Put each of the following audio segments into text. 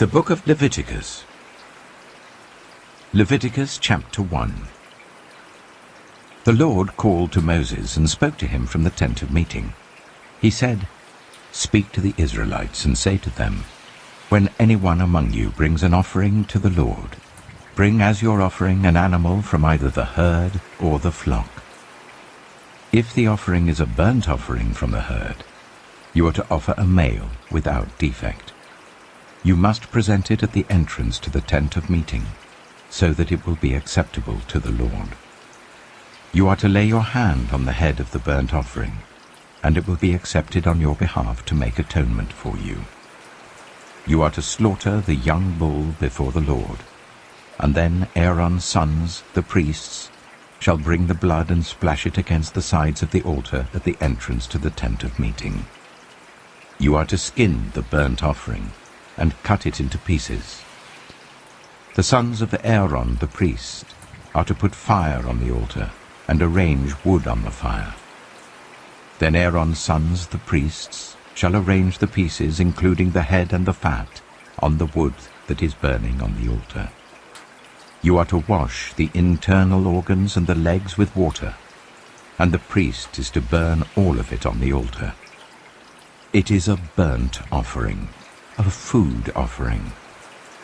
The Book of Leviticus. Leviticus chapter 1. The Lord called to Moses and spoke to him from the tent of meeting. He said, "Speak to the Israelites and say to them, when anyone among you brings an offering to the Lord, bring as your offering an animal from either the herd or the flock. If the offering is a burnt offering from the herd, you are to offer a male without defect. You must present it at the entrance to the tent of meeting, so that it will be acceptable to the Lord. You are to lay your hand on the head of the burnt offering, and it will be accepted on your behalf to make atonement for you. You are to slaughter the young bull before the Lord, and then Aaron's sons, the priests, shall bring the blood and splash it against the sides of the altar at the entrance to the tent of meeting. You are to skin the burnt offering, and cut it into pieces. The sons of Aaron the priest are to put fire on the altar and arrange wood on the fire. Then Aaron's sons the priests shall arrange the pieces, including the head and the fat, on the wood that is burning on the altar. You are to wash the internal organs and the legs with water, and the priest is to burn all of it on the altar. It is a burnt offering, a food offering,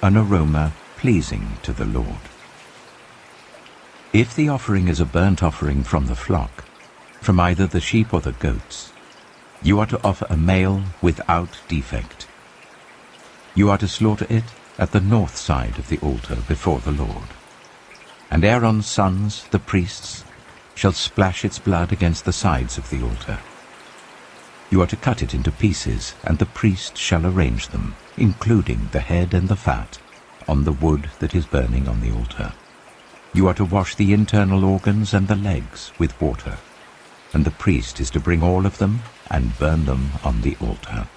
an aroma pleasing to the Lord. If the offering is a burnt offering from the flock, from either the sheep or the goats, you are to offer a male without defect. You are to slaughter it at the north side of the altar before the Lord. And Aaron's sons, the priests, shall splash its blood against the sides of the altar. You are to cut it into pieces, and the priest shall arrange them, including the head and the fat, on the wood that is burning on the altar. You are to wash the internal organs and the legs with water, and the priest is to bring all of them and burn them on the altar.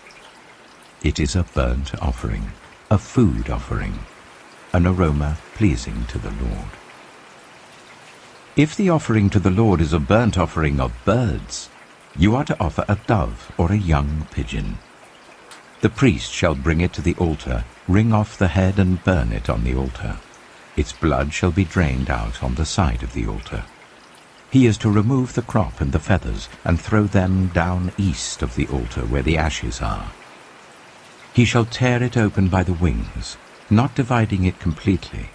It is a burnt offering, a food offering, an aroma pleasing to the Lord. If the offering to the Lord is a burnt offering of birds, you are to offer a dove or a young pigeon. The priest shall bring it to the altar, wring off the head and burn it on the altar. Its blood shall be drained out on the side of the altar. He is to remove the crop and the feathers and throw them down east of the altar where the ashes are. He shall tear it open by the wings, not dividing it completely,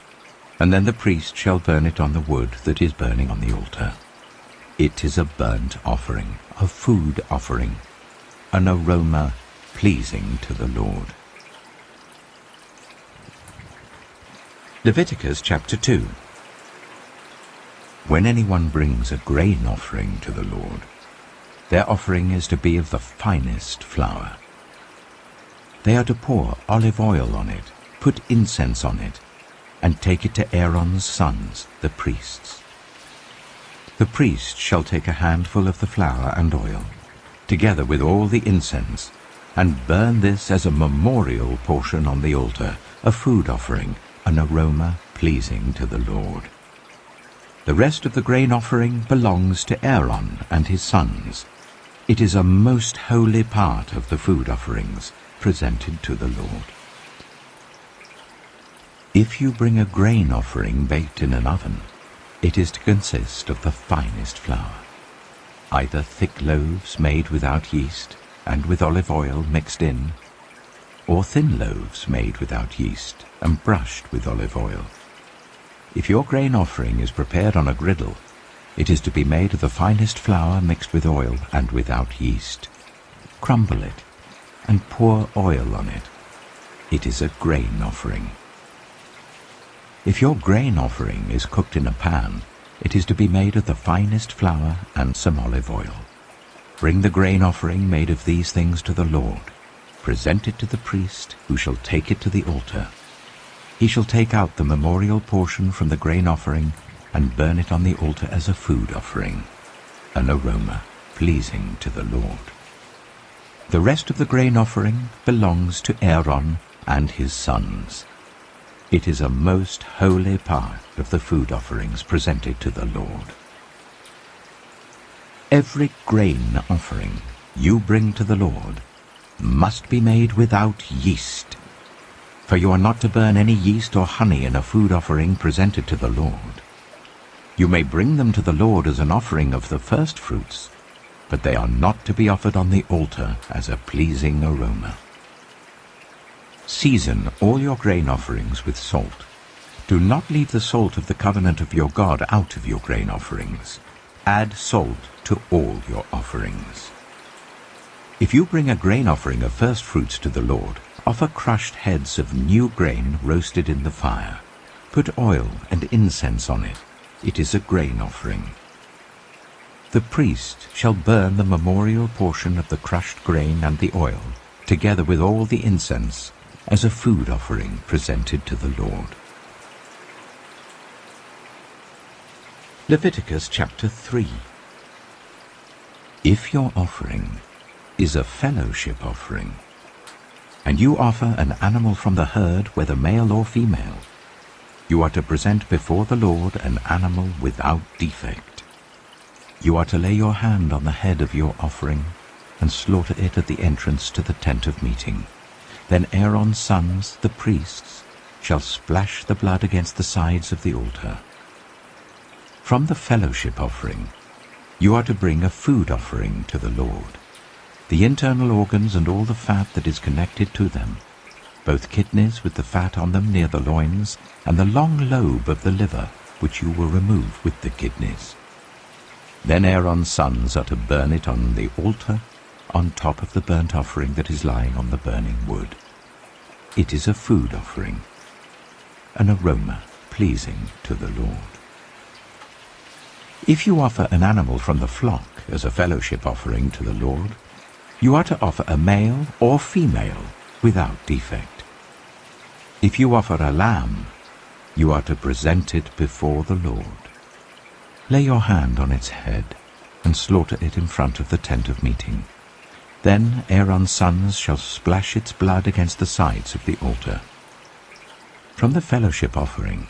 and then the priest shall burn it on the wood that is burning on the altar. It is a burnt offering, a food offering, an aroma pleasing to the Lord. Leviticus chapter 2. When anyone brings a grain offering to the Lord, their offering is to be of the finest flour. They are to pour olive oil on it, put incense on it, and take it to Aaron's sons, the priests. The priest shall take a handful of the flour and oil, together with all the incense, and burn this as a memorial portion on the altar, a food offering, an aroma pleasing to the Lord. The rest of the grain offering belongs to Aaron and his sons. It is a most holy part of the food offerings presented to the Lord. If you bring a grain offering baked in an oven, it is to consist of the finest flour, either thick loaves made without yeast and with olive oil mixed in, or thin loaves made without yeast and brushed with olive oil. If your grain offering is prepared on a griddle, it is to be made of the finest flour mixed with oil and without yeast. Crumble it and pour oil on it. It is a grain offering. If your grain offering is cooked in a pan, it is to be made of the finest flour and some olive oil. Bring the grain offering made of these things to the Lord. Present it to the priest, who shall take it to the altar. He shall take out the memorial portion from the grain offering and burn it on the altar as a food offering, an aroma pleasing to the Lord. The rest of the grain offering belongs to Aaron and his sons. It is a most holy part of the food offerings presented to the Lord. Every grain offering you bring to the Lord must be made without yeast. For you are not to burn any yeast or honey in a food offering presented to the Lord. You may bring them to the Lord as an offering of the first fruits, but they are not to be offered on the altar as a pleasing aroma. Season all your grain offerings with salt. Do not leave the salt of the covenant of your God out of your grain offerings. Add salt to all your offerings. If you bring a grain offering of first fruits to the Lord, offer crushed heads of new grain roasted in the fire. Put oil and incense on it. It is a grain offering. The priest shall burn the memorial portion of the crushed grain and the oil, together with all the incense, as a food offering presented to the Lord. Leviticus chapter 3. If your offering is a fellowship offering, and you offer an animal from the herd, whether male or female, you are to present before the Lord an animal without defect. You are to lay your hand on the head of your offering and slaughter it at the entrance to the tent of meeting. Then Aaron's sons, the priests, shall splash the blood against the sides of the altar. From the fellowship offering, you are to bring a food offering to the Lord. The internal organs and all the fat that is connected to them, both kidneys with the fat on them near the loins, and the long lobe of the liver, which you will remove with the kidneys. Then Aaron's sons are to burn it on the altar, on top of the burnt offering that is lying on the burning wood. It is a food offering, an aroma pleasing to the Lord. If you offer an animal from the flock as a fellowship offering to the Lord, you are to offer a male or female without defect. If you offer a lamb, you are to present it before the Lord. Lay your hand on its head and slaughter it in front of the tent of meeting. Then Aaron's sons shall splash its blood against the sides of the altar. From the fellowship offering,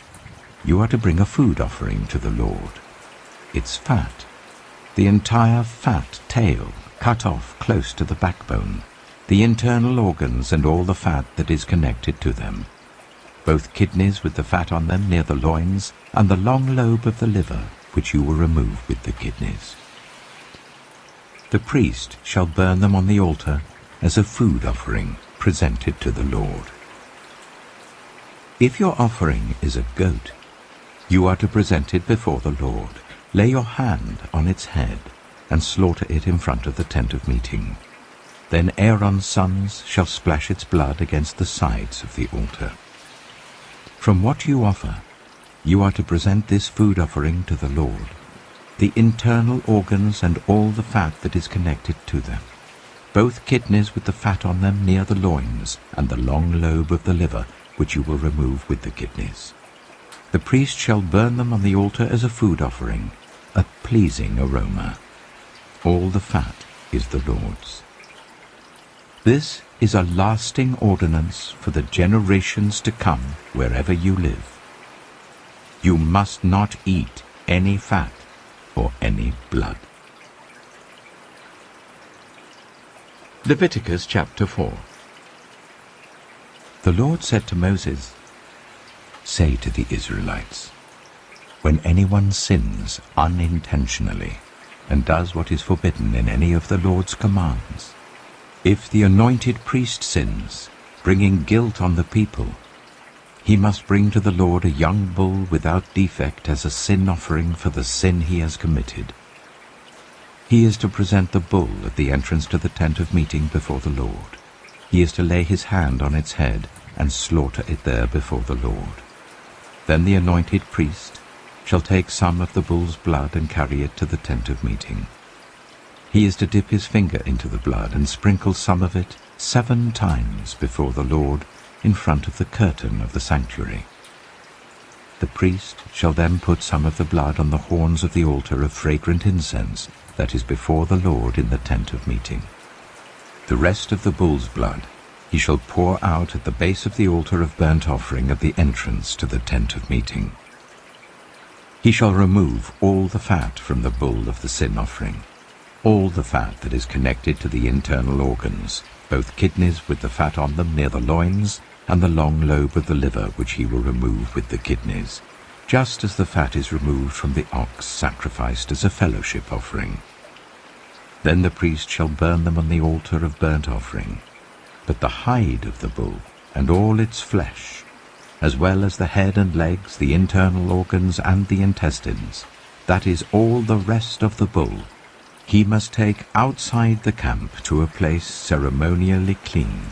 you are to bring a food offering to the Lord. Its fat, the entire fat tail, cut off close to the backbone, the internal organs and all the fat that is connected to them, both kidneys with the fat on them near the loins, and the long lobe of the liver, which you will remove with the kidneys. The priest shall burn them on the altar as a food offering presented to the Lord. If your offering is a goat, you are to present it before the Lord. Lay your hand on its head and slaughter it in front of the tent of meeting. Then Aaron's sons shall splash its blood against the sides of the altar. From what you offer, you are to present this food offering to the Lord, the internal organs and all the fat that is connected to them, both kidneys with the fat on them near the loins, and the long lobe of the liver, which you will remove with the kidneys. The priest shall burn them on the altar as a food offering, a pleasing aroma. All the fat is the Lord's. This is a lasting ordinance for the generations to come wherever you live. You must not eat any fat or any blood. Leviticus chapter 4. The Lord said to Moses, "Say to the Israelites, when anyone sins unintentionally and does what is forbidden in any of the Lord's commands, if the anointed priest sins, bringing guilt on the people, he must bring to the Lord a young bull without defect as a sin offering for the sin he has committed. He is to present the bull at the entrance to the tent of meeting before the Lord. He is to lay his hand on its head and slaughter it there before the Lord. Then the anointed priest shall take some of the bull's blood and carry it to the tent of meeting. He is to dip his finger into the blood and sprinkle some of it 7 times before the Lord in front of the curtain of the sanctuary. The priest shall then put some of the blood on the horns of the altar of fragrant incense that is before the Lord in the tent of meeting. The rest of the bull's blood he shall pour out at the base of the altar of burnt offering at the entrance to the tent of meeting. He shall remove all the fat from the bull of the sin offering, all the fat that is connected to the internal organs, both kidneys with the fat on them near the loins, and the long lobe of the liver which he will remove with the kidneys, just as the fat is removed from the ox sacrificed as a fellowship offering. Then the priest shall burn them on the altar of burnt offering. But the hide of the bull, and all its flesh, as well as the head and legs, the internal organs, and the intestines, that is, all the rest of the bull, he must take outside the camp to a place ceremonially clean,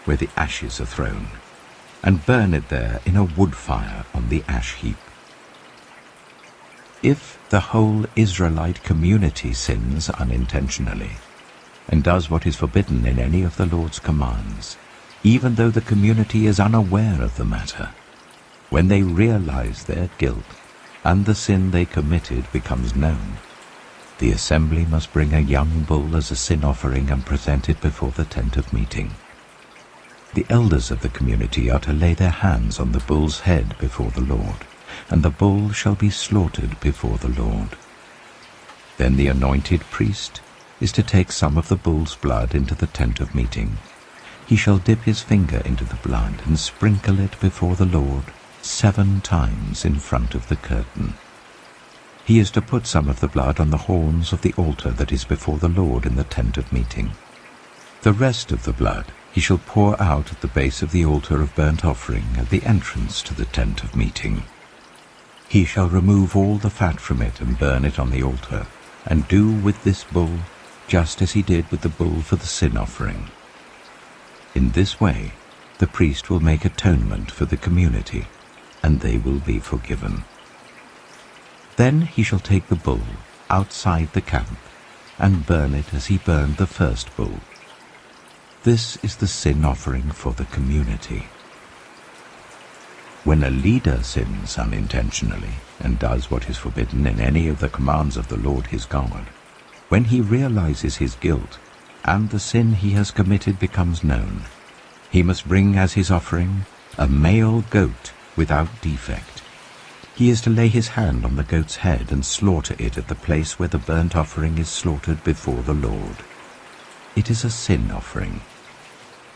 where the ashes are thrown, and burn it there in a wood fire on the ash heap. If the whole Israelite community sins unintentionally, and does what is forbidden in any of the Lord's commands, even though the community is unaware of the matter, when they realize their guilt and the sin they committed becomes known, the assembly must bring a young bull as a sin offering and present it before the tent of meeting. The elders of the community are to lay their hands on the bull's head before the Lord, and the bull shall be slaughtered before the Lord. Then the anointed priest is to take some of the bull's blood into the tent of meeting. He shall dip his finger into the blood and sprinkle it before the Lord 7 times in front of the curtain. He is to put some of the blood on the horns of the altar that is before the Lord in the tent of meeting. The rest of the blood he shall pour out at the base of the altar of burnt offering at the entrance to the tent of meeting. He shall remove all the fat from it and burn it on the altar, and do with this bull just as he did with the bull for the sin offering. In this way the priest will make atonement for the community, and they will be forgiven. Then he shall take the bull outside the camp and burn it as he burned the first bull. This is the sin offering for the community. When a leader sins unintentionally and does what is forbidden in any of the commands of the Lord his God, when he realizes his guilt and the sin he has committed becomes known, he must bring as his offering a male goat without defect. He is to lay his hand on the goat's head and slaughter it at the place where the burnt offering is slaughtered before the Lord. It is a sin offering.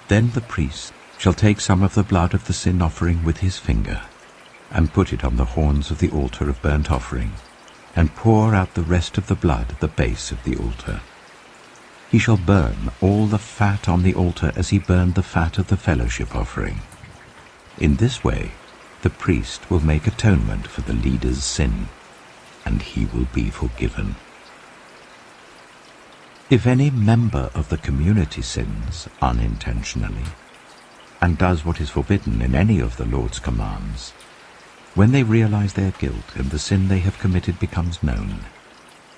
Then the priest shall take some of the blood of the sin offering with his finger, and put it on the horns of the altar of burnt offering, and pour out the rest of the blood at the base of the altar. He shall burn all the fat on the altar as he burned the fat of the fellowship offering. In this way the priest will make atonement for the leader's sin, and he will be forgiven. If any member of the community sins unintentionally, and does what is forbidden in any of the Lord's commands, when they realize their guilt and the sin they have committed becomes known,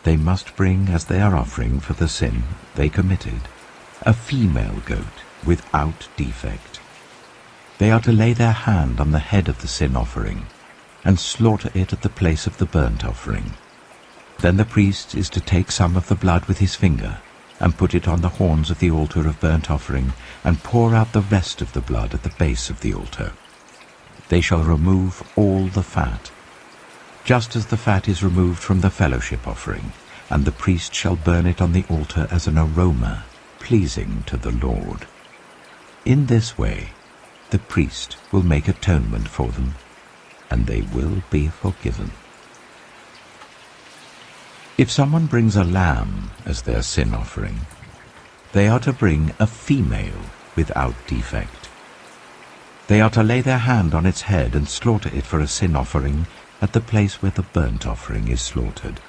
they must bring as their offering for the sin they committed a female goat without defect. They are to lay their hand on the head of the sin offering and slaughter it at the place of the burnt offering. Then the priest is to take some of the blood with his finger and put it on the horns of the altar of burnt offering and pour out the rest of the blood at the base of the altar. They shall remove all the fat, just as the fat is removed from the fellowship offering, and the priest shall burn it on the altar as an aroma pleasing to the Lord. In this way the priest will make atonement for them, and they will be forgiven. If someone brings a lamb as their sin offering, they are to bring a female without defect. They are to lay their hand on its head and slaughter it for a sin offering at the place where the burnt offering is slaughtered.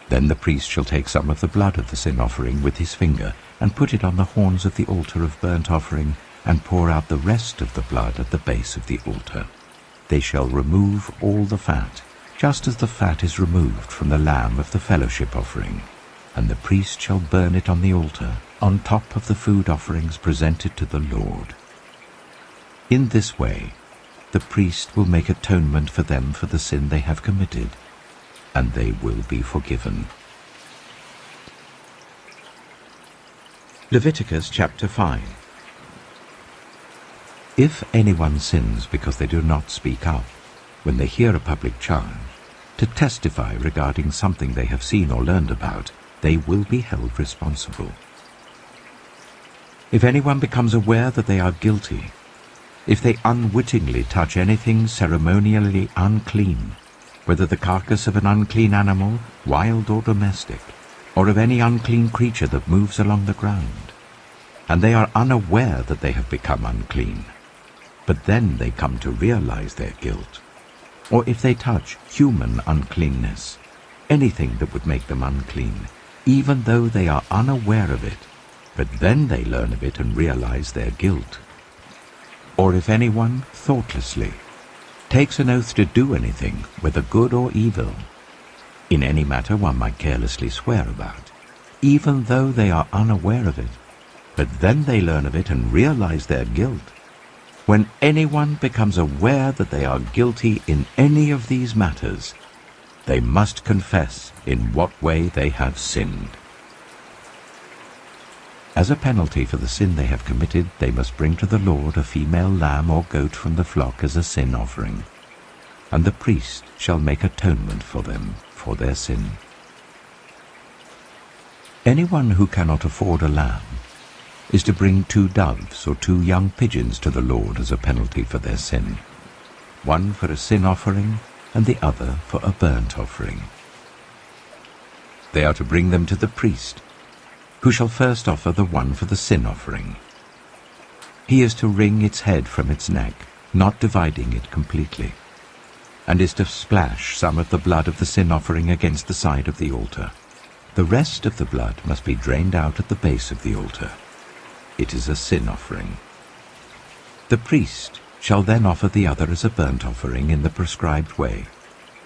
Then the priest shall take some of the blood of the sin offering with his finger and put it on the horns of the altar of burnt offering and pour out the rest of the blood at the base of the altar. They shall remove all the fat, just as the fat is removed from the lamb of the fellowship offering, and the priest shall burn it on the altar on top of the food offerings presented to the Lord. In this way the priest will make atonement for them for the sin they have committed, and they will be forgiven. Leviticus chapter 5. If anyone sins because they do not speak up when they hear a public charge, to testify regarding something they have seen or learned about, they will be held responsible. If anyone becomes aware that they are guilty, if they unwittingly touch anything ceremonially unclean, whether the carcass of an unclean animal, wild or domestic, or of any unclean creature that moves along the ground, and they are unaware that they have become unclean, but then they come to realize their guilt, or if they touch human uncleanness, anything that would make them unclean, even though they are unaware of it, but then they learn of it and realize their guilt. Or if anyone, thoughtlessly, takes an oath to do anything, whether good or evil, in any matter one might carelessly swear about, even though they are unaware of it, but then they learn of it and realize their guilt. When anyone becomes aware that they are guilty in any of these matters, they must confess in what way they have sinned. As a penalty for the sin they have committed, they must bring to the Lord a female lamb or goat from the flock as a sin offering, and the priest shall make atonement for them for their sin. Anyone who cannot afford a lamb is to bring 2 doves or 2 young pigeons to the Lord as a penalty for their sin, one for a sin offering and the other for a burnt offering. They are to bring them to the priest, who shall first offer the one for the sin offering. He is to wring its head from its neck, not dividing it completely, and is to splash some of the blood of the sin offering against the side of the altar. The rest of the blood must be drained out at the base of the altar. It is a sin offering. The priest shall then offer the other as a burnt offering in the prescribed way,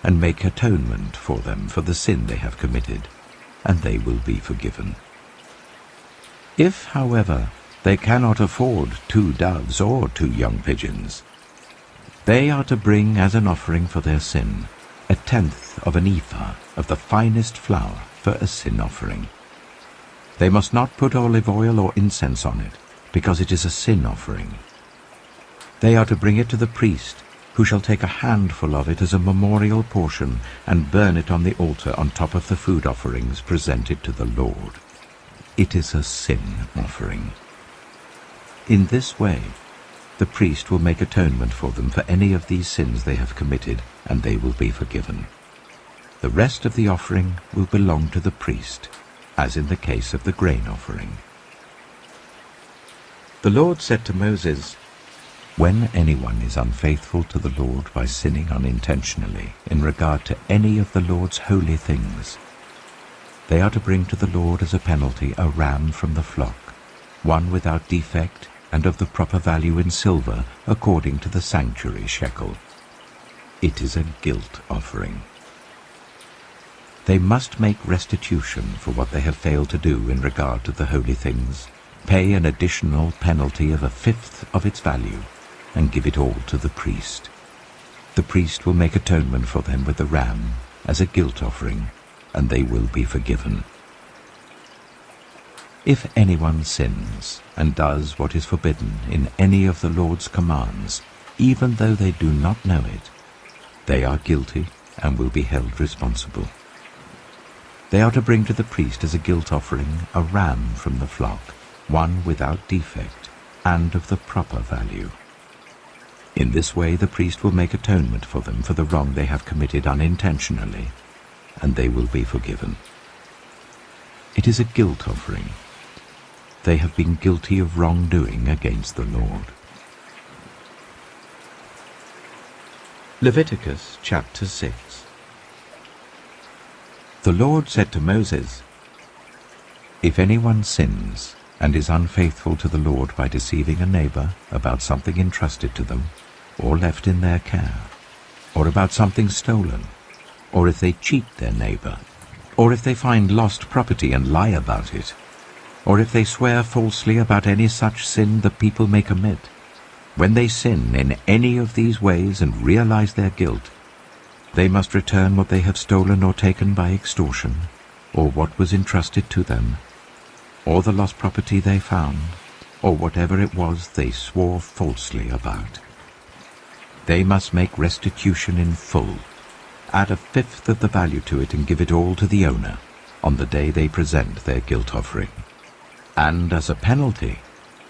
and make atonement for them for the sin they have committed, and they will be forgiven. If, however, they cannot afford 2 doves or 2 young pigeons, they are to bring as an offering for their sin 1/10 of an ephah of the finest flour for a sin offering. They must not put olive oil or incense on it, because it is a sin offering. They are to bring it to the priest, who shall take a handful of it as a memorial portion and burn it on the altar on top of the food offerings presented to the Lord. It is a sin offering. In this way, the priest will make atonement for them for any of these sins they have committed, and they will be forgiven. The rest of the offering will belong to the priest, as in the case of the grain offering. The Lord said to Moses, "When anyone is unfaithful to the Lord by sinning unintentionally in regard to any of the Lord's holy things, they are to bring to the Lord as a penalty a ram from the flock, one without defect and of the proper value in silver according to the sanctuary shekel. It is a guilt offering. They must make restitution for what they have failed to do in regard to the holy things, pay an additional penalty of 1/5 of its value, and give it all to the priest. The priest will make atonement for them with the ram as a guilt offering, and they will be forgiven. If anyone sins and does what is forbidden in any of the Lord's commands, even though they do not know it, they are guilty and will be held responsible. They are to bring to the priest as a guilt offering a ram from the flock, one without defect and of the proper value. In this way the priest will make atonement for them for the wrong they have committed unintentionally, and they will be forgiven. It is a guilt offering. They have been guilty of wrongdoing against the Lord. Leviticus chapter 6. The Lord said to Moses, "If anyone sins and is unfaithful to the Lord by deceiving a neighbor about something entrusted to them, or left in their care, or about something stolen, or if they cheat their neighbor, or if they find lost property and lie about it, or if they swear falsely about any such sin the people may commit, when they sin in any of these ways and realize their guilt, they must return what they have stolen or taken by extortion, or what was entrusted to them, or the lost property they found, or whatever it was they swore falsely about. They must make restitution in full, add 1/5 of the value to it and give it all to the owner on the day they present their guilt offering. And as a penalty,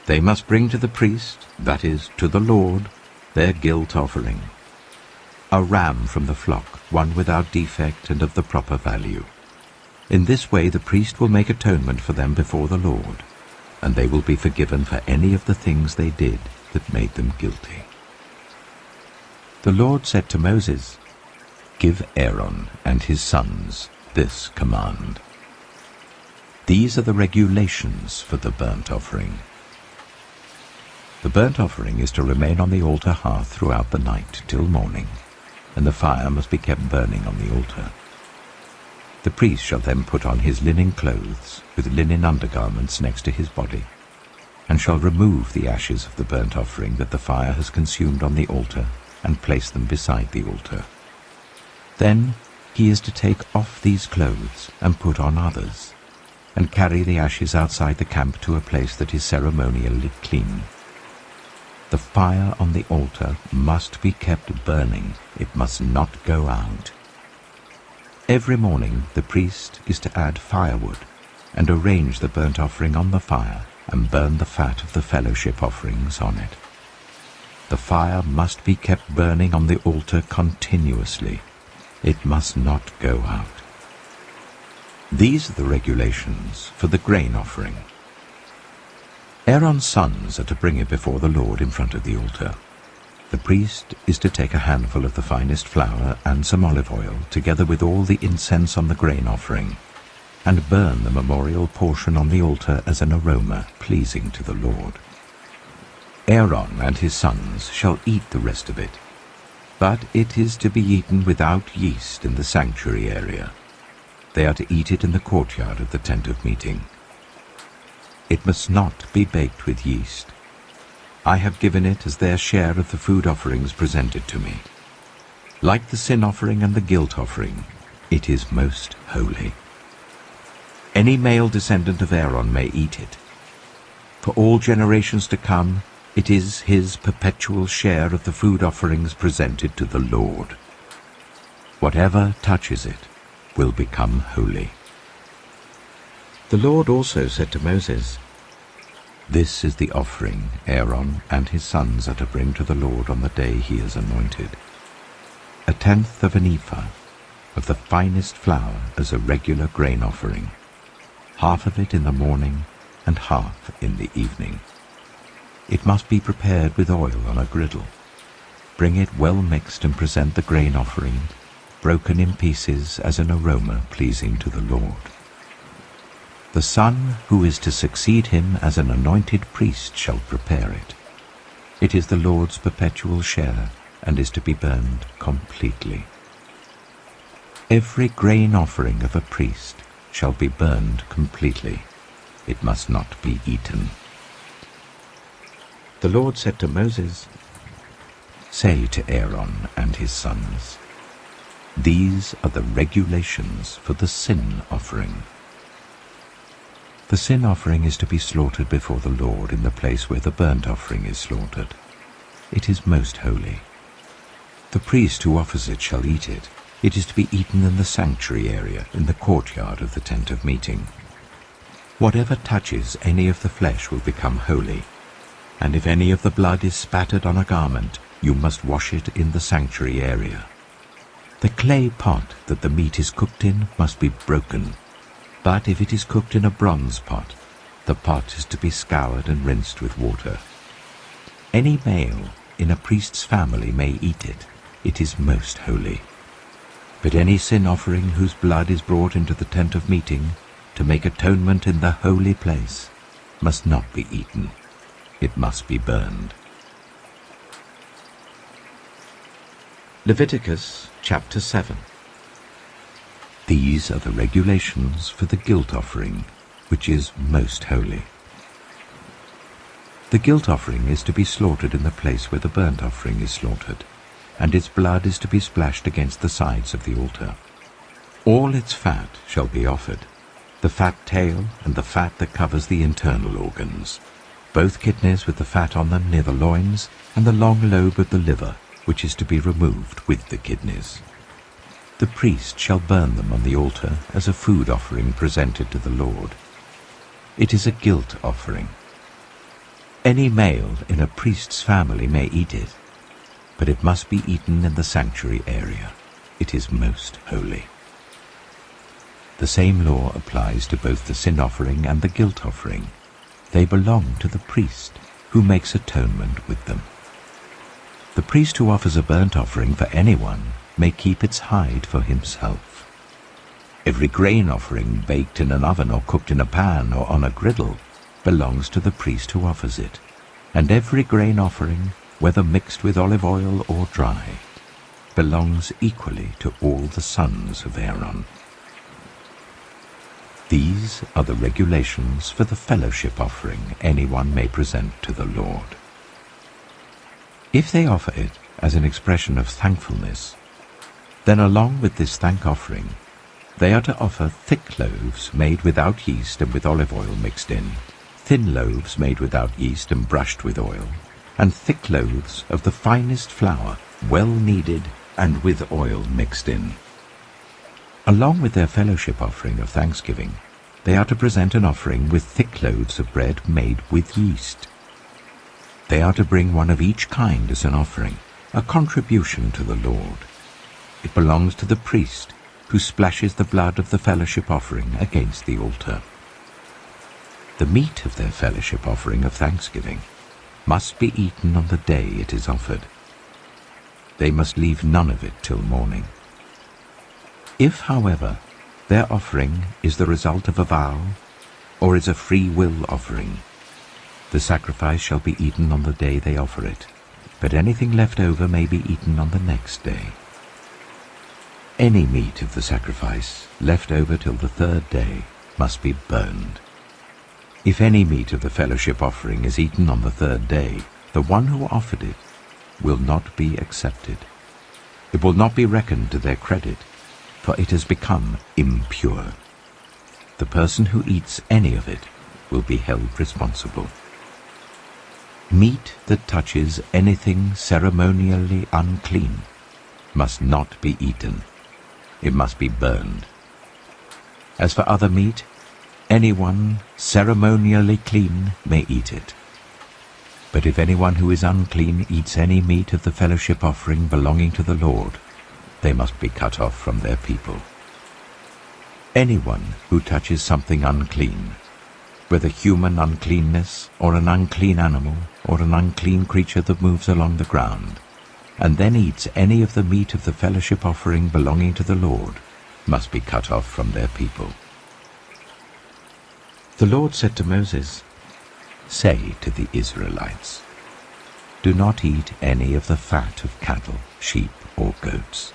They must bring to the priest, that is, to the Lord, their guilt offering. A ram from the flock, one without defect and of the proper value. In this way the priest will make atonement for them before the Lord, and they will be forgiven for any of the things they did that made them guilty. The Lord said to Moses, "Give Aaron and his sons this command. These are the regulations for the burnt offering. The burnt offering is to remain on the altar hearth throughout the night till morning, and the fire must be kept burning on the altar. The priest shall then put on his linen clothes with linen undergarments next to his body, and shall remove the ashes of the burnt offering that the fire has consumed on the altar, and place them beside the altar. Then he is to take off these clothes and put on others, and carry the ashes outside the camp to a place that is ceremonially clean. The fire on the altar must be kept burning. It must not go out. Every morning the priest is to add firewood and arrange the burnt offering on the fire and burn the fat of the fellowship offerings on it. The fire must be kept burning on the altar continuously. It must not go out. These are the regulations for the grain offering. Aaron's sons are to bring it before the Lord in front of the altar. The priest is to take a handful of the finest flour and some olive oil, together with all the incense on the grain offering, and burn the memorial portion on the altar as an aroma pleasing to the Lord. Aaron and his sons shall eat the rest of it, but it is to be eaten without yeast in the sanctuary area. They are to eat it in the courtyard of the tent of meeting. It must not be baked with yeast. I have given it as their share of the food offerings presented to me. Like the sin offering and the guilt offering, it is most holy. Any male descendant of Aaron may eat it. For all generations to come, it is his perpetual share of the food offerings presented to the Lord. Whatever touches it will become holy. The Lord also said to Moses, "This is the offering Aaron and his sons are to bring to the Lord on the day he is anointed: 1/10 of an ephah of the finest flour as a regular grain offering, half of it in the morning and half in the evening. It must be prepared with oil on a griddle. Bring it well mixed and present the grain offering, broken in pieces as an aroma pleasing to the Lord. The son who is to succeed him as an anointed priest shall prepare it. It is the Lord's perpetual share and is to be burned completely. Every grain offering of a priest shall be burned completely. It must not be eaten." The Lord said to Moses, "Say to Aaron and his sons, these are the regulations for the sin offering. The sin offering is to be slaughtered before the Lord in the place where the burnt offering is slaughtered. It is most holy. The priest who offers it shall eat it. It is to be eaten in the sanctuary area, in the courtyard of the tent of meeting. Whatever touches any of the flesh will become holy, and if any of the blood is spattered on a garment, you must wash it in the sanctuary area. The clay pot that the meat is cooked in must be broken, but if it is cooked in a bronze pot, the pot is to be scoured and rinsed with water. Any male in a priest's family may eat it. It is most holy. But any sin offering whose blood is brought into the tent of meeting to make atonement in the holy place must not be eaten. It must be burned." Leviticus chapter 7. These are the regulations for the guilt offering, which is most holy. The guilt offering is to be slaughtered in the place where the burnt offering is slaughtered, and its blood is to be splashed against the sides of the altar. All its fat shall be offered, the fat tail and the fat that covers the internal organs, both kidneys with the fat on them near the loins, and the long lobe of the liver, which is to be removed with the kidneys. The priest shall burn them on the altar as a food offering presented to the Lord. It is a guilt offering. Any male in a priest's family may eat it, but it must be eaten in the sanctuary area. It is most holy. The same law applies to both the sin offering and the guilt offering. They belong to the priest, who makes atonement with them. The priest who offers a burnt offering for anyone may keep its hide for himself. Every grain offering baked in an oven or cooked in a pan or on a griddle belongs to the priest who offers it, and every grain offering, whether mixed with olive oil or dry, belongs equally to all the sons of Aaron. These are the regulations for the fellowship offering anyone may present to the Lord. If they offer it as an expression of thankfulness, then along with this thank offering, they are to offer thick loaves made without yeast and with olive oil mixed in, thin loaves made without yeast and brushed with oil, and thick loaves of the finest flour, well kneaded and with oil mixed in. Along with their fellowship offering of thanksgiving, they are to present an offering with thick loaves of bread made with yeast. They are to bring one of each kind as an offering, a contribution to the Lord. It belongs to the priest, who splashes the blood of the fellowship offering against the altar. The meat of their fellowship offering of thanksgiving must be eaten on the day it is offered. They must leave none of it till morning. If, however, their offering is the result of a vow, or is a free will offering, the sacrifice shall be eaten on the day they offer it, but anything left over may be eaten on the next day. Any meat of the sacrifice left over till the third day must be burned. If any meat of the fellowship offering is eaten on the third day, the one who offered it will not be accepted. It will not be reckoned to their credit, for it has become impure. The person who eats any of it will be held responsible. Meat that touches anything ceremonially unclean must not be eaten. It must be burned. As for other meat, anyone ceremonially clean may eat it. But if anyone who is unclean eats any meat of the fellowship offering belonging to the Lord, they must be cut off from their people. Anyone who touches something unclean, whether human uncleanness or an unclean animal or an unclean creature that moves along the ground, and then eats any of the meat of the fellowship offering belonging to the Lord, must be cut off from their people. The Lord said to Moses, "Say to the Israelites, do not eat any of the fat of cattle, sheep, or goats.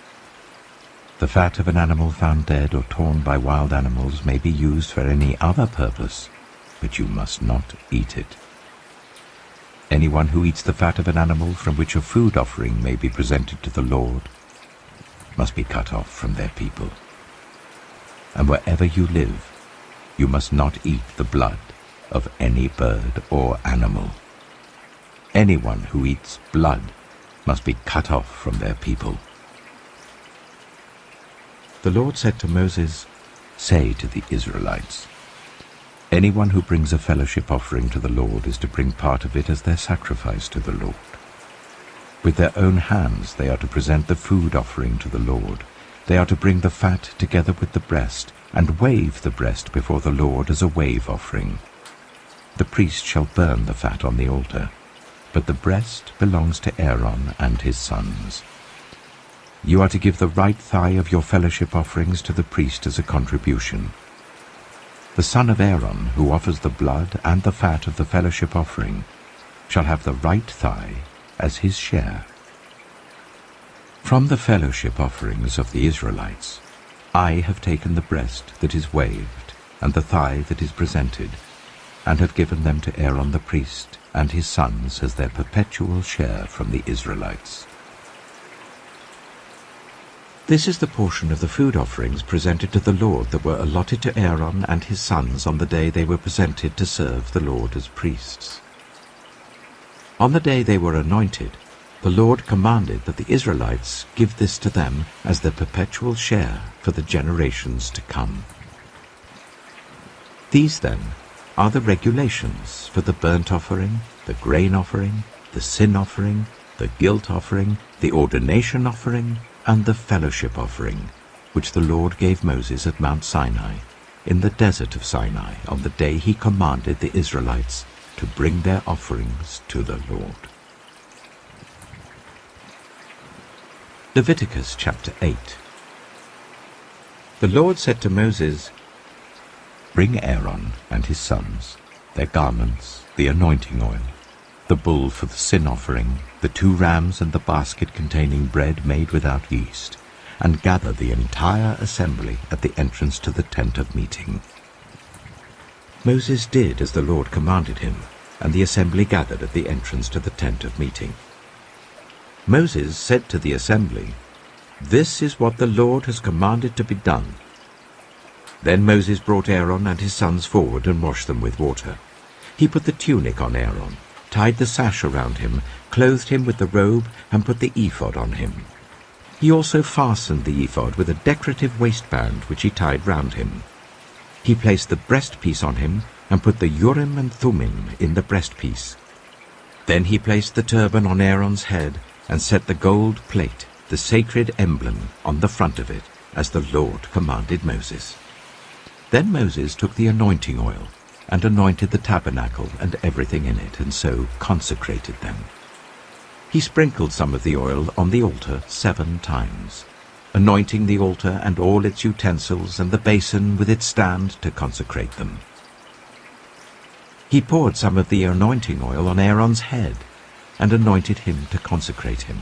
The fat of an animal found dead or torn by wild animals may be used for any other purpose, but you must not eat it. Anyone who eats the fat of an animal from which a food offering may be presented to the Lord must be cut off from their people. And wherever you live, you must not eat the blood of any bird or animal. Anyone who eats blood must be cut off from their people." The Lord said to Moses, "Say to the Israelites, anyone who brings a fellowship offering to the Lord is to bring part of it as their sacrifice to the Lord. With their own hands they are to present the food offering to the Lord. They are to bring the fat together with the breast, and wave the breast before the Lord as a wave offering. The priest shall burn the fat on the altar, but the breast belongs to Aaron and his sons. You are to give the right thigh of your fellowship offerings to the priest as a contribution. The son of Aaron, who offers the blood and the fat of the fellowship offering, shall have the right thigh as his share. From the fellowship offerings of the Israelites, I have taken the breast that is waved and the thigh that is presented, and have given them to Aaron the priest and his sons as their perpetual share from the Israelites. This is the portion of the food offerings presented to the Lord that were allotted to Aaron and his sons on the day they were presented to serve the Lord as priests. On the day they were anointed, the Lord commanded that the Israelites give this to them as their perpetual share for the generations to come. These, then, are the regulations for the burnt offering, the grain offering, the sin offering, the guilt offering, the ordination offering, and the fellowship offering, which the Lord gave Moses at Mount Sinai, in the desert of Sinai, on the day he commanded the Israelites to bring their offerings to the Lord. Leviticus chapter 8. The Lord said to Moses, "Bring Aaron and his sons, their garments, the anointing oil, the bull for the sin offering, the 2 rams and the basket containing bread made without yeast, and gather the entire assembly at the entrance to the tent of meeting." Moses did as the Lord commanded him, and the assembly gathered at the entrance to the tent of meeting. Moses said to the assembly, "This is what the Lord has commanded to be done." Then Moses brought Aaron and his sons forward and washed them with water. He put the tunic on Aaron, tied the sash around him, clothed him with the robe, and put the ephod on him. He also fastened the ephod with a decorative waistband which he tied round him. He placed the breastpiece on him and put the Urim and Thummim in the breastpiece. Then he placed the turban on Aaron's head and set the gold plate, the sacred emblem, on the front of it, as the Lord commanded Moses. Then Moses took the anointing oil and anointed the tabernacle and everything in it, and so consecrated them. He sprinkled some of the oil on the altar 7 times, anointing the altar and all its utensils and the basin with its stand to consecrate them. He poured some of the anointing oil on Aaron's head and anointed him to consecrate him.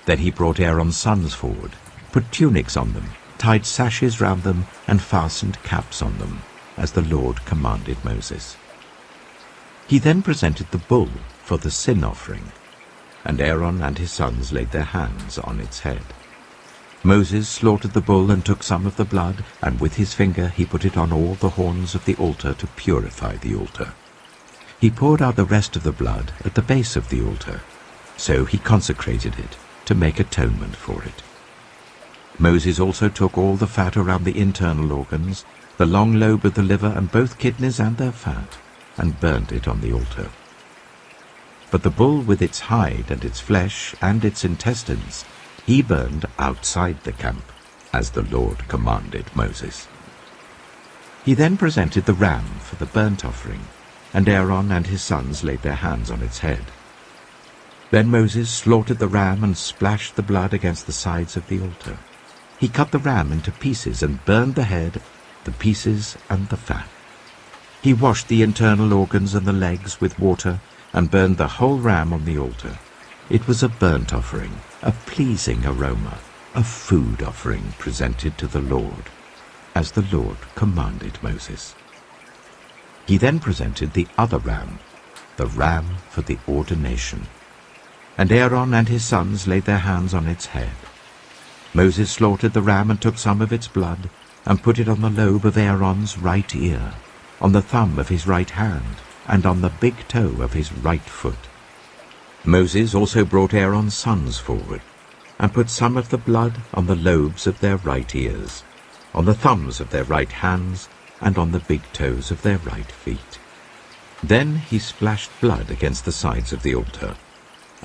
Then he brought Aaron's sons forward, put tunics on them, tied sashes round them, and fastened caps on them, as the Lord commanded Moses. He then presented the bull for the sin offering, and Aaron and his sons laid their hands on its head. Moses slaughtered the bull and took some of the blood, and with his finger he put it on all the horns of the altar to purify the altar. He poured out the rest of the blood at the base of the altar, so he consecrated it to make atonement for it. Moses also took all the fat around the internal organs, the long lobe of the liver and both kidneys and their fat, and burned it on the altar. But the bull with its hide and its flesh and its intestines he burned outside the camp, as the Lord commanded Moses. He then presented the ram for the burnt offering, and Aaron and his sons laid their hands on its head. Then Moses slaughtered the ram and splashed the blood against the sides of the altar. He cut the ram into pieces and burned the head, the pieces and the fat. He washed the internal organs and the legs with water and burned the whole ram on the altar. It was a burnt offering, a pleasing aroma, a food offering presented to the Lord, as the Lord commanded Moses. He then presented the other ram, the ram for the ordination. And Aaron and his sons laid their hands on its head. Moses slaughtered the ram and took some of its blood, and put it on the lobe of Aaron's right ear, on the thumb of his right hand, and on the big toe of his right foot. Moses also brought Aaron's sons forward, and put some of the blood on the lobes of their right ears, on the thumbs of their right hands, and on the big toes of their right feet. Then he splashed blood against the sides of the altar.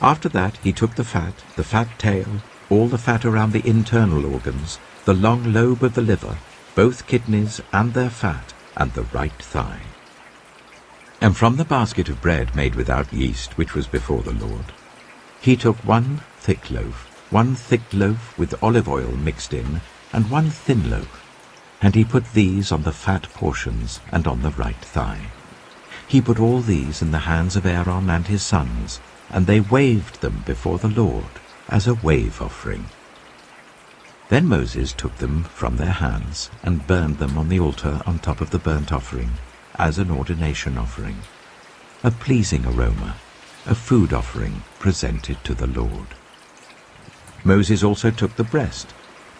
After that he took the fat tail, all the fat around the internal organs, the long lobe of the liver, both kidneys and their fat, and the right thigh. And from the basket of bread made without yeast, which was before the Lord, he took 1 thick loaf with olive oil mixed in, and 1 thin loaf, and he put these on the fat portions and on the right thigh. He put all these in the hands of Aaron and his sons, and they waved them before the Lord as a wave offering. Then Moses took them from their hands and burned them on the altar on top of the burnt offering as an ordination offering, a pleasing aroma, a food offering presented to the Lord. Moses also took the breast,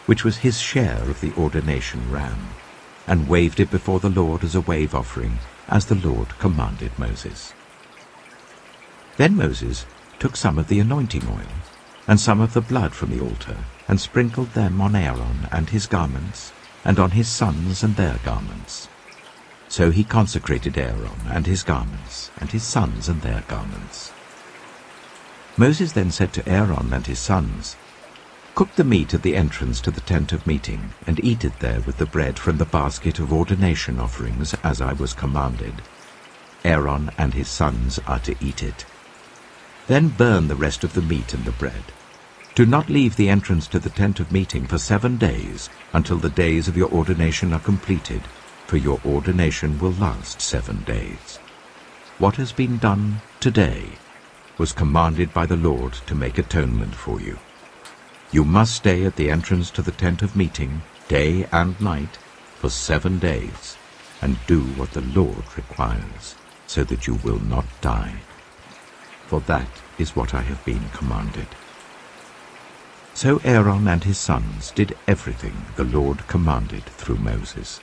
which was his share of the ordination ram, and waved it before the Lord as a wave offering, as the Lord commanded Moses. Then Moses took some of the anointing oil, and some of the blood from the altar, and sprinkled them on Aaron and his garments, and on his sons and their garments. So he consecrated Aaron and his garments, and his sons and their garments. Moses then said to Aaron and his sons, "Cook the meat at the entrance to the tent of meeting, and eat it there with the bread from the basket of ordination offerings, as I was commanded. Aaron and his sons are to eat it. Then burn the rest of the meat and the bread. Do not leave the entrance to the tent of meeting for 7 days, until the days of your ordination are completed, for your ordination will last 7 days. What has been done today was commanded by the Lord to make atonement for you. You must stay at the entrance to the tent of meeting, day and night, for 7 days, and do what the Lord requires, so that you will not die. For that is what I have been commanded." So Aaron and his sons did everything the Lord commanded through Moses.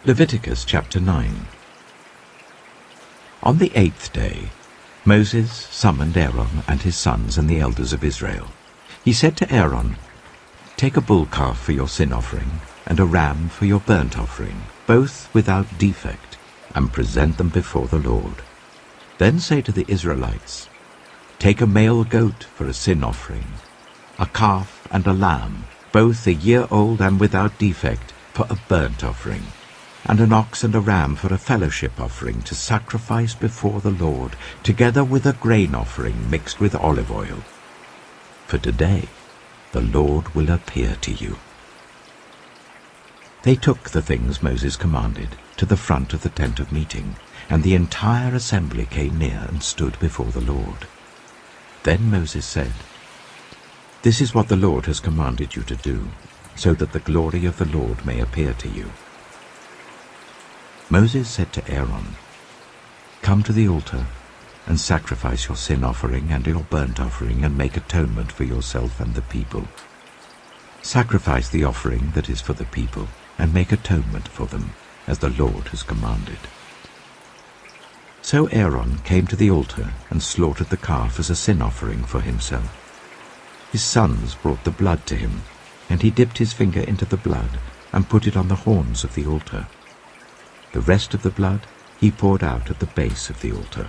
Leviticus chapter 9. On the 8th day, Moses summoned Aaron and his sons and the elders of Israel. He said to Aaron, "Take a bull calf for your sin offering, and a ram for your burnt offering, both without defect, and present them before the Lord. Then say to the Israelites, take a male goat for a sin offering, a calf and a lamb, both a year old and without defect, for a burnt offering, and an ox and a ram for a fellowship offering to sacrifice before the Lord, together with a grain offering mixed with olive oil. For today the Lord will appear to you." They took the things Moses commanded to the front of the tent of meeting, and the entire assembly came near and stood before the Lord. Then Moses said, "This is what the Lord has commanded you to do, so that the glory of the Lord may appear to you." Moses said to Aaron, "Come to the altar and sacrifice your sin offering and your burnt offering, and make atonement for yourself and the people. Sacrifice the offering that is for the people, and make atonement for them, as the Lord has commanded." So Aaron came to the altar and slaughtered the calf as a sin offering for himself. His sons brought the blood to him, and he dipped his finger into the blood and put it on the horns of the altar. The rest of the blood he poured out at the base of the altar.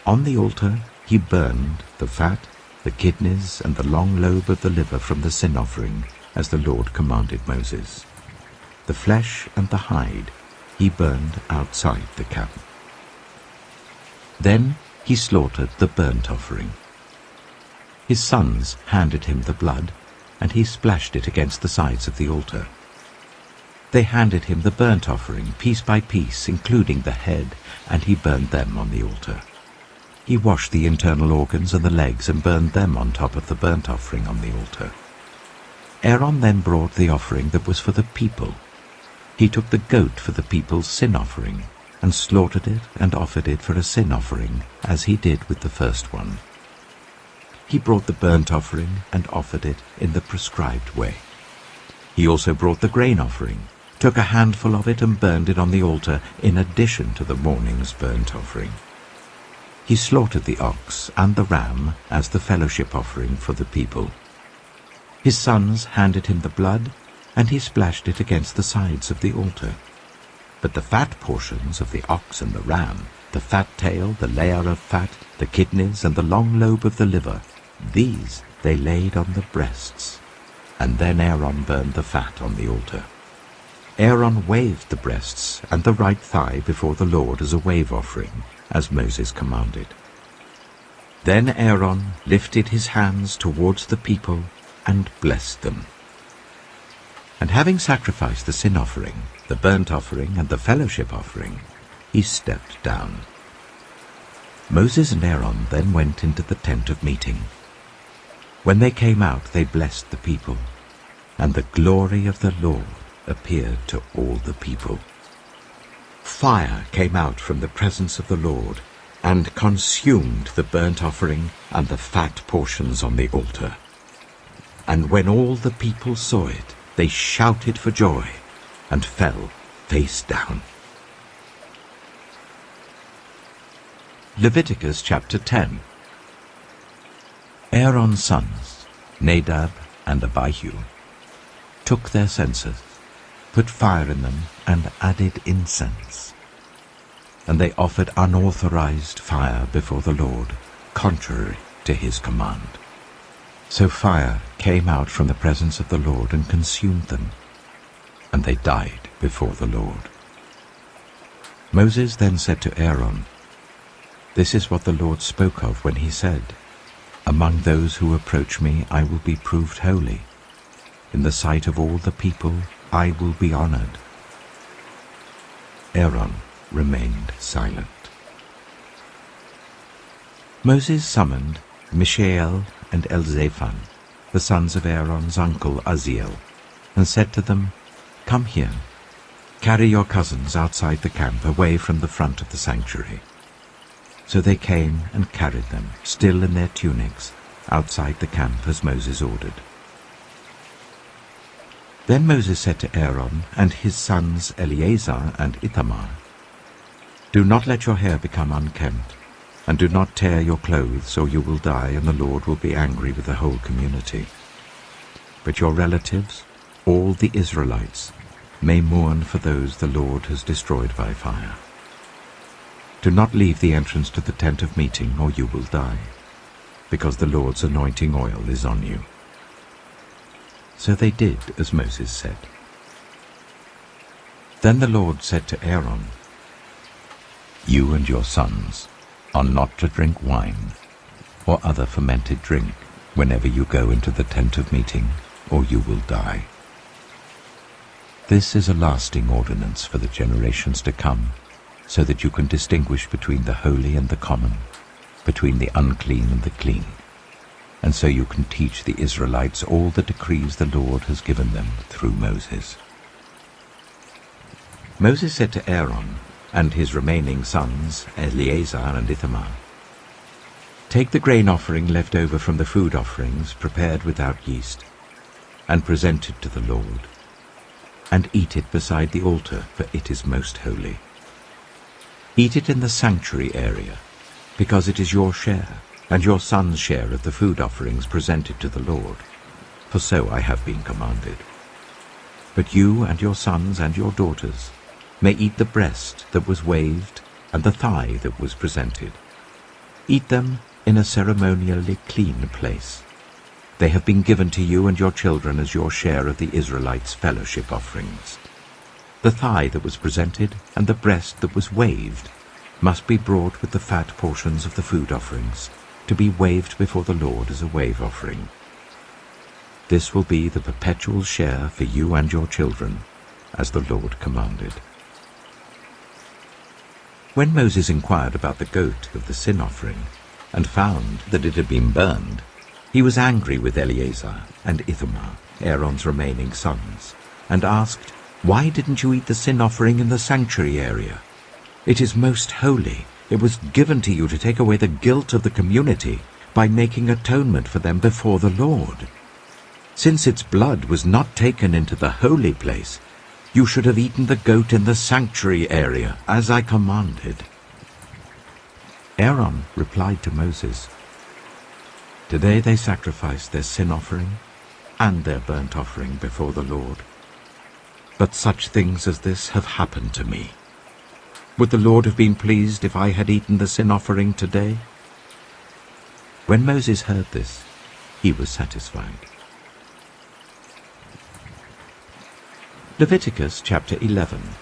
On the altar he burned the fat, the kidneys, and the long lobe of the liver from the sin offering, as the Lord commanded Moses. The flesh and the hide he burned outside the camp. Then he slaughtered the burnt offering. His sons handed him the blood, and he splashed it against the sides of the altar. They handed him the burnt offering, piece by piece, including the head, and he burned them on the altar. He washed the internal organs and the legs and burned them on top of the burnt offering on the altar. Aaron then brought the offering that was for the people. He took the goat for the people's sin offering, and slaughtered it and offered it for a sin offering, as he did with the first one. He brought the burnt offering and offered it in the prescribed way. He also brought the grain offering, took a handful of it and burned it on the altar in addition to the morning's burnt offering. He slaughtered the ox and the ram as the fellowship offering for the people. His sons handed him the blood, and he splashed it against the sides of the altar. But the fat portions of the ox and the ram, the fat tail, the layer of fat, the kidneys, and the long lobe of the liver, these they laid on the breasts. And then Aaron burned the fat on the altar. Aaron waved the breasts and the right thigh before the Lord as a wave offering, as Moses commanded. Then Aaron lifted his hands towards the people and blessed them. And having sacrificed the sin offering, the burnt offering, and the fellowship offering, he stepped down. Moses and Aaron then went into the tent of meeting. When they came out, they blessed the people, and the glory of the Lord appeared to all the people. Fire came out from the presence of the Lord, and consumed the burnt offering and the fat portions on the altar. And when all the people saw it, they shouted for joy and fell face down. Leviticus chapter 10. Aaron's sons, Nadab and Abihu, took their censers put fire in them, and added incense. And they offered unauthorized fire before the Lord, contrary to his command. So fire came out from the presence of the Lord and consumed them, and they died before the Lord. Moses then said to Aaron, "This is what the Lord spoke of when he said, 'Among those who approach me I will be proved holy. In the sight of all the people I will be honored.'" Aaron remained silent. Moses summoned Mishael and Elzaphan, the sons of Aaron's uncle Uzziel, and said to them, "Come here, carry your cousins outside the camp away from the front of the sanctuary." So they came and carried them, still in their tunics, outside the camp as Moses ordered. Then Moses said to Aaron and his sons Eleazar and Ithamar, "Do not let your hair become unkempt, and do not tear your clothes, or you will die, and the Lord will be angry with the whole community. But your relatives, all the Israelites, may mourn for those the Lord has destroyed by fire. Do not leave the entrance to the tent of meeting, or you will die, because the Lord's anointing oil is on you." So they did as Moses said. Then the Lord said to Aaron, "You and your sons are not to drink wine or other fermented drink whenever you go into the tent of meeting, or you will die. This is a lasting ordinance for the generations to come, so that you can distinguish between the holy and the common, between the unclean and the clean, and so you can teach the Israelites all the decrees the Lord has given them through Moses." Moses said to Aaron and his remaining sons, Eleazar and Ithamar, "Take the grain offering left over from the food offerings prepared without yeast, and present it to the Lord, and eat it beside the altar, for it is most holy. Eat it in the sanctuary area, because it is your share, and your son's share of the food offerings presented to the Lord, for so I have been commanded. But you and your sons and your daughters may eat the breast that was waved and the thigh that was presented. Eat them in a ceremonially clean place. They have been given to you and your children as your share of the Israelites' fellowship offerings. The thigh that was presented and the breast that was waved must be brought with the fat portions of the food offerings, to be waved before the Lord as a wave offering. This will be the perpetual share for you and your children, as the Lord commanded." When Moses inquired about the goat of the sin offering, and found that it had been burned, he was angry with Eleazar and Ithamar, Aaron's remaining sons, and asked, "Why didn't you eat the sin offering in the sanctuary area? It is most holy. It was given to you to take away the guilt of the community by making atonement for them before the Lord. Since its blood was not taken into the holy place, you should have eaten the goat in the sanctuary area, as I commanded." Aaron replied to Moses, "Today they sacrificed their sin offering and their burnt offering before the Lord. But such things as this have happened to me. Would the Lord have been pleased if I had eaten the sin offering today?" When Moses heard this, he was satisfied. Leviticus chapter 11.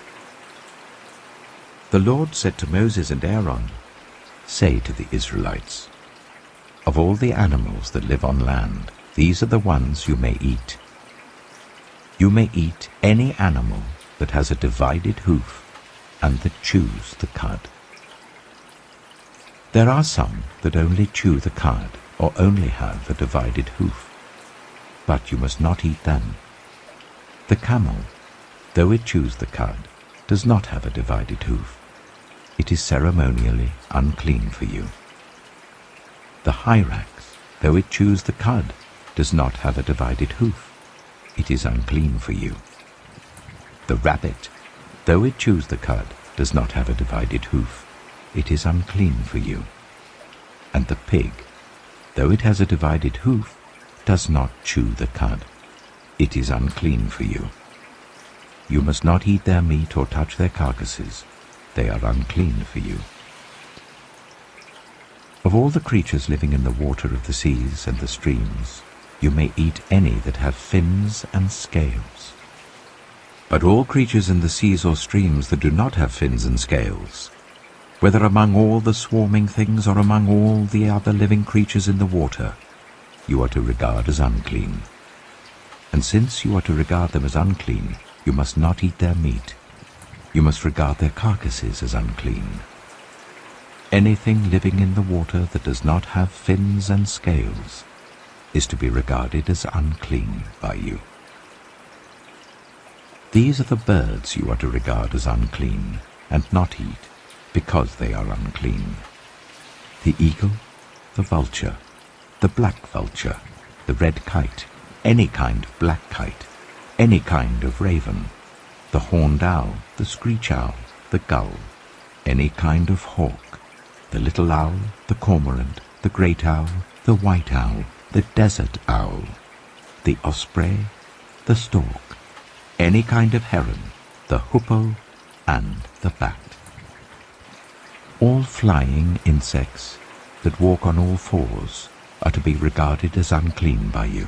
The Lord said to Moses and Aaron, "Say to the Israelites, of all the animals that live on land, these are the ones you may eat. You may eat any animal that has a divided hoof and that chews the cud. There are some that only chew the cud or only have a divided hoof, but you must not eat them. The camel, though it chews the cud, does not have a divided hoof. It is ceremonially unclean for you. The hyrax, though it chews the cud, does not have a divided hoof. It is unclean for you. The rabbit, though it chews the cud, does not have a divided hoof. It is unclean for you. And the pig, though it has a divided hoof, does not chew the cud. It is unclean for you. You must not eat their meat or touch their carcasses. They are unclean for you. Of all the creatures living in the water of the seas and the streams, you may eat any that have fins and scales. But all creatures in the seas or streams that do not have fins and scales, whether among all the swarming things or among all the other living creatures in the water, you are to regard as unclean. And since you are to regard them as unclean, you must not eat their meat. You must regard their carcasses as unclean. Anything living in the water that does not have fins and scales is to be regarded as unclean by you. These are the birds you are to regard as unclean, and not eat, because they are unclean: the eagle, the vulture, the black vulture, the red kite, any kind of black kite, any kind of raven, the horned owl, the screech owl, the gull, any kind of hawk, the little owl, the cormorant, the great owl, the white owl, the desert owl, the osprey, the stork, any kind of heron, the hoopoe, and the bat. All flying insects that walk on all fours are to be regarded as unclean by you.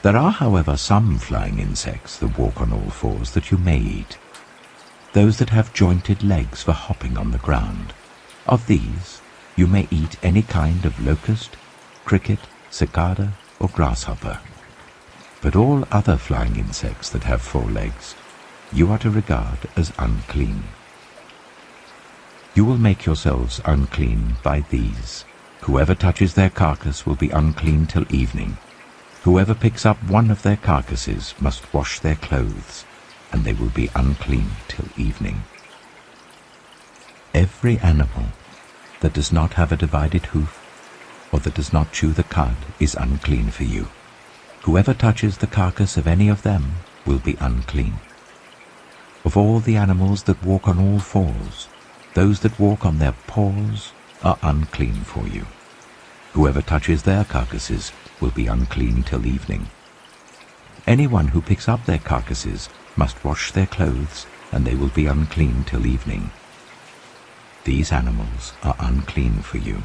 There are, however, some flying insects that walk on all fours that you may eat, those that have jointed legs for hopping on the ground. Of these you may eat any kind of locust, cricket, cicada, or grasshopper. But all other flying insects that have 4 legs you are to regard as unclean. You will make yourselves unclean by these. Whoever touches their carcass will be unclean till evening. Whoever picks up one of their carcasses must wash their clothes, and they will be unclean till evening. Every animal that does not have a divided hoof, or that does not chew the cud, is unclean for you. Whoever touches the carcass of any of them will be unclean. Of all the animals that walk on all fours, those that walk on their paws are unclean for you. Whoever touches their carcasses will be unclean till evening. Anyone who picks up their carcasses must wash their clothes, and they will be unclean till evening. These animals are unclean for you.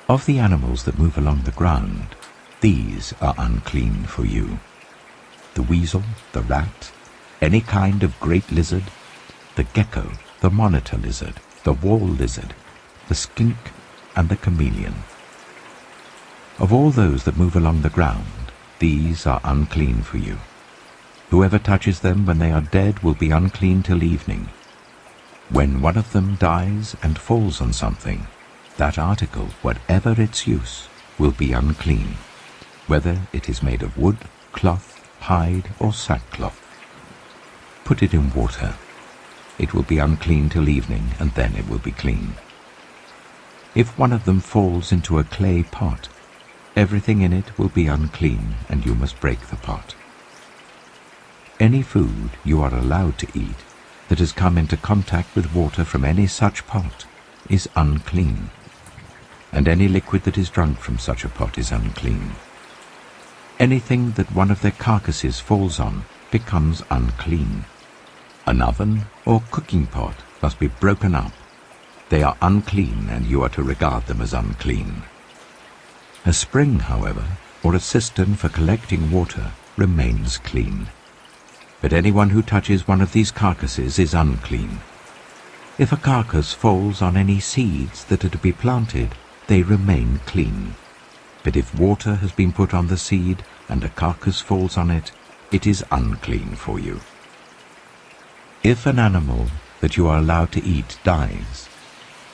Of the animals that move along the ground, these are unclean for you: the weasel, the rat, any kind of great lizard, the gecko, the monitor lizard, the wall lizard, the skink, and the chameleon. Of all those that move along the ground, these are unclean for you. Whoever touches them when they are dead will be unclean till evening. When one of them dies and falls on something, that article, whatever its use, will be unclean, whether it is made of wood, cloth, hide, or sackcloth. Put it in water. It will be unclean till evening, and then it will be clean. If one of them falls into a clay pot, everything in it will be unclean, and you must break the pot. Any food you are allowed to eat that has come into contact with water from any such pot is unclean, and any liquid that is drunk from such a pot is unclean. Anything that one of their carcasses falls on becomes unclean. An oven or cooking pot must be broken up. They are unclean, and you are to regard them as unclean. A spring, however, or a cistern for collecting water remains clean. But anyone who touches one of these carcasses is unclean. If a carcass falls on any seeds that are to be planted, they remain clean. But if water has been put on the seed and a carcass falls on it, it is unclean for you. If an animal that you are allowed to eat dies,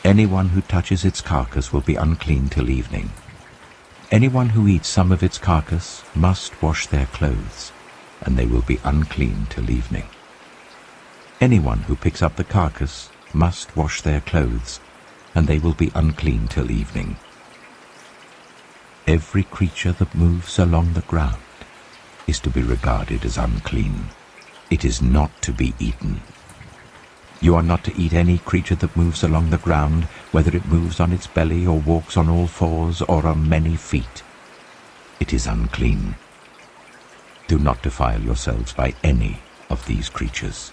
anyone who touches its carcass will be unclean till evening. Anyone who eats some of its carcass must wash their clothes, and they will be unclean till evening. Anyone who picks up the carcass must wash their clothes, and they will be unclean till evening. Every creature that moves along the ground is to be regarded as unclean. It is not to be eaten. You are not to eat any creature that moves along the ground, whether it moves on its belly or walks on all fours or on many feet. It is unclean. Do not defile yourselves by any of these creatures.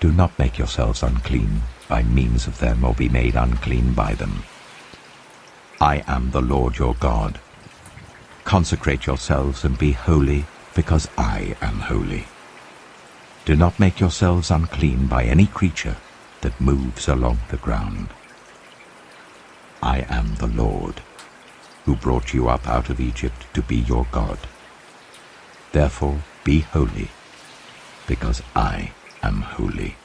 Do not make yourselves unclean by means of them, or be made unclean by them. I am the Lord your God. Consecrate yourselves and be holy, because I am holy. Do not make yourselves unclean by any creature that moves along the ground. I am the Lord, who brought you up out of Egypt to be your God. Therefore be holy, because I am holy.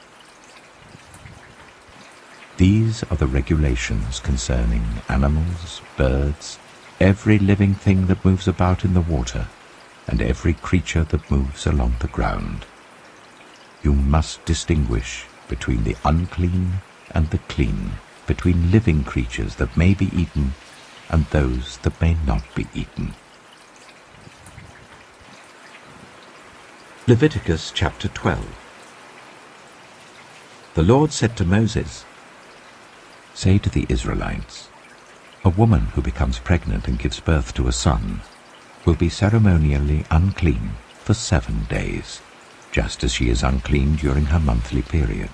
These are the regulations concerning animals, birds, every living thing that moves about in the water, and every creature that moves along the ground. You must distinguish between the unclean and the clean, between living creatures that may be eaten and those that may not be eaten. Leviticus chapter 12. The Lord said to Moses, "Say to the Israelites, a woman who becomes pregnant and gives birth to a son will be ceremonially unclean for 7 days, just as she is unclean during her monthly period.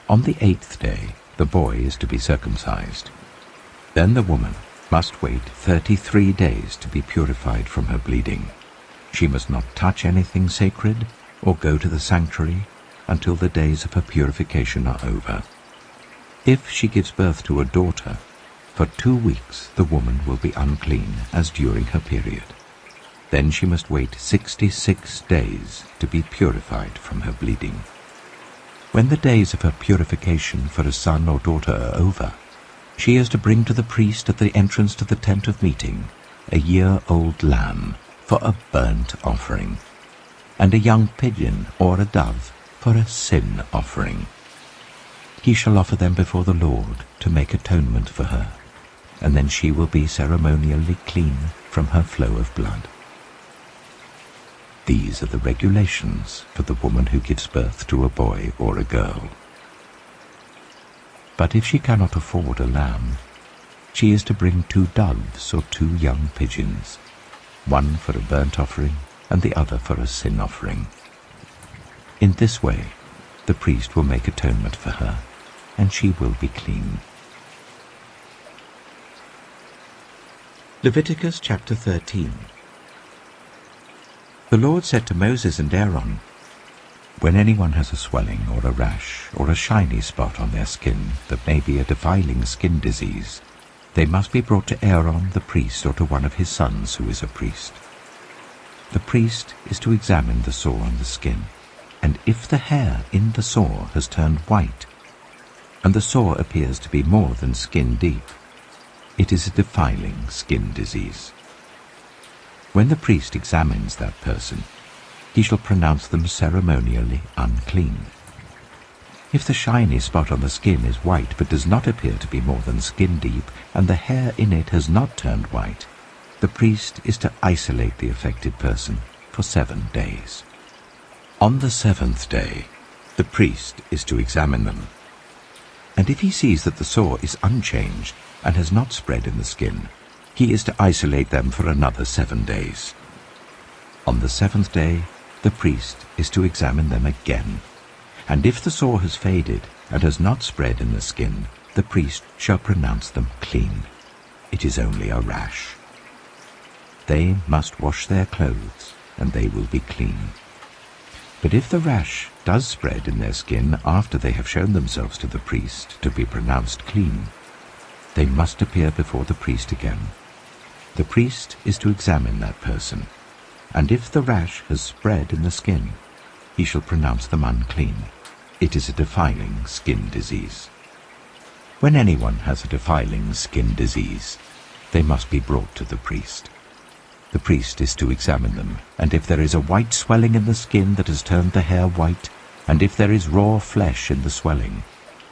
On the 8th day, the boy is to be circumcised. Then the woman must wait 33 days to be purified from her bleeding. She must not touch anything sacred or go to the sanctuary until the days of her purification are over. If she gives birth to a daughter, for 2 weeks the woman will be unclean as during her period. Then she must wait 66 days to be purified from her bleeding. When the days of her purification for a son or daughter are over, she is to bring to the priest at the entrance to the tent of meeting a year-old lamb for a burnt offering, and a young pigeon or a dove for a sin offering. He shall offer them before the Lord to make atonement for her, and then she will be ceremonially clean from her flow of blood. These are the regulations for the woman who gives birth to a boy or a girl. But if she cannot afford a lamb, she is to bring 2 doves or 2 young pigeons, one for a burnt offering and the other for a sin offering. In this way, the priest will make atonement for her, and she will be clean." Leviticus chapter 13. The Lord said to Moses and Aaron, "When anyone has a swelling or a rash or a shiny spot on their skin that may be a defiling skin disease, they must be brought to Aaron the priest or to one of his sons who is a priest. The priest is to examine the sore on the skin, and if the hair in the sore has turned white, and the sore appears to be more than skin deep, it is a defiling skin disease. When the priest examines that person, he shall pronounce them ceremonially unclean. If the shiny spot on the skin is white but does not appear to be more than skin deep, and the hair in it has not turned white, the priest is to isolate the affected person for 7 days. On the 7th day, the priest is to examine them, and if he sees that the sore is unchanged and has not spread in the skin, he is to isolate them for another 7 days. On the 7th day, the priest is to examine them again, and if the sore has faded and has not spread in the skin, the priest shall pronounce them clean. It is only a rash. They must wash their clothes, and they will be clean. But if the rash does spread in their skin after they have shown themselves to the priest to be pronounced clean, they must appear before the priest again. The priest is to examine that person, and if the rash has spread in the skin, he shall pronounce them unclean. It is a defiling skin disease. When anyone has a defiling skin disease, they must be brought to the priest. The priest is to examine them, and if there is a white swelling in the skin that has turned the hair white, and if there is raw flesh in the swelling,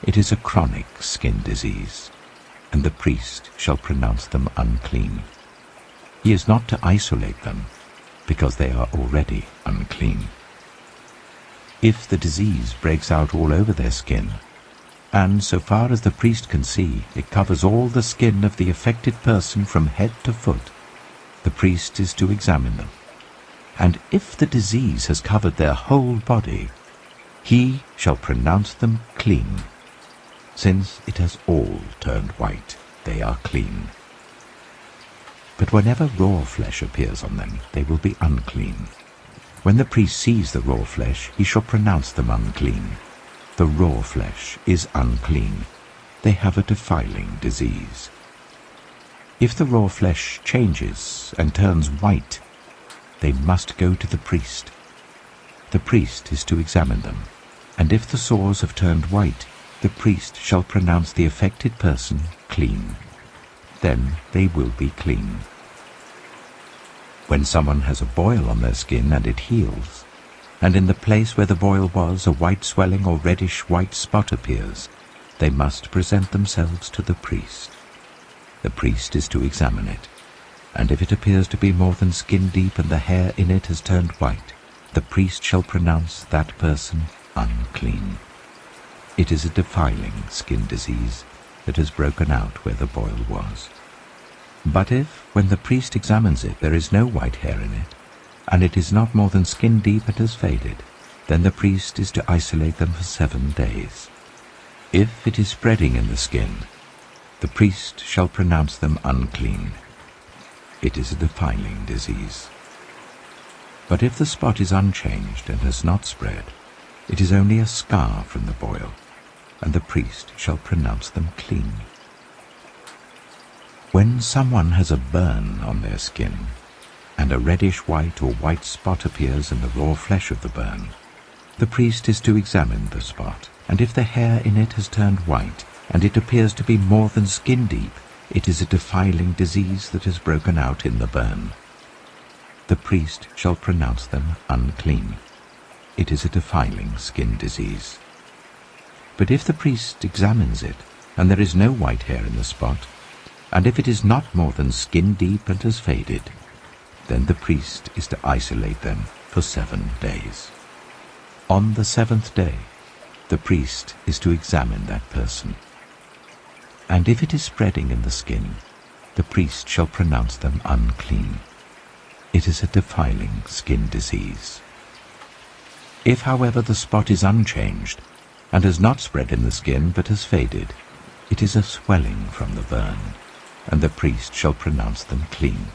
it is a chronic skin disease, and the priest shall pronounce them unclean. He is not to isolate them, because they are already unclean. If the disease breaks out all over their skin, and so far as the priest can see, it covers all the skin of the affected person from head to foot, the priest is to examine them. and if the disease has covered their whole body, he shall pronounce them clean. Since it has all turned white, they are clean. But whenever raw flesh appears on them, they will be unclean. When the priest sees the raw flesh, he shall pronounce them unclean. The raw flesh is unclean. They have a defiling disease. If the raw flesh changes and turns white, they must go to the priest. The priest is to examine them, and if the sores have turned white, the priest shall pronounce the affected person clean. Then they will be clean. When someone has a boil on their skin and it heals, and in the place where the boil was a white swelling or reddish-white spot appears, they must present themselves to the priest. The priest is to examine it, and if it appears to be more than skin deep and the hair in it has turned white, the priest shall pronounce that person unclean. It is a defiling skin disease that has broken out where the boil was. But if, when the priest examines it, there is no white hair in it, and it is not more than skin deep and has faded, then the priest is to isolate them for 7 days. If it is spreading in the skin, the priest shall pronounce them unclean. It is a defiling disease. But if the spot is unchanged and has not spread, it is only a scar from the boil, and the priest shall pronounce them clean. When someone has a burn on their skin, and a reddish-white or white spot appears in the raw flesh of the burn, the priest is to examine the spot, and if the hair in it has turned white, and it appears to be more than skin deep, it is a defiling disease that has broken out in the burn. The priest shall pronounce them unclean. It is a defiling skin disease. But if the priest examines it, and there is no white hair in the spot, and if it is not more than skin deep and has faded, then the priest is to isolate them for 7 days. On the 7th day, the priest is to examine that person. And if it is spreading in the skin, the priest shall pronounce them unclean. It is a defiling skin disease. If, however, the spot is unchanged, and has not spread in the skin but has faded, it is a swelling from the burn, and the priest shall pronounce them clean.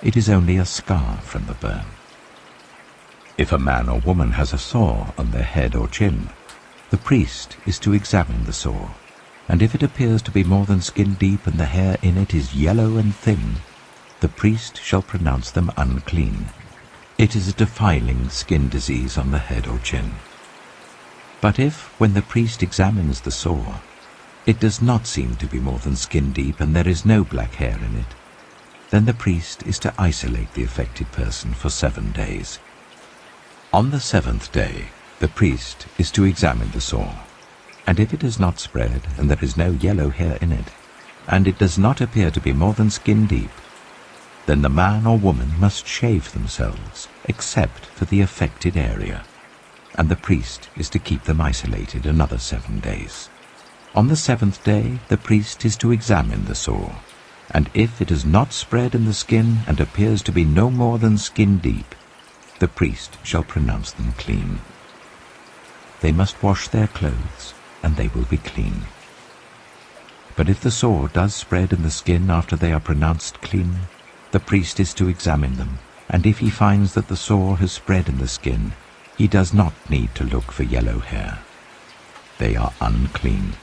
It is only a scar from the burn. If a man or woman has a sore on their head or chin, the priest is to examine the sore, and if it appears to be more than skin deep and the hair in it is yellow and thin, the priest shall pronounce them unclean. It is a defiling skin disease on the head or chin. But if, when the priest examines the sore, it does not seem to be more than skin deep and there is no black hair in it, then the priest is to isolate the affected person for 7 days. On the 7th day, the priest is to examine the sore, and if it has not spread and there is no yellow hair in it, and it does not appear to be more than skin deep, then the man or woman must shave themselves, except for the affected area, and the priest is to keep them isolated another 7 days. On the 7th day, the priest is to examine the sore, and if it has not spread in the skin and appears to be no more than skin deep, the priest shall pronounce them clean. They must wash their clothes, and they will be clean. But if the sore does spread in the skin after they are pronounced clean, the priest is to examine them, and if he finds that the sore has spread in the skin, he does not need to look for yellow hair. They are unclean.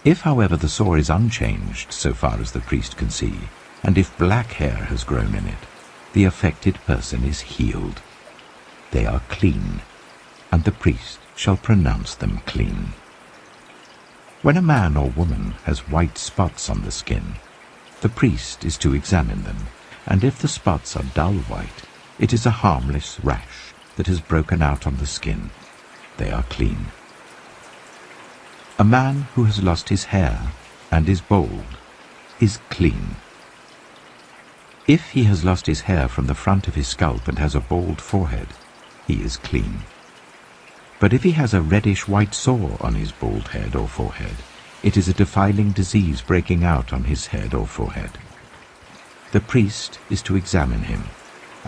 If, however, the sore is unchanged so far as the priest can see, and if black hair has grown in it, the affected person is healed. They are clean, and the priest shall pronounce them clean. When a man or woman has white spots on the skin, the priest is to examine them, and if the spots are dull white, it is a harmless rash that has broken out on the skin. They are clean. A man who has lost his hair and is bald is clean. If he has lost his hair from the front of his scalp and has a bald forehead, he is clean. But if he has a reddish-white sore on his bald head or forehead, it is a defiling disease breaking out on his head or forehead. The priest is to examine him,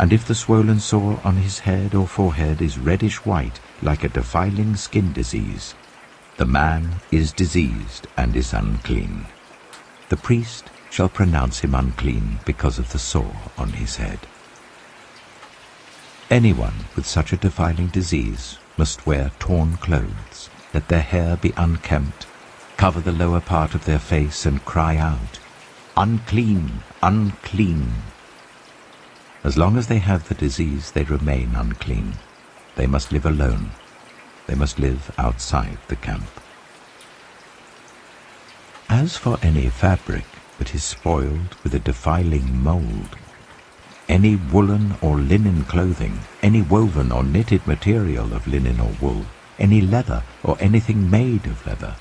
And if the swollen sore on his head or forehead is reddish-white, like a defiling skin disease, the man is diseased and is unclean. The priest shall pronounce him unclean because of the sore on his head. Anyone with such a defiling disease must wear torn clothes, let their hair be unkempt, cover the lower part of their face, and cry out, "Unclean, unclean." As long as they have the disease, they remain unclean. They must live alone. They must live outside the camp. As for any fabric that is spoiled with a defiling mold, any woolen or linen clothing, any woven or knitted material of linen or wool, any leather or anything made of leather,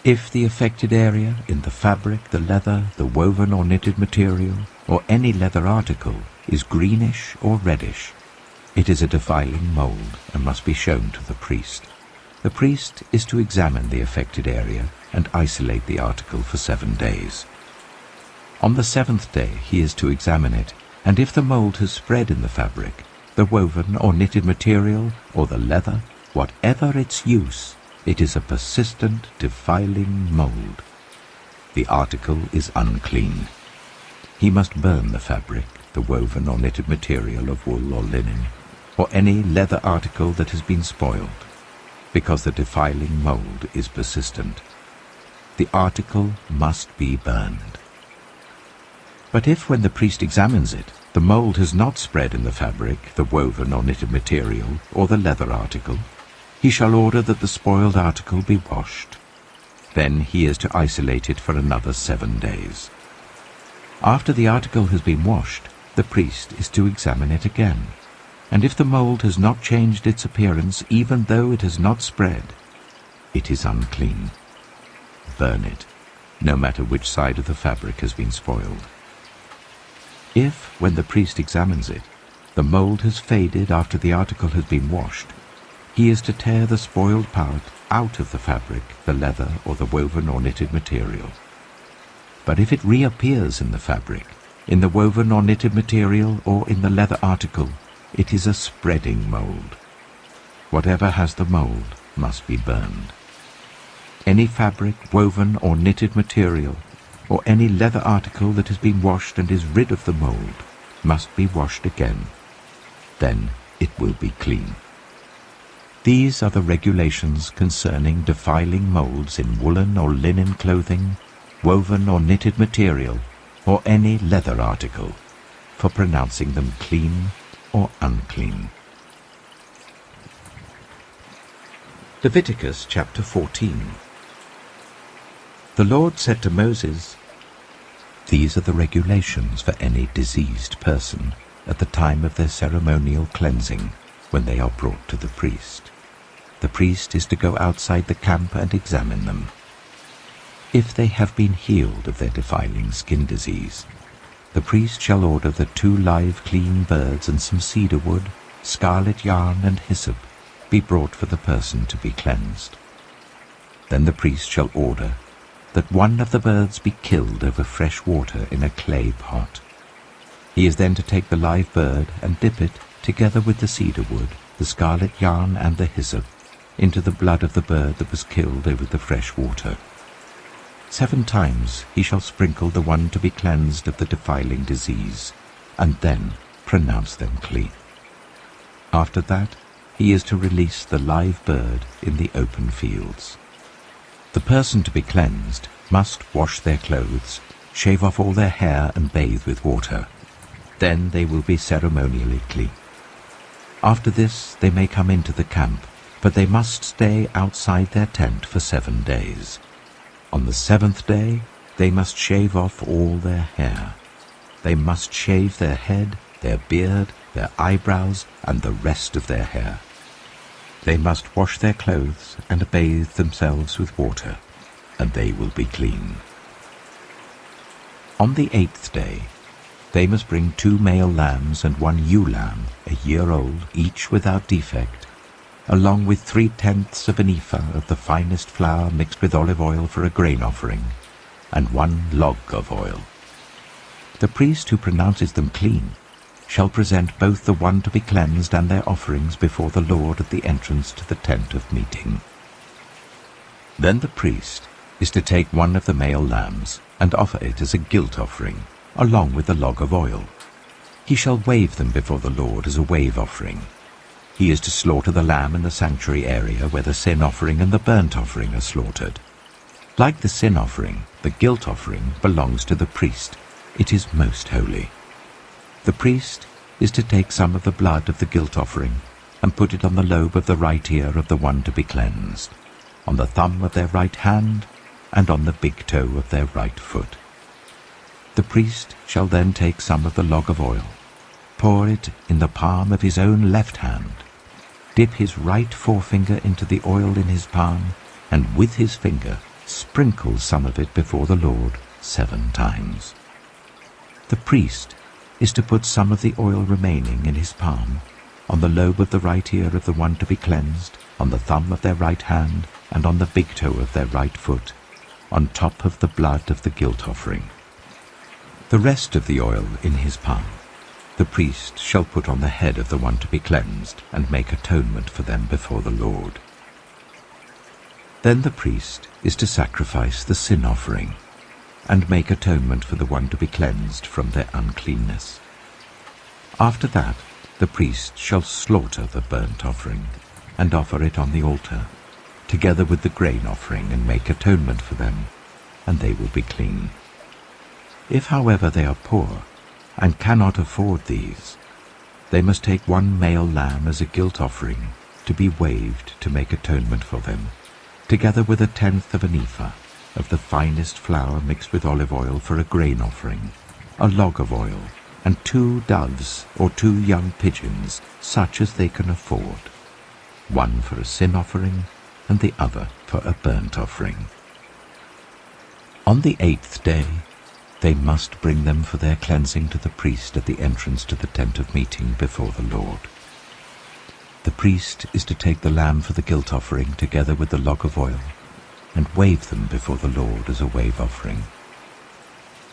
if the affected area in the fabric, the leather, the woven or knitted material, or any leather article is greenish or reddish, it is a defiling mold and must be shown to the priest. The priest is to examine the affected area and isolate the article for 7 days. On the 7th day he is to examine it, and if the mold has spread in the fabric, the woven or knitted material, or the leather, whatever its use, it is a persistent, defiling mold. The article is unclean. He must burn the fabric, the woven or knitted material of wool or linen, or any leather article that has been spoiled, because the defiling mold is persistent. The article must be burned. But if, when the priest examines it, the mold has not spread in the fabric, the woven or knitted material, or the leather article, he shall order that the spoiled article be washed. Then he is to isolate it for another 7 days. After the article has been washed, the priest is to examine it again, and if the mold has not changed its appearance, even though it has not spread, it is unclean. Burn it, no matter which side of the fabric has been spoiled. If, when the priest examines it, the mold has faded after the article has been washed, he is to tear the spoiled part out of the fabric, the leather, or the woven or knitted material. But if it reappears in the fabric, in the woven or knitted material, or in the leather article, it is a spreading mold. Whatever has the mold must be burned. Any fabric, woven or knitted material, or any leather article that has been washed and is rid of the mold, must be washed again. Then it will be clean. These are the regulations concerning defiling molds in woolen or linen clothing, woven or knitted material, or any leather article, for pronouncing them clean or unclean. Leviticus chapter 14. The Lord said to Moses, "These are the regulations for any diseased person at the time of their ceremonial cleansing, when they are brought to the priest. The priest is to go outside the camp and examine them. If they have been healed of their defiling skin disease, the priest shall order that 2 live clean birds and some cedar wood, scarlet yarn and hyssop be brought for the person to be cleansed. Then the priest shall order that 1 of the birds be killed over fresh water in a clay pot. He is then to take the live bird and dip it, together with the cedar wood, the scarlet yarn and the hyssop, into the blood of the bird that was killed over the fresh water. 7 times he shall sprinkle the one to be cleansed of the defiling disease, and then pronounce them clean. After that he is to release the live bird in the open fields. The person to be cleansed must wash their clothes, shave off all their hair, and bathe with water. Then they will be ceremonially clean. After this they may come into the camp, but they must stay outside their tent for 7 days. On the 7th day they must shave off all their hair. They must shave their head, their beard, their eyebrows, and the rest of their hair. They must wash their clothes and bathe themselves with water, and they will be clean. On the 8th day they must bring 2 male lambs and 1 ewe lamb, a year old, each without defect, along with 3/10 of an ephah of the finest flour mixed with olive oil for a grain offering, and 1 log of oil. The priest who pronounces them clean shall present both the one to be cleansed and their offerings before the Lord at the entrance to the tent of meeting. Then the priest is to take one of the male lambs and offer it as a guilt offering, along with the log of oil. He shall wave them before the Lord as a wave offering. He is to slaughter the lamb in the sanctuary area where the sin offering and the burnt offering are slaughtered. Like the sin offering, the guilt offering belongs to the priest. It is most holy. The priest is to take some of the blood of the guilt offering and put it on the lobe of the right ear of the one to be cleansed, on the thumb of their right hand, and on the big toe of their right foot. The priest shall then take some of the log of oil, pour it in the palm of his own left hand, dip his right forefinger into the oil in his palm, and with his finger sprinkle some of it before the Lord 7 times. The priest is to put some of the oil remaining in his palm on the lobe of the right ear of the one to be cleansed, on the thumb of their right hand, and on the big toe of their right foot, on top of the blood of the guilt offering. The rest of the oil in his palm the priest shall put on the head of the one to be cleansed, and make atonement for them before the Lord. Then the priest is to sacrifice the sin offering, and make atonement for the one to be cleansed from their uncleanness. After that, the priest shall slaughter the burnt offering, and offer it on the altar, together with the grain offering, and make atonement for them, and they will be clean. If, however, they are poor, and cannot afford these, they must take one male lamb as a guilt offering, to be waved to make atonement for them, together with 1/10 of an ephah of the finest flour mixed with olive oil for a grain offering, a log of oil, and 2 doves or 2 young pigeons, such as they can afford, one for a sin offering and the other for a burnt offering. On the 8th day they must bring them for their cleansing to the priest at the entrance to the tent of meeting before the Lord. The priest is to take the lamb for the guilt offering together with the log of oil, and wave them before the Lord as a wave offering.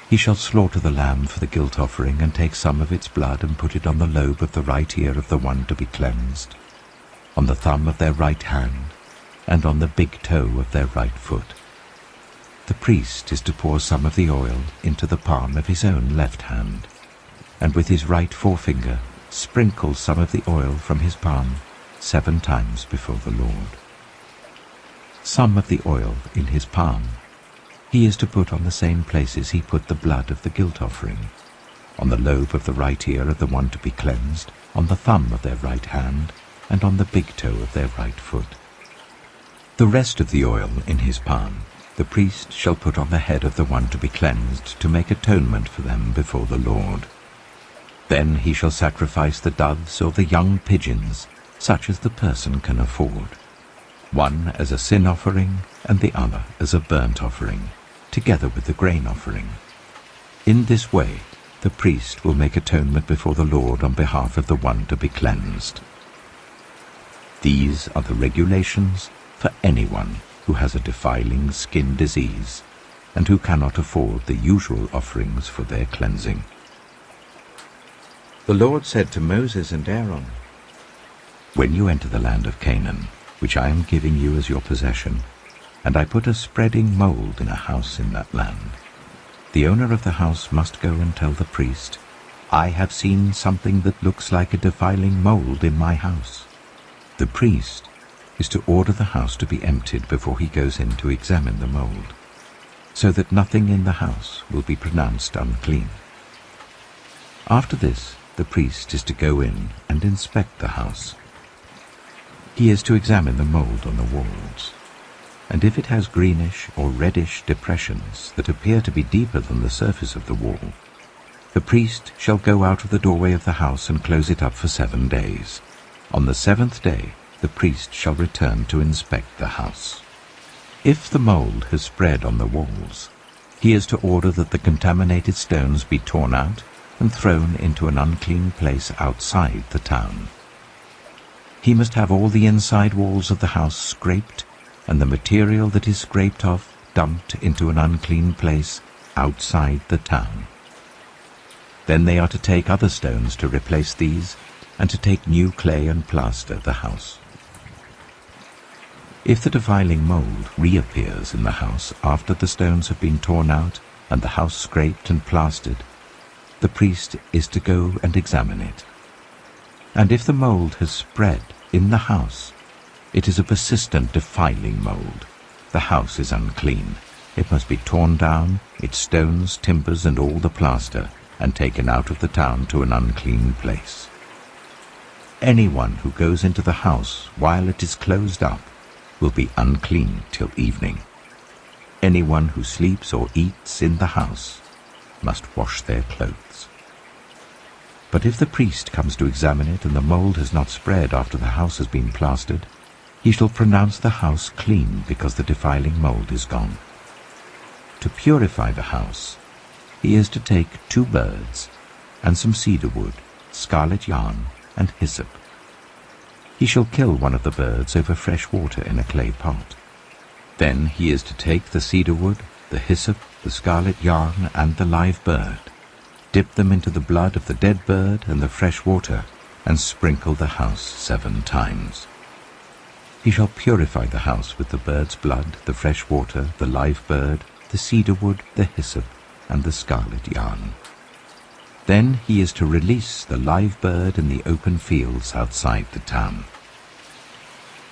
He shall slaughter the lamb for the guilt offering, and take some of its blood and put it on the lobe of the right ear of the one to be cleansed, on the thumb of their right hand, and on the big toe of their right foot. The priest is to pour some of the oil into the palm of his own left hand, and with his right forefinger sprinkle some of the oil from his palm 7 times before the Lord. Some of the oil in his palm he is to put on the same places he put the blood of the guilt offering, on the lobe of the right ear of the one to be cleansed, on the thumb of their right hand, and on the big toe of their right foot. The rest of the oil in his palm the priest shall put on the head of the one to be cleansed, to make atonement for them before the Lord. Then he shall sacrifice the doves or the young pigeons, such as the person can afford, one as a sin offering and the other as a burnt offering, together with the grain offering. In this way the priest will make atonement before the Lord on behalf of the one to be cleansed. These are the regulations for anyone who has a defiling skin disease, and who cannot afford the usual offerings for their cleansing. The Lord said to Moses and Aaron, "When you enter the land of Canaan, which I am giving you as your possession, and I put a spreading mold in a house in that land, the owner of the house must go and tell the priest, 'I have seen something that looks like a defiling mold in my house.' The priest is to order the house to be emptied before he goes in to examine the mold, so that nothing in the house will be pronounced unclean. After this, the priest is to go in and inspect the house. He is to examine the mold on the walls, and if it has greenish or reddish depressions that appear to be deeper than the surface of the wall, the priest shall go out of the doorway of the house and close it up for 7 days. On the 7th day, the priest shall return to inspect the house. If the mold has spread on the walls, he is to order that the contaminated stones be torn out and thrown into an unclean place outside the town. He must have all the inside walls of the house scraped, and the material that is scraped off dumped into an unclean place outside the town. Then they are to take other stones to replace these, and to take new clay and plaster the house. If the defiling mold reappears in the house after the stones have been torn out and the house scraped and plastered, the priest is to go and examine it. And if the mold has spread in the house, it is a persistent defiling mold. The house is unclean. It must be torn down, its stones, timbers, and all the plaster, and taken out of the town to an unclean place. Anyone who goes into the house while it is closed up will be unclean till evening. Anyone who sleeps or eats in the house must wash their clothes. But if the priest comes to examine it and the mold has not spread after the house has been plastered, he shall pronounce the house clean because the defiling mold is gone. To purify the house, he is to take 2 birds and some cedar wood, scarlet yarn, and hyssop. He shall kill one of the birds over fresh water in a clay pot. Then he is to take the cedar wood, the hyssop, the scarlet yarn, and the live bird, dip them into the blood of the dead bird and the fresh water, and sprinkle the house 7 times. He shall purify the house with the bird's blood, the fresh water, the live bird, the cedar wood, the hyssop, and the scarlet yarn. Then he is to release the live bird in the open fields outside the town.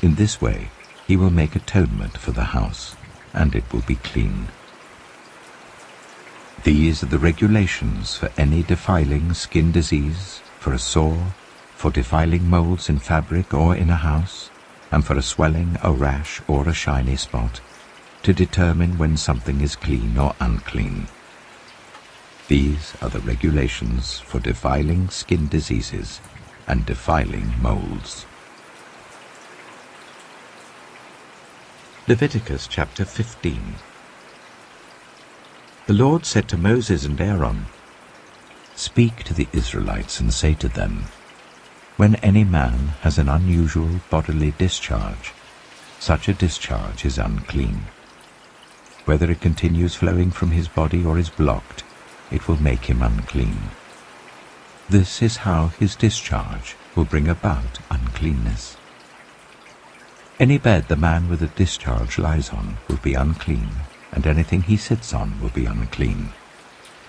In this way he will make atonement for the house, and it will be clean. These are the regulations for any defiling skin disease, for a sore, for defiling molds in fabric or in a house, and for a swelling, a rash, or a shiny spot, to determine when something is clean or unclean. These are the regulations for defiling skin diseases and defiling molds. Leviticus chapter 15. The Lord said to Moses and Aaron, "Speak to the Israelites and say to them, when any man has an unusual bodily discharge, such a discharge is unclean. Whether it continues flowing from his body or is blocked, it will make him unclean. This is how his discharge will bring about uncleanness. Any bed the man with a discharge lies on will be unclean, and anything he sits on will be unclean.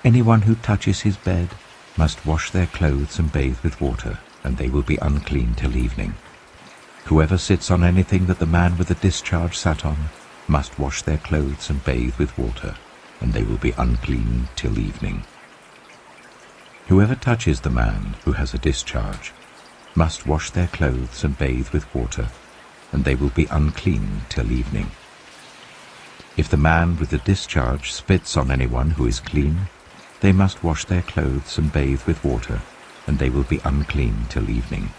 Anyone who touches his bed must wash their clothes and bathe with water, and they will be unclean till evening. Whoever sits on anything that the man with the discharge sat on must wash their clothes and bathe with water, and they will be unclean till evening. Whoever touches the man who has a discharge must wash their clothes and bathe with water, and they will be unclean till evening. If the man with the discharge spits on anyone who is clean, they must wash their clothes and bathe with water, and they will be unclean till evening.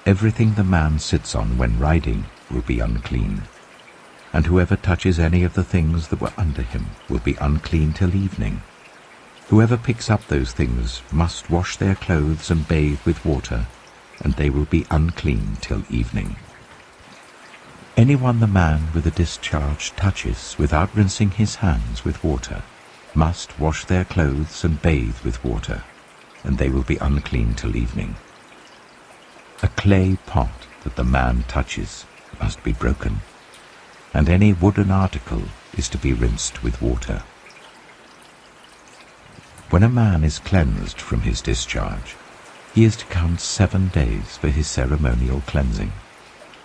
Everything the man sits on when riding will be unclean, and whoever touches any of the things that were under him will be unclean till evening. Whoever picks up those things must wash their clothes and bathe with water, and they will be unclean till evening. Anyone the man with a discharge touches without rinsing his hands with water must wash their clothes and bathe with water, and they will be unclean till evening. A clay pot that the man touches must be broken, and any wooden article is to be rinsed with water. When a man is cleansed from his discharge, he is to count 7 days for his ceremonial cleansing.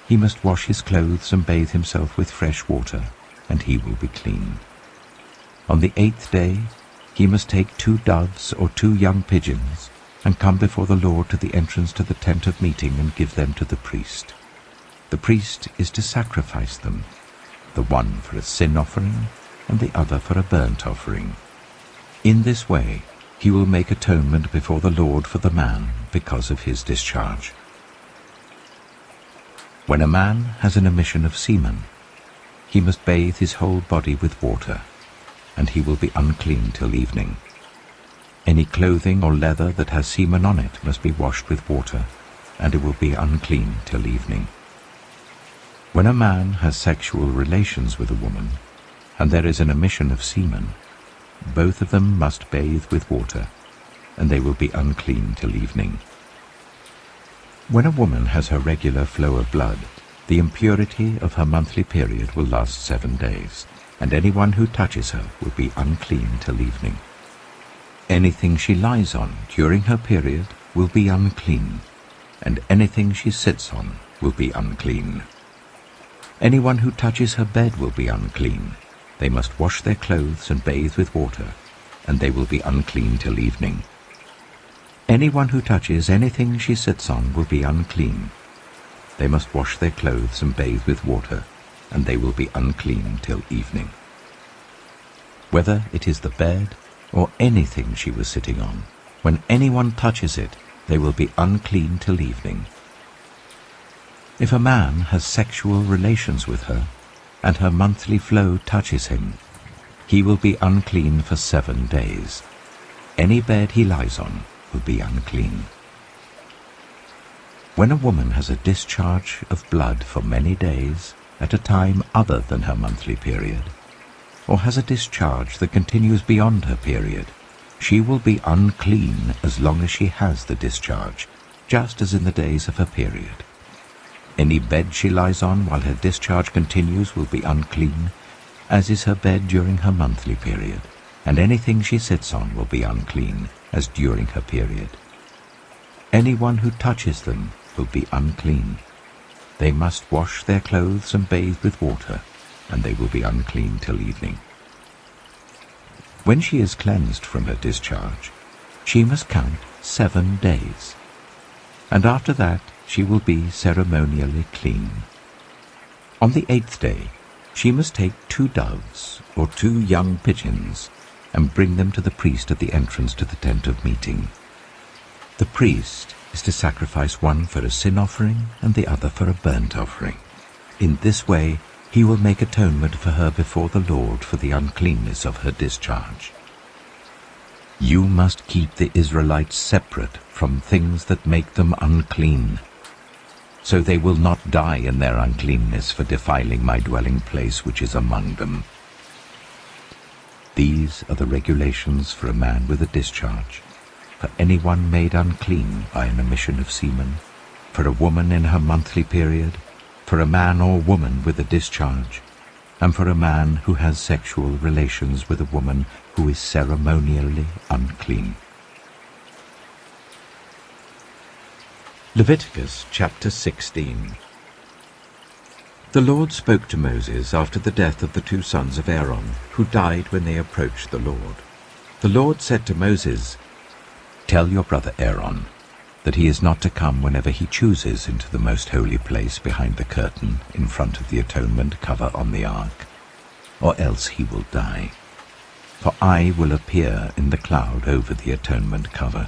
He must wash his clothes and bathe himself with fresh water, and he will be clean. On the 8th day he must take 2 doves or 2 young pigeons, and come before the Lord to the entrance to the tent of meeting and give them to the priest. The priest is to sacrifice them, the one for a sin offering and the other for a burnt offering. In this way he will make atonement before the Lord for the man because of his discharge. When a man has an emission of semen, he must bathe his whole body with water, and he will be unclean till evening. Any clothing or leather that has semen on it must be washed with water, and it will be unclean till evening. When a man has sexual relations with a woman, and there is an emission of semen, both of them must bathe with water, and they will be unclean till evening. When a woman has her regular flow of blood, the impurity of her monthly period will last 7 days, and anyone who touches her will be unclean till evening. Anything she lies on during her period will be unclean, and anything she sits on will be unclean. Anyone who touches her bed will be unclean. They must wash their clothes and bathe with water, and they will be unclean till evening. Anyone who touches anything she sits on will be unclean. They must wash their clothes and bathe with water, and they will be unclean till evening. Whether it is the bed or anything she was sitting on, when anyone touches it, they will be unclean till evening. If a man has sexual relations with her, and her monthly flow touches him, he will be unclean for 7 days. Any bed he lies on will be unclean. When a woman has a discharge of blood for many days at a time other than her monthly period, or has a discharge that continues beyond her period, she will be unclean as long as she has the discharge, just as in the days of her period. Any bed she lies on while her discharge continues will be unclean, as is her bed during her monthly period, and anything she sits on will be unclean, as during her period. Anyone who touches them will be unclean. They must wash their clothes and bathe with water, and they will be unclean till evening. When she is cleansed from her discharge, she must count 7 days, and after that she will be ceremonially clean. On the 8th day she must take 2 doves or 2 young pigeons and bring them to the priest at the entrance to the tent of meeting. The priest is to sacrifice one for a sin offering and the other for a burnt offering. In this way he will make atonement for her before the Lord for the uncleanness of her discharge. You must keep the Israelites separate from things that make them unclean, so they will not die in their uncleanness for defiling my dwelling place which is among them. These are the regulations for a man with a discharge, for anyone made unclean by an emission of semen, for a woman in her monthly period, for a man or woman with a discharge, and for a man who has sexual relations with a woman who is ceremonially unclean. Leviticus chapter 16. The Lord spoke to Moses after the death of the 2 sons of Aaron, who died when they approached the Lord. The Lord said to Moses, "Tell your brother Aaron that he is not to come whenever he chooses into the most holy place behind the curtain in front of the atonement cover on the ark, or else he will die. For I will appear in the cloud over the atonement cover."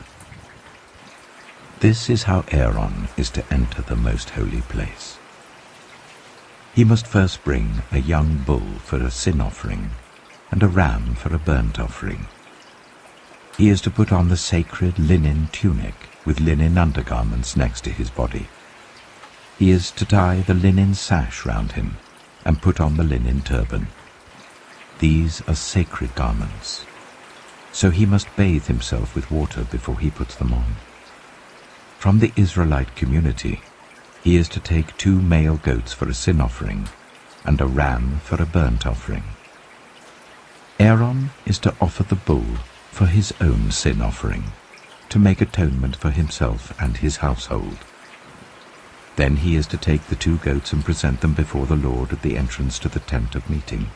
This is how Aaron is to enter the most holy place. He must first bring a young bull for a sin offering and a ram for a burnt offering. He is to put on the sacred linen tunic with linen undergarments next to his body. He is to tie the linen sash round him and put on the linen turban. These are sacred garments, so he must bathe himself with water before he puts them on. From the Israelite community, he is to take 2 male goats for a sin offering and a ram for a burnt offering. Aaron is to offer the bull for his own sin offering, to make atonement for himself and his household. Then he is to take the 2 goats and present them before the Lord at the entrance to the tent of meeting.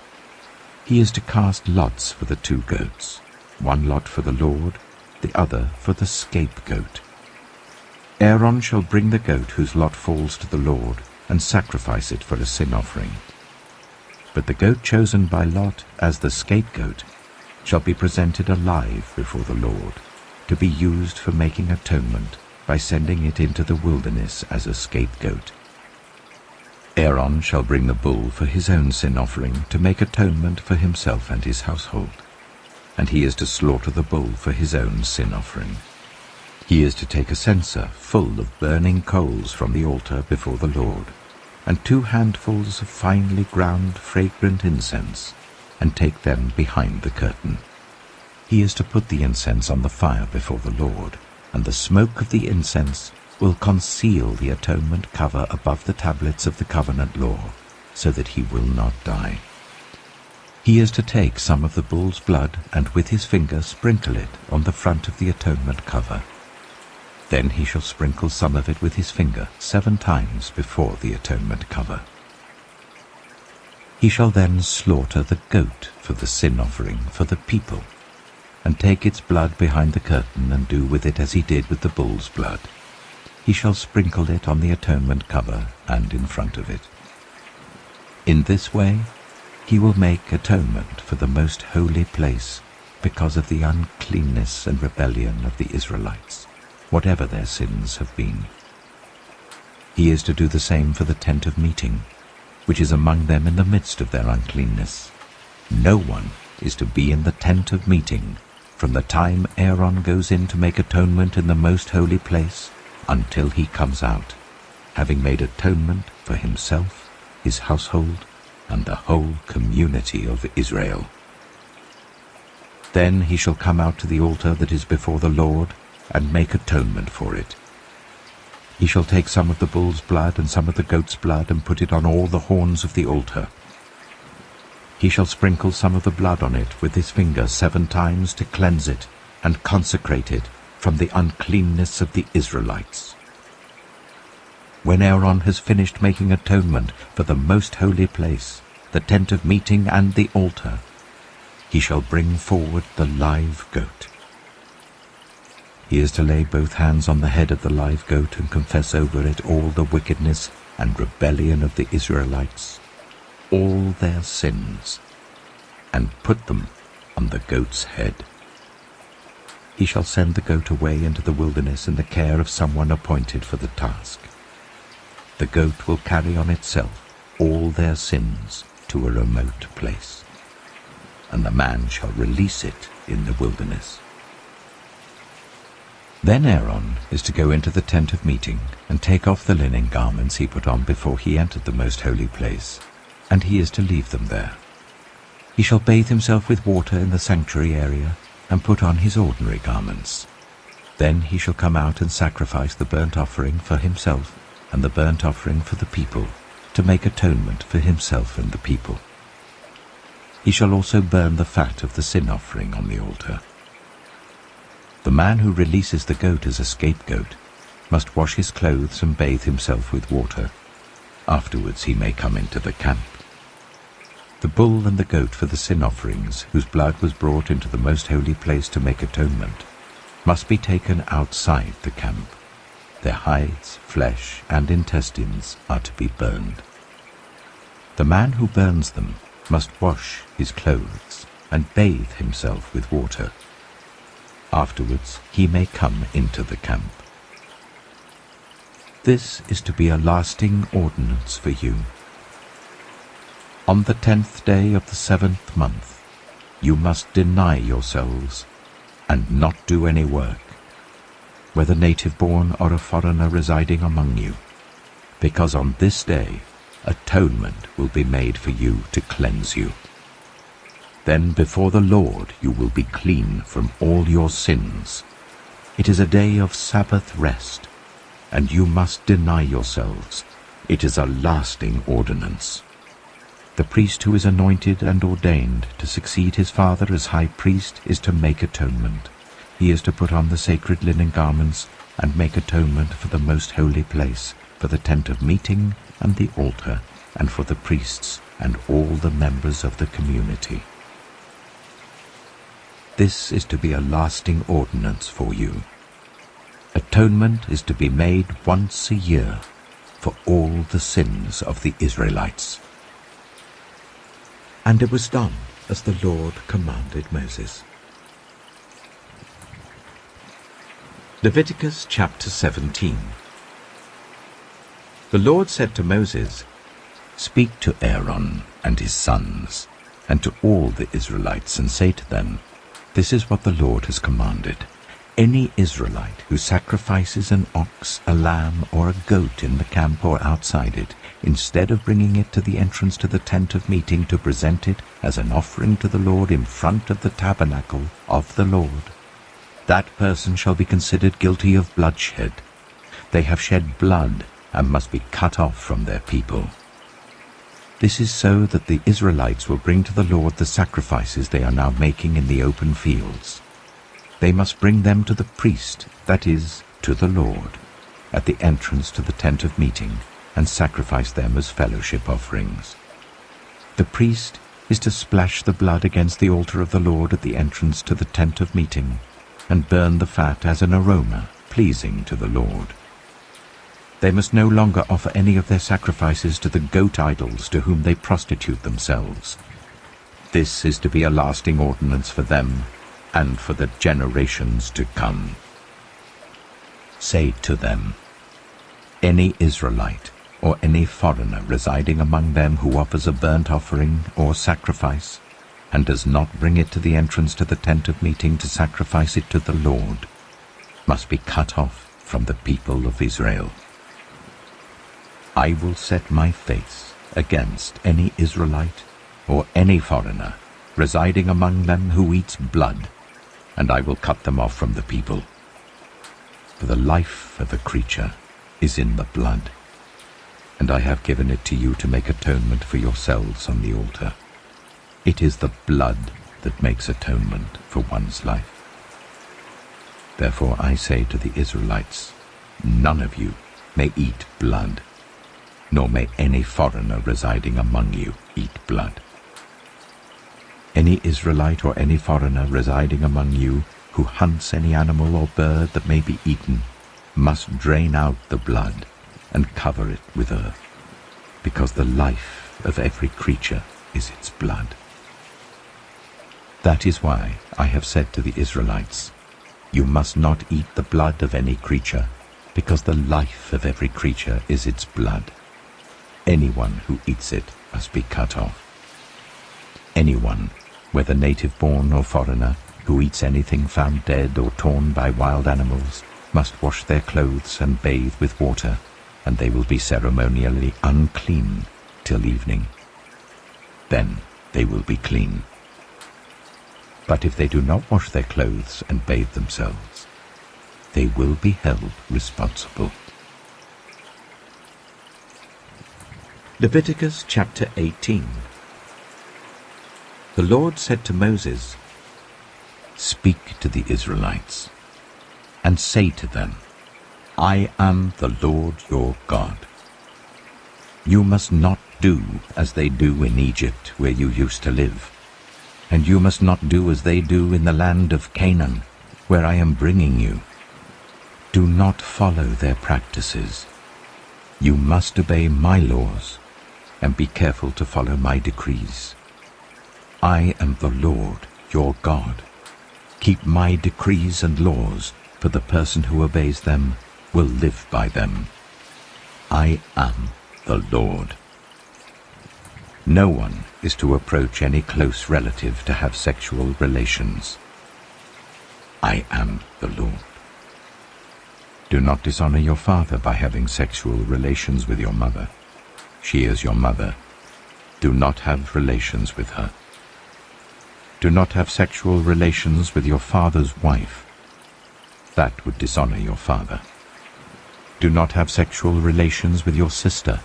He is to cast lots for the 2 goats, 1 lot for the Lord, the other for the scapegoat. Aaron shall bring the goat whose lot falls to the Lord and sacrifice it for a sin offering. But the goat chosen by lot as the scapegoat shall be presented alive before the Lord, to be used for making atonement by sending it into the wilderness as a scapegoat. Aaron shall bring the bull for his own sin offering to make atonement for himself and his household, and he is to slaughter the bull for his own sin offering. He is to take a censer full of burning coals from the altar before the Lord, and 2 handfuls of finely ground fragrant incense, and take them behind the curtain. He is to put the incense on the fire before the Lord, and the smoke of the incense will conceal the atonement cover above the tablets of the covenant law, so that he will not die. He is to take some of the bull's blood and with his finger sprinkle it on the front of the atonement cover. Then he shall sprinkle some of it with his finger 7 times before the atonement cover. He shall then slaughter the goat for the sin offering for the people, and take its blood behind the curtain and do with it as he did with the bull's blood. He shall sprinkle it on the atonement cover and in front of it. In this way he will make atonement for the most holy place because of the uncleanness and rebellion of the Israelites, whatever their sins have been. He is to do the same for the tent of meeting, which is among them in the midst of their uncleanness. No one is to be in the tent of meeting from the time Aaron goes in to make atonement in the most holy place until he comes out, having made atonement for himself, his household, and the whole community of Israel. Then he shall come out to the altar that is before the Lord and make atonement for it. He shall take some of the bull's blood and some of the goat's blood and put it on all the horns of the altar. He shall sprinkle some of the blood on it with his finger 7 times to cleanse it and consecrate it from the uncleanness of the Israelites. When Aaron has finished making atonement for the most holy place, the tent of meeting and the altar, he shall bring forward the live goat. He is to lay both hands on the head of the live goat and confess over it all the wickedness and rebellion of the Israelites, all their sins, and put them on the goat's head. He shall send the goat away into the wilderness in the care of someone appointed for the task. The goat will carry on itself all their sins to a remote place, and the man shall release it in the wilderness. Then Aaron is to go into the tent of meeting and take off the linen garments he put on before he entered the most holy place, and he is to leave them there. He shall bathe himself with water in the sanctuary area and put on his ordinary garments. Then he shall come out and sacrifice the burnt offering for himself and the burnt offering for the people, to make atonement for himself and the people. He shall also burn the fat of the sin offering on the altar. The man who releases the goat as a scapegoat must wash his clothes and bathe himself with water. Afterwards he may come into the camp. The bull and the goat for the sin offerings, whose blood was brought into the most holy place to make atonement, must be taken outside the camp. Their hides, flesh, and intestines are to be burned. The man who burns them must wash his clothes and bathe himself with water. Afterwards he may come into the camp. This is to be a lasting ordinance for you. On the 10th day of the 7th month you must deny yourselves and not do any work, whether native-born or a foreigner residing among you, because on this day atonement will be made for you to cleanse you. Then before the Lord you will be clean from all your sins. It is a day of Sabbath rest, and you must deny yourselves. It is a lasting ordinance. The priest who is anointed and ordained to succeed his father as high priest is to make atonement. He is to put on the sacred linen garments and make atonement for the most holy place, for the tent of meeting and the altar, and for the priests and all the members of the community. This is to be a lasting ordinance for you. Atonement is to be made once a year for all the sins of the Israelites. And it was done as the Lord commanded Moses. Leviticus chapter 17. The Lord said to Moses, "Speak to Aaron and his sons, and to all the Israelites, and say to them, This is what the Lord has commanded. Any Israelite who sacrifices an ox, a lamb, or a goat in the camp or outside it, instead of bringing it to the entrance to the tent of meeting to present it as an offering to the Lord in front of the tabernacle of the Lord, that person shall be considered guilty of bloodshed. They have shed blood and must be cut off from their people. This is so that the Israelites will bring to the Lord the sacrifices they are now making in the open fields. They must bring them to the priest, that is, to the Lord, at the entrance to the tent of meeting, and sacrifice them as fellowship offerings. The priest is to splash the blood against the altar of the Lord at the entrance to the tent of meeting, and burn the fat as an aroma pleasing to the Lord. They must no longer offer any of their sacrifices to the goat idols to whom they prostitute themselves. This is to be a lasting ordinance for them and for the generations to come. Say to them, any Israelite or any foreigner residing among them who offers a burnt offering or sacrifice and does not bring it to the entrance to the tent of meeting to sacrifice it to the Lord must be cut off from the people of Israel. I will set my face against any Israelite or any foreigner residing among them who eats blood, and I will cut them off from the people. For the life of a creature is in the blood, and I have given it to you to make atonement for yourselves on the altar. It is the blood that makes atonement for one's life. Therefore I say to the Israelites, none of you may eat blood, nor may any foreigner residing among you eat blood. Any Israelite or any foreigner residing among you who hunts any animal or bird that may be eaten must drain out the blood and cover it with earth, because the life of every creature is its blood. That is why I have said to the Israelites, you must not eat the blood of any creature, because the life of every creature is its blood. Anyone who eats it must be cut off. Anyone, whether native-born or foreigner, who eats anything found dead or torn by wild animals, must wash their clothes and bathe with water, and they will be ceremonially unclean till evening. Then they will be clean. But if they do not wash their clothes and bathe themselves, they will be held responsible. Leviticus chapter 18. The Lord said to Moses, speak to the Israelites, and say to them, I am the Lord your God. You must not do as they do in Egypt, where you used to live, and you must not do as they do in the land of Canaan, where I am bringing you. Do not follow their practices. You must obey my laws, and be careful to follow my decrees. I am the Lord your God. Keep my decrees and laws, for the person who obeys them will live by them. I am the Lord. No one is to approach any close relative to have sexual relations. I am the Lord. Do not dishonor your father by having sexual relations with your mother. She is your mother. Do not have relations with her. Do not have sexual relations with your father's wife. That would dishonor your father. Do not have sexual relations with your sister,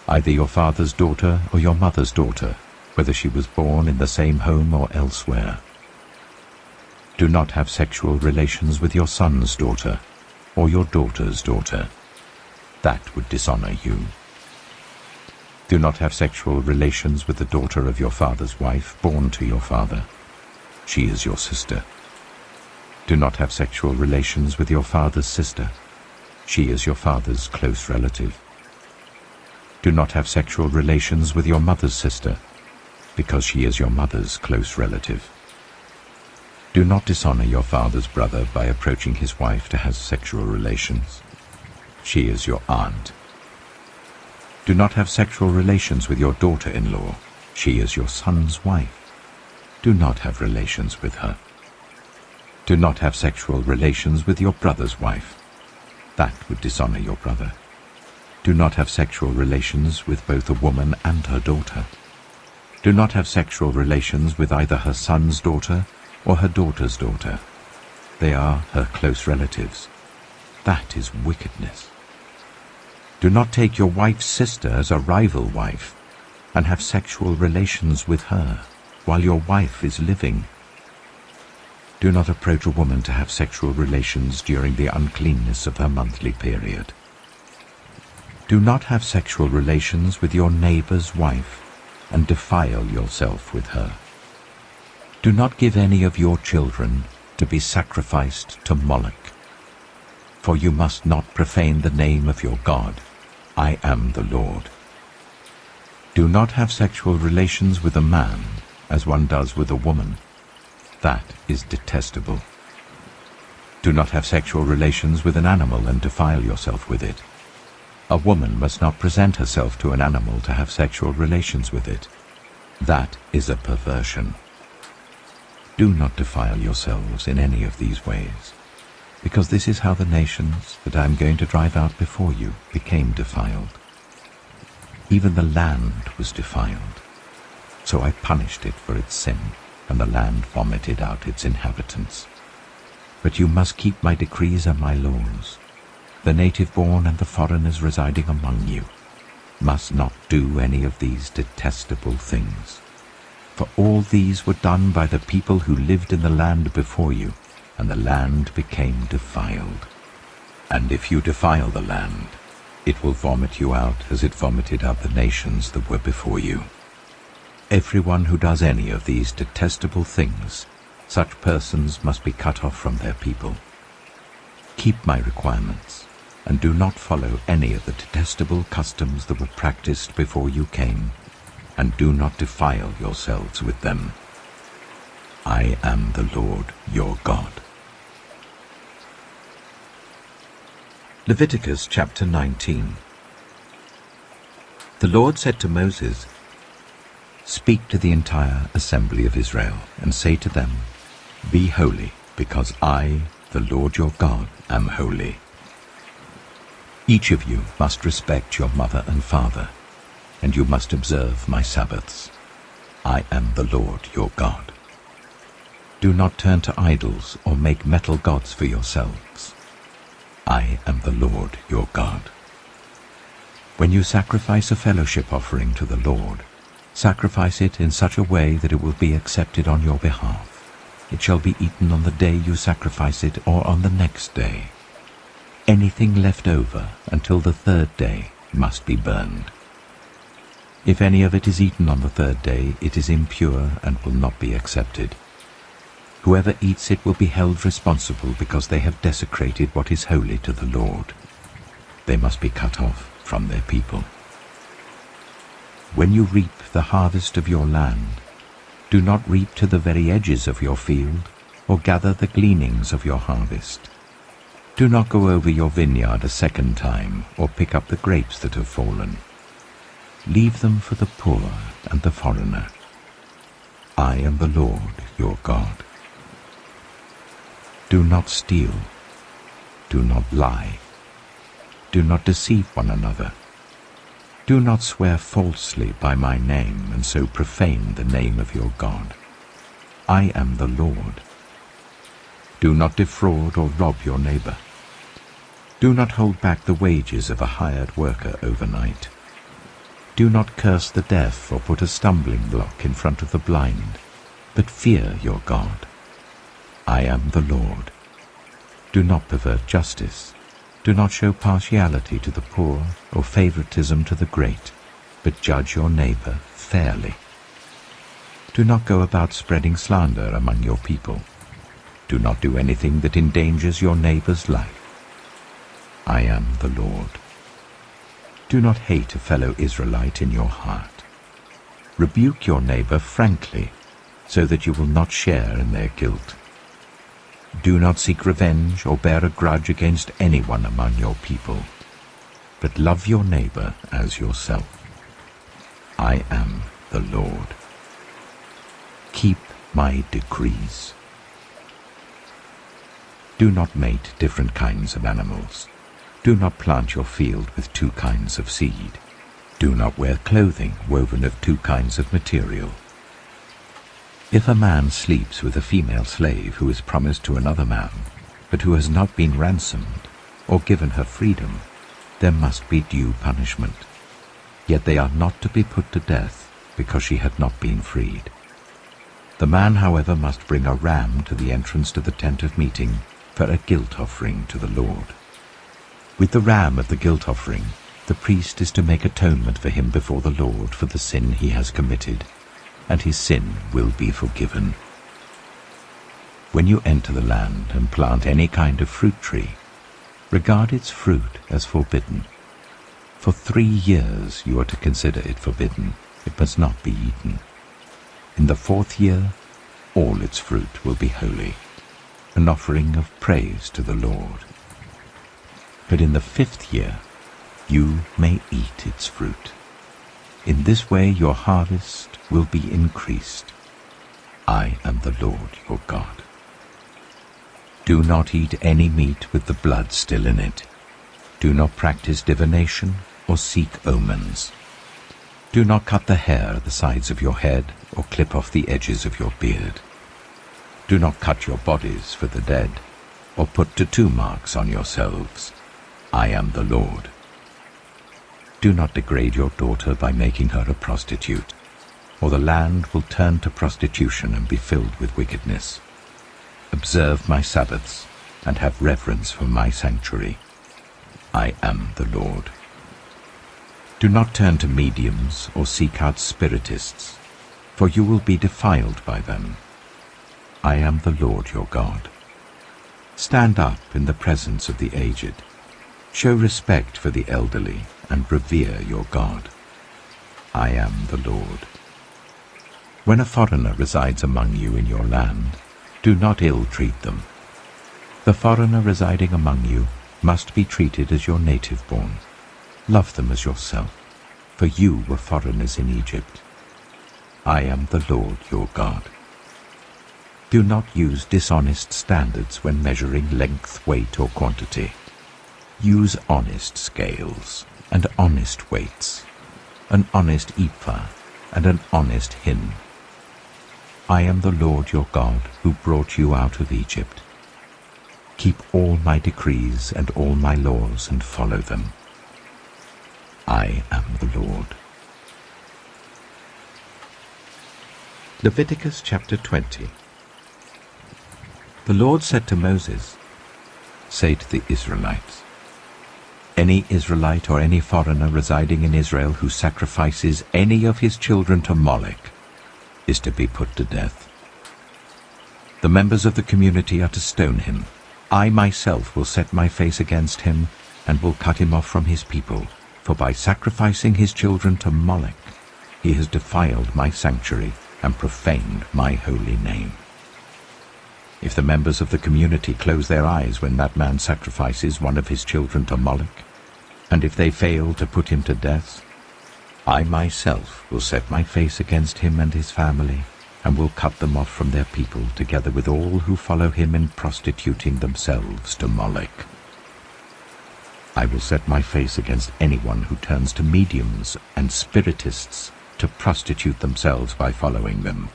either your father's daughter or your mother's daughter, whether she was born in the same home or elsewhere. Do not have sexual relations with your son's daughter or your daughter's daughter. That would dishonor you. Do not have sexual relations with the daughter of your father's wife born to your father. She is your sister. Do not have sexual relations with your father's sister. She is your father's close relative. Do not have sexual relations with your mother's sister, because she is your mother's close relative. Do not dishonor your father's brother by approaching his wife to have sexual relations. She is your aunt. Do not have sexual relations with your daughter-in-law. She is your son's wife. Do not have relations with her. Do not have sexual relations with your brother's wife. That would dishonor your brother. Do not have sexual relations with both a woman and her daughter. Do not have sexual relations with either her son's daughter or her daughter's daughter. They are her close relatives. That is wickedness. Do not take your wife's sister as a rival wife and have sexual relations with her while your wife is living. Do not approach a woman to have sexual relations during the uncleanness of her monthly period. Do not have sexual relations with your neighbor's wife and defile yourself with her. Do not give any of your children to be sacrificed to Moloch, for you must not profane the name of your God. I am the Lord. Do not have sexual relations with a man as one does with a woman. That is detestable. Do not have sexual relations with an animal and defile yourself with it. A woman must not present herself to an animal to have sexual relations with it. That is a perversion. Do not defile yourselves in any of these ways, because this is how the nations that I am going to drive out before you became defiled. Even the land was defiled, so I punished it for its sin, and the land vomited out its inhabitants. But you must keep my decrees and my laws. The native-born and the foreigners residing among you must not do any of these detestable things. For all these were done by the people who lived in the land before you, and the land became defiled. And if you defile the land, it will vomit you out as it vomited out the nations that were before you. Everyone who does any of these detestable things, such persons must be cut off from their people. Keep my requirements, and do not follow any of the detestable customs that were practiced before you came, and do not defile yourselves with them. I am the Lord your God. Leviticus chapter 19. The Lord said to Moses, "Speak to the entire assembly of Israel, and say to them, Be holy, because I, the Lord your God, am holy. Each of you must respect your mother and father, and you must observe my Sabbaths. I am the Lord your God. Do not turn to idols or make metal gods for yourselves. I am the Lord your God. When you sacrifice a fellowship offering to the Lord, sacrifice it in such a way that it will be accepted on your behalf. It shall be eaten on the day you sacrifice it or on the next day. Anything left over until the third day must be burned. If any of it is eaten on the third day, it is impure and will not be accepted. Whoever eats it will be held responsible because they have desecrated what is holy to the Lord. They must be cut off from their people. When you reap the harvest of your land, do not reap to the very edges of your field, or gather the gleanings of your harvest. Do not go over your vineyard a second time, or pick up the grapes that have fallen. Leave them for the poor and the foreigner. I am the Lord your God. Do not steal. Do not lie. Do not deceive one another. Do not swear falsely by my name and so profane the name of your God. I am the Lord. Do not defraud or rob your neighbor. Do not hold back the wages of a hired worker overnight. Do not curse the deaf or put a stumbling block in front of the blind, but fear your God. I am the Lord. Do not pervert justice. Do not show partiality to the poor or favoritism to the great, but judge your neighbor fairly. Do not go about spreading slander among your people. Do not do anything that endangers your neighbor's life. I am the Lord. Do not hate a fellow Israelite in your heart. Rebuke your neighbor frankly, so that you will not share in their guilt. Do not seek revenge or bear a grudge against anyone among your people, but love your neighbor as yourself. I am the Lord. Keep my decrees. Do not mate different kinds of animals. Do not plant your field with two kinds of seed. Do not wear clothing woven of two kinds of material. If a man sleeps with a female slave who is promised to another man, but who has not been ransomed or given her freedom, there must be due punishment. Yet they are not to be put to death because she had not been freed. The man, however, must bring a ram to the entrance to the tent of meeting for a guilt offering to the Lord. With the ram of the guilt offering, the priest is to make atonement for him before the Lord for the sin he has committed, and his sin will be forgiven. When you enter the land and plant any kind of fruit tree, regard its fruit as forbidden. For 3 years you are to consider it forbidden. It must not be eaten. In the 4th year, all its fruit will be holy, an offering of praise to the Lord. But in the 5th year, you may eat its fruit. In this way your harvest will be increased. I am the Lord your God. Do not eat any meat with the blood still in it. Do not practice divination or seek omens. Do not cut the hair at the sides of your head or clip off the edges of your beard. Do not cut your bodies for the dead or put tattoo marks on yourselves. I am the Lord. Do not degrade your daughter by making her a prostitute, or the land will turn to prostitution and be filled with wickedness. Observe my Sabbaths and have reverence for my sanctuary. I am the Lord. Do not turn to mediums or seek out spiritists, for you will be defiled by them. I am the Lord your God. Stand up in the presence of the aged. Show respect for the elderly and revere your God. I am the Lord. When a foreigner resides among you in your land, do not ill-treat them. The foreigner residing among you must be treated as your native-born. Love them as yourself, for you were foreigners in Egypt. I am the Lord your God. Do not use dishonest standards when measuring length, weight, or quantity. Use honest scales and honest weights, an honest ephah and an honest hin. I am the Lord your God who brought you out of Egypt. Keep all my decrees and all my laws and follow them. I am the Lord. Leviticus chapter 20. The Lord said to Moses, "Say to the Israelites, any Israelite or any foreigner residing in Israel who sacrifices any of his children to Molech is to be put to death. The members of the community are to stone him. I myself will set my face against him and will cut him off from his people, for by sacrificing his children to Molech, he has defiled my sanctuary and profaned my holy name. If the members of the community close their eyes when that man sacrifices one of his children to Molech, and if they fail to put him to death, I myself will set my face against him and his family, and will cut them off from their people, together with all who follow him in prostituting themselves to Molech. I will set my face against anyone who turns to mediums and spiritists to prostitute themselves by following them,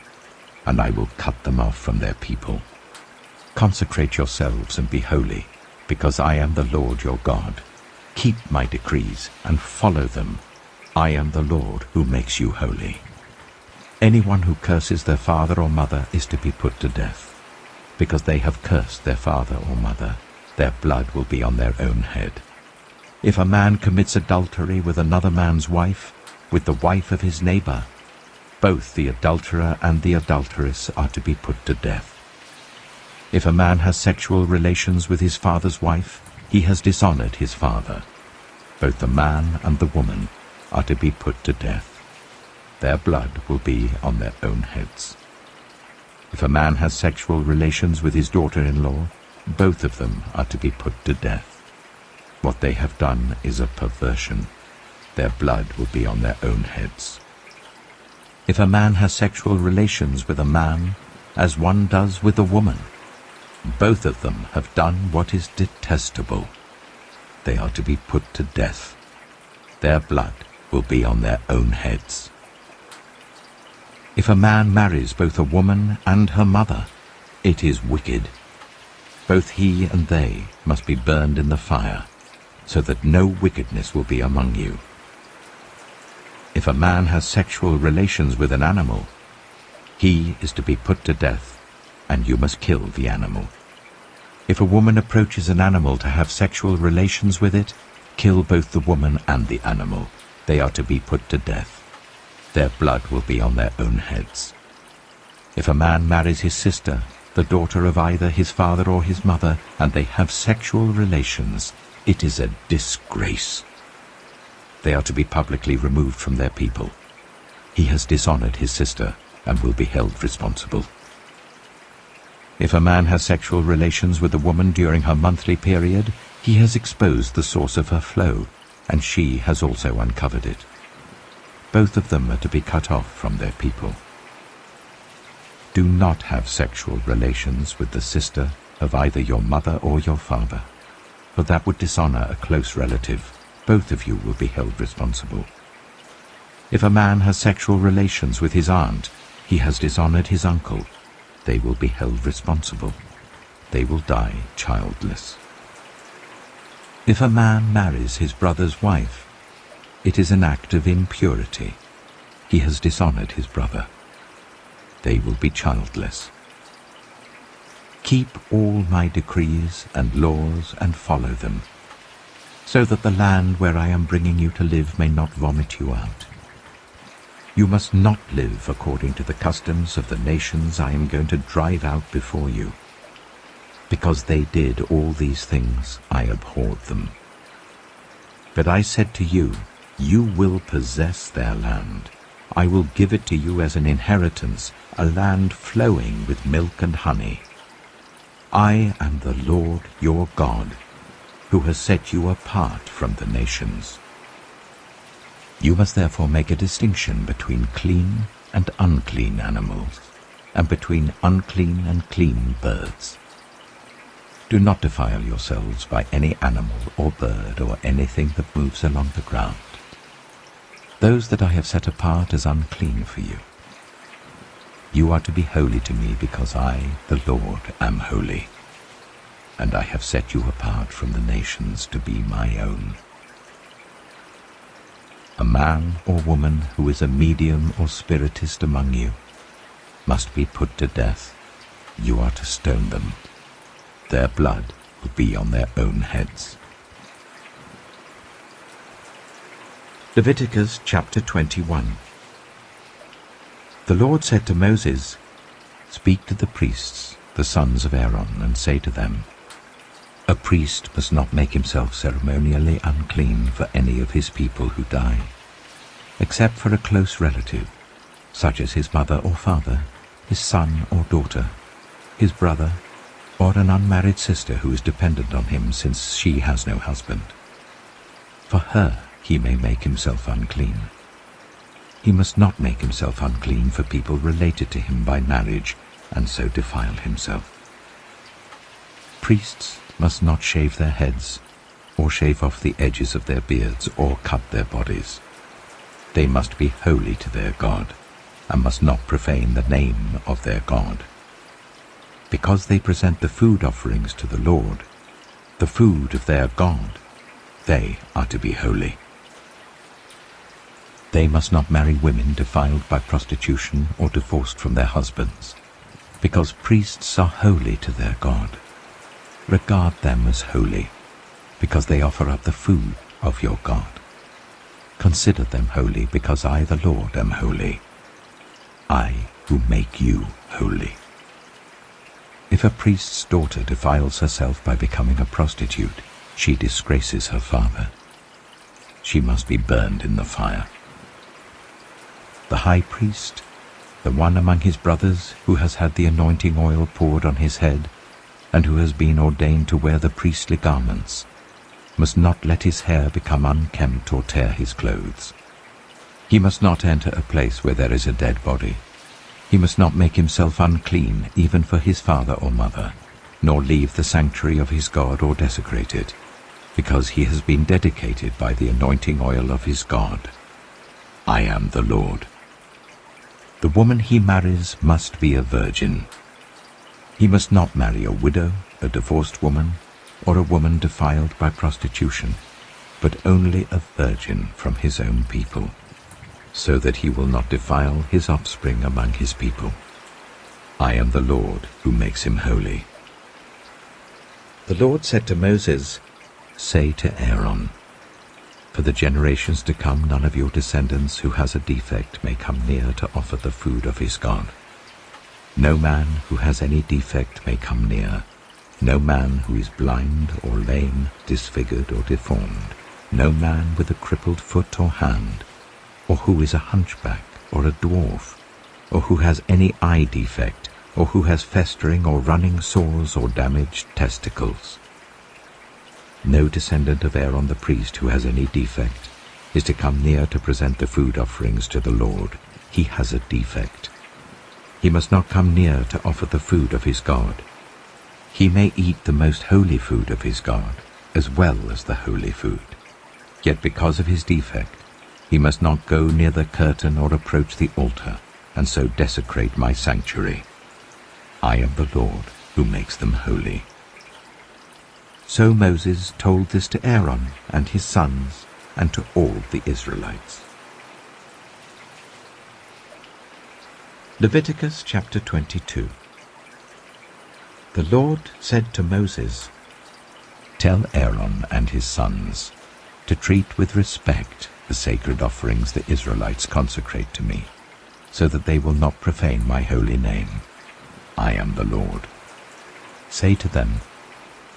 and I will cut them off from their people. Consecrate yourselves and be holy, because I am the Lord your God. Keep my decrees and follow them. I am the Lord who makes you holy. Anyone who curses their father or mother is to be put to death. Because they have cursed their father or mother, their blood will be on their own head. If a man commits adultery with another man's wife, with the wife of his neighbor, both the adulterer and the adulteress are to be put to death. If a man has sexual relations with his father's wife, he has dishonored his father. Both the man and the woman are to be put to death. Their blood will be on their own heads. If a man has sexual relations with his daughter-in-law, both of them are to be put to death. What they have done is a perversion. Their blood will be on their own heads. If a man has sexual relations with a man, as one does with a woman, Both of them have done what is detestable. They are to be put to death. Their blood will be on their own heads. If a man marries both a woman and her mother, it is wicked. Both he and they must be burned in the fire, so that no wickedness will be among you. If a man has sexual relations with an animal, he is to be put to death, and you must kill the animal. If a woman approaches an animal to have sexual relations with it, kill both the woman and the animal. They are to be put to death. Their blood will be on their own heads. If a man marries his sister, the daughter of either his father or his mother, and they have sexual relations, it is a disgrace. They are to be publicly removed from their people. He has dishonored his sister and will be held responsible. If a man has sexual relations with a woman during her monthly period, he has exposed the source of her flow, and she has also uncovered it. Both of them are to be cut off from their people. Do not have sexual relations with the sister of either your mother or your father, for that would dishonor a close relative. Both of you will be held responsible. If a man has sexual relations with his aunt, he has dishonored his uncle. They will be held responsible. They will die childless. If a man marries his brother's wife, it is an act of impurity. He has dishonored his brother. They will be childless. Keep all my decrees and laws and follow them, so that the land where I am bringing you to live may not vomit you out. You must not live according to the customs of the nations I am going to drive out before you. Because they did all these things, I abhorred them. But I said to you, you will possess their land. I will give it to you as an inheritance, a land flowing with milk and honey. I am the Lord your God, who has set you apart from the nations. You must therefore make a distinction between clean and unclean animals, and between unclean and clean birds. Do not defile yourselves by any animal or bird or anything that moves along the ground. Those that I have set apart as unclean for you. You are to be holy to me because I, the Lord, am holy, and I have set you apart from the nations to be my own. A man or woman who is a medium or spiritist among you must be put to death. You are to stone them. Their blood will be on their own heads. Leviticus chapter 21. The Lord said to Moses, "Speak to the priests, the sons of Aaron, and say to them, a priest must not make himself ceremonially unclean for any of his people who die, except for a close relative, such as his mother or father, his son or daughter, his brother, or an unmarried sister who is dependent on him since she has no husband. For her he may make himself unclean. He must not make himself unclean for people related to him by marriage, and so defile himself. Priests must not shave their heads, or shave off the edges of their beards, or cut their bodies. They must be holy to their God, and must not profane the name of their God. Because they present the food offerings to the Lord, the food of their God, they are to be holy. They must not marry women defiled by prostitution or divorced from their husbands, because priests are holy to their God. Regard them as holy, because they offer up the food of your God. Consider them holy, because I, the Lord, am holy. I who make you holy. If a priest's daughter defiles herself by becoming a prostitute, she disgraces her father. She must be burned in the fire. The high priest, the one among his brothers who has had the anointing oil poured on his head, and who has been ordained to wear the priestly garments, must not let his hair become unkempt or tear his clothes. He must not enter a place where there is a dead body. He must not make himself unclean even for his father or mother, nor leave the sanctuary of his God or desecrate it, because he has been dedicated by the anointing oil of his God. I am the Lord. The woman he marries must be a virgin. He must not marry a widow, a divorced woman, or a woman defiled by prostitution, but only a virgin from his own people, so that he will not defile his offspring among his people. I am the Lord who makes him holy. The Lord said to Moses, "Say to Aaron, for the generations to come none of your descendants who has a defect may come near to offer the food of his God. No man who has any defect may come near, no man who is blind or lame, disfigured or deformed, no man with a crippled foot or hand, or who is a hunchback or a dwarf, or who has any eye defect, or who has festering or running sores or damaged testicles. No descendant of Aaron the priest who has any defect is to come near to present the food offerings to the Lord. He has a defect. He must not come near to offer the food of his God. He may eat the most holy food of his God, as well as the holy food. Yet because of his defect, he must not go near the curtain or approach the altar, and so desecrate my sanctuary. I am the Lord who makes them holy." So Moses told this to Aaron and his sons and to all the Israelites. Leviticus chapter 22. The Lord said to Moses, "Tell Aaron and his sons to treat with respect the sacred offerings the Israelites consecrate to me, so that they will not profane my holy name. I am the Lord. Say to them,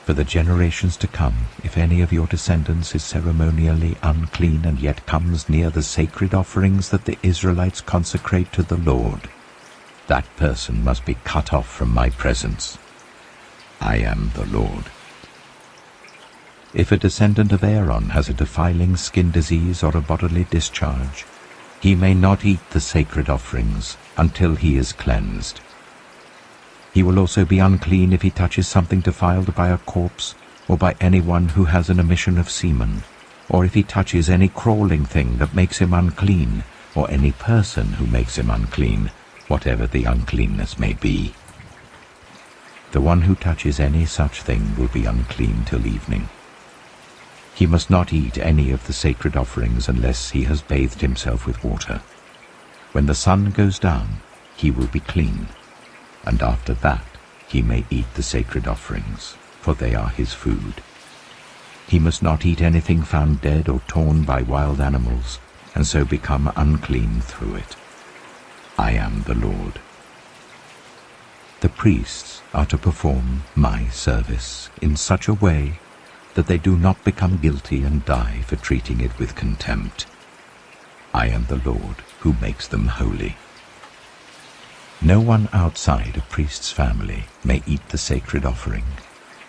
for the generations to come, if any of your descendants is ceremonially unclean and yet comes near the sacred offerings that the Israelites consecrate to the Lord, that person must be cut off from my presence. I am the Lord. If a descendant of Aaron has a defiling skin disease or a bodily discharge, he may not eat the sacred offerings until he is cleansed. He will also be unclean if he touches something defiled by a corpse or by anyone who has an emission of semen, or if he touches any crawling thing that makes him unclean, or any person who makes him unclean, whatever the uncleanness may be. The one who touches any such thing will be unclean till evening. He must not eat any of the sacred offerings unless he has bathed himself with water. When the sun goes down, he will be clean, and after that he may eat the sacred offerings, for they are his food. He must not eat anything found dead or torn by wild animals, and so become unclean through it. I am the Lord. The priests are to perform my service in such a way that they do not become guilty and die for treating it with contempt. I am the Lord who makes them holy. No one outside a priest's family may eat the sacred offering,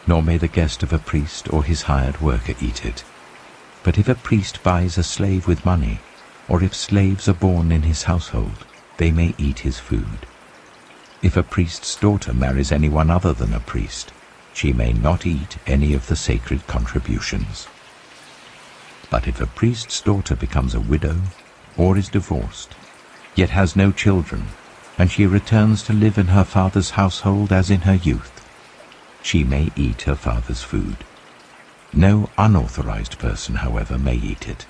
nor may the guest of a priest or his hired worker eat it. But if a priest buys a slave with money, or if slaves are born in his household, they may eat his food. If a priest's daughter marries anyone other than a priest, she may not eat any of the sacred contributions. But if a priest's daughter becomes a widow or is divorced, yet has no children, and she returns to live in her father's household as in her youth, she may eat her father's food. No unauthorized person, however, may eat it.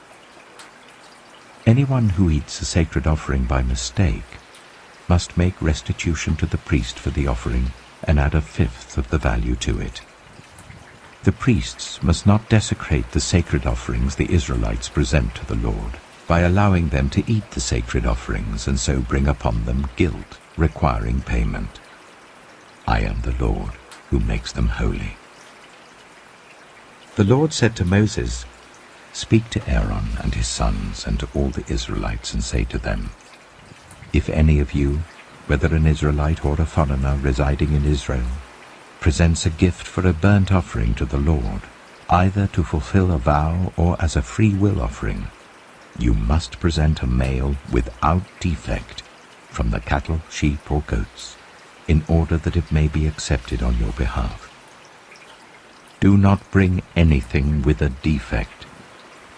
Anyone who eats a sacred offering by mistake must make restitution to the priest for the offering and add 1/5 of the value to it. The priests must not desecrate the sacred offerings the Israelites present to the Lord by allowing them to eat the sacred offerings and so bring upon them guilt requiring payment. I am the Lord who makes them holy. The Lord said to Moses, "Speak to Aaron and his sons and to all the Israelites and say to them, if any of you, whether an Israelite or a foreigner residing in Israel, presents a gift for a burnt offering to the Lord, either to fulfill a vow or as a free will offering, you must present a male without defect from the cattle, sheep, or goats, in order that it may be accepted on your behalf. Do not bring anything with a defect,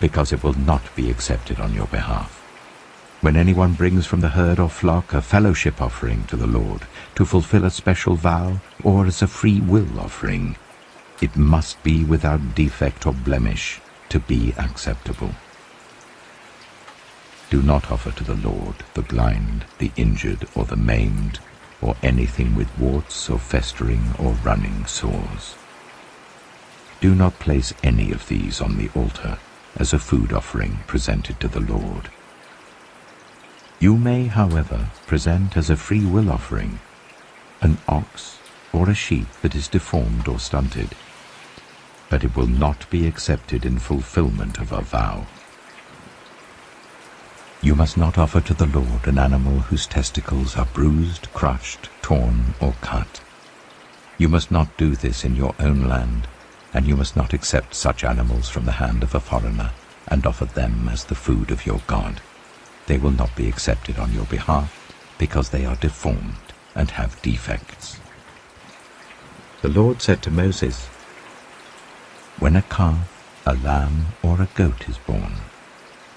because it will not be accepted on your behalf. When anyone brings from the herd or flock a fellowship offering to the Lord, to fulfill a special vow, or as a free will offering, it must be without defect or blemish to be acceptable. Do not offer to the Lord the blind, the injured, or the maimed, or anything with warts or festering or running sores. Do not place any of these on the altar as a food offering presented to the Lord. You may, however, present as a free will offering an ox or a sheep that is deformed or stunted, but it will not be accepted in fulfillment of a vow. You must not offer to the Lord an animal whose testicles are bruised, crushed, torn, or cut. You must not do this in your own land, and you must not accept such animals from the hand of a foreigner and offer them as the food of your God. They will not be accepted on your behalf, because they are deformed and have defects. The Lord said to Moses, "When a calf, a lamb, or a goat is born,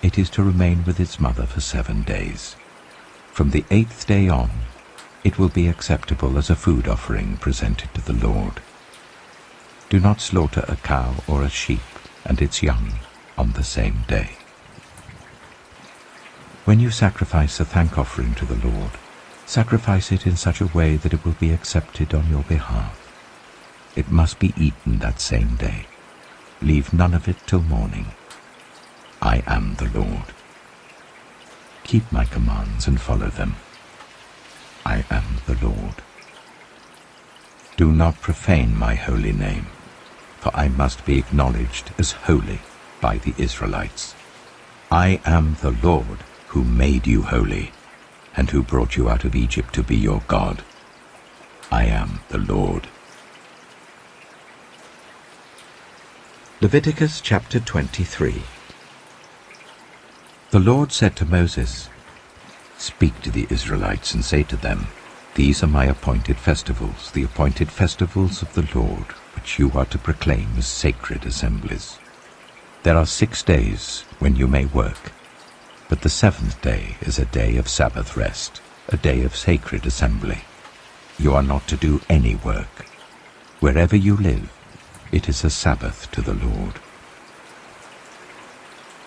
it is to remain with its mother for 7 days. From the 8th day on, it will be acceptable as a food offering presented to the Lord. Do not slaughter a cow or a sheep and its young on the same day." When you sacrifice a thank offering to the Lord, sacrifice it in such a way that it will be accepted on your behalf. It must be eaten that same day. Leave none of it till morning. I am the Lord. Keep my commands and follow them. I am the Lord. Do not profane my holy name, for I must be acknowledged as holy by the Israelites. I am the Lord, who made you holy, and who brought you out of Egypt to be your God. I am the Lord. Leviticus chapter 23. The Lord said to Moses, "Speak to the Israelites and say to them, These are my appointed festivals, the appointed festivals of the Lord, which you are to proclaim as sacred assemblies. There are 6 days when you may work, but the 7th day is a day of Sabbath rest, a day of sacred assembly. You are not to do any work. Wherever you live, it is a Sabbath to the Lord.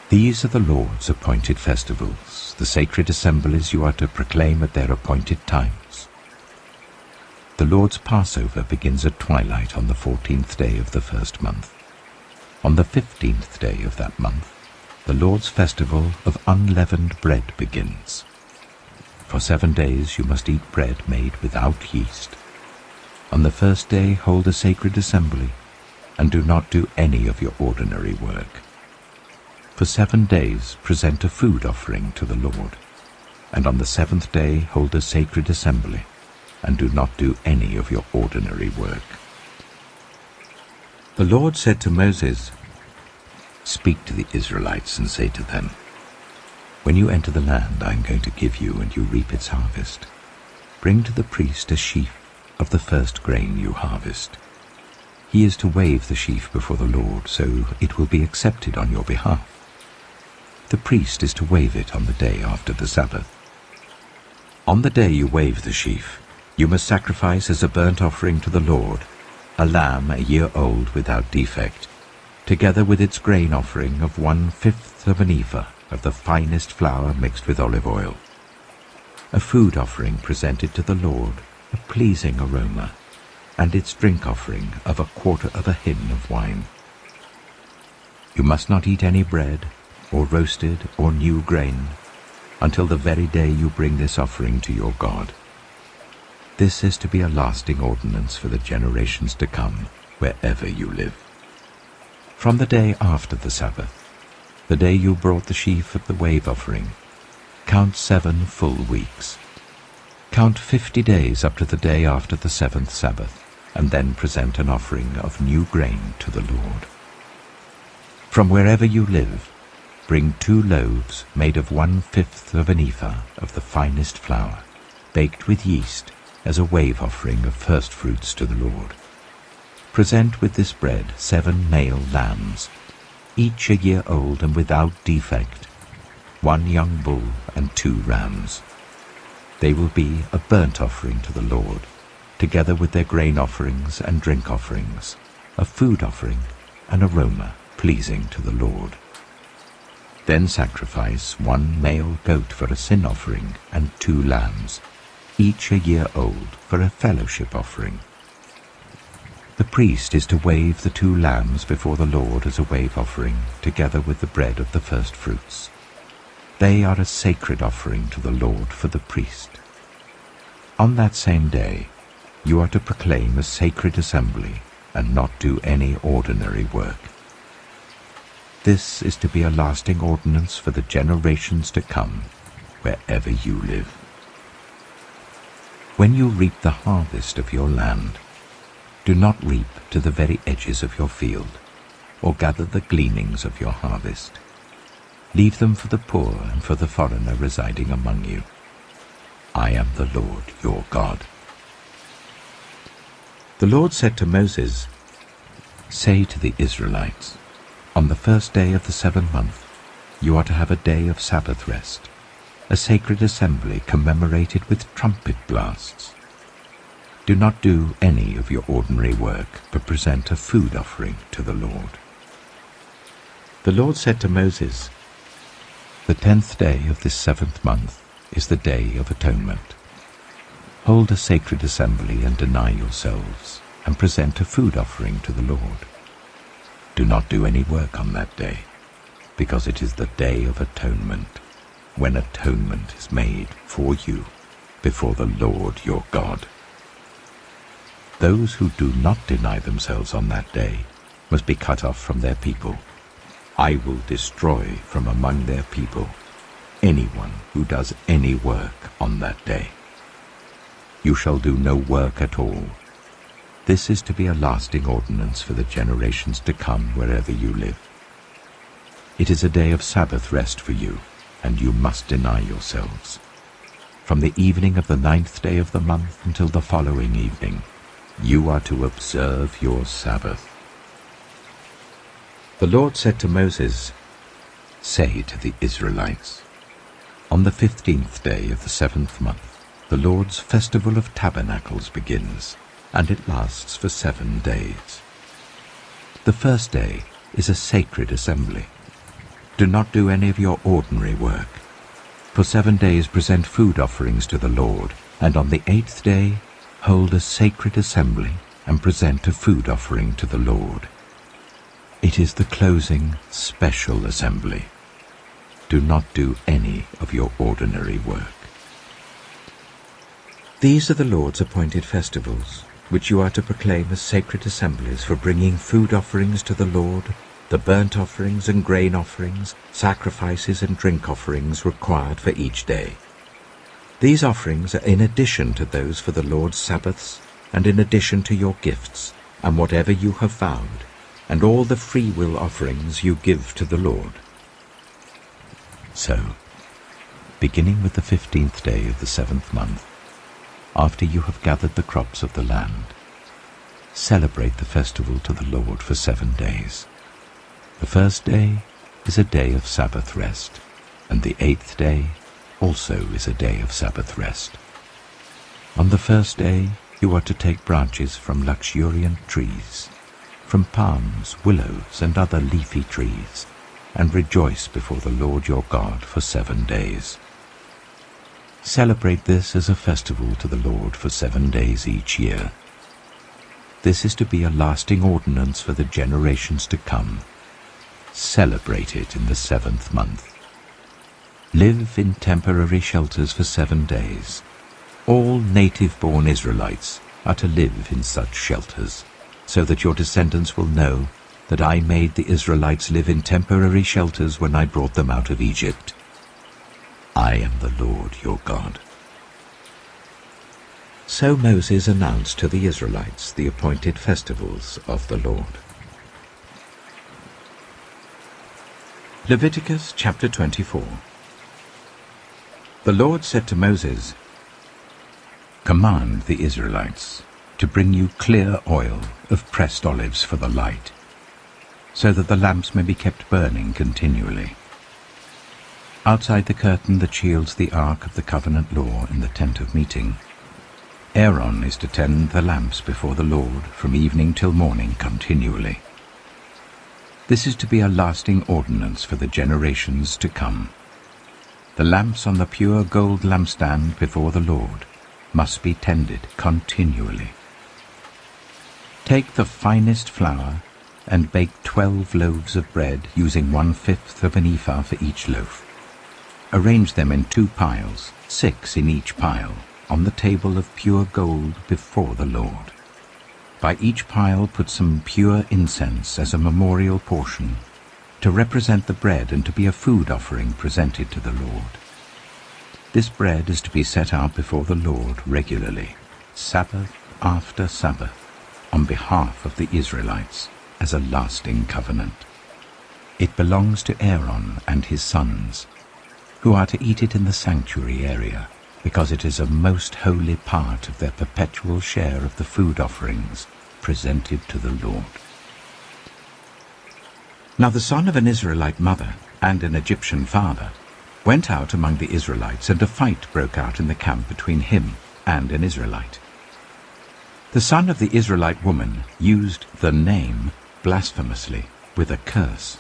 These are the Lord's appointed festivals, the sacred assemblies you are to proclaim at their appointed times. The Lord's Passover begins at twilight on the 14th day of the first month. On the 15th day of that month, the Lord's festival of unleavened bread begins. For 7 days you must eat bread made without yeast. On the first day hold a sacred assembly, and do not do any of your ordinary work. For 7 days present a food offering to the Lord, and on the 7th day hold a sacred assembly, and do not do any of your ordinary work. The Lord said to Moses, "Speak to the Israelites and say to them, When you enter the land I am going to give you and you reap its harvest, bring to the priest a sheaf of the first grain you harvest. He is to wave the sheaf before the Lord, so it will be accepted on your behalf. The priest is to wave it on the day after the Sabbath. On the day you wave the sheaf, you must sacrifice as a burnt offering to the Lord a lamb a year old without defect, together with its grain offering of 1/5 of an ephah of the finest flour mixed with olive oil. A food offering presented to the Lord, a pleasing aroma, and its drink offering of 1/4 of a hin of wine. You must not eat any bread, or roasted or new grain, until the very day you bring this offering to your God. This is to be a lasting ordinance for the generations to come, wherever you live. From the day after the Sabbath, the day you brought the sheaf of the wave offering, count 7 full weeks. Count 50 days up to the day after the 7th Sabbath, and then present an offering of new grain to the Lord. From wherever you live, bring 2 loaves made of 1/5 of an ephah of the finest flour, baked with yeast, as a wave offering of first fruits to the Lord. Present with this bread 7 male lambs, each a year old and without defect, 1 young bull and 2 rams. They will be a burnt offering to the Lord, together with their grain offerings and drink offerings, a food offering, an aroma pleasing to the Lord. Then sacrifice 1 male goat for a sin offering and 2 lambs, each a year old, for a fellowship offering. The priest is to wave the 2 lambs before the Lord as a wave offering, together with the bread of the first fruits. They are a sacred offering to the Lord for the priest. On that same day, you are to proclaim a sacred assembly and not do any ordinary work. This is to be a lasting ordinance for the generations to come, wherever you live. When you reap the harvest of your land, do not reap to the very edges of your field, or gather the gleanings of your harvest. Leave them for the poor and for the foreigner residing among you. I am the Lord your God. The Lord said to Moses, "Say to the Israelites, on the first day of the 7th month, you are to have a day of Sabbath rest, a sacred assembly commemorated with trumpet blasts. Do not do any of your ordinary work, but present a food offering to the Lord." The Lord said to Moses, "The 10th day of this 7th month is the Day of Atonement. Hold a sacred assembly and deny yourselves, and present a food offering to the Lord. Do not do any work on that day, because it is the Day of Atonement, when atonement is made for you before the Lord your God. Those who do not deny themselves on that day must be cut off from their people. I will destroy from among their people anyone who does any work on that day. You shall do no work at all. This is to be a lasting ordinance for the generations to come wherever you live. It is a day of Sabbath rest for you, and you must deny yourselves. From the evening of the 9th day of the month until the following evening, you are to observe your Sabbath." The Lord said to Moses, "Say to the Israelites, on the 15th day of the 7th month, the Lord's festival of tabernacles begins, and it lasts for 7 days. The first day is a sacred assembly. Do not do any of your ordinary work. For 7 days present food offerings to the Lord, and on the 8th day hold a sacred assembly and present a food offering to the Lord. It is the closing special assembly. Do not do any of your ordinary work." These are the Lord's appointed festivals, which you are to proclaim as sacred assemblies for bringing food offerings to the Lord, the burnt offerings and grain offerings, sacrifices and drink offerings required for each day. These offerings are in addition to those for the Lord's Sabbaths, and in addition to your gifts, and whatever you have vowed, and all the free-will offerings you give to the Lord. So, beginning with the 15th day of the 7th month, after you have gathered the crops of the land, celebrate the festival to the Lord for 7 days. The first day is a day of Sabbath rest, and the 8th day also is a day of Sabbath rest. On the first day you are to take branches from luxuriant trees, from palms, willows, and other leafy trees, and rejoice before the Lord your God for 7 days. Celebrate this as a festival to the Lord for 7 days each year. This is to be a lasting ordinance for the generations to come. Celebrate it in the 7th month. Live in temporary shelters for 7 days. All native-born Israelites are to live in such shelters, so that your descendants will know that I made the Israelites live in temporary shelters when I brought them out of Egypt. I am the Lord your God. So Moses announced to the Israelites the appointed festivals of the Lord. Leviticus chapter 24. The Lord said to Moses, "Command the Israelites to bring you clear oil of pressed olives for the light, so that the lamps may be kept burning continually. Outside the curtain that shields the ark of the covenant law in the tent of meeting, Aaron is to tend the lamps before the Lord from evening till morning continually. This is to be a lasting ordinance for the generations to come. The lamps on the pure gold lampstand before the Lord must be tended continually. Take the finest flour and bake 12 loaves of bread, using 1/5 of an ephah for each loaf. Arrange them in 2 piles, 6 in each pile, on the table of pure gold before the Lord. By each pile put some pure incense as a memorial portion, to represent the bread and to be a food offering presented to the Lord. This bread is to be set out before the Lord regularly, Sabbath after Sabbath, on behalf of the Israelites, as a lasting covenant. It belongs to Aaron and his sons, who are to eat it in the sanctuary area, because it is a most holy part of their perpetual share of the food offerings presented to the Lord. Now the son of an Israelite mother and an Egyptian father went out among the Israelites, and a fight broke out in the camp between him and an Israelite. The son of the Israelite woman used the name blasphemously with a curse,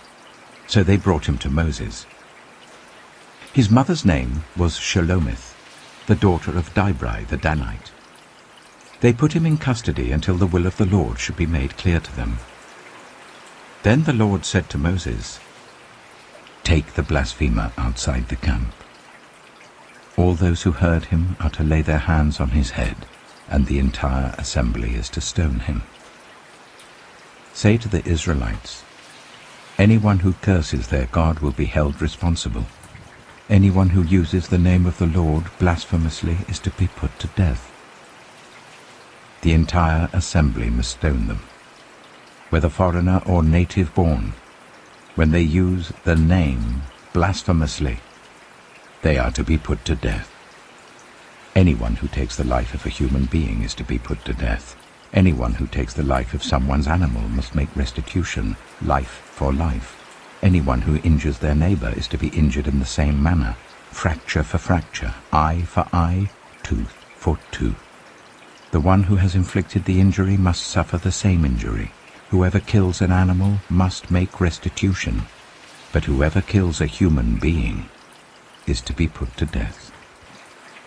so they brought him to Moses. His mother's name was Shelomith, the daughter of Dibri the Danite. They put him in custody until the will of the Lord should be made clear to them. Then the Lord said to Moses, "Take the blasphemer outside the camp. All those who heard him are to lay their hands on his head, and the entire assembly is to stone him. Say to the Israelites, anyone who curses their God will be held responsible. Anyone who uses the name of the Lord blasphemously is to be put to death. The entire assembly must stone them, whether foreigner or native born. When they use the name blasphemously, they are to be put to death. Anyone who takes the life of a human being is to be put to death. Anyone who takes the life of someone's animal must make restitution, life for life. Anyone who injures their neighbor is to be injured in the same manner, fracture for fracture, eye for eye, tooth for tooth. The one who has inflicted the injury must suffer the same injury. Whoever kills an animal must make restitution, but whoever kills a human being is to be put to death.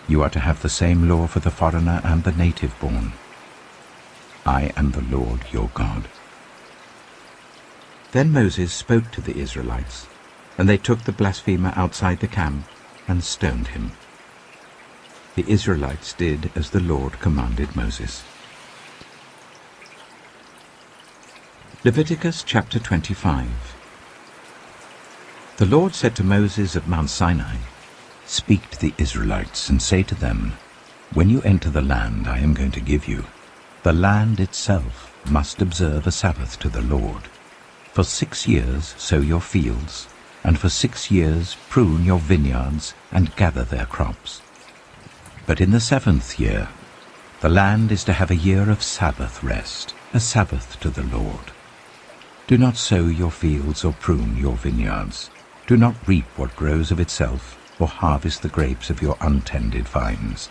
You are to have the same law for the foreigner and the native born. I am the Lord your God." Then Moses spoke to the Israelites, and they took the blasphemer outside the camp and stoned him. The Israelites did as the Lord commanded Moses. Leviticus chapter 25. The Lord said to Moses at Mount Sinai, "Speak to the Israelites and say to them, when you enter the land I am going to give you, the land itself must observe a Sabbath to the Lord. For 6 years sow your fields, and for 6 years prune your vineyards and gather their crops. But in the 7th year, the land is to have a year of Sabbath rest, a Sabbath to the Lord. Do not sow your fields or prune your vineyards. Do not reap what grows of itself, or harvest the grapes of your untended vines.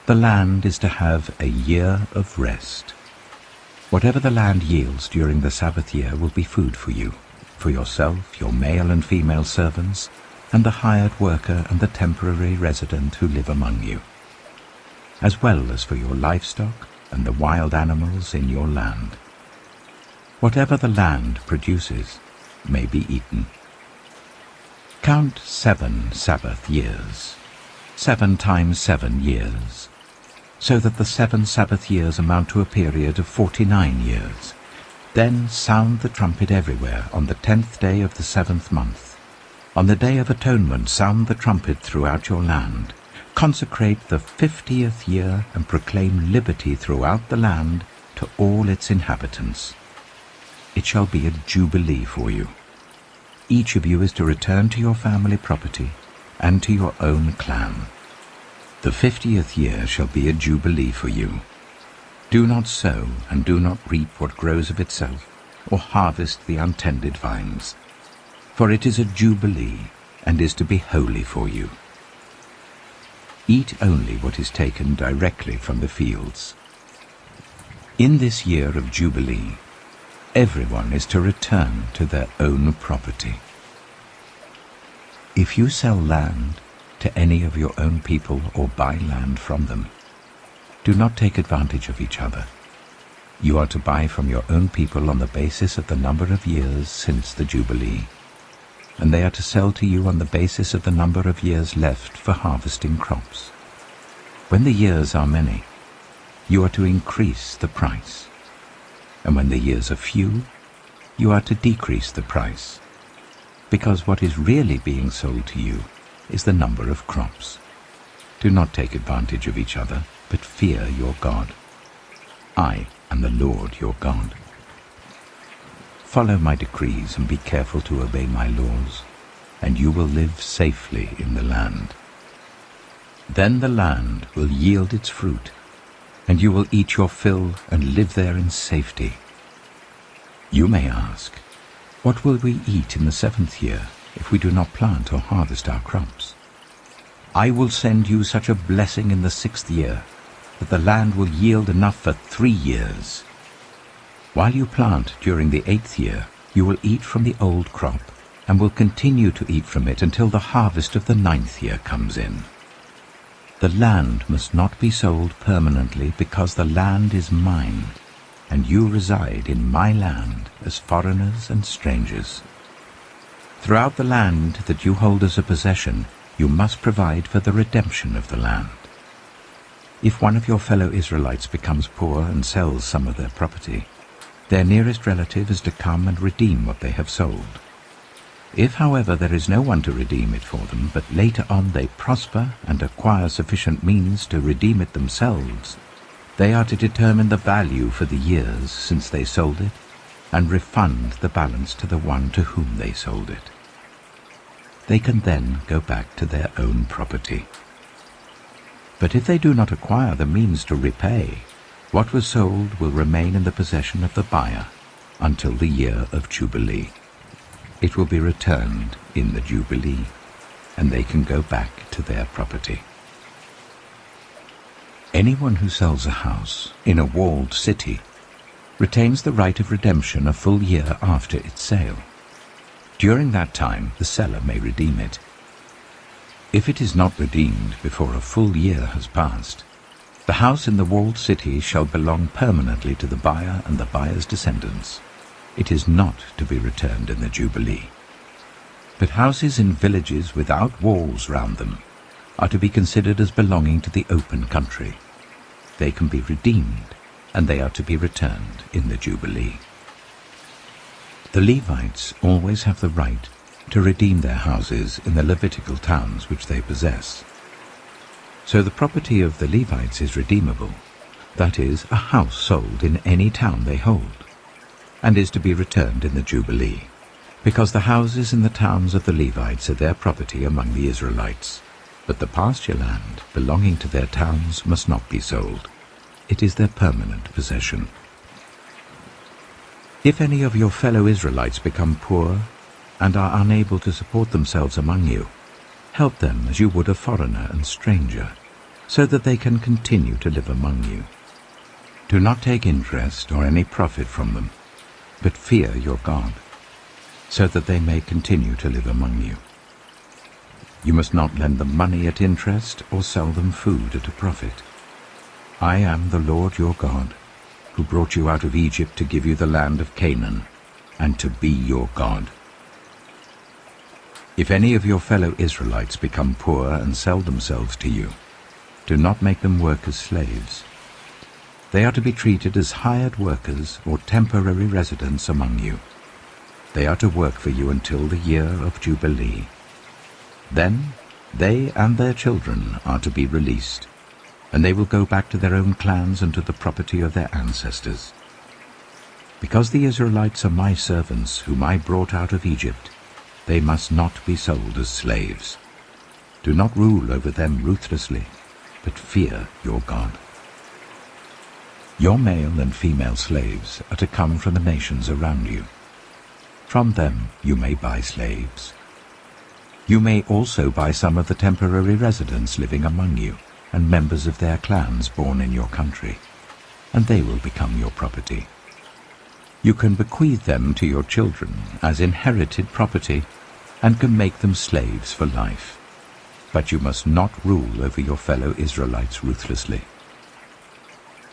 The land is to have a year of rest. Whatever the land yields during the Sabbath year will be food for you, for yourself, your male and female servants, and the hired worker and the temporary resident who live among you, as well as for your livestock and the wild animals in your land. Whatever the land produces may be eaten. Count 7 Sabbath years, 7 times 7 years, so that the 7 Sabbath years amount to a period of 49 years. Then sound the trumpet everywhere on the 10th day of the 7th month. On the Day of Atonement sound the trumpet throughout your land. Consecrate the 50th year and proclaim liberty throughout the land to all its inhabitants. It shall be a jubilee for you. Each of you is to return to your family property and to your own clan. The 50th year shall be a jubilee for you. Do not sow and do not reap what grows of itself, or harvest the untended vines. For it is a jubilee, and is to be holy for you. Eat only what is taken directly from the fields. In this year of jubilee, everyone is to return to their own property. If you sell land to any of your own people or buy land from them, do not take advantage of each other. You are to buy from your own people on the basis of the number of years since the Jubilee, and they are to sell to you on the basis of the number of years left for harvesting crops. When the years are many, you are to increase the price, and when the years are few, you are to decrease the price, because what is really being sold to you is the number of crops. Do not take advantage of each other, but fear your God. I am the Lord your God. Follow my decrees and be careful to obey my laws, and you will live safely in the land. Then the land will yield its fruit, and you will eat your fill and live there in safety. You may ask, what will we eat in the 7th year if we do not plant or harvest our crops? I will send you such a blessing in the 6th year that the land will yield enough for 3 years. While you plant during the 8th year, you will eat from the old crop and will continue to eat from it until the harvest of the 9th year comes in. The land must not be sold permanently because the land is mine, and you reside in my land as foreigners and strangers. Throughout the land that you hold as a possession, you must provide for the redemption of the land. If one of your fellow Israelites becomes poor and sells some of their property, their nearest relative is to come and redeem what they have sold. If, however, there is no one to redeem it for them, but later on they prosper and acquire sufficient means to redeem it themselves, they are to determine the value for the years since they sold it and refund the balance to the one to whom they sold it. They can then go back to their own property. But if they do not acquire the means to repay, what was sold will remain in the possession of the buyer until the year of Jubilee. It will be returned in the Jubilee, and they can go back to their property. Anyone who sells a house in a walled city retains the right of redemption a full year after its sale. During that time, the seller may redeem it. If it is not redeemed before a full year has passed, the house in the walled city shall belong permanently to the buyer and the buyer's descendants. It is not to be returned in the Jubilee. But houses in villages without walls round them are to be considered as belonging to the open country. They can be redeemed, and they are to be returned in the Jubilee. The Levites always have the right to redeem their houses in the Levitical towns which they possess. So the property of the Levites is redeemable, that is, a house sold in any town they hold, and is to be returned in the Jubilee, because the houses in the towns of the Levites are their property among the Israelites, but the pasture land belonging to their towns must not be sold. It is their permanent possession. If any of your fellow Israelites become poor and are unable to support themselves among you, help them as you would a foreigner and stranger, so that they can continue to live among you. Do not take interest or any profit from them, but fear your God, so that they may continue to live among you. You must not lend them money at interest or sell them food at a profit. I am the Lord your God, who brought you out of Egypt to give you the land of Canaan, and to be your God. If any of your fellow Israelites become poor and sell themselves to you, do not make them work as slaves. They are to be treated as hired workers or temporary residents among you. They are to work for you until the year of Jubilee. Then they and their children are to be released, and they will go back to their own clans and to the property of their ancestors. Because the Israelites are my servants whom I brought out of Egypt, they must not be sold as slaves. Do not rule over them ruthlessly, but fear your God. Your male and female slaves are to come from the nations around you. From them you may buy slaves. You may also buy some of the temporary residents living among you, and members of their clans born in your country, and they will become your property. You can bequeath them to your children as inherited property, and can make them slaves for life. But you must not rule over your fellow Israelites ruthlessly.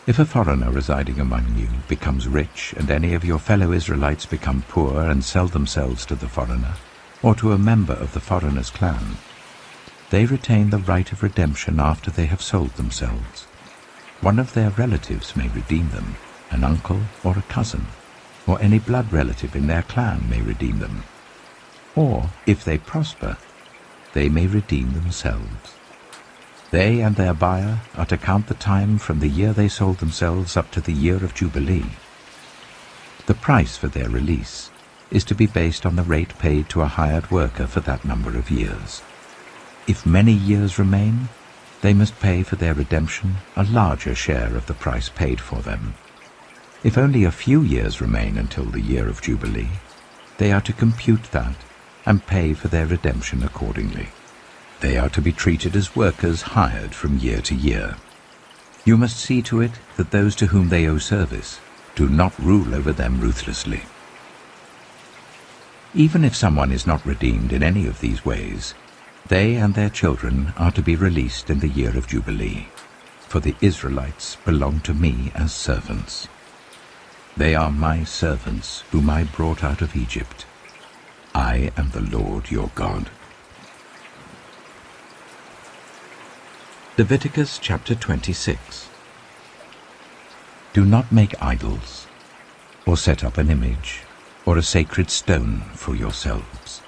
If a foreigner residing among you becomes rich, and any of your fellow Israelites become poor and sell themselves to the foreigner, or to a member of the foreigner's clan, they retain the right of redemption after they have sold themselves. One of their relatives may redeem them, an uncle or a cousin, or any blood relative in their clan may redeem them. Or, if they prosper, they may redeem themselves. They and their buyer are to count the time from the year they sold themselves up to the year of Jubilee. The price for their release is to be based on the rate paid to a hired worker for that number of years. If many years remain, they must pay for their redemption a larger share of the price paid for them. If only a few years remain until the year of Jubilee, they are to compute that and pay for their redemption accordingly. They are to be treated as workers hired from year to year. You must see to it that those to whom they owe service do not rule over them ruthlessly. Even if someone is not redeemed in any of these ways, they and their children are to be released in the year of Jubilee, for the Israelites belong to me as servants. They are my servants whom I brought out of Egypt. I am the Lord your God. Leviticus chapter 26. Do not make idols, or set up an image, or a sacred stone for yourselves.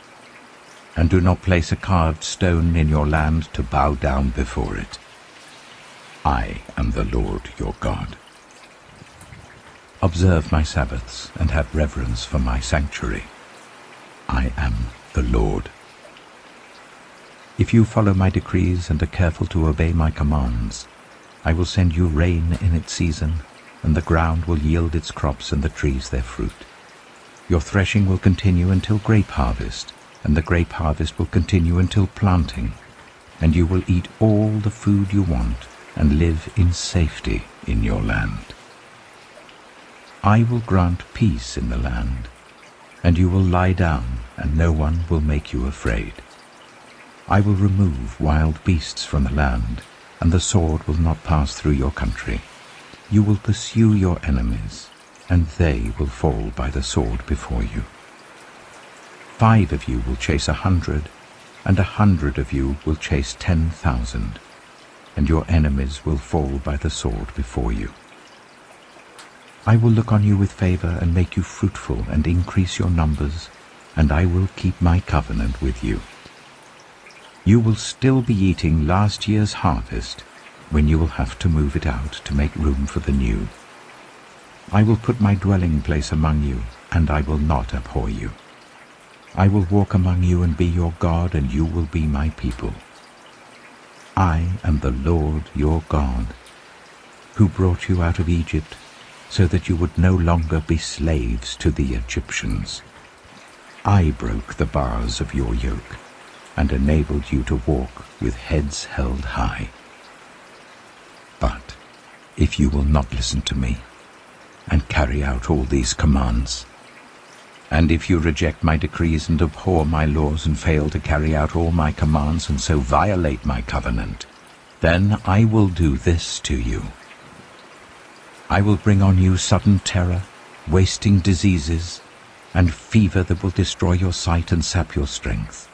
And do not place a carved stone in your land to bow down before it. I am the Lord your God. Observe my Sabbaths and have reverence for my sanctuary. I am the Lord. If you follow my decrees and are careful to obey my commands, I will send you rain in its season, and the ground will yield its crops and the trees their fruit. Your threshing will continue until grape harvest, and the grape harvest will continue until planting, and you will eat all the food you want and live in safety in your land. I will grant peace in the land, and you will lie down, and no one will make you afraid. I will remove wild beasts from the land, and the sword will not pass through your country. You will pursue your enemies, and they will fall by the sword before you. 5 of you will chase 100, and 100 of you will chase 10,000, and your enemies will fall by the sword before you. I will look on you with favor and make you fruitful and increase your numbers, and I will keep my covenant with you. You will still be eating last year's harvest when you will have to move it out to make room for the new. I will put my dwelling place among you, and I will not abhor you. I will walk among you and be your God, and you will be my people. I am the Lord your God, who brought you out of Egypt, so that you would no longer be slaves to the Egyptians. I broke the bars of your yoke, and enabled you to walk with heads held high. But if you will not listen to me, and carry out all these commands, and if you reject my decrees and abhor my laws and fail to carry out all my commands and so violate my covenant, then I will do this to you. I will bring on you sudden terror, wasting diseases, and fever that will destroy your sight and sap your strength.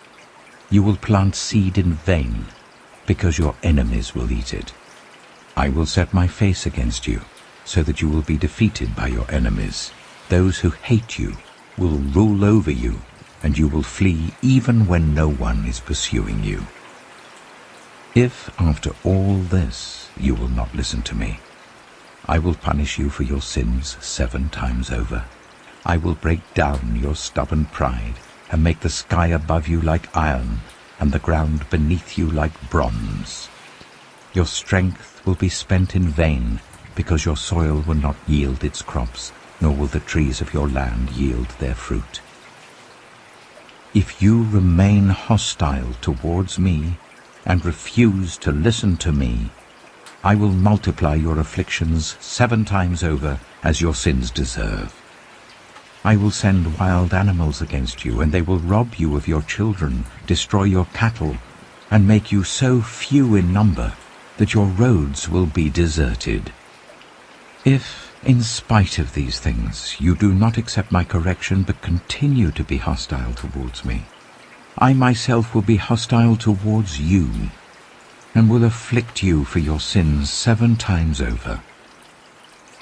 You will plant seed in vain, because your enemies will eat it. I will set my face against you, so that you will be defeated by your enemies. Those who hate you will rule over you, and you will flee even when no one is pursuing you. If, after all this, you will not listen to me, I will punish you for your sins 7 times over. I will break down your stubborn pride, and make the sky above you like iron, and the ground beneath you like bronze. Your strength will be spent in vain, because your soil will not yield its crops, nor will the trees of your land yield their fruit. If you remain hostile towards me and refuse to listen to me, I will multiply your afflictions 7 times over as your sins deserve. I will send wild animals against you, and they will rob you of your children, destroy your cattle, and make you so few in number that your roads will be deserted. If, in spite of these things, you do not accept my correction but continue to be hostile towards me, I myself will be hostile towards you, and will afflict you for your sins 7 times over.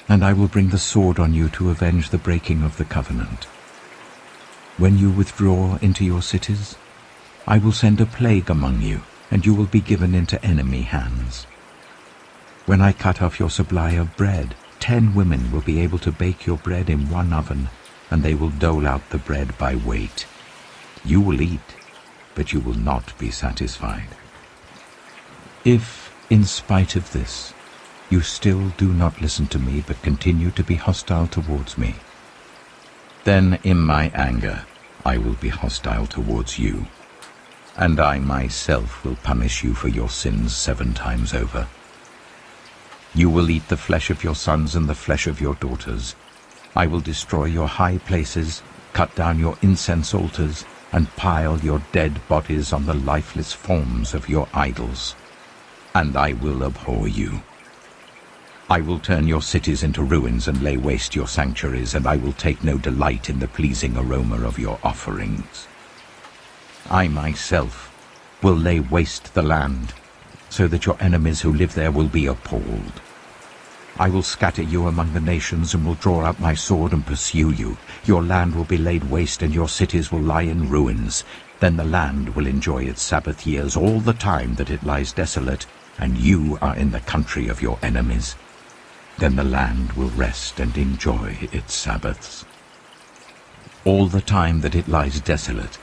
And I will bring the sword on you to avenge the breaking of the covenant. When you withdraw into your cities, I will send a plague among you, and you will be given into enemy hands. When I cut off your supply of bread, 10 women will be able to bake your bread in 1 oven, and they will dole out the bread by weight. You will eat, but you will not be satisfied. If, in spite of this, you still do not listen to me but continue to be hostile towards me, then in my anger I will be hostile towards you, and I myself will punish you for your sins 7 times over. You will eat the flesh of your sons and the flesh of your daughters. I will destroy your high places, cut down your incense altars, and pile your dead bodies on the lifeless forms of your idols. And I will abhor you. I will turn your cities into ruins and lay waste your sanctuaries, and I will take no delight in the pleasing aroma of your offerings. I myself will lay waste the land, so that your enemies who live there will be appalled. I will scatter you among the nations and will draw out my sword and pursue you. Your land will be laid waste and your cities will lie in ruins. Then the land will enjoy its Sabbath years all the time that it lies desolate, and you are in the country of your enemies. Then the land will rest and enjoy its Sabbaths. All the time that it lies desolate,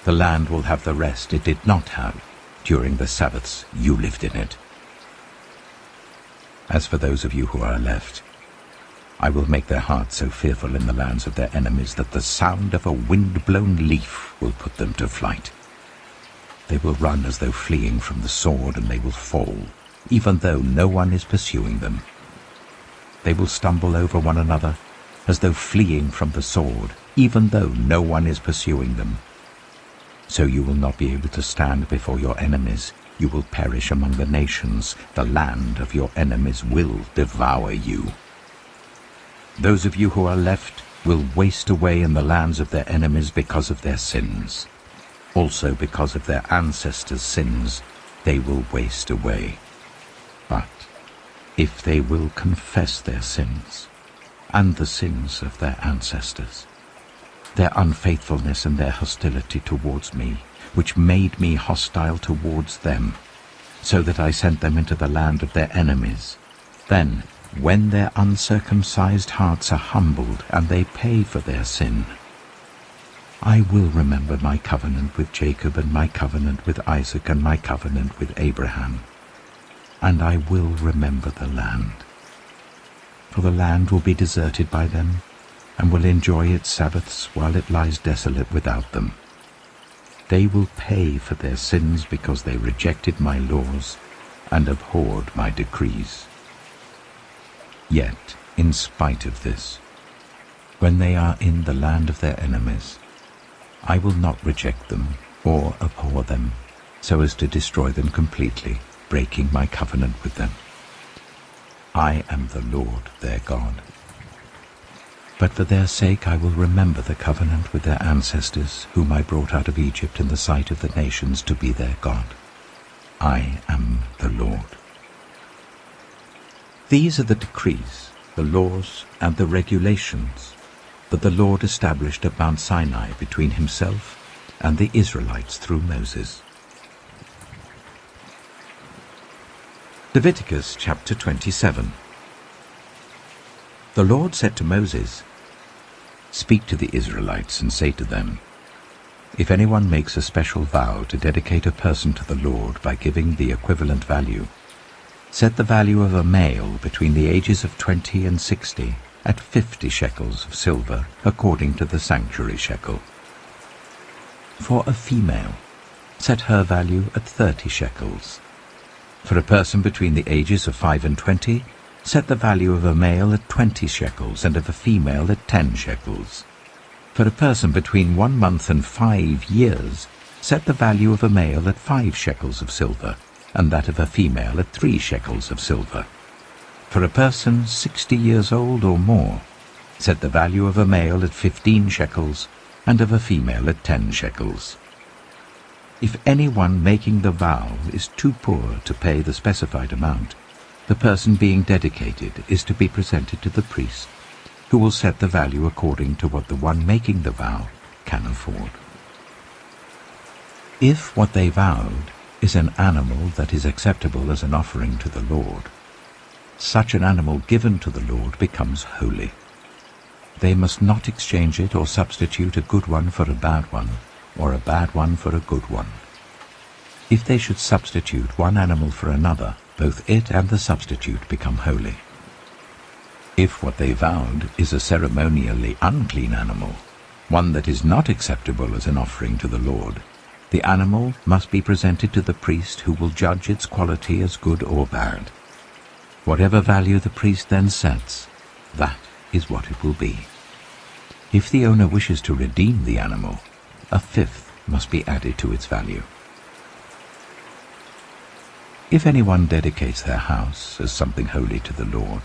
the land will have the rest it did not have during the Sabbaths you lived in it. As for those of you who are left, I will make their hearts so fearful in the lands of their enemies that the sound of a wind-blown leaf will put them to flight. They will run as though fleeing from the sword, and they will fall, even though no one is pursuing them. They will stumble over one another, as though fleeing from the sword, even though no one is pursuing them. So you will not be able to stand before your enemies. You will perish among the nations. The land of your enemies will devour you. Those of you who are left will waste away in the lands of their enemies because of their sins. Also because of their ancestors' sins, they will waste away. But if they will confess their sins and the sins of their ancestors, their unfaithfulness and their hostility towards me, which made me hostile towards them, so that I sent them into the land of their enemies, then, when their uncircumcised hearts are humbled and they pay for their sin, I will remember my covenant with Jacob and my covenant with Isaac and my covenant with Abraham, and I will remember the land. For the land will be deserted by them, and will enjoy its Sabbaths while it lies desolate without them. They will pay for their sins because they rejected my laws and abhorred my decrees. Yet, in spite of this, when they are in the land of their enemies, I will not reject them or abhor them, so as to destroy them completely, breaking my covenant with them. I am the Lord their God. But for their sake I will remember the covenant with their ancestors, whom I brought out of Egypt in the sight of the nations to be their God. I am the Lord. These are the decrees, the laws, and the regulations that the Lord established at Mount Sinai between himself and the Israelites through Moses. Leviticus chapter 27. The Lord said to Moses, "Speak to the Israelites and say to them, if anyone makes a special vow to dedicate a person to the Lord by giving the equivalent value, set the value of a male between the ages of 20 and 60 at 50 shekels of silver, according to the sanctuary shekel. For a female, set her value at 30 shekels. For a person between the ages of 5 and 20, set the value of a male at 20 shekels and of a female at 10 shekels. For a person between 1 month and 5 years, set the value of a male at 5 shekels of silver, and that of a female at 3 shekels of silver. For a person 60 years old or more, set the value of a male at 15 shekels, and of a female at 10 shekels. If anyone making the vow is too poor to pay the specified amount, the person being dedicated is to be presented to the priest, who will set the value according to what the one making the vow can afford. If what they vowed is an animal that is acceptable as an offering to the Lord, such an animal given to the Lord becomes holy. They must not exchange it or substitute a good one for a bad one, or a bad one for a good one. If they should substitute one animal for another, both it and the substitute become holy. If what they vowed is a ceremonially unclean animal, one that is not acceptable as an offering to the Lord, the animal must be presented to the priest, who will judge its quality as good or bad. Whatever value the priest then sets, that is what it will be. If the owner wishes to redeem the animal, a fifth must be added to its value. If anyone dedicates their house as something holy to the Lord,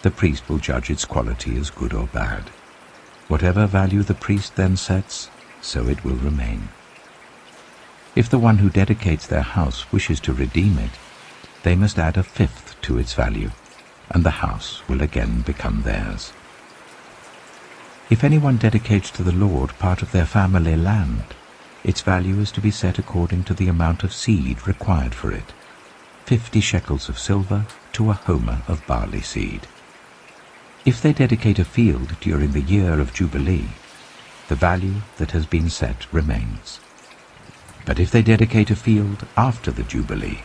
the priest will judge its quality as good or bad. Whatever value the priest then sets, so it will remain. If the one who dedicates their house wishes to redeem it, they must add a fifth to its value, and the house will again become theirs. If anyone dedicates to the Lord part of their family land, its value is to be set according to the amount of seed required for it, 50 shekels of silver to a homer of barley seed. If they dedicate a field during the year of Jubilee, the value that has been set remains. But if they dedicate a field after the Jubilee,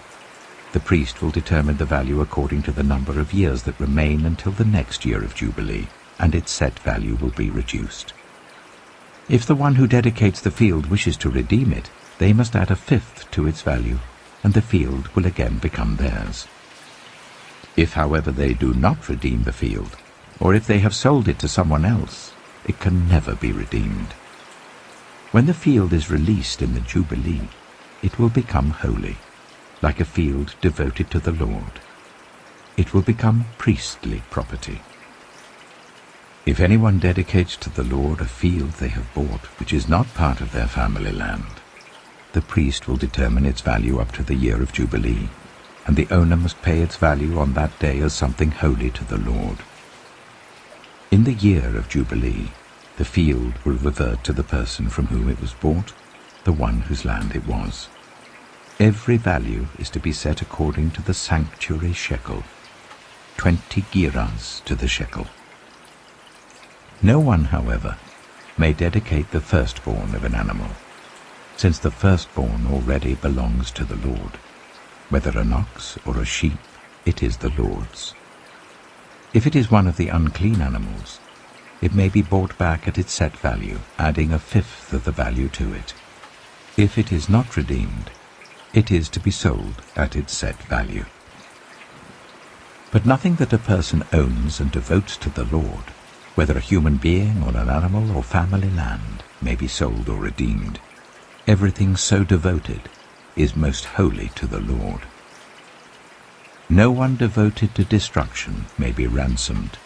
the priest will determine the value according to the number of years that remain until the next year of Jubilee, and its set value will be reduced. If the one who dedicates the field wishes to redeem it, they must add a fifth to its value, and the field will again become theirs. If, however, they do not redeem the field, or if they have sold it to someone else, it can never be redeemed. When the field is released in the Jubilee, it will become holy, like a field devoted to the Lord. It will become priestly property. If anyone dedicates to the Lord a field they have bought which is not part of their family land, the priest will determine its value up to the year of Jubilee, and the owner must pay its value on that day as something holy to the Lord. In the year of Jubilee, the field will revert to the person from whom it was bought, the one whose land it was. Every value is to be set according to the sanctuary shekel, 20 gerahs to the shekel. No one, however, may dedicate the firstborn of an animal, since the firstborn already belongs to the Lord. Whether an ox or a sheep, it is the Lord's. If it is one of the unclean animals, it may be bought back at its set value, adding a fifth of the value to it. If it is not redeemed, it is to be sold at its set value. But nothing that a person owns and devotes to the Lord, whether a human being or an animal or family land, may be sold or redeemed. Everything so devoted is most holy to the Lord. No one devoted to destruction may be ransomed.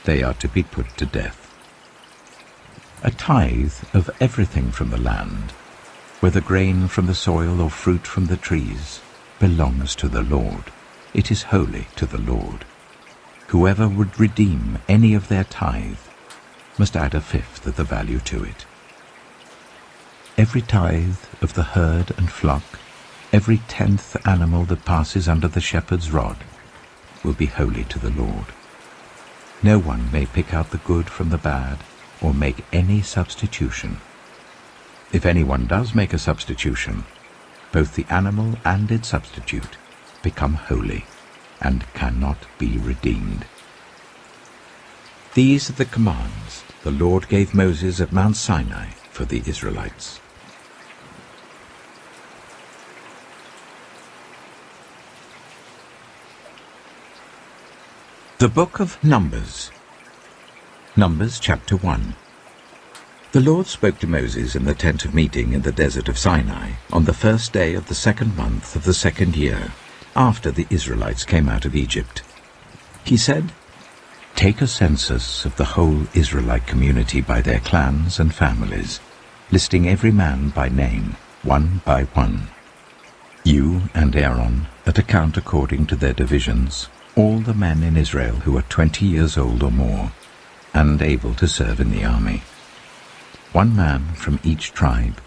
They are to be put to death. A tithe of everything from the land, whether grain from the soil or fruit from the trees, belongs to the Lord. It is holy to the Lord. Whoever would redeem any of their tithe must add a fifth of the value to it. Every tithe of the herd and flock, every 10th animal that passes under the shepherd's rod, will be holy to the Lord. No one may pick out the good from the bad, or make any substitution. If anyone does make a substitution, both the animal and its substitute become holy and cannot be redeemed. These are the commands the Lord gave Moses at Mount Sinai for the Israelites. The Book of Numbers. Numbers chapter 1. The Lord spoke to Moses in the tent of meeting in the desert of Sinai on the first day of the 2nd month of the 2nd year, after the Israelites came out of Egypt. He said, "Take a census of the whole Israelite community by their clans and families, listing every man by name, one by one. You and Aaron are to count according to their divisions all the men in Israel who are 20 years old or more, and able to serve in the army. One man from each tribe,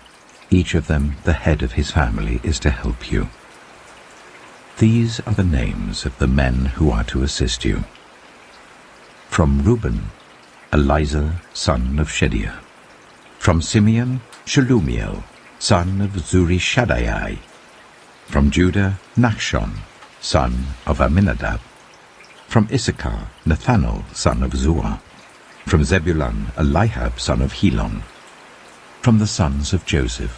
each of them the head of his family, is to help you. These are the names of the men who are to assist you. From Reuben, Elizur, son of Shedeiah. From Simeon, Shelumiel, son of Zurishaddai. From Judah, Nachshon, son of Amminadab. From Issachar, Nathanael, son of Zuar. From Zebulun, Eliab, son of Helon. From the sons of Joseph.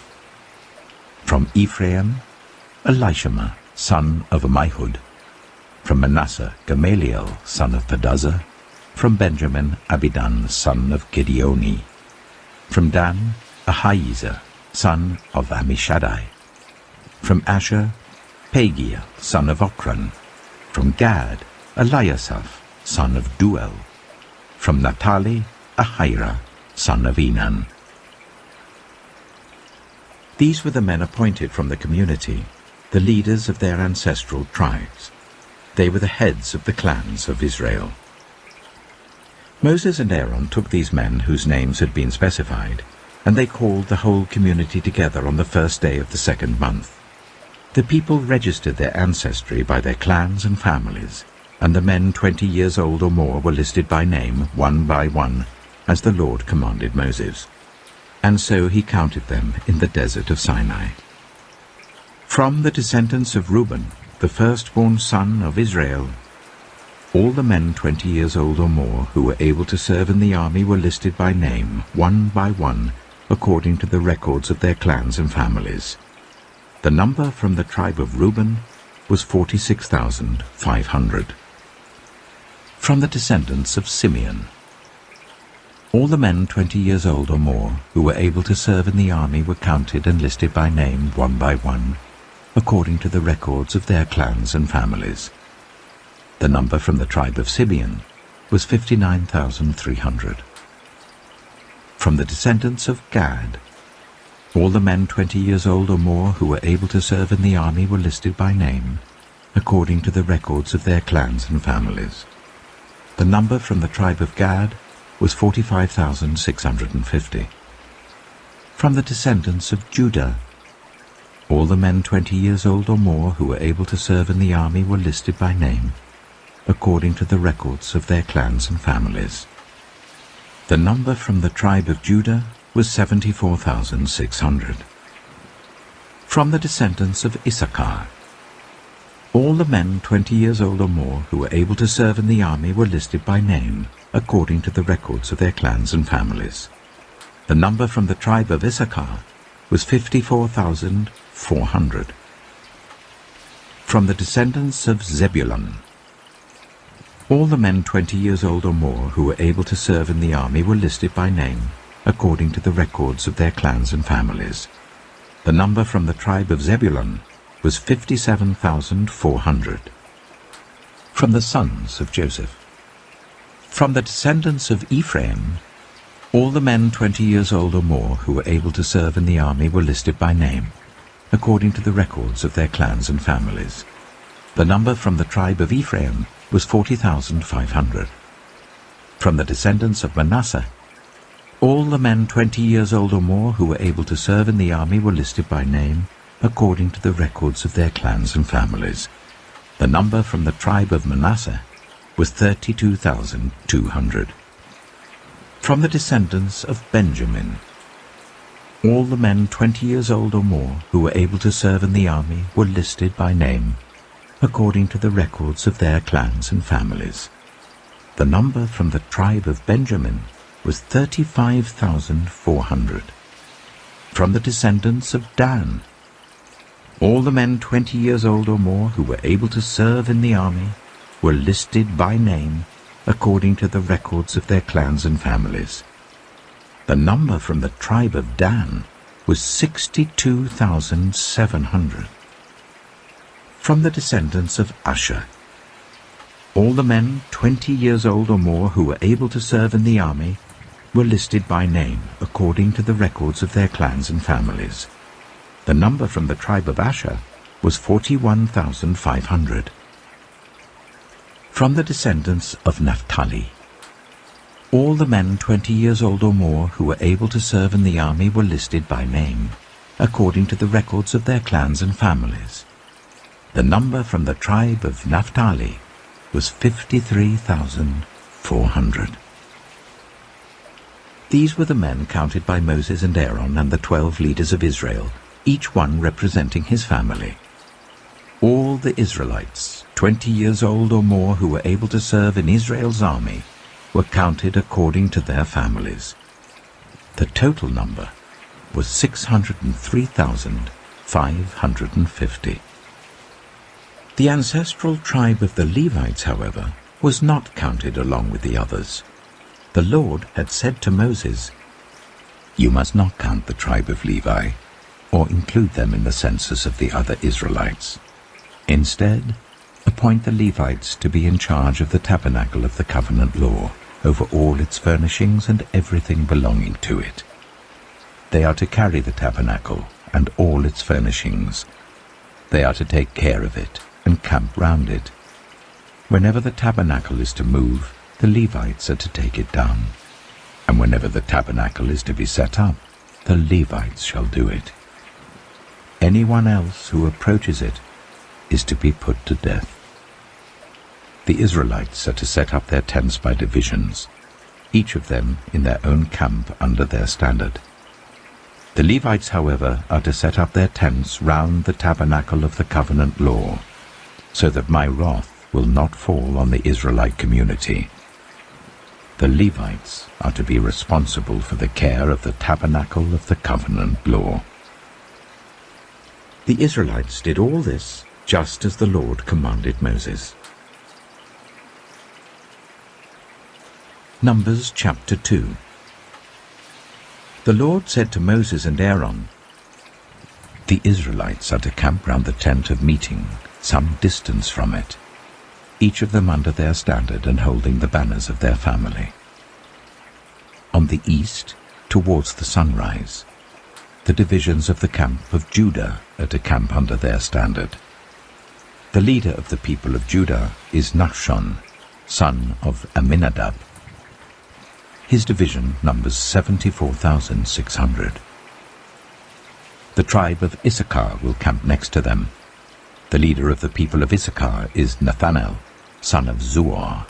From Ephraim, Elishama, son of Ammihud. From Manasseh, Gamaliel, son of Pedazah. From Benjamin, Abidan, son of Gideoni. From Dan, Ahiezer, son of Ammishaddai. From Asher, Pagiel, son of Ochran. From Gad, Eliasaph, son of Duel. From Naphtali, Ahira, son of Enan. These were the men appointed from the community, the leaders of their ancestral tribes. They were the heads of the clans of Israel. Moses and Aaron took these men whose names had been specified, and they called the whole community together on the first day of the 2nd month. The people registered their ancestry by their clans and families, and the men 20 years old or more were listed by name, one by one, as the Lord commanded Moses. And so he counted them in the desert of Sinai. From the descendants of Reuben, the firstborn son of Israel, all the men 20 years old or more who were able to serve in the army were listed by name, one by one, according to the records of their clans and families. The number from the tribe of Reuben was 46,500. From the descendants of Simeon, all the men 20 years old or more who were able to serve in the army were counted and listed by name, one by one, according to the records of their clans and families. The number from the tribe of Simeon was 59,300. From the descendants of Gad, all the men 20 years old or more who were able to serve in the army were listed by name, according to the records of their clans and families. The number from the tribe of Gad was 45,650. From the descendants of Judah, all the men 20 years old or more who were able to serve in the army were listed by name, according to the records of their clans and families. The number from the tribe of Judah was 74,600. From the descendants of Issachar, all the men 20 years old or more who were able to serve in the army were listed by name, according to the records of their clans and families. The number from the tribe of Issachar was 54,400. From the descendants of Zebulun, all the men 20 years old or more who were able to serve in the army were listed by name, according to the records of their clans and families. The number from the tribe of Zebulun was 57,400. From the sons of Joseph, from the descendants of Ephraim, all the men 20 years old or more who were able to serve in the army were listed by name, according to the records of their clans and families. The number from the tribe of Ephraim was 40,500. From the descendants of Manasseh, all the men 20 years old or more who were able to serve in the army were listed by name, according to the records of their clans and families. The number from the tribe of Manasseh was 32,200. From the descendants of Benjamin, all the men 20 years old or more who were able to serve in the army were listed by name, according to the records of their clans and families. The number from the tribe of Benjamin was 35,400. From the descendants of Dan, all the men 20 years old or more who were able to serve in the army were listed by name according to the records of their clans and families. The number from the tribe of Dan was 62,700. From the descendants of Asher, all the men 20 years old or more who were able to serve in the army were listed by name according to the records of their clans and families. The number from the tribe of Asher was 41,500. From the descendants of Naphtali, all the men 20 years old or more who were able to serve in the army were listed by name according to the records of their clans and families. The number from the tribe of Naphtali was 53,400. These were the men counted by Moses and Aaron and the 12 leaders of Israel, each one representing his family. All the Israelites, 20 years old or more who were able to serve in Israel's army, were counted according to their families. The total number was 603,550. The ancestral tribe of the Levites, however, was not counted along with the others. The Lord had said to Moses, "You must not count the tribe of Levi, or include them in the census of the other Israelites. Instead, appoint the Levites to be in charge of the tabernacle of the covenant law, over all its furnishings and everything belonging to it. They are to carry the tabernacle and all its furnishings. They are to take care of it and camp round it. Whenever the tabernacle is to move, the Levites are to take it down. And whenever the tabernacle is to be set up, the Levites shall do it. Anyone else who approaches it is to be put to death." The Israelites are to set up their tents by divisions, each of them in their own camp under their standard. The Levites, however, are to set up their tents round the tabernacle of the covenant law, so that my wrath will not fall on the Israelite community. The Levites are to be responsible for the care of the tabernacle of the covenant law. The Israelites did all this just as the Lord commanded Moses. Numbers chapter 2. The Lord said to Moses and Aaron, "The Israelites are to camp round the tent of meeting, some distance from it, each of them under their standard and holding the banners of their family. On the east, towards the sunrise, the divisions of the camp of Judah are to camp under their standard. The leader of the people of Judah is Nachshon, son of Amminadab. His division numbers 74,600. The tribe of Issachar will camp next to them. The leader of the people of Issachar is Nathanael, son of Zuar.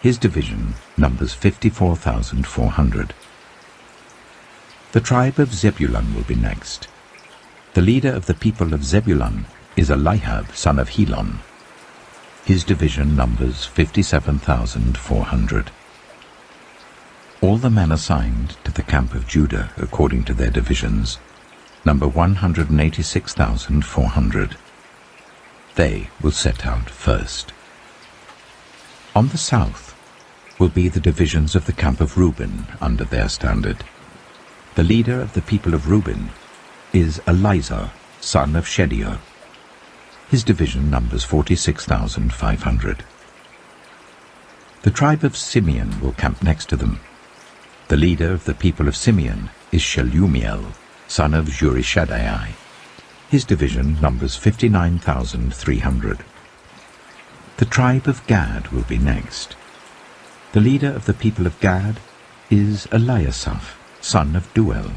His division numbers 54,400. The tribe of Zebulun will be next. The leader of the people of Zebulun is Eliab, son of Helon. His division numbers 57,400. All the men assigned to the camp of Judah according to their divisions number 186,400. They will set out first. On the south will be the divisions of the camp of Reuben under their standard. The leader of the people of Reuben is Elizur, son of Shedeur. His division numbers 46,500. The tribe of Simeon will camp next to them. The leader of the people of Simeon is Shelumiel, son of Zurishaddai. His division numbers 59,300. The tribe of Gad will be next. The leader of the people of Gad is Eliasaph, son of Duel.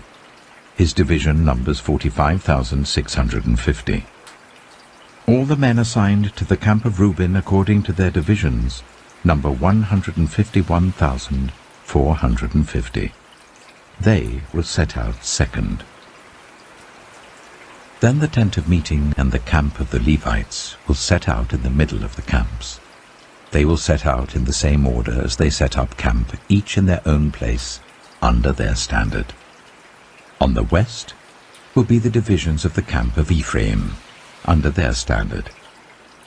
His division numbers 45,650. All the men assigned to the camp of Reuben according to their divisions number 151,450. They will set out second. Then the tent of meeting and the camp of the Levites will set out in the middle of the camps. They will set out in the same order as they set up camp, each in their own place, under their standard. On the west will be the divisions of the camp of Ephraim, under their standard.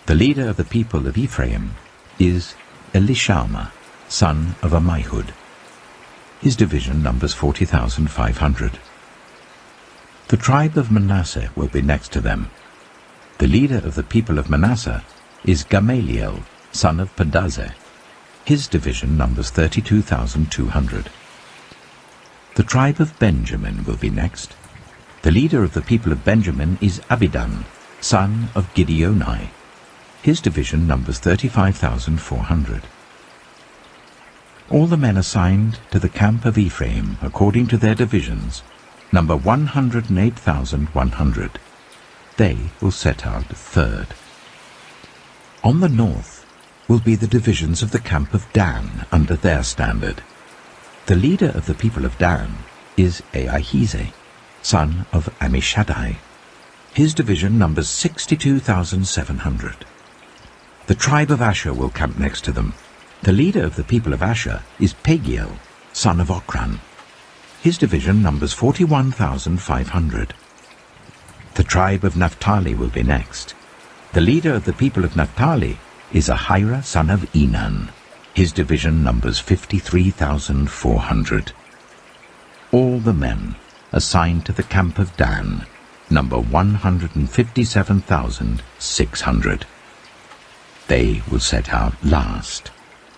The leader of the people of Ephraim is Elishama, son of Ammihud. His division numbers 40,500. The tribe of Manasseh will be next to them. The leader of the people of Manasseh is Gamaliel, son of Pedazeh. His division numbers 32,200. The tribe of Benjamin will be next. The leader of the people of Benjamin is Abidan, son of Gideoni. His division numbers 35,400. All the men assigned to the camp of Ephraim, according to their divisions, number 108,100. They will set out third. On the north will be the divisions of the camp of Dan under their standard. The leader of the people of Dan is Ahijah, son of Ammishaddai. His division numbers 62,700. The tribe of Asher will camp next to them. The leader of the people of Asher is Pagiel, son of Ochran. His division numbers 41,500. The tribe of Naphtali will be next. The leader of the people of Naphtali is Ahira, son of Enan. His division numbers 53,400. All the men assigned to the camp of Dan number 157,600. They will set out last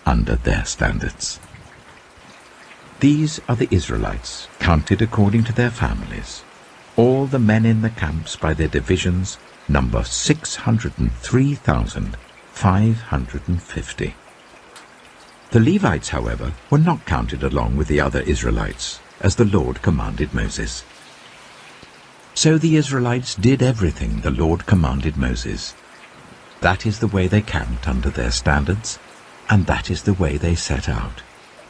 under their standards. These are the Israelites, counted according to their families. All the men in the camps by their divisions number 603,550. The Levites, however, were not counted along with the other Israelites, as the Lord commanded Moses. So the Israelites did everything the Lord commanded Moses. That is the way they camped under their standards, and that is the way they set out,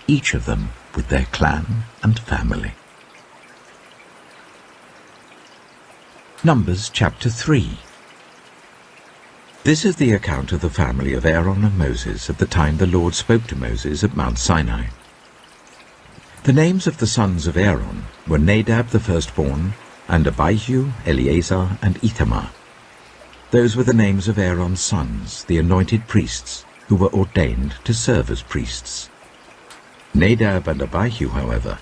each of them with their clan and family. Numbers chapter 3. This is the account of the family of Aaron and Moses at the time the Lord spoke to Moses at Mount Sinai. The names of the sons of Aaron were Nadab the firstborn, and Abihu, Eleazar, and Ithamar. Those were the names of Aaron's sons, the anointed priests, who were ordained to serve as priests. Nadab and Abihu, however,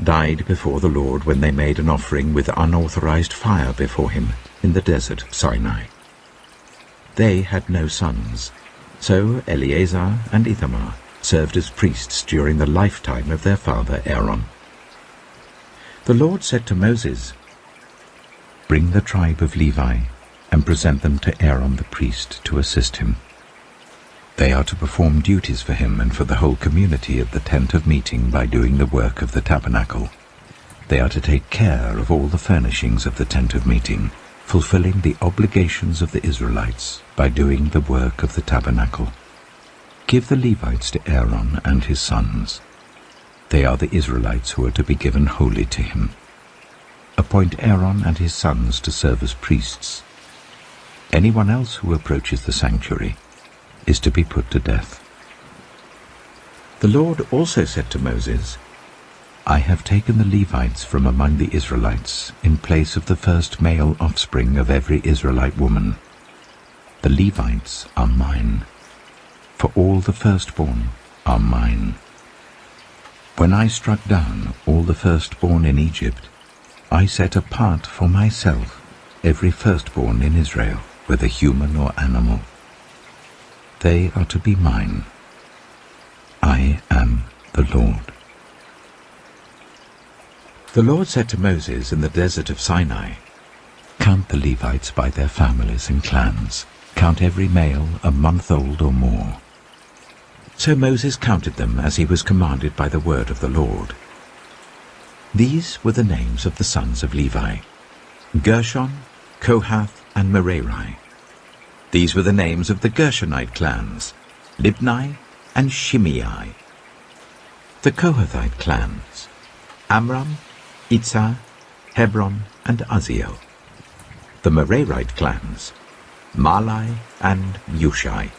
died before the Lord when they made an offering with unauthorized fire before him in the desert of Sinai. They had no sons, so Eleazar and Ithamar served as priests during the lifetime of their father Aaron. The Lord said to Moses, "Bring the tribe of Levi and present them to Aaron the priest to assist him. They are to perform duties for him and for the whole community at the tent of meeting by doing the work of the tabernacle. They are to take care of all the furnishings of the tent of meeting, fulfilling the obligations of the Israelites by doing the work of the tabernacle. Give the Levites to Aaron and his sons. They are the Israelites who are to be given wholly to him. Appoint Aaron and his sons to serve as priests. Anyone else who approaches the sanctuary is to be put to death." The Lord also said to Moses, "I have taken the Levites from among the Israelites in place of the first male offspring of every Israelite woman. The Levites are mine, for all the firstborn are mine. When I struck down all the firstborn in Egypt, I set apart for myself every firstborn in Israel, whether human or animal. They are to be mine. I am the Lord." The Lord said to Moses in the desert of Sinai, "Count the Levites by their families and clans. Count every male a month old or more." So Moses counted them as he was commanded by the word of the Lord. These were the names of the sons of Levi: Gershon, Kohath, and Merari. These were the names of the Gershonite clans: Libni and Shimei. The Kohathite clans: Amram, Itzah, Hebron, and Uzziel. the Merarite clans, Mahli and Mushi.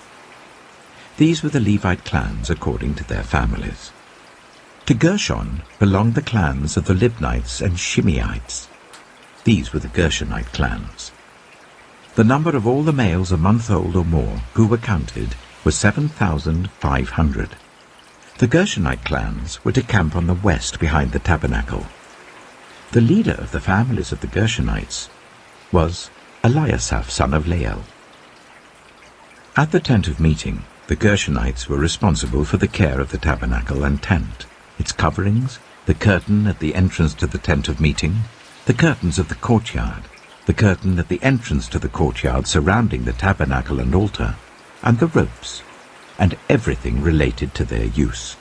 These were the Levite clans according to their families. To Gershon belonged the clans of the Libnites and Shimeites. These were the Gershonite clans. The number of all the males a month old or more who were counted was 7,500. The Gershonite clans were to camp on the west behind the tabernacle. The leader of the families of the Gershonites was Eliasaph, son of Lael. At the tent of meeting, the Gershonites were responsible for the care of the tabernacle and tent, its coverings, the curtain at the entrance to the tent of meeting, the curtains of the courtyard, the curtain at the entrance to the courtyard surrounding the tabernacle and altar, and the ropes, and everything related to their use.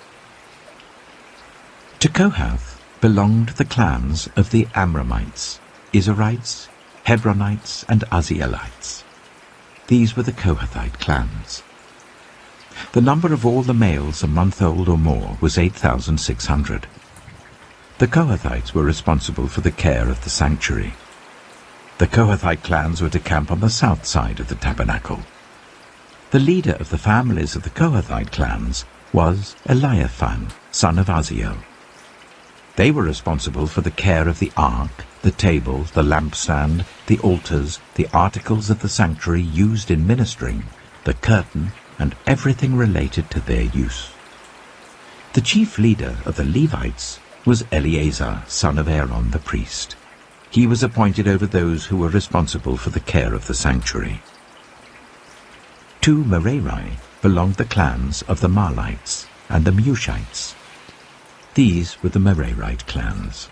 To Kohath belonged the clans of the Amramites, Izharites, Hebronites, and Uzzielites. These were the Kohathite clans. The number of all the males a month old or more was 8,600. The Kohathites were responsible for the care of the sanctuary. The Kohathite clans were to camp on the south side of the tabernacle. The leader of the families of the Kohathite clans was Eliaphan, son of Uzziel. They were responsible for the care of the ark, the table, the lampstand, the altars, the articles of the sanctuary used in ministering, the curtain, and everything related to their use. The chief leader of the Levites was Eleazar, son of Aaron the priest. He was appointed over those who were responsible for the care of the sanctuary. To Merari belonged the clans of the Mahlites and the Mushites. These were the Merarite clans.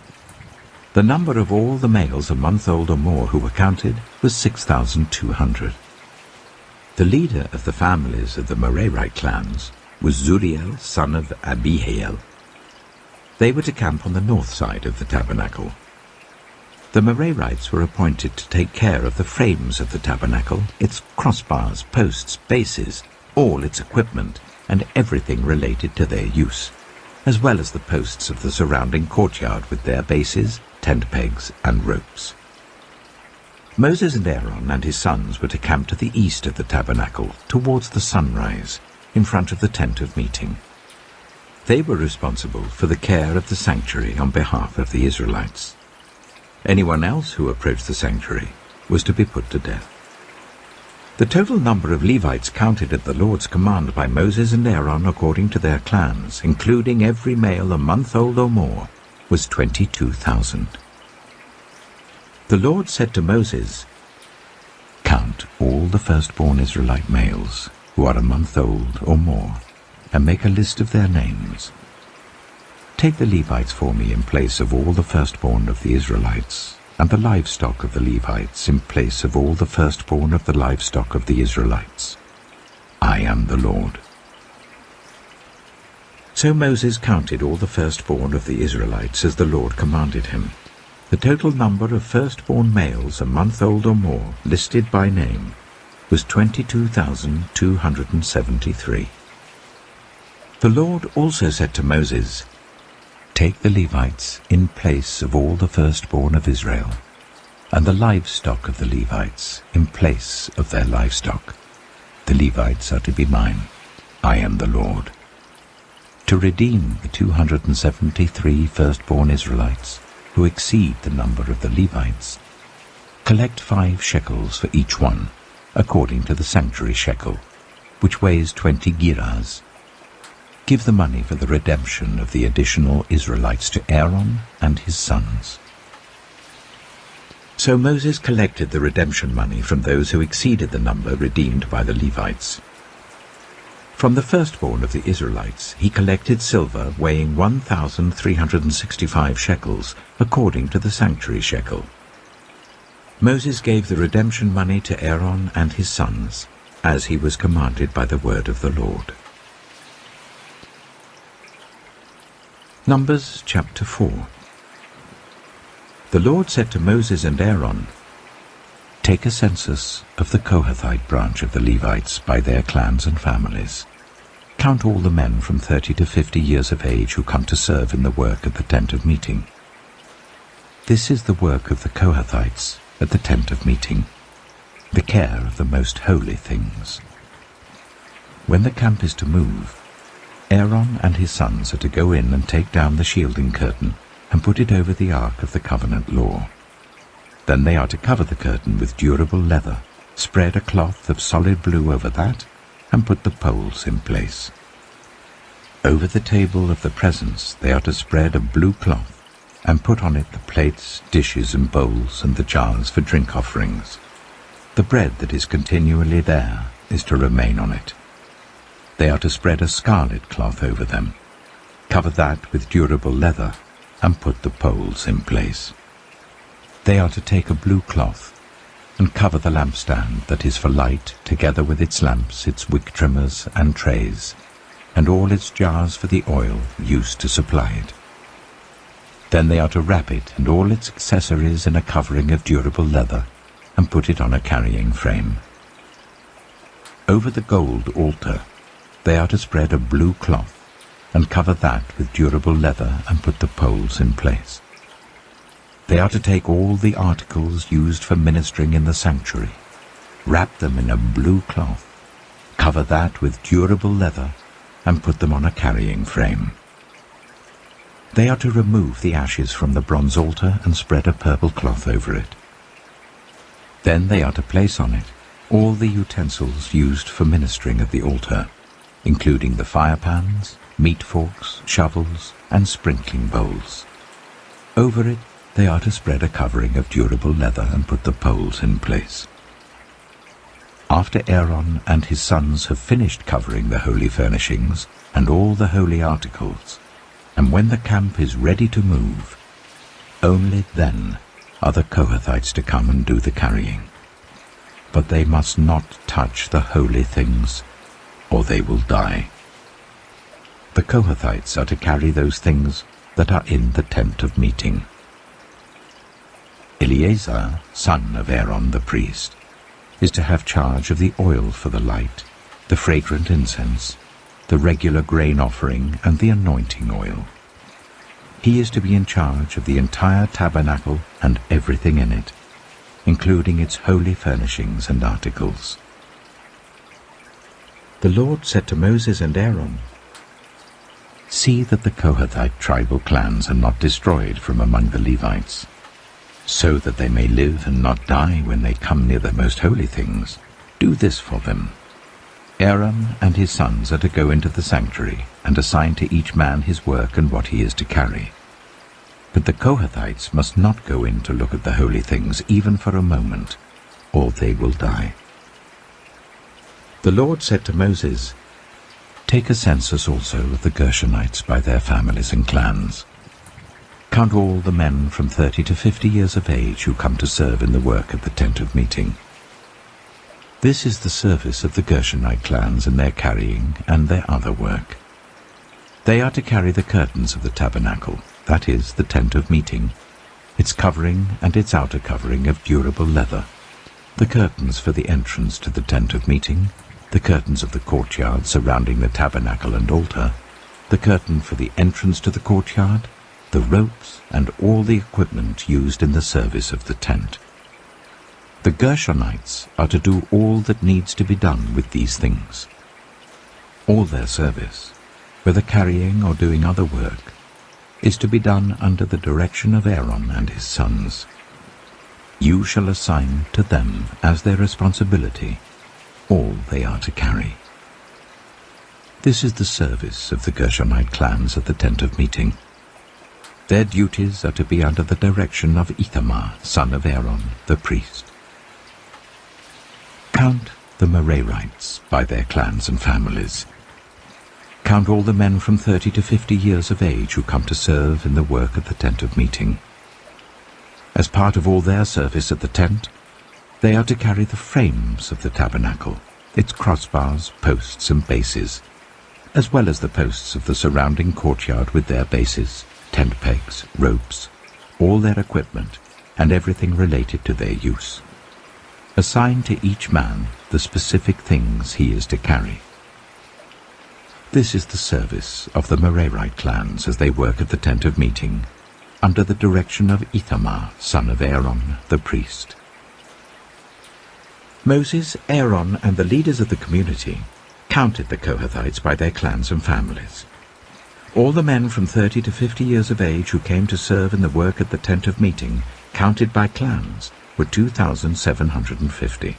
The number of all the males a month old or more who were counted was 6,200. The leader of the families of the Merarite clans was Zuriel, son of Abihail. They were to camp on the north side of the tabernacle. The Merarites were appointed to take care of the frames of the tabernacle, its crossbars, posts, bases, all its equipment, and everything related to their use, as well as the posts of the surrounding courtyard with their bases, tent pegs, and ropes. Moses and Aaron and his sons were to camp to the east of the tabernacle, towards the sunrise, in front of the tent of meeting. They were responsible for the care of the sanctuary on behalf of the Israelites. Anyone else who approached the sanctuary was to be put to death. The total number of Levites counted at the Lord's command by Moses and Aaron according to their clans, including every male a month old or more, was 22,000. The Lord said to Moses, "Count all the firstborn Israelite males who are a month old or more, and make a list of their names. Take the Levites for me in place of all the firstborn of the Israelites, and the livestock of the Levites in place of all the firstborn of the livestock of the Israelites. I am the Lord." So Moses counted all the firstborn of the Israelites as the Lord commanded him. The total number of firstborn males a month old or more, listed by name, was 22,273. The Lord also said to Moses, "Take the Levites in place of all the firstborn of Israel, and the livestock of the Levites in place of their livestock. The Levites are to be mine. I am the Lord. To redeem the 273 firstborn Israelites who exceed the number of the Levites, collect 5 shekels for each one, according to the sanctuary shekel, which weighs 20 gerahs. Give the money for the redemption of the additional Israelites to Aaron and his sons." So Moses collected the redemption money from those who exceeded the number redeemed by the Levites. From the firstborn of the Israelites he collected silver weighing 1,365 shekels, according to the sanctuary shekel. Moses gave the redemption money to Aaron and his sons, as he was commanded by the word of the Lord. Numbers chapter 4. The Lord said to Moses and Aaron, "Take a census of the Kohathite branch of the Levites by their clans and families. Count all the men from 30 to 50 years of age who come to serve in the work of the tent of meeting. This is the work of the Kohathites at the tent of meeting, the care of the most holy things. When the camp is to move, Aaron and his sons are to go in and take down the shielding curtain and put it over the ark of the covenant law. Then they are to cover the curtain with durable leather, spread a cloth of solid blue over that, and put the poles in place. Over the table of the presence they are to spread a blue cloth, and put on it the plates, dishes and bowls, and the jars for drink offerings. The bread that is continually there is to remain on it. They are to spread a scarlet cloth over them, cover that with durable leather, and put the poles in place. They are to take a blue cloth, and cover the lampstand that is for light, together with its lamps, its wick trimmers and trays, and all its jars for the oil used to supply it. Then they are to wrap it and all its accessories in a covering of durable leather, and put it on a carrying frame. Over the gold altar they are to spread a blue cloth, and cover that with durable leather, and put the poles in place. They are to take all the articles used for ministering in the sanctuary, wrap them in a blue cloth, cover that with durable leather, and put them on a carrying frame. They are to remove the ashes from the bronze altar and spread a purple cloth over it. Then they are to place on it all the utensils used for ministering at the altar, including the fire pans, meat forks, shovels, and sprinkling bowls. Over it they are to spread a covering of durable leather and put the poles in place. After Aaron and his sons have finished covering the holy furnishings and all the holy articles, and when the camp is ready to move, only then are the Kohathites to come and do the carrying. But they must not touch the holy things, or they will die. The Kohathites are to carry those things that are in the tent of meeting. Eleazar, son of Aaron the priest, is to have charge of the oil for the light, the fragrant incense, the regular grain offering, and the anointing oil. He is to be in charge of the entire tabernacle and everything in it, including its holy furnishings and articles. The Lord said to Moses and Aaron, "See that the Kohathite tribal clans are not destroyed from among the Levites, so that they may live and not die when they come near the most holy things. Do this for them. Aaron and his sons are to go into the sanctuary and assign to each man his work and what he is to carry. But the Kohathites must not go in to look at the holy things even for a moment, or they will die." The Lord said to Moses, "Take a census also of the Gershonites by their families and clans. Count all the men from 30 to 50 years of age who come to serve in the work at the tent of meeting. This is the service of the Gershonite clans in their carrying and their other work. They are to carry the curtains of the tabernacle, that is, the tent of meeting, its covering and its outer covering of durable leather, the curtains for the entrance to the tent of meeting, the curtains of the courtyard surrounding the tabernacle and altar, the curtain for the entrance to the courtyard, the ropes, and all the equipment used in the service of the tent. The Gershonites are to do all that needs to be done with these things. All their service, whether carrying or doing other work, is to be done under the direction of Aaron and his sons. You shall assign to them as their responsibility all they are to carry. This is the service of the Gershonite clans at the tent of meeting. Their duties are to be under the direction of Ithamar, son of Aaron, the priest. Count the Merarites by their clans and families. Count all the men from 30 to 50 years of age who come to serve in the work at the tent of meeting. As part of all their service at the tent, they are to carry the frames of the tabernacle, its crossbars, posts and bases, as well as the posts of the surrounding courtyard with their bases, tent pegs, ropes, all their equipment, and everything related to their use. Assign to each man the specific things he is to carry. This is the service of the Merarite clans as they work at the tent of meeting, under the direction of Ithamar, son of Aaron, the priest. Moses, Aaron, and the leaders of the community counted the Kohathites by their clans and families. All the men from 30 to 50 years of age who came to serve in the work at the tent of meeting, counted by clans, were 2,750.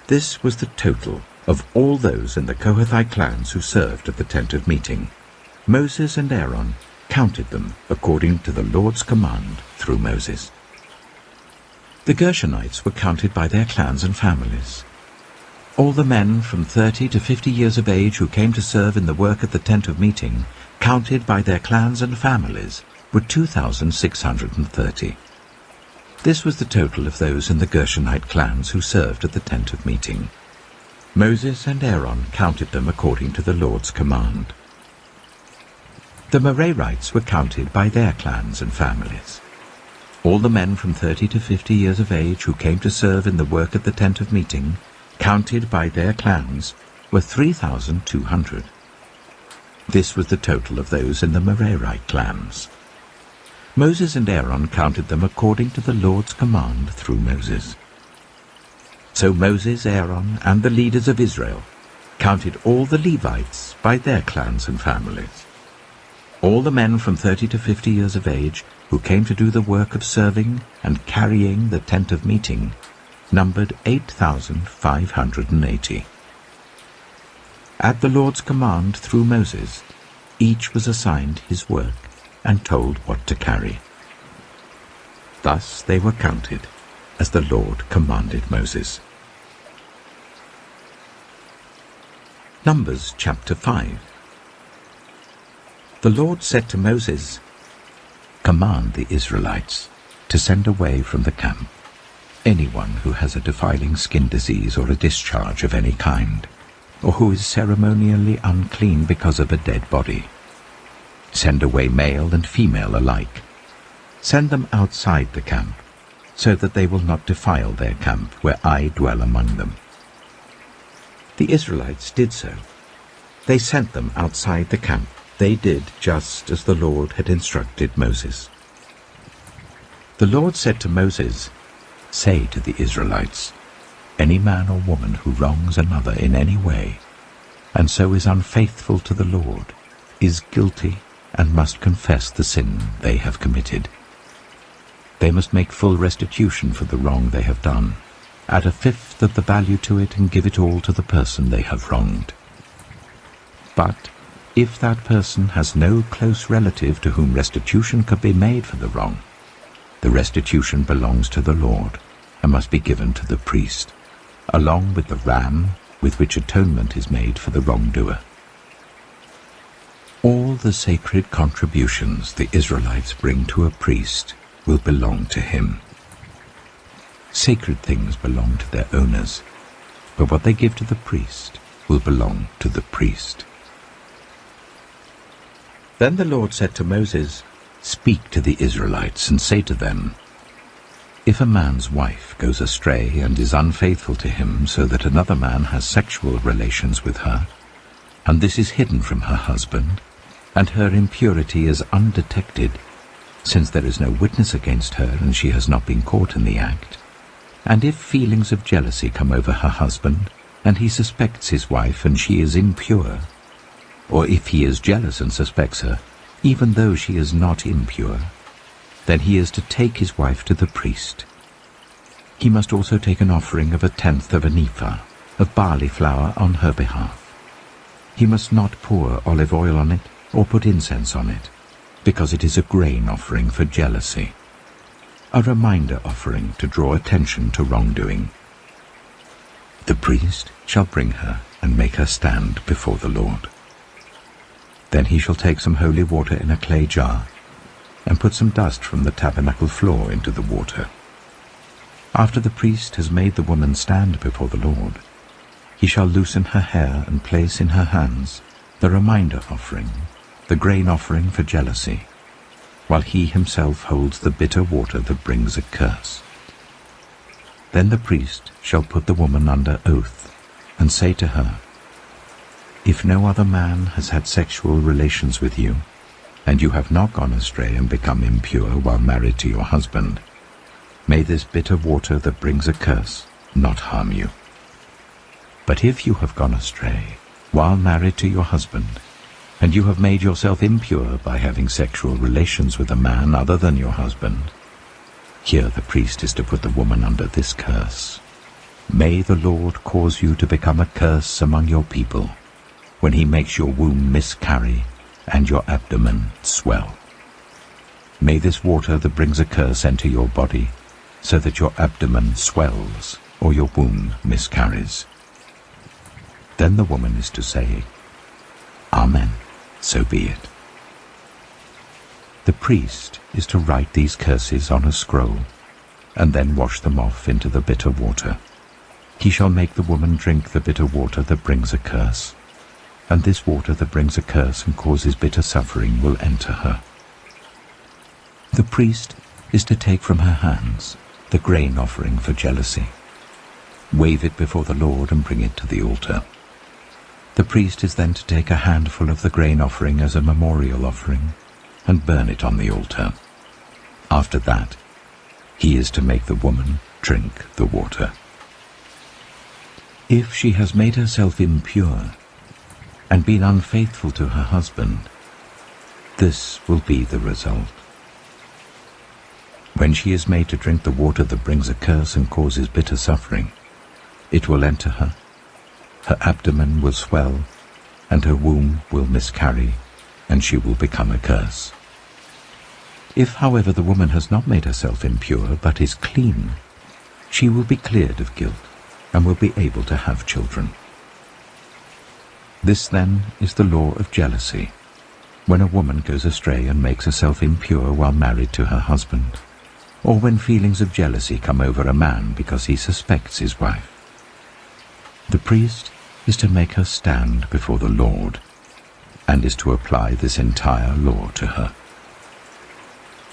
This was the total of all those in the Kohathite clans who served at the tent of meeting. Moses and Aaron counted them according to the Lord's command through Moses. The Gershonites were counted by their clans and families. All the men from 30 to 50 years of age who came to serve in the work at the tent of meeting, counted by their clans and families, were 2,630. This was the total of those in the Gershonite clans who served at the tent of meeting. Moses and Aaron counted them according to the Lord's command. The Merarites were counted by their clans and families. All the men from 30 to 50 years of age who came to serve in the work at the tent of meeting, counted by their clans, were 3,200. This was the total of those in the Merarite clans. Moses and Aaron counted them according to the Lord's command through Moses. So Moses, Aaron, and the leaders of Israel counted all the Levites by their clans and families. All the men from 30 to 50 years of age who came to do the work of serving and carrying the tent of meeting numbered 8,580. At the Lord's command through Moses, each was assigned his work and told what to carry. Thus they were counted as the Lord commanded Moses. Numbers chapter 5. The Lord said to Moses, "Command the Israelites to send away from the camp anyone who has a defiling skin disease or a discharge of any kind, or who is ceremonially unclean because of a dead body. Send away male and female alike. Send them outside the camp, so that they will not defile their camp where I dwell among them." The Israelites did so. They sent them outside the camp. They did just as the Lord had instructed Moses. The Lord said to Moses, "Say to the Israelites, any man or woman who wrongs another in any way, and so is unfaithful to the Lord, is guilty and must confess the sin they have committed. They must make full restitution for the wrong they have done, add a fifth of the value to it and give it all to the person they have wronged. But if that person has no close relative to whom restitution could be made for the wrong, the restitution belongs to the Lord and must be given to the priest, along with the ram with which atonement is made for the wrongdoer. All the sacred contributions the Israelites bring to a priest will belong to him. Sacred things belong to their owners, but what they give to the priest will belong to the priest." Then the Lord said to Moses, "Speak to the Israelites and say to them, if a man's wife goes astray and is unfaithful to him so that another man has sexual relations with her, and this is hidden from her husband, and her impurity is undetected, since there is no witness against her and she has not been caught in the act, and if feelings of jealousy come over her husband, and he suspects his wife and she is impure, or if he is jealous and suspects her, even though she is not impure, then he is to take his wife to the priest. He must also take an offering of 1/10 of an ephah of barley flour on her behalf. He must not pour olive oil on it or put incense on it, because it is a grain offering for jealousy, a reminder offering to draw attention to wrongdoing. The priest shall bring her and make her stand before the Lord. Then he shall take some holy water in a clay jar and put some dust from the tabernacle floor into the water. After the priest has made the woman stand before the Lord, he shall loosen her hair and place in her hands the reminder offering, the grain offering for jealousy, while he himself holds the bitter water that brings a curse. Then the priest shall put the woman under oath and say to her, if no other man has had sexual relations with you, and you have not gone astray and become impure while married to your husband, may this bitter water that brings a curse not harm you. But if you have gone astray while married to your husband, and you have made yourself impure by having sexual relations with a man other than your husband, here the priest is to put the woman under this curse. May the Lord cause you to become a curse among your people, when he makes your womb miscarry and your abdomen swell. May this water that brings a curse enter your body, so that your abdomen swells or your womb miscarries. Then the woman is to say, Amen, so be it. The priest is to write these curses on a scroll, and then wash them off into the bitter water. He shall make the woman drink the bitter water that brings a curse, and this water that brings a curse and causes bitter suffering will enter her. The priest is to take from her hands the grain offering for jealousy, wave it before the Lord and bring it to the altar. The priest is then to take a handful of the grain offering as a memorial offering and burn it on the altar. After that, he is to make the woman drink the water. If she has made herself impure and been unfaithful to her husband, this will be the result. When she is made to drink the water that brings a curse and causes bitter suffering, it will enter her. Her abdomen will swell, and her womb will miscarry, and she will become a curse. If, however, the woman has not made herself impure, but is clean, she will be cleared of guilt, and will be able to have children. This, then, is the law of jealousy, when a woman goes astray and makes herself impure while married to her husband, or when feelings of jealousy come over a man because he suspects his wife. The priest is to make her stand before the Lord, and is to apply this entire law to her.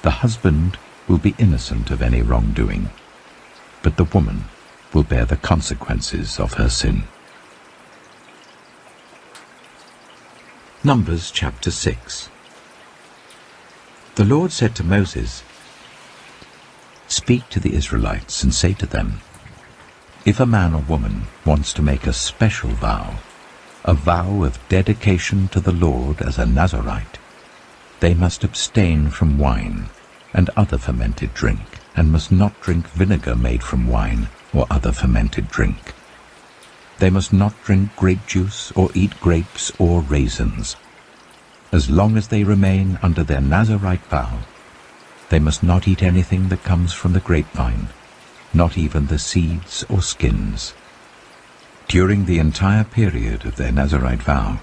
The husband will be innocent of any wrongdoing, but the woman will bear the consequences of her sin. Numbers chapter 6. The Lord said to Moses, Speak to the Israelites and say to them, If a man or woman wants to make a special vow, a vow of dedication to the Lord as a Nazirite, they must abstain from wine and other fermented drink, and must not drink vinegar made from wine or other fermented drink. They must not drink grape juice or eat grapes or raisins. As long as they remain under their Nazirite vow, they must not eat anything that comes from the grapevine, not even the seeds or skins. During the entire period of their Nazirite vow,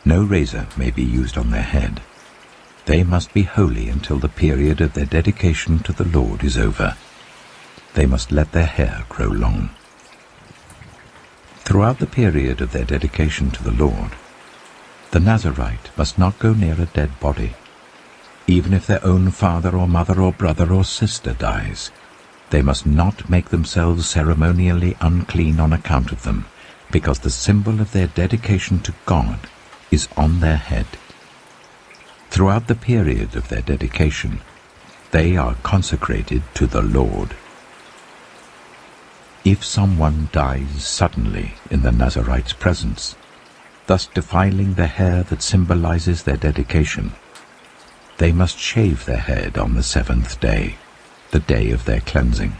no razor may be used on their head. They must be holy until the period of their dedication to the Lord is over. They must let their hair grow long. Throughout the period of their dedication to the Lord, the Nazirite must not go near a dead body. Even if their own father or mother or brother or sister dies, they must not make themselves ceremonially unclean on account of them, because the symbol of their dedication to God is on their head. Throughout the period of their dedication, they are consecrated to the Lord. If someone dies suddenly in the Nazirite's presence, thus defiling the hair that symbolizes their dedication, they must shave their head on the 7th day, the day of their cleansing.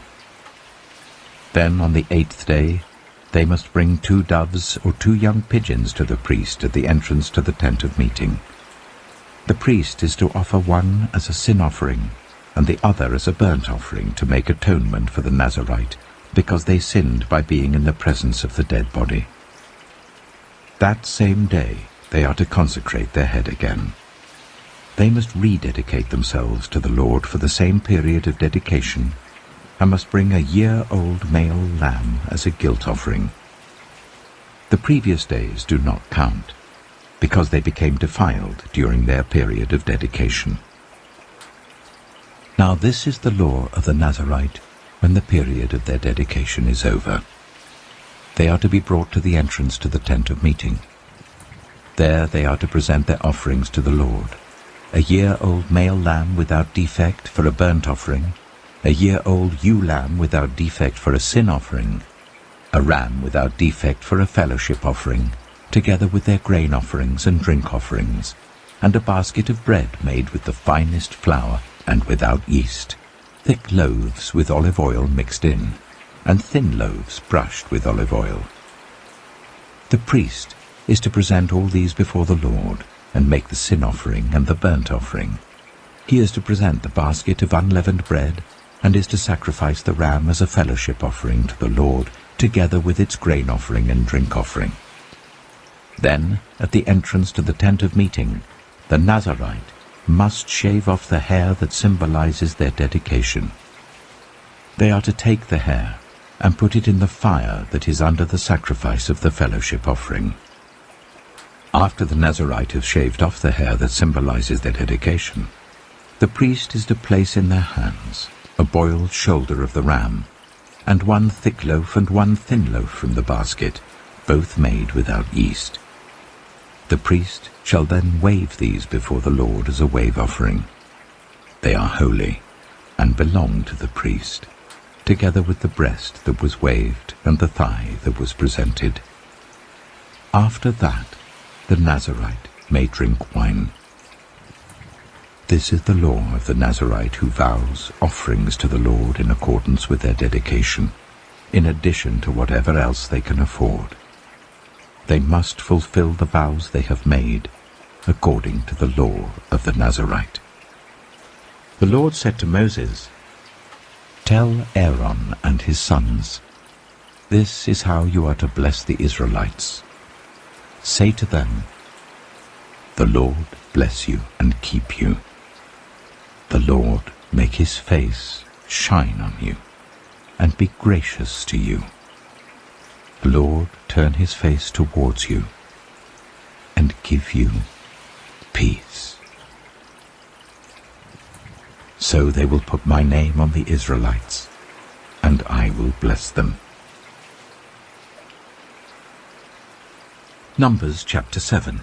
Then on the 8th day, they must bring 2 doves or 2 young pigeons to the priest at the entrance to the tent of meeting. The priest is to offer one as a sin offering, and the other as a burnt offering to make atonement for the Nazirite, because they sinned by being in the presence of the dead body. That same day they are to consecrate their head again. They must rededicate themselves to the Lord for the same period of dedication, and must bring a year-old male lamb as a guilt offering. The previous days do not count, because they became defiled during their period of dedication. Now this is the law of the Nazirite when the period of their dedication is over. They are to be brought to the entrance to the tent of meeting. There they are to present their offerings to the Lord: a year-old male lamb without defect for a burnt offering, a year-old ewe lamb without defect for a sin offering, a ram without defect for a fellowship offering, together with their grain offerings and drink offerings, and a basket of bread made with the finest flour and without yeast, thick loaves with olive oil mixed in, and thin loaves brushed with olive oil. The priest is to present all these before the Lord, and make the sin offering and the burnt offering. He is to present the basket of unleavened bread, and is to sacrifice the ram as a fellowship offering to the Lord, together with its grain offering and drink offering. Then, at the entrance to the tent of meeting, the Nazirite must shave off the hair that symbolizes their dedication. They are to take the hair and put it in the fire that is under the sacrifice of the fellowship offering. After the Nazirite has shaved off the hair that symbolizes their dedication, the priest is to place in their hands a boiled shoulder of the ram, and one thick loaf and one thin loaf from the basket, both made without yeast. The priest shall then wave these before the Lord as a wave offering. They are holy, and belong to the priest, together with the breast that was waved and the thigh that was presented. After that, the Nazirite may drink wine. This is the law of the Nazirite who vows offerings to the Lord in accordance with their dedication, in addition to whatever else they can afford. They must fulfill the vows they have made, according to the law of the Nazirite. The Lord said to Moses, "Tell Aaron and his sons, this is how you are to bless the Israelites. Say to them, the Lord bless you and keep you. The Lord make his face shine on you, and be gracious to you. The Lord turn his face towards you, and give you peace." So they will put my name on the Israelites, and I will bless them. Numbers chapter 7.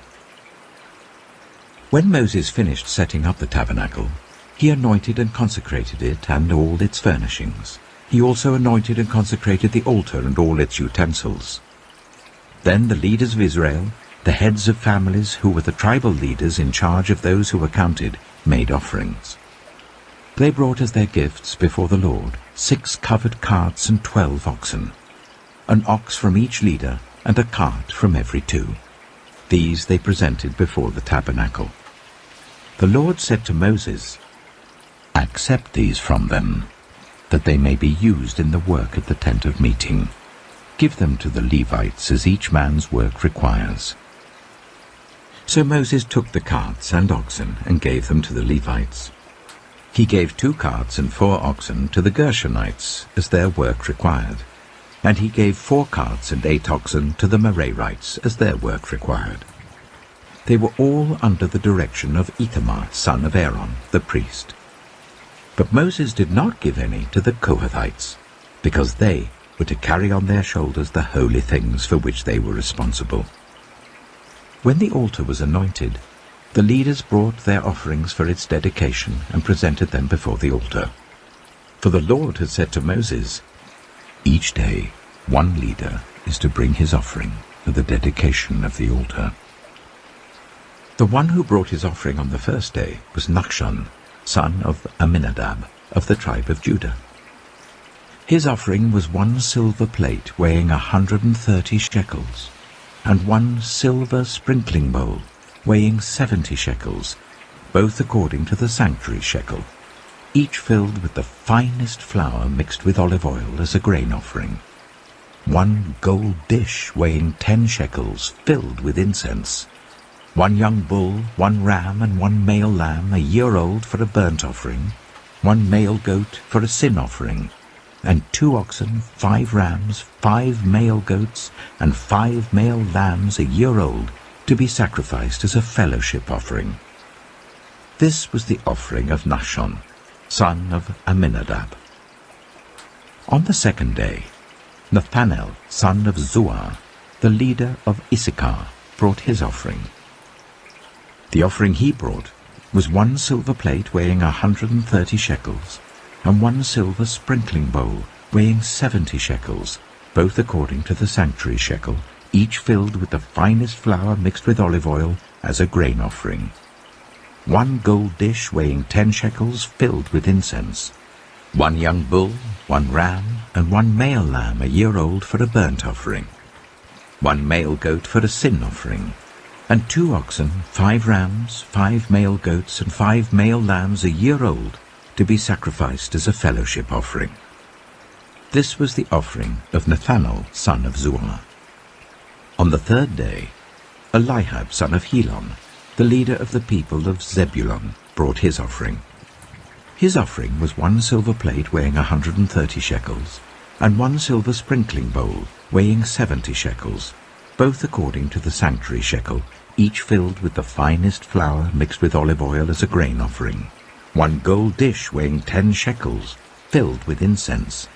When Moses finished setting up the tabernacle, he anointed and consecrated it and all its furnishings. He also anointed and consecrated the altar and all its utensils. Then the leaders of Israel, the heads of families who were the tribal leaders in charge of those who were counted, made offerings. They brought as their gifts before the Lord 6 covered carts and 12 oxen, an ox from each leader and a cart from every 2. These they presented before the tabernacle. The Lord said to Moses, "Accept these from them, that they may be used in the work at the tent of meeting. Give them to the Levites as each man's work requires." So Moses took the carts and oxen and gave them to the Levites. He gave 2 carts and 4 oxen to the Gershonites as their work required, and he gave 4 carts and 8 oxen to the Merarites as their work required. They were all under the direction of Ithamar, son of Aaron, the priest. But Moses did not give any to the Kohathites, because they were to carry on their shoulders the holy things for which they were responsible. When the altar was anointed, the leaders brought their offerings for its dedication and presented them before the altar. For the Lord had said to Moses, "Each day 1 leader is to bring his offering for the dedication of the altar." The one who brought his offering on the first day was Nachshon, son of Amminadab, of the tribe of Judah. His offering was 1 silver plate weighing 130 shekels, and 1 silver sprinkling bowl weighing 70 shekels, both according to the sanctuary shekel, each filled with the finest flour mixed with olive oil as a grain offering. 1 gold dish weighing 10 shekels filled with incense, 1 young bull, 1 ram, and 1 male lamb a year old for a burnt offering, 1 male goat for a sin offering, and 2 oxen, 5 rams, 5 male goats, and 5 male lambs a year old to be sacrificed as a fellowship offering. This was the offering of Nachshon, son of Amminadab. On the second day, Nathanael, son of Zuar, the leader of Issachar, brought his offering. The offering he brought was 1 silver plate weighing 130 shekels, and 1 silver sprinkling bowl weighing 70 shekels, both according to the sanctuary shekel, each filled with the finest flour mixed with olive oil as a grain offering. 1 gold dish weighing 10 shekels filled with incense. 1 young bull, 1 ram, and 1 male lamb a year old for a burnt offering. 1 male goat for a sin offering. And 2 oxen, 5 rams, 5 male goats, and 5 male lambs a year old to be sacrificed as a fellowship offering. This was the offering of Nathanael, son of Zuar. On the 3rd day, Eliab, son of Helon, the leader of the people of Zebulun, brought his offering. His offering was 1 silver plate weighing 130 shekels, and 1 silver sprinkling bowl weighing 70 shekels, both according to the sanctuary shekel, each filled with the finest flour mixed with olive oil as a grain offering. 1 gold dish weighing 10 shekels, filled with incense.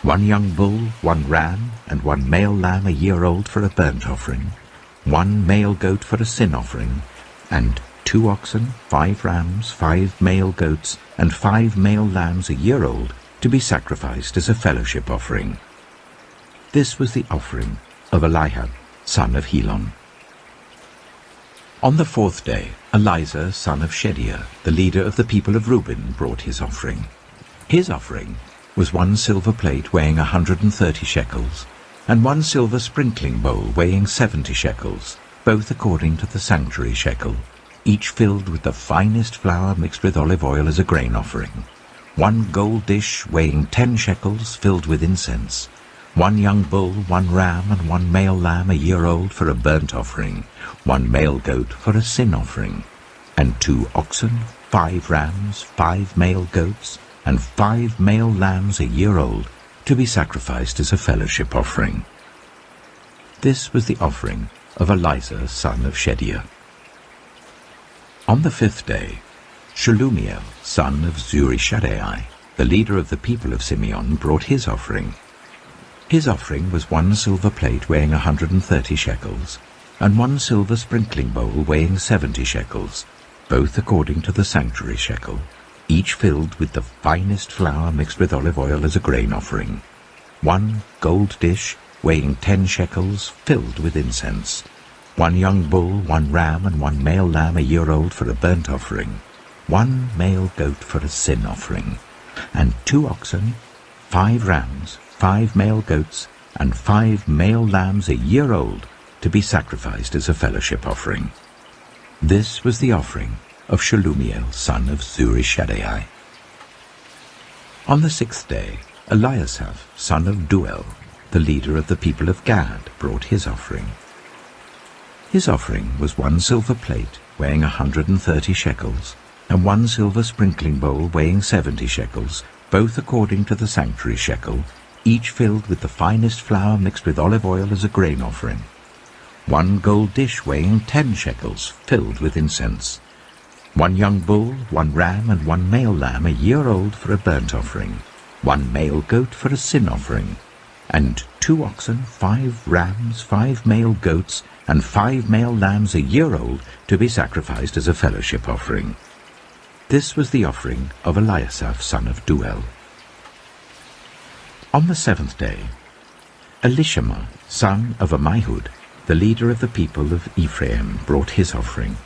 1 young bull, 1 ram, and 1 male lamb a year old for a burnt offering. 1 male goat for a sin offering, and 2 oxen, 5 rams, 5 male goats, and 5 male lambs a year old to be sacrificed as a fellowship offering. This was the offering of Eliab, son of Helon. On the 4th day, Elizur, son of Shedeur, the leader of the people of Reuben, brought his offering. His offering was 1 silver plate weighing 130 shekels, and 1 silver sprinkling bowl weighing 70 shekels, both according to the sanctuary shekel, each filled with the finest flour mixed with olive oil as a grain offering. 1 gold dish weighing 10 shekels filled with incense. 1 young bull, 1 ram, and 1 male lamb a year old for a burnt offering. 1 male goat for a sin offering. And 2 oxen, 5 rams, 5 male goats, and 5 male lambs a year old to be sacrificed as a fellowship offering. This was the offering of Elizur, son of Shedeur. On the 5th day, Shelumiel, son of Zurishaddai, the leader of the people of Simeon, brought his offering. His offering was 1 silver plate weighing 130 shekels, and 1 silver sprinkling bowl weighing 70 shekels, both according to the sanctuary shekel, each filled with the finest flour mixed with olive oil as a grain offering. 1 gold dish weighing 10 shekels filled with incense. 1 young bull, 1 ram, and 1 male lamb a year old for a burnt offering. 1 male goat for a sin offering. And 2 oxen, 5 rams, 5 male goats, and 5 male lambs a year old to be sacrificed as a fellowship offering. This was the offering of Shelumiel, son of Zurishaddai. On the 6th day, Eliasaph, son of Duel, the leader of the people of Gad, brought his offering. His offering was 1 silver plate weighing 130 shekels, and 1 silver sprinkling bowl weighing 70 shekels, both according to the sanctuary shekel, each filled with the finest flour mixed with olive oil as a grain offering. 1 gold dish weighing 10 shekels, filled with incense. 1 young bull, 1 ram, and 1 male lamb a year old for a burnt offering. 1 male goat for a sin offering. And 2 oxen, 5 rams, 5 male goats, and 5 male lambs a year old to be sacrificed as a fellowship offering. This was the offering of Eliasaph, son of Duel. On the 7th day, Elishama, son of Ammihud, the leader of the people of Ephraim, brought his offering.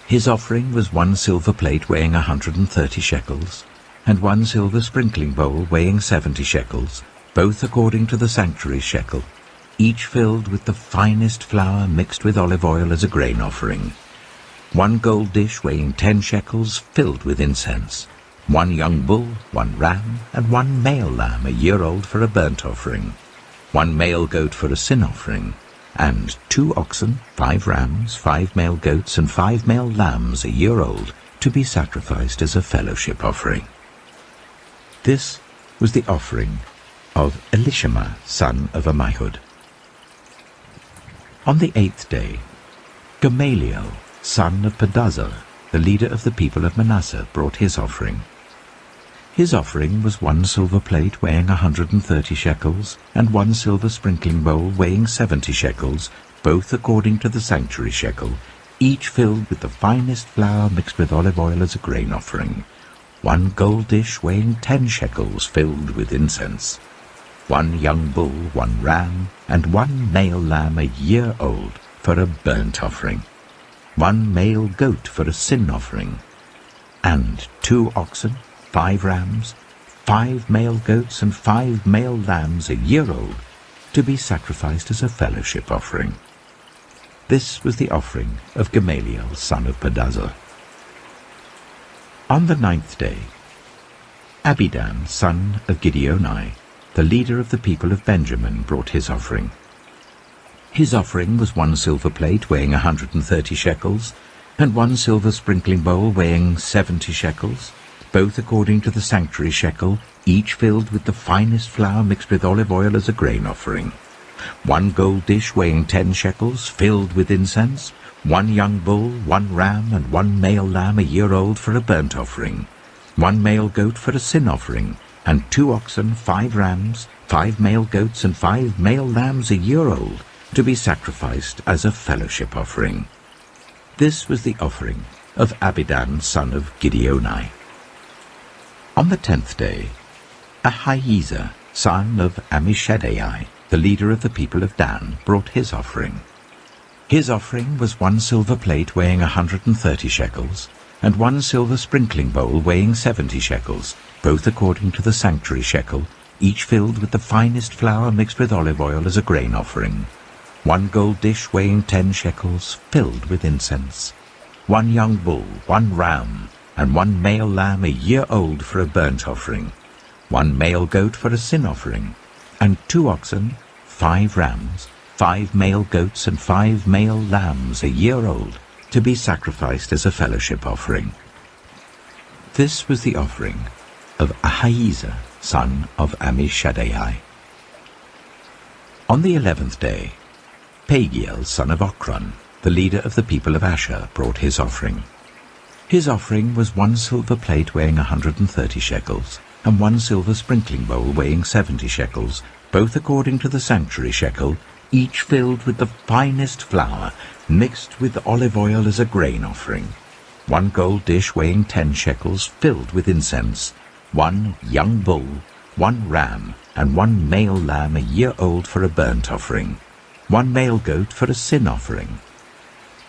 His offering was 1 silver plate weighing 130 shekels, and 1 silver sprinkling bowl weighing 70 shekels, both according to the sanctuary shekel, each filled with the finest flour mixed with olive oil as a grain offering. 1 gold dish weighing 10 shekels, filled with incense. 1 young bull, 1 ram, and 1 male lamb a year old for a burnt offering. 1 male goat for a sin offering. And 2 oxen, 5 rams, 5 male goats, and 5 male lambs a year old to be sacrificed as a fellowship offering. This was the offering of Elishama, son of Ammihud. On the 8th day, Gamaliel, son of Pedazur, the leader of the people of Manasseh, brought his offering. His offering was 1 silver plate weighing 130 shekels, and 1 silver sprinkling bowl weighing 70 shekels, both according to the sanctuary shekel, each filled with the finest flour mixed with olive oil as a grain offering. 1 gold dish weighing 10 shekels, filled with incense. 1 young bull, 1 ram, and 1 male lamb a year old for a burnt offering, 1 male goat for a sin offering, and 2 oxen, 5 rams, 5 male goats, and 5 male lambs a year old, to be sacrificed as a fellowship offering. This was the offering of Gamaliel, son of Pedazur. On the 9th day, Abidan, son of Gideoni, the leader of the people of Benjamin, brought his offering. His offering was 1 silver plate weighing 130 shekels, and 1 silver sprinkling bowl weighing 70 shekels, both according to the sanctuary shekel, each filled with the finest flour mixed with olive oil as a grain offering. 1 gold dish weighing 10 shekels, filled with incense, 1 young bull, 1 ram, and 1 male lamb a year old for a burnt offering, 1 male goat for a sin offering, and 2 oxen, 5 rams, 5 male goats, and 5 male lambs a year old, to be sacrificed as a fellowship offering. This was the offering of Abidan, son of Gideoni. On the 10th day, Ahiezer, son of Ammishaddai, the leader of the people of Dan, brought his offering. His offering was 1 silver plate weighing 130 shekels, and 1 silver sprinkling bowl weighing 70 shekels, both according to the sanctuary shekel, each filled with the finest flour mixed with olive oil as a grain offering. 1 gold dish weighing 10 shekels, filled with incense. 1 young bull, 1 ram, and 1 male lamb a year old for a burnt offering. 1 male goat for a sin offering, and 2 oxen, 5 rams, 5 male goats, and 5 male lambs a year old, to be sacrificed as a fellowship offering. This was the offering of Ahiezer, son of Ammishaddai. On the 11th day, Pagiel, son of Ochran, the leader of the people of Asher, brought his offering. His offering was 1 silver plate weighing 130 shekels, and 1 silver sprinkling bowl weighing 70 shekels, both according to the sanctuary shekel, each filled with the finest flour, mixed with olive oil as a grain offering. 1 gold dish weighing 10 shekels, filled with incense. 1 young bull, 1 ram, and 1 male lamb a year old for a burnt offering. 1 male goat for a sin offering.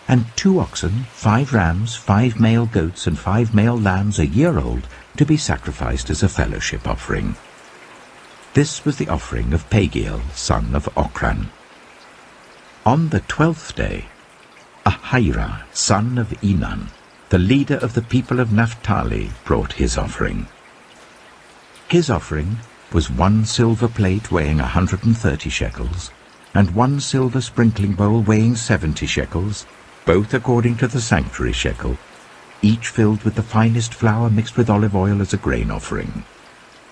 And 2 oxen, 5 rams, 5 male goats, and 5 male lambs a year old, to be sacrificed as a fellowship offering. This was the offering of Pagiel, son of Ochran. On the 12th day, Ahira, son of Enan, the leader of the people of Naphtali, brought his offering. His offering was 1 silver plate weighing 130 shekels, and 1 silver sprinkling bowl weighing 70 shekels, both according to the sanctuary shekel, each filled with the finest flour mixed with olive oil as a grain offering.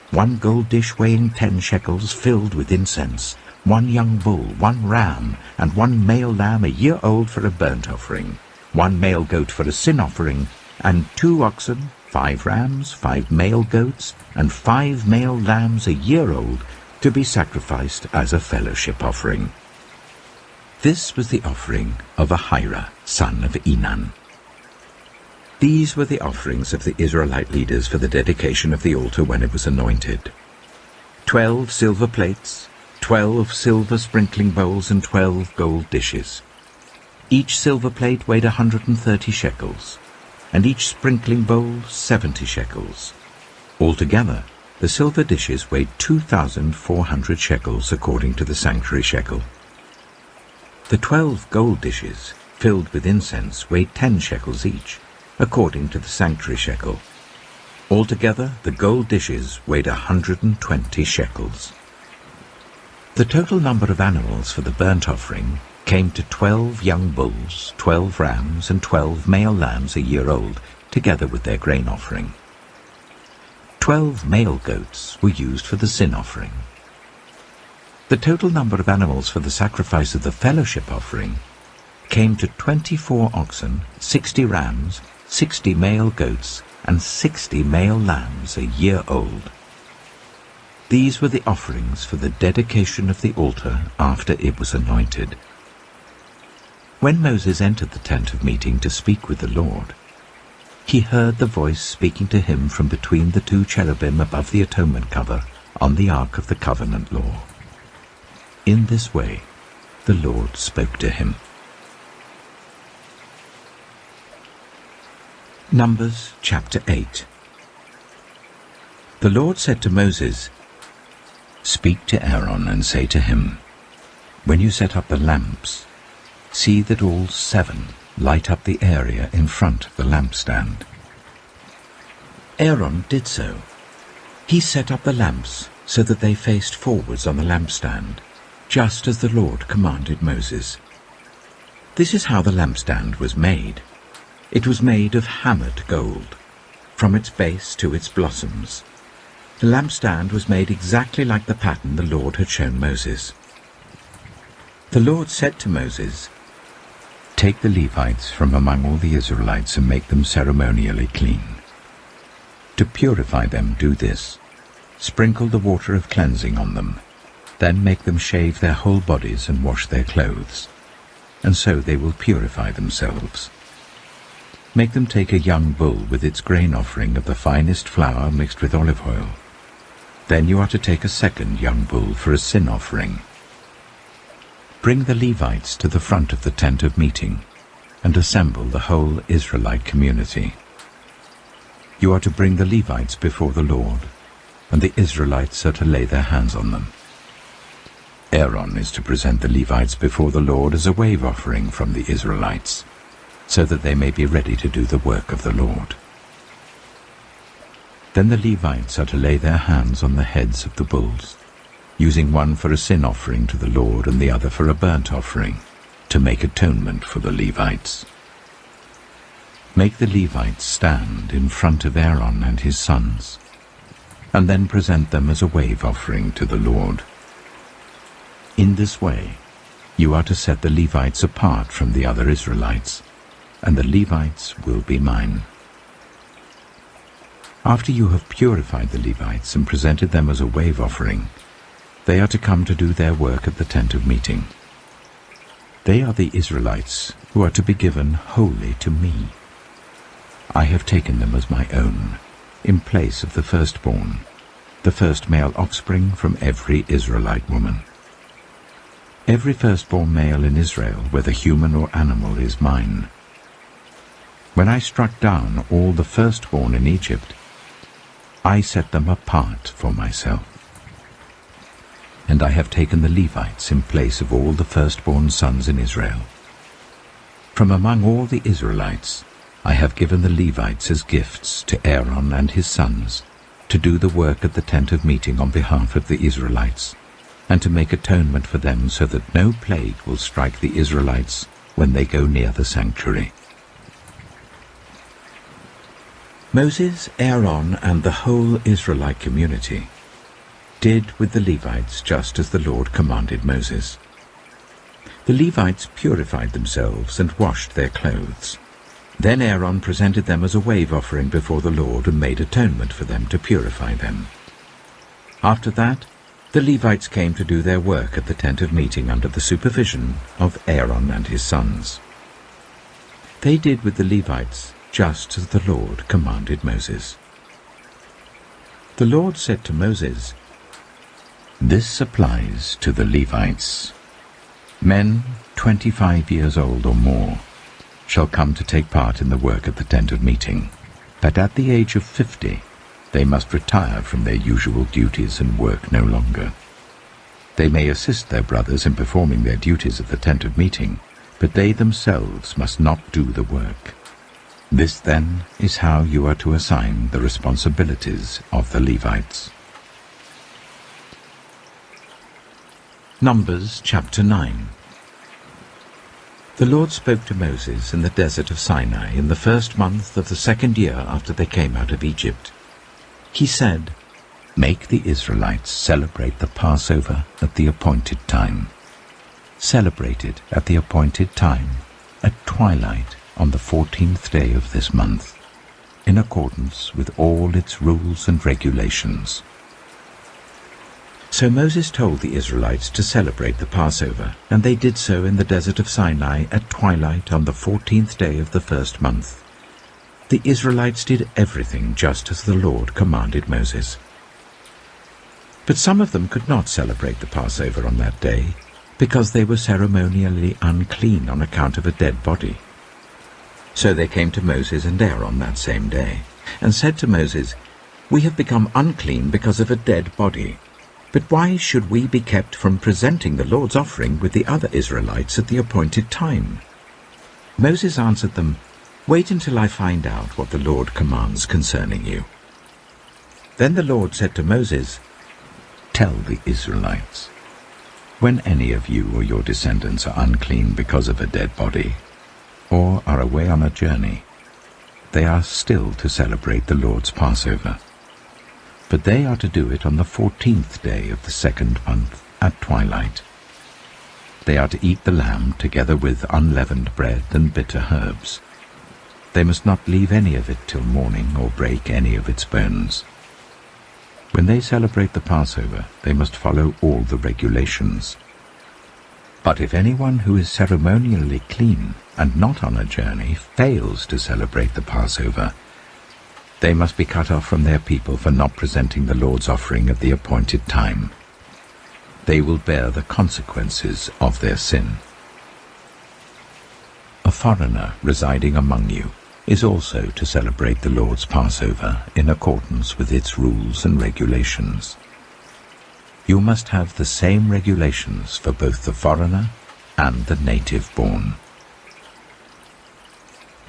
1 gold dish weighing 10 shekels, filled with incense. 1 young bull, 1 ram, and 1 male lamb a year old for a burnt offering. 1 male goat for a sin offering, and 2 oxen, 5 rams, 5 male goats, and 5 male lambs a year old, to be sacrificed as a fellowship offering. This was the offering of Ahira, son of Enan. These were the offerings of the Israelite leaders for the dedication of the altar when it was anointed: 12 silver plates, 12 silver sprinkling bowls, and 12 gold dishes. Each silver plate weighed 130 shekels, and each sprinkling bowl 70 shekels. Altogether, the silver dishes weighed 2,400 shekels according to the sanctuary shekel. The 12 gold dishes, filled with incense, weighed 10 shekels each, according to the sanctuary shekel. Altogether, the gold dishes weighed 120 shekels. The total number of animals for the burnt offering came to 12 young bulls, 12 rams, and 12 male lambs a year old, together with their grain offering. 12 male goats were used for the sin offering. The total number of animals for the sacrifice of the fellowship offering came to 24 oxen, 60 rams, 60 male goats, and 60 male lambs a year old. These were the offerings for the dedication of the altar after it was anointed. When Moses entered the tent of meeting to speak with the Lord, he heard the voice speaking to him from between the 2 cherubim above the atonement cover on the ark of the covenant law. In this way the Lord spoke to him. Numbers chapter 8. The Lord said to Moses, "Speak to Aaron and say to him, when you set up the lamps, see that all 7 light up the area in front of the lampstand." Aaron did so. He set up the lamps so that they faced forwards on the lampstand, just as the Lord commanded Moses. This is how the lampstand was made. It was made of hammered gold, from its base to its blossoms. The lampstand was made exactly like the pattern the Lord had shown Moses. The Lord said to Moses, "Take the Levites from among all the Israelites and make them ceremonially clean. To purify them, do this: sprinkle the water of cleansing on them, then make them shave their whole bodies and wash their clothes, and so they will purify themselves. Make them take a young bull with its grain offering of the finest flour mixed with olive oil. Then you are to take a second young bull for a sin offering. Bring the Levites to the front of the tent of meeting and assemble the whole Israelite community. You are to bring the Levites before the Lord, and the Israelites are to lay their hands on them. Aaron is to present the Levites before the Lord as a wave offering from the Israelites, so that they may be ready to do the work of the Lord. Then the Levites are to lay their hands on the heads of the bulls, using one for a sin offering to the Lord and the other for a burnt offering, to make atonement for the Levites. Make the Levites stand in front of Aaron and his sons, and then present them as a wave offering to the Lord. In this way you are to set the Levites apart from the other Israelites, and the Levites will be mine. After you have purified the Levites and presented them as a wave offering, they are to come to do their work at the tent of meeting. They are the Israelites who are to be given wholly to me. I have taken them as my own, in place of the firstborn, the first male offspring from every Israelite woman. Every firstborn male in Israel, whether human or animal, is mine. When I struck down all the firstborn in Egypt, I set them apart for myself. And I have taken the Levites in place of all the firstborn sons in Israel. From among all the Israelites, I have given the Levites as gifts to Aaron and his sons, to do the work at the tent of meeting on behalf of the Israelites, and to make atonement for them so that no plague will strike the Israelites when they go near the sanctuary. Moses, Aaron, and the whole Israelite community did with the Levites just as the Lord commanded Moses. The Levites purified themselves and washed their clothes. Then Aaron presented them as a wave offering before the Lord and made atonement for them to purify them. After that, the Levites came to do their work at the tent of meeting under the supervision of Aaron and his sons. They did with the Levites just as the Lord commanded Moses. The Lord said to Moses, "This applies to the Levites. Men 25 years old or more shall come to take part in the work at the tent of meeting, but at the age of 50 they must retire from their usual duties and work no longer. They may assist their brothers in performing their duties at the tent of meeting, but they themselves must not do the work. This, then, is how you are to assign the responsibilities of the Levites." Numbers chapter 9. The Lord spoke to Moses in the desert of Sinai in the first month of the second year after they came out of Egypt. He said, "Make the Israelites celebrate the Passover at the appointed time. Celebrate it at the appointed time, at twilight on the 14th day of this month, in accordance with all its rules and regulations." So Moses told the Israelites to celebrate the Passover, and they did so in the desert of Sinai at twilight on the 14th day of the first month. The Israelites did everything just as the Lord commanded Moses. But some of them could not celebrate the Passover on that day, because they were ceremonially unclean on account of a dead body. So they came to Moses and Aaron that same day, and said to Moses, "We have become unclean because of a dead body. But why should we be kept from presenting the Lord's offering with the other Israelites at the appointed time?" Moses answered them, "Wait until I find out what the Lord commands concerning you." Then the Lord said to Moses, "Tell the Israelites, when any of you or your descendants are unclean because of a dead body, or are away on a journey, they are still to celebrate the Lord's Passover. But they are to do it on the 14th day of the second month at twilight. They are to eat the lamb together with unleavened bread and bitter herbs. They must not leave any of it till morning or break any of its bones. When they celebrate the Passover, they must follow all the regulations. But if anyone who is ceremonially clean and not on a journey fails to celebrate the Passover, they must be cut off from their people for not presenting the Lord's offering at the appointed time. They will bear the consequences of their sin. A foreigner residing among you is also to celebrate the Lord's Passover in accordance with its rules and regulations. You must have the same regulations for both the foreigner and the native-born.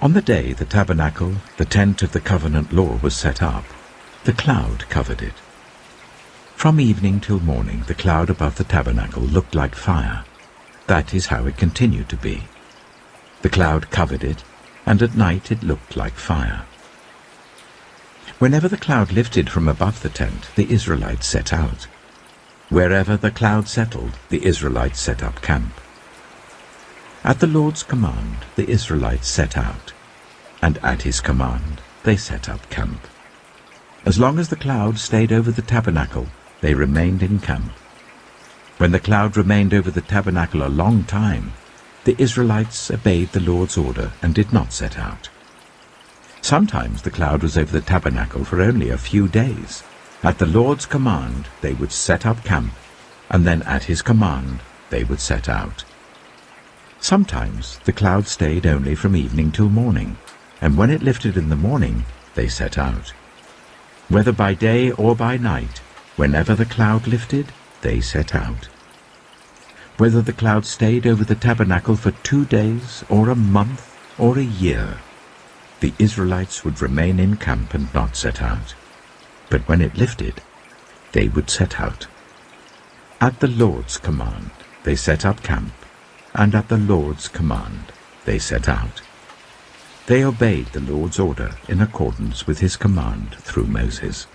On the day the tabernacle, the tent of the covenant law, was set up, the cloud covered it. From evening till morning the cloud above the tabernacle looked like fire. That is how it continued to be. The cloud covered it, and at night it looked like fire. Whenever the cloud lifted from above the tent, the Israelites set out. Wherever the cloud settled, the Israelites set up camp. At the Lord's command, the Israelites set out, and at his command, they set up camp. As long as the cloud stayed over the tabernacle, they remained in camp. When the cloud remained over the tabernacle a long time, the Israelites obeyed the Lord's order and did not set out. Sometimes the cloud was over the tabernacle for only a few days. At the Lord's command, they would set up camp, and then at his command, they would set out. Sometimes the cloud stayed only from evening till morning, and when it lifted in the morning, they set out. Whether by day or by night, whenever the cloud lifted, they set out. Whether the cloud stayed over the tabernacle for 2 days, or a month, or a year, the Israelites would remain in camp and not set out. But when it lifted, they would set out. At the Lord's command, they set up camp, and at the Lord's command, they set out. They obeyed the Lord's order in accordance with his command through Moses.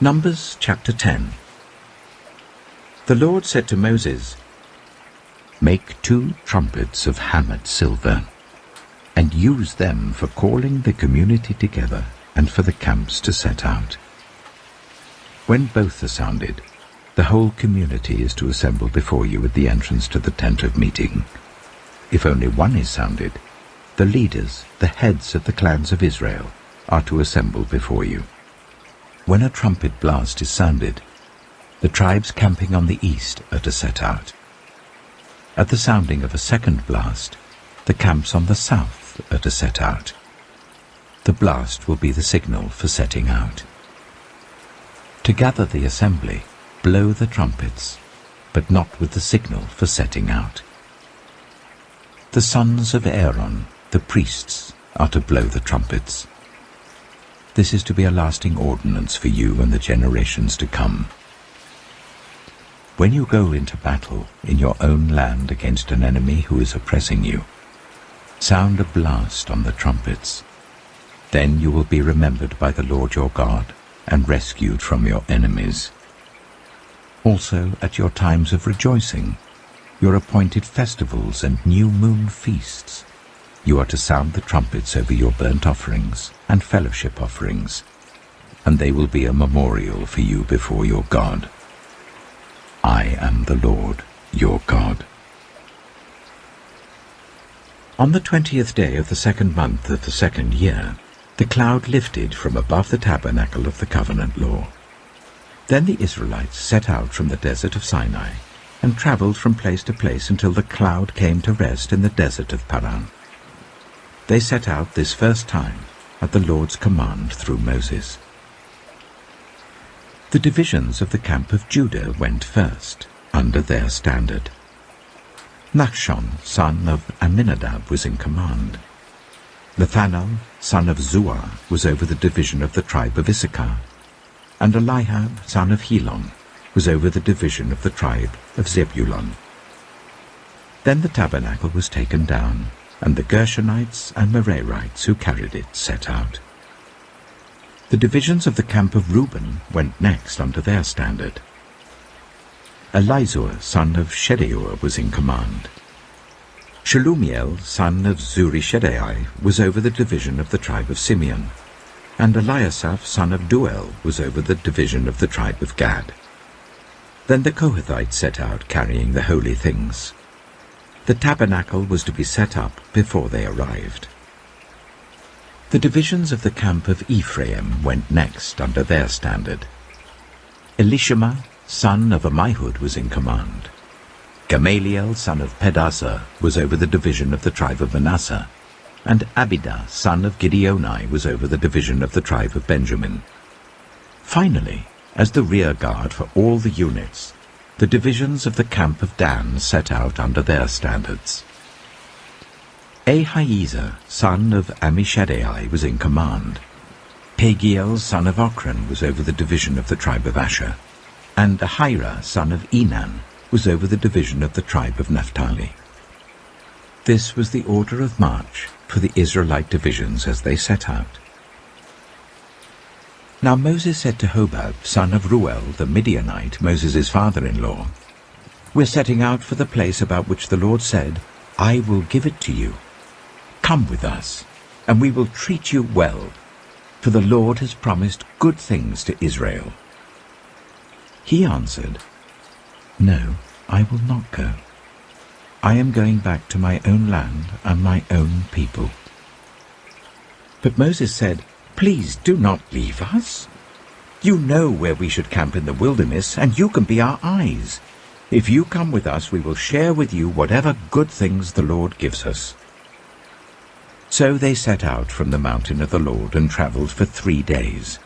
Numbers chapter 10. The Lord said to Moses, "Make 2 trumpets of hammered silver, and use them for calling the community together and for the camps to set out. When both are sounded, the whole community is to assemble before you at the entrance to the tent of meeting. If only one is sounded, the leaders, the heads of the clans of Israel, are to assemble before you. When a trumpet blast is sounded, the tribes camping on the east are to set out. At the sounding of a second blast, the camps on the south are to set out. The blast will be the signal for setting out. To gather the assembly, blow the trumpets, but not with the signal for setting out. The sons of Aaron, the priests, are to blow the trumpets. This is to be a lasting ordinance for you and the generations to come. When you go into battle in your own land against an enemy who is oppressing you, sound a blast on the trumpets. Then you will be remembered by the Lord your God and rescued from your enemies. Also at your times of rejoicing, your appointed festivals and new moon feasts, you are to sound the trumpets over your burnt offerings and fellowship offerings, and they will be a memorial for you before your God. I am the Lord your God. On the 20th day of the second month of the second year, The cloud lifted from above the tabernacle of the covenant law. Then the Israelites set out from the desert of Sinai and travelled from place to place until the cloud came to rest in the desert of Paran. They set out this first time at the Lord's command through Moses. The divisions of the camp of Judah went first, under their standard. Nachshon, son of Amminadab, was in command. Nathanael, son of Zuar, was over the division of the tribe of Issachar, and Eliab, son of Helon, was over the division of the tribe of Zebulun. Then the tabernacle was taken down, and the Gershonites and Merarites who carried it set out. The divisions of the camp of Reuben went next under their standard. Elizur, son of Shedeur, was in command. Shelumiel, son of Zurishaddai, was over the division of the tribe of Simeon, and Eliasaph, son of Duel, was over the division of the tribe of Gad. Then the Kohathites set out carrying the holy things. The tabernacle was to be set up before they arrived. The divisions of the camp of Ephraim went next under their standard. Elishama, son of Ammihud, was in command. Gamaliel, son of Pedazur, was over the division of the tribe of Manasseh, and Abidah, son of Gideoni, was over the division of the tribe of Benjamin. Finally, as the rear guard for all the units, the divisions of the camp of Dan set out under their standards. Ahiezer, son of Ammishaddai, was in command. Pagiel, son of Ochran, was over the division of the tribe of Asher, and Ahira, son of Enan, was over the division of the tribe of Naphtali. This was the order of march for the Israelite divisions as they set out. Now Moses said to Hobab, son of Ruel, the Midianite, Moses' father-in-law, "We're setting out for the place about which the Lord said, 'I will give it to you.' Come with us, and we will treat you well, for the Lord has promised good things to Israel." He answered, "No, I will not go. I am going back to my own land and my own people." But Moses said, "Please do not leave us. You know where we should camp in the wilderness, and you can be our eyes. If you come with us, we will share with you whatever good things the Lord gives us." So they set out from the mountain of the Lord and travelled for 3 days.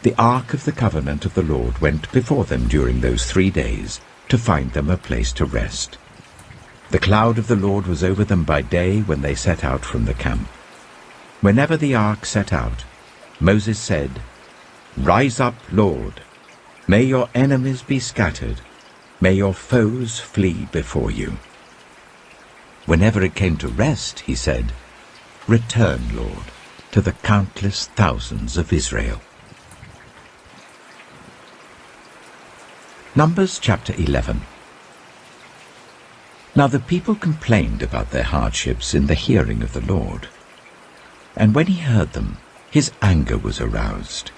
The ark of the covenant of the Lord went before them during those 3 days to find them a place to rest. The cloud of the Lord was over them by day when they set out from the camp. Whenever the ark set out, Moses said, "Rise up, Lord. May your enemies be scattered. May your foes flee before you." Whenever it came to rest, he said, "Return, Lord, to the countless thousands of Israel." Numbers chapter 11. Now the people complained about their hardships in the hearing of the Lord. And when he heard them, his anger was aroused.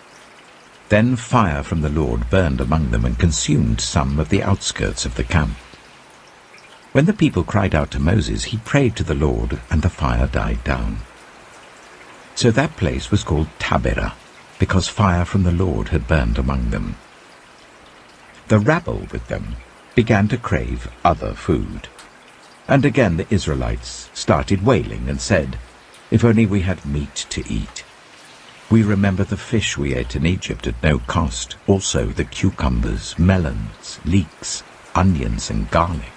Then fire from the Lord burned among them and consumed some of the outskirts of the camp. When the people cried out to Moses, he prayed to the Lord, and the fire died down. So that place was called Taberah, because fire from the Lord had burned among them. The rabble with them began to crave other food. And again the Israelites started wailing and said, "If only we had meat to eat. We remember the fish we ate in Egypt at no cost, also the cucumbers, melons, leeks, onions, and garlic.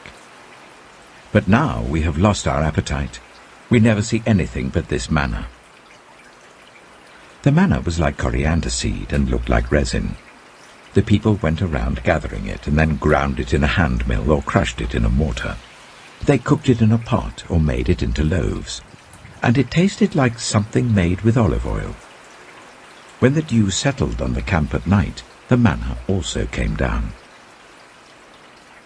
But now we have lost our appetite. We never see anything but this manna." The manna was like coriander seed and looked like resin. The people went around gathering it and then ground it in a hand mill or crushed it in a mortar. They cooked it in a pot or made it into loaves, and it tasted like something made with olive oil. When the dew settled on the camp at night, the manna also came down.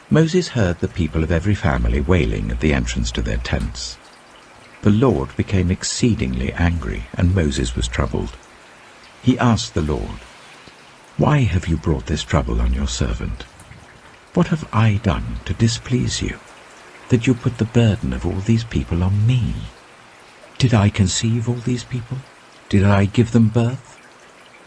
Moses heard the people of every family wailing at the entrance to their tents. The Lord became exceedingly angry, and Moses was troubled. He asked the Lord, "Why have you brought this trouble on your servant? What have I done to displease you, that you put the burden of all these people on me? Did I conceive all these people? Did I give them birth?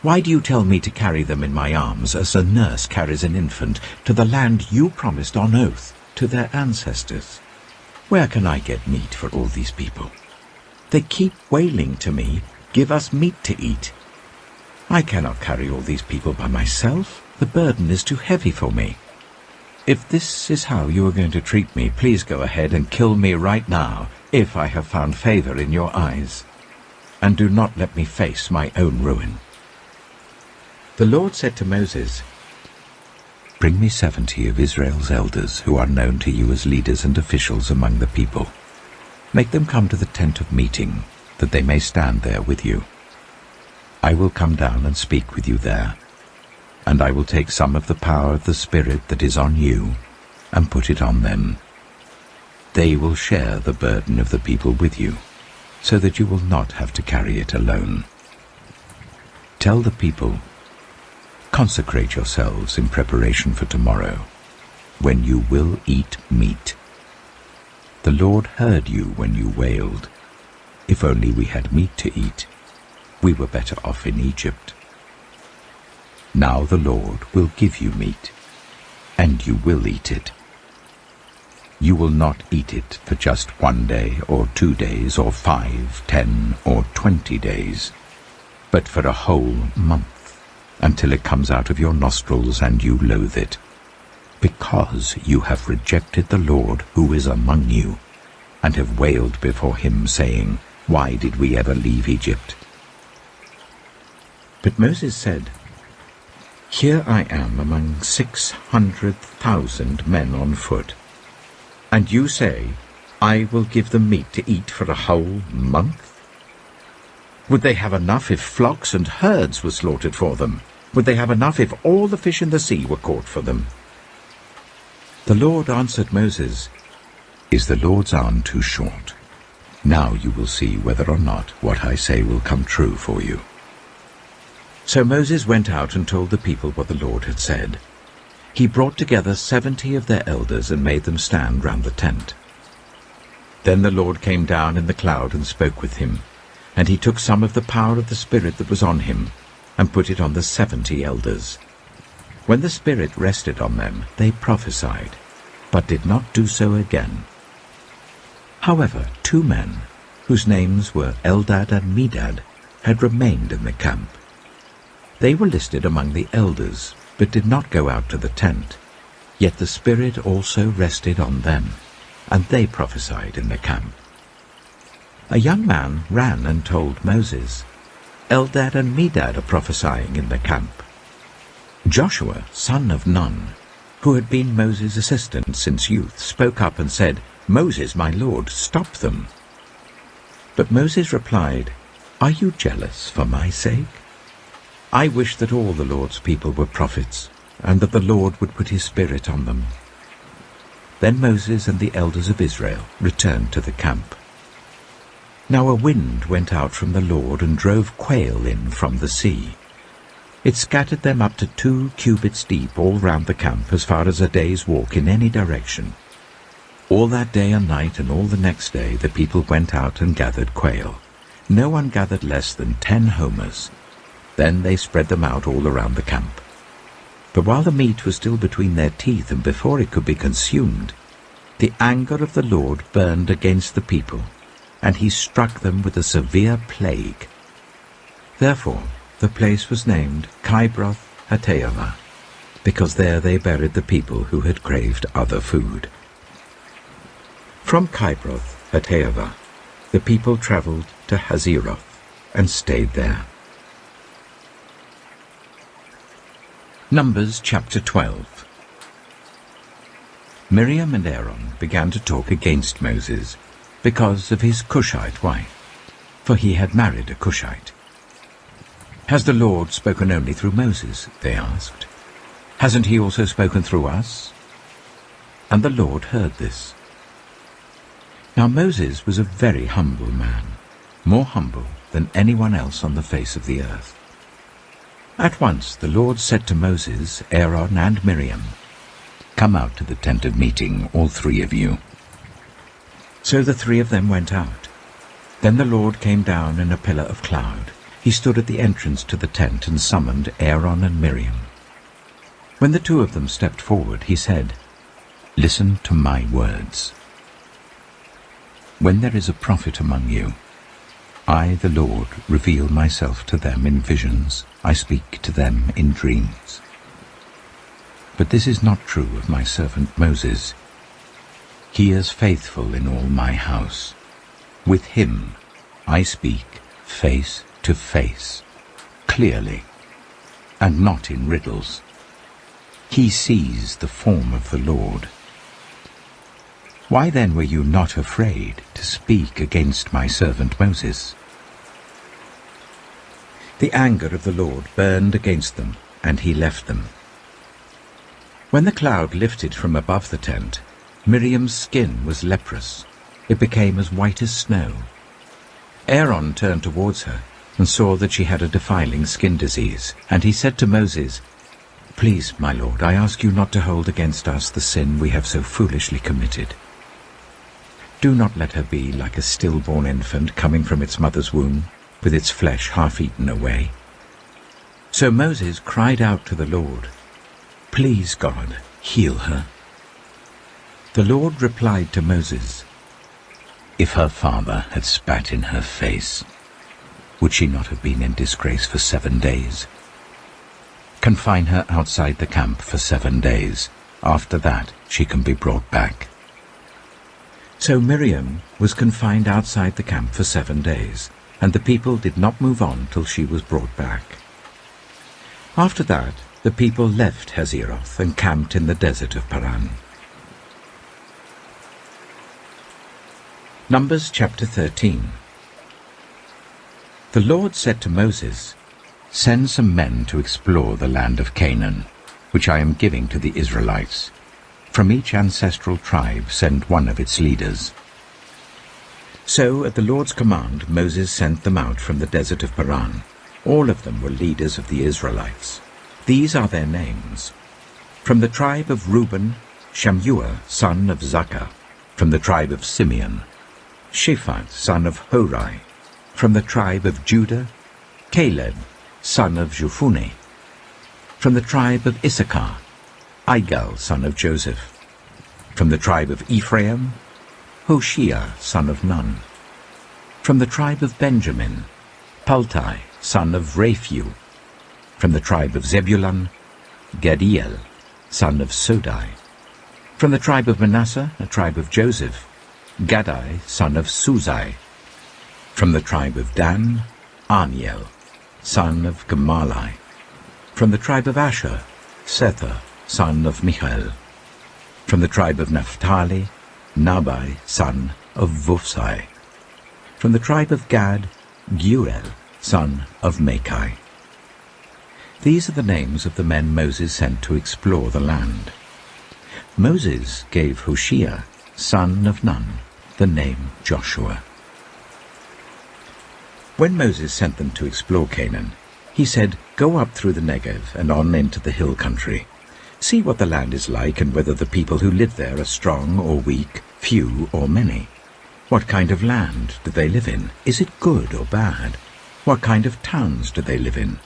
Why do you tell me to carry them in my arms as a nurse carries an infant to the land you promised on oath to their ancestors? Where can I get meat for all these people? They keep wailing to me, 'Give us meat to eat.' I cannot carry all these people by myself. The burden is too heavy for me. If this is how you are going to treat me, please go ahead and kill me right now, if I have found favor in your eyes. And do not let me face my own ruin." The Lord said to Moses, "Bring me 70 of Israel's elders who are known to you as leaders and officials among the people. Make them come to the tent of meeting, that they may stand there with you. I will come down and speak with you there, and I will take some of the power of the Spirit that is on you and put it on them. They will share the burden of the people with you, so that you will not have to carry it alone. Tell the people, 'Consecrate yourselves in preparation for tomorrow, when you will eat meat.' The Lord heard you when you wailed, 'If only we had meat to eat. We were better off in Egypt.' Now the Lord will give you meat, and you will eat it. You will not eat it for just 1 day or 2 days or 5, 10, or 20 days, but for a whole month, until it comes out of your nostrils and you loathe it, because you have rejected the Lord who is among you, and have wailed before him, saying, 'Why did we ever leave Egypt?'" But Moses said, "Here I am among 600,000 men on foot, and you say, 'I will give them meat to eat for a whole month'? Would they have enough if flocks and herds were slaughtered for them? Would they have enough if all the fish in the sea were caught for them?" The Lord answered Moses, "Is the Lord's arm too short? Now you will see whether or not what I say will come true for you." So Moses went out and told the people what the Lord had said. He brought together 70 of their elders and made them stand round the tent. Then the Lord came down in the cloud and spoke with him, and he took some of the power of the Spirit that was on him and put it on the 70 elders. When the Spirit rested on them, they prophesied, but did not do so again. However, 2 men, whose names were Eldad and Medad, had remained in the camp. They were listed among the elders, but did not go out to the tent. Yet the Spirit also rested on them, and they prophesied in the camp. A young man ran and told Moses, "Eldad and Medad are prophesying in the camp." Joshua, son of Nun, who had been Moses' assistant since youth, spoke up and said, "Moses, my lord, stop them." But Moses replied, "Are you jealous for my sake? I wish that all the Lord's people were prophets, and that the Lord would put his Spirit on them." Then Moses and the elders of Israel returned to the camp. Now a wind went out from the Lord and drove quail in from the sea. It scattered them up to 2 cubits deep all round the camp, as far as a day's walk in any direction. All that day and night and all the next day the people went out and gathered quail. No one gathered less than 10 homers. Then they spread them out all around the camp. But while the meat was still between their teeth and before it could be consumed, the anger of the Lord burned against the people, and he struck them with a severe plague. Therefore the place was named Kibroth Hattaavah, because there they buried the people who had craved other food. From Kibroth Hattaavah the people travelled to Hazeroth and stayed there. Numbers chapter 12. Miriam and Aaron began to talk against Moses because of his Cushite wife, for he had married a Cushite. "Has the Lord spoken only through Moses?" they asked. "Hasn't he also spoken through us?" And the Lord heard this. Now Moses was a very humble man, more humble than anyone else on the face of the earth. At once the Lord said to Moses, Aaron, and Miriam, "Come out to the tent of meeting, all 3 of you." So the 3 of them went out. Then the Lord came down in a pillar of cloud, he stood at the entrance to the tent and summoned Aaron and Miriam. When the two of them stepped forward, he said, "Listen to my words. When there is a prophet among you, I, the Lord, reveal myself to them in visions. I speak to them in dreams. But this is not true of my servant Moses. He is faithful in all my house. With him I speak face to face, clearly, and not in riddles. He sees the form of the Lord. Why then were you not afraid to speak against my servant Moses?" The anger of the Lord burned against them, and he left them. When the cloud lifted from above the tent, Miriam's skin was leprous. It became as white as snow. Aaron turned towards her and saw that she had a defiling skin disease, and he said to Moses, "Please, my lord, I ask you not to hold against us the sin we have so foolishly committed. Do not let her be like a stillborn infant coming from its mother's womb, with its flesh half eaten away." So Moses cried out to the Lord, "Please, God, heal her." The Lord replied to Moses, "If her father had spat in her face, would she not have been in disgrace for 7 days? Confine her outside the camp for 7 days. After that she can be brought back." So Miriam was confined outside the camp for 7 days, and the people did not move on till she was brought back. After that, the people left Hazeroth and camped in the desert of Paran. Numbers chapter 13. The Lord said to Moses, "Send some men to explore the land of Canaan, which I am giving to the Israelites. From each ancestral tribe send one of its leaders." So at the Lord's command Moses sent them out from the desert of Paran. All of them were leaders of the Israelites. These are their names. From the tribe of Reuben, Shammua, son of Zakkar. From the tribe of Simeon, Shaphat, son of Hori. From the tribe of Judah, Caleb, son of Jephunneh. From the tribe of Issachar, Igal, son of Joseph. From the tribe of Ephraim, Hoshea, son of Nun. From the tribe of Benjamin, Paltai, son of Raphu. From the tribe of Zebulun, Gadiel, son of Sodai. From the tribe of Manasseh, a tribe of Joseph, Gadai, son of Suzai. From the tribe of Dan, Aniel, son of Gemalai. From the tribe of Asher, Sethur, son of Michael. From the tribe of Naphtali, Nabai, son of Vufsai. From the tribe of Gad, Geuel, son of Machi. These are the names of the men Moses sent to explore the land. Moses gave Hoshea, son of Nun, the name Joshua. When Moses sent them to explore Canaan, he said, "Go up through the Negev and on into the hill country. See what the land is like and whether the people who live there are strong or weak, few or many. What kind of land do they live in? Is it good or bad? What kind of towns do they live in?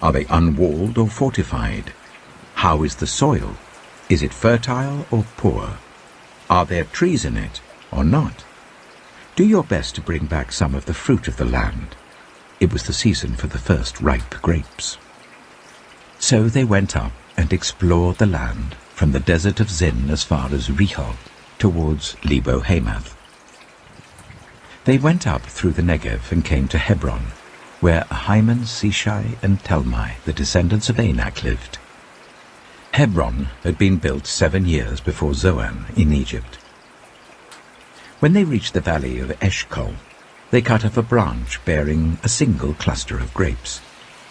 Are they unwalled or fortified? How is the soil? Is it fertile or poor? Are there trees in it or not? Do your best to bring back some of the fruit of the land." It was the season for the first ripe grapes. So they went up and explored the land from the desert of Zin as far as Rehob, towards Lebo-Hamath. They went up through the Negev and came to Hebron, where Ahiman, Sheshai, and Talmai, the descendants of Anak, lived. Hebron had been built 7 years before Zoan in Egypt. When they reached the valley of Eshcol, they cut off a branch bearing a single cluster of grapes.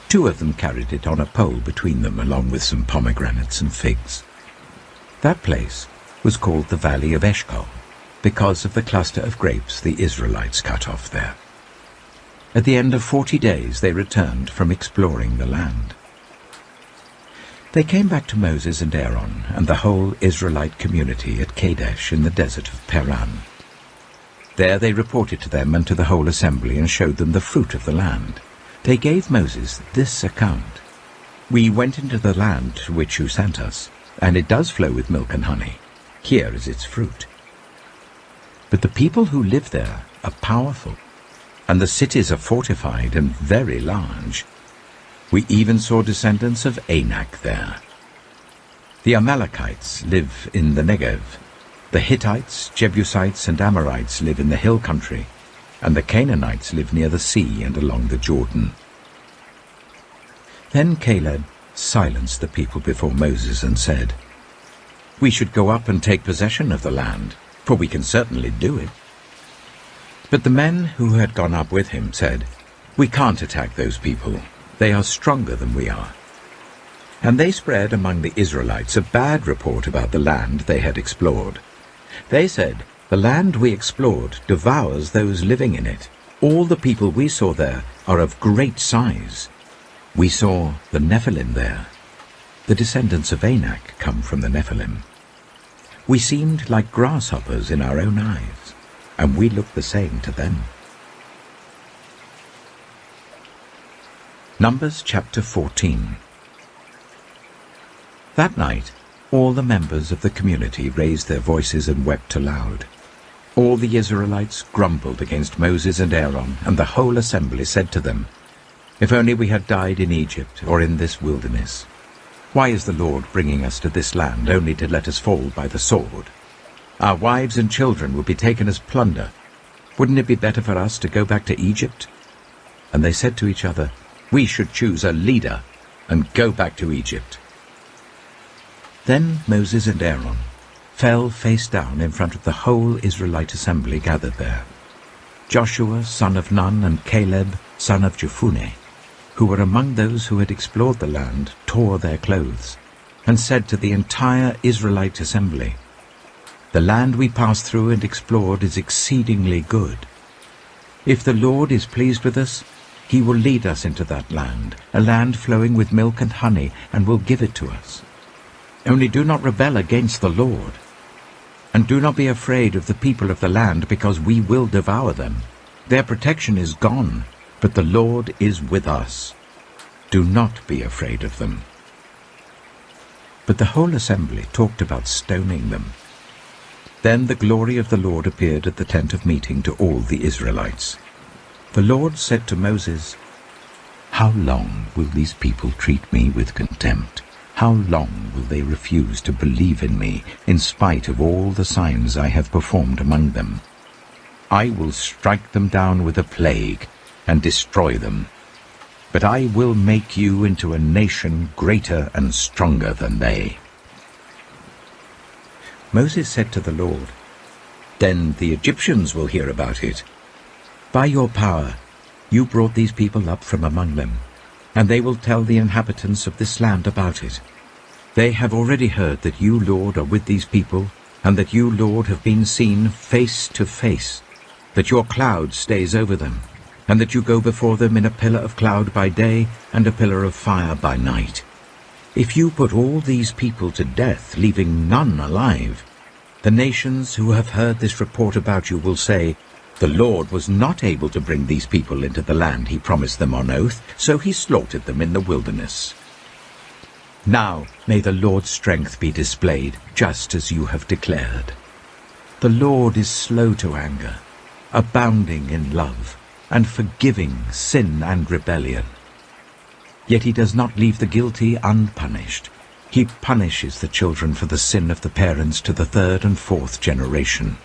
2 of them carried it on a pole between them, along with some pomegranates and figs. That place was called the Valley of Eshcol, because of the cluster of grapes the Israelites cut off there. At the end of 40 days they returned from exploring the land. They came back to Moses and Aaron and the whole Israelite community at Kadesh in the desert of Paran. There they reported to them and to the whole assembly and showed them the fruit of the land. They gave Moses this account: "We went into the land to which you sent us, and it does flow with milk and honey. Here is its fruit. But the people who live there are powerful, and the cities are fortified and very large. We even saw descendants of Anak there. The Amalekites live in the Negev. The Hittites, Jebusites, and Amorites live in the hill country, and the Canaanites live near the sea and along the Jordan." Then Caleb silenced the people before Moses and said, "We should go up and take possession of the land, for we can certainly do it." But the men who had gone up with him said, "We can't attack those people. They are stronger than we are." And they spread among the Israelites a bad report about the land they had explored. They said, "The land we explored devours those living in it. All the people we saw there are of great size. We saw the Nephilim there. The descendants of Anak come from the Nephilim. We seemed like grasshoppers in our own eyes, and we looked the same to them." Numbers chapter 14. That night, all the members of the community raised their voices and wept aloud. All the Israelites grumbled against Moses and Aaron, and the whole assembly said to them, "If only we had died in Egypt or in this wilderness. Why is the Lord bringing us to this land only to let us fall by the sword? Our wives and children will be taken as plunder. Wouldn't it be better for us to go back to Egypt?" And they said to each other, "We should choose a leader and go back to Egypt." Then Moses and Aaron fell face down in front of the whole Israelite assembly gathered there. Joshua, son of Nun, and Caleb, son of Jephunneh, who were among those who had explored the land, tore their clothes, and said to the entire Israelite assembly, "The land we passed through and explored is exceedingly good. If the Lord is pleased with us, he will lead us into that land, a land flowing with milk and honey, and will give it to us. Only do not rebel against the Lord. And do not be afraid of the people of the land, because we will devour them. Their protection is gone, but the Lord is with us. Do not be afraid of them." But the whole assembly talked about stoning them. Then the glory of the Lord appeared at the tent of meeting to all the Israelites. The Lord said to Moses, "How long will these people treat me with contempt? How long will they refuse to believe in me, in spite of all the signs I have performed among them? I will strike them down with a plague and destroy them. But I will make you into a nation greater and stronger than they." Moses said to the Lord, "Then the Egyptians will hear about it. By your power you brought these people up from among them, and they will tell the inhabitants of this land about it. They have already heard that you, Lord, are with these people, and that you, Lord, have been seen face to face, that your cloud stays over them, and that you go before them in a pillar of cloud by day and a pillar of fire by night. If you put all these people to death, leaving none alive, the nations who have heard this report about you will say, 'The Lord was not able to bring these people into the land he promised them on oath, so he slaughtered them in the wilderness.' Now may the Lord's strength be displayed, just as you have declared. The Lord is slow to anger, abounding in love, and forgiving sin and rebellion. Yet he does not leave the guilty unpunished. He punishes the children for the sin of the parents to the 3rd and 4th generation.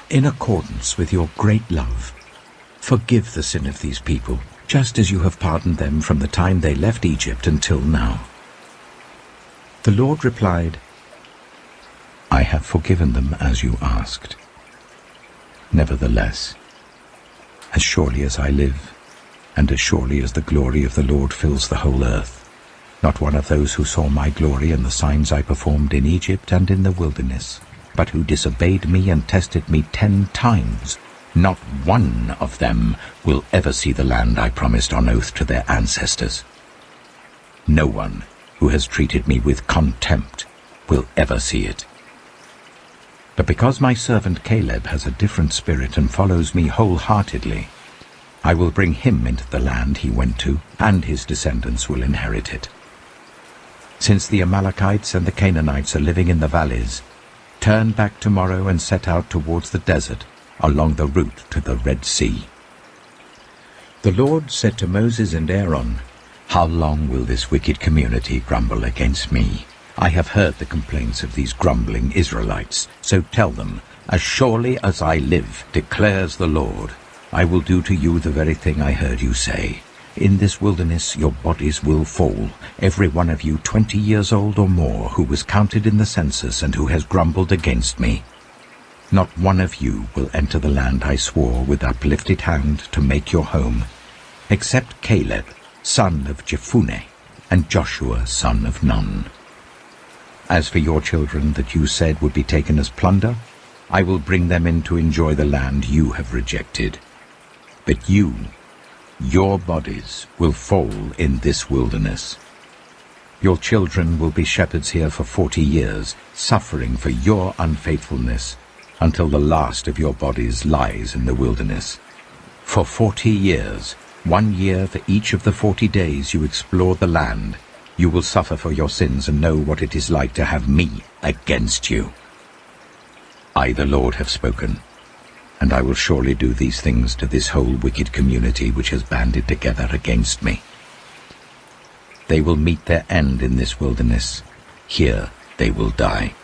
In accordance with your great love, forgive the sin of these people, just as you have pardoned them from the time they left Egypt until now." The Lord replied, "I have forgiven them as you asked. Nevertheless, as surely as I live, and as surely as the glory of the Lord fills the whole earth, not one of those who saw my glory and the signs I performed in Egypt and in the wilderness, but who disobeyed me and tested me 10 times, not one of them will ever see the land I promised on oath to their ancestors. No one who has treated me with contempt will ever see it. But because my servant Caleb has a different spirit and follows me wholeheartedly, I will bring him into the land he went to, and his descendants will inherit it. Since the Amalekites and the Canaanites are living in the valleys, turn back tomorrow and set out towards the desert, along the route to the Red Sea." The Lord said to Moses and Aaron, "How long will this wicked community grumble against me? I have heard the complaints of these grumbling Israelites, so tell them, as surely as I live, declares the Lord, I will do to you the very thing I heard you say. In this wilderness your bodies will fall, every one of you 20 years old or more, who was counted in the census and who has grumbled against me. Not one of you will enter the land I swore with uplifted hand to make your home, except Caleb, son of Jephunneh, and Joshua, son of Nun. As for your children that you said would be taken as plunder, I will bring them in to enjoy the land you have rejected. But you, your bodies, will fall in this wilderness. Your children will be shepherds here for 40 years, suffering for your unfaithfulness, until the last of your bodies lies in the wilderness. For 40 years, 1 year for each of the 40 days you explore the land, you will suffer for your sins and know what it is like to have me against you. I, the Lord, have spoken, and I will surely do these things to this whole wicked community which has banded together against me. They will meet their end in this wilderness. Here they will die."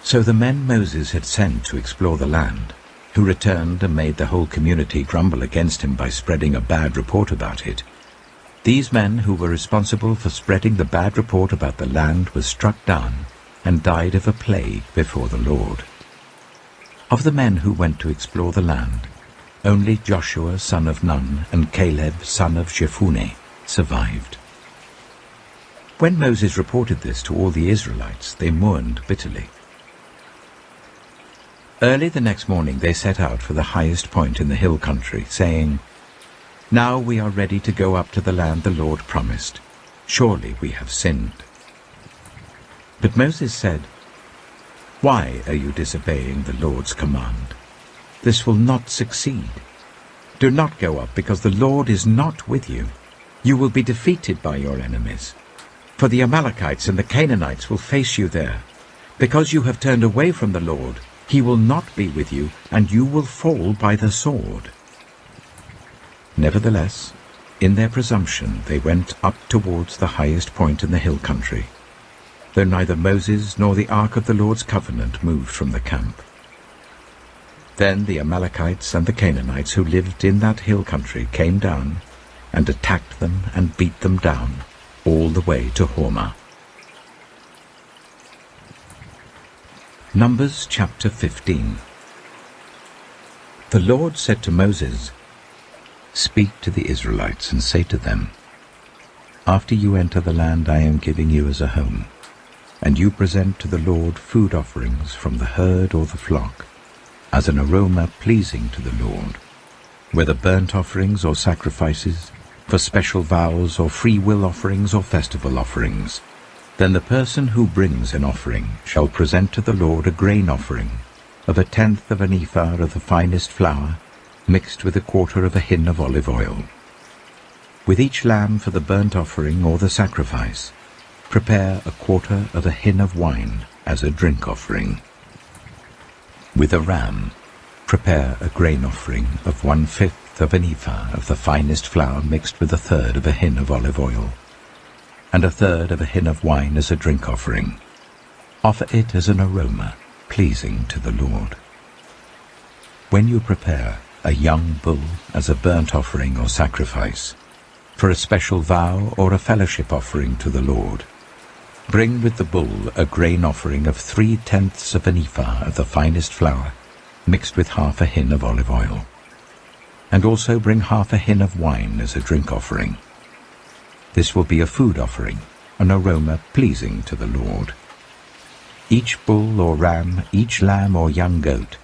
So the men Moses had sent to explore the land, who returned and made the whole community grumble against him by spreading a bad report about it, these men who were responsible for spreading the bad report about the land were struck down and died of a plague before the Lord. Of the men who went to explore the land, only Joshua son of Nun and Caleb son of Jephunneh survived. When Moses reported this to all the Israelites, they mourned bitterly. Early the next morning they set out for the highest point in the hill country, saying, "Now we are ready to go up to the land the Lord promised. Surely we have sinned." But Moses said, "Why are you disobeying the Lord's command? This will not succeed. Do not go up, because the Lord is not with you. You will be defeated by your enemies. For the Amalekites and the Canaanites will face you there. Because you have turned away from the Lord, he will not be with you, and you will fall by the sword." Nevertheless, in their presumption they went up towards the highest point in the hill country, though neither Moses nor the ark of the Lord's covenant moved from the camp. Then the Amalekites and the Canaanites who lived in that hill country came down and attacked them and beat them down all the way to Hormah. Numbers chapter 15. The Lord said to Moses, "Speak to the Israelites and say to them, after you enter the land I am giving you as a home, and you present to the Lord food offerings from the herd or the flock, as an aroma pleasing to the Lord, whether burnt offerings or sacrifices, for special vows or free will offerings or festival offerings, then the person who brings an offering shall present to the Lord a grain offering of 1/10 of an ephah of the finest flour, mixed with 1/4 of a hin of olive oil. With each lamb for the burnt offering or the sacrifice, prepare 1/4 of a hin of wine as a drink offering. With a ram, prepare a grain offering of 1/5 of an ephah of the finest flour mixed with 1/3 of a hin of olive oil, and 1/3 of a hin of wine as a drink offering. Offer it as an aroma pleasing to the Lord. When you prepare a young bull as a burnt offering or sacrifice, for a special vow or a fellowship offering to the Lord, bring with the bull a grain offering of 3/10 of an ephah of the finest flour, mixed with 1/2 a hin of olive oil. And also bring 1/2 a hin of wine as a drink offering. This will be a food offering, an aroma pleasing to the Lord. Each bull or ram, each lamb or young goat,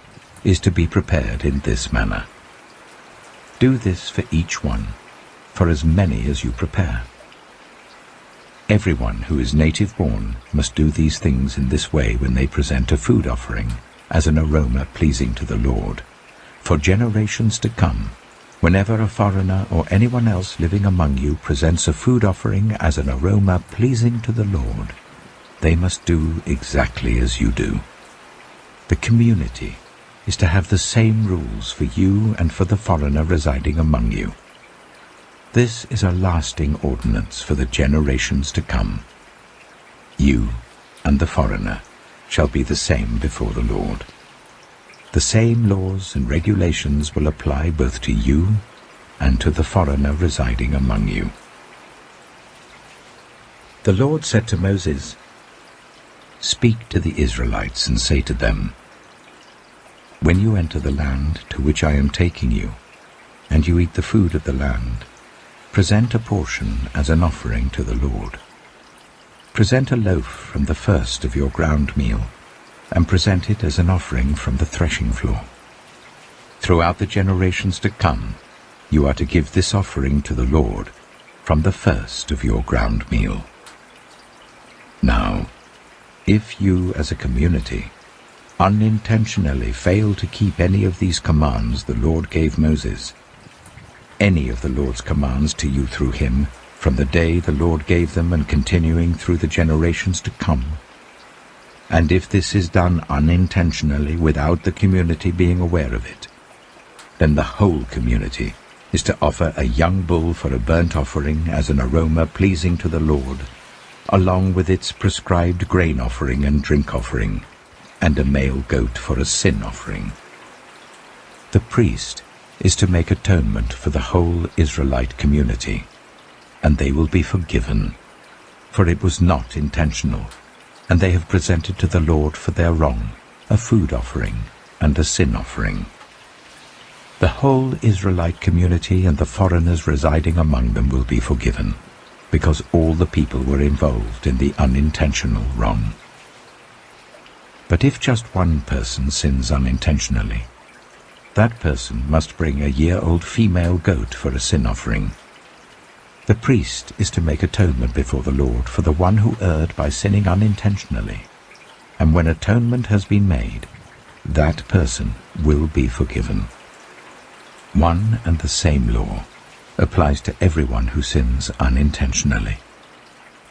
is to be prepared in this manner. Do this for each one, for as many as you prepare. Everyone who is native-born must do these things in this way when they present a food offering as an aroma pleasing to the Lord, For generations to come, whenever a foreigner or anyone else living among you presents a food offering as an aroma pleasing to the Lord, they must do exactly as you do. The community is to have the same rules for you and for the foreigner residing among you. This is a lasting ordinance for the generations to come. You and the foreigner shall be the same before the Lord. The same laws and regulations will apply both to you and to the foreigner residing among you. The Lord said to Moses, "Speak to the Israelites and say to them, when you enter the land to which I am taking you, and you eat the food of the land, present a portion as an offering to the Lord. Present a loaf from the first of your ground meal, and present it as an offering from the threshing floor. Throughout the generations to come, you are to give this offering to the Lord from the first of your ground meal. Now, if you as a community unintentionally fail to keep any of these commands the Lord gave Moses, any of the Lord's commands to you through him, from the day the Lord gave them and continuing through the generations to come, and if this is done unintentionally without the community being aware of it, then the whole community is to offer a young bull for a burnt offering as an aroma pleasing to the Lord, along with its prescribed grain offering and drink offering, and a male goat for a sin offering. The priest is to make atonement for the whole Israelite community, and they will be forgiven, for it was not intentional, and they have presented to the Lord for their wrong a food offering and a sin offering. The whole Israelite community and the foreigners residing among them will be forgiven, because all the people were involved in the unintentional wrong. But if just one person sins unintentionally, that person must bring a year-old female goat for a sin offering. The priest is to make atonement before the Lord for the one who erred by sinning unintentionally, and when atonement has been made, that person will be forgiven. One and the same law applies to everyone who sins unintentionally,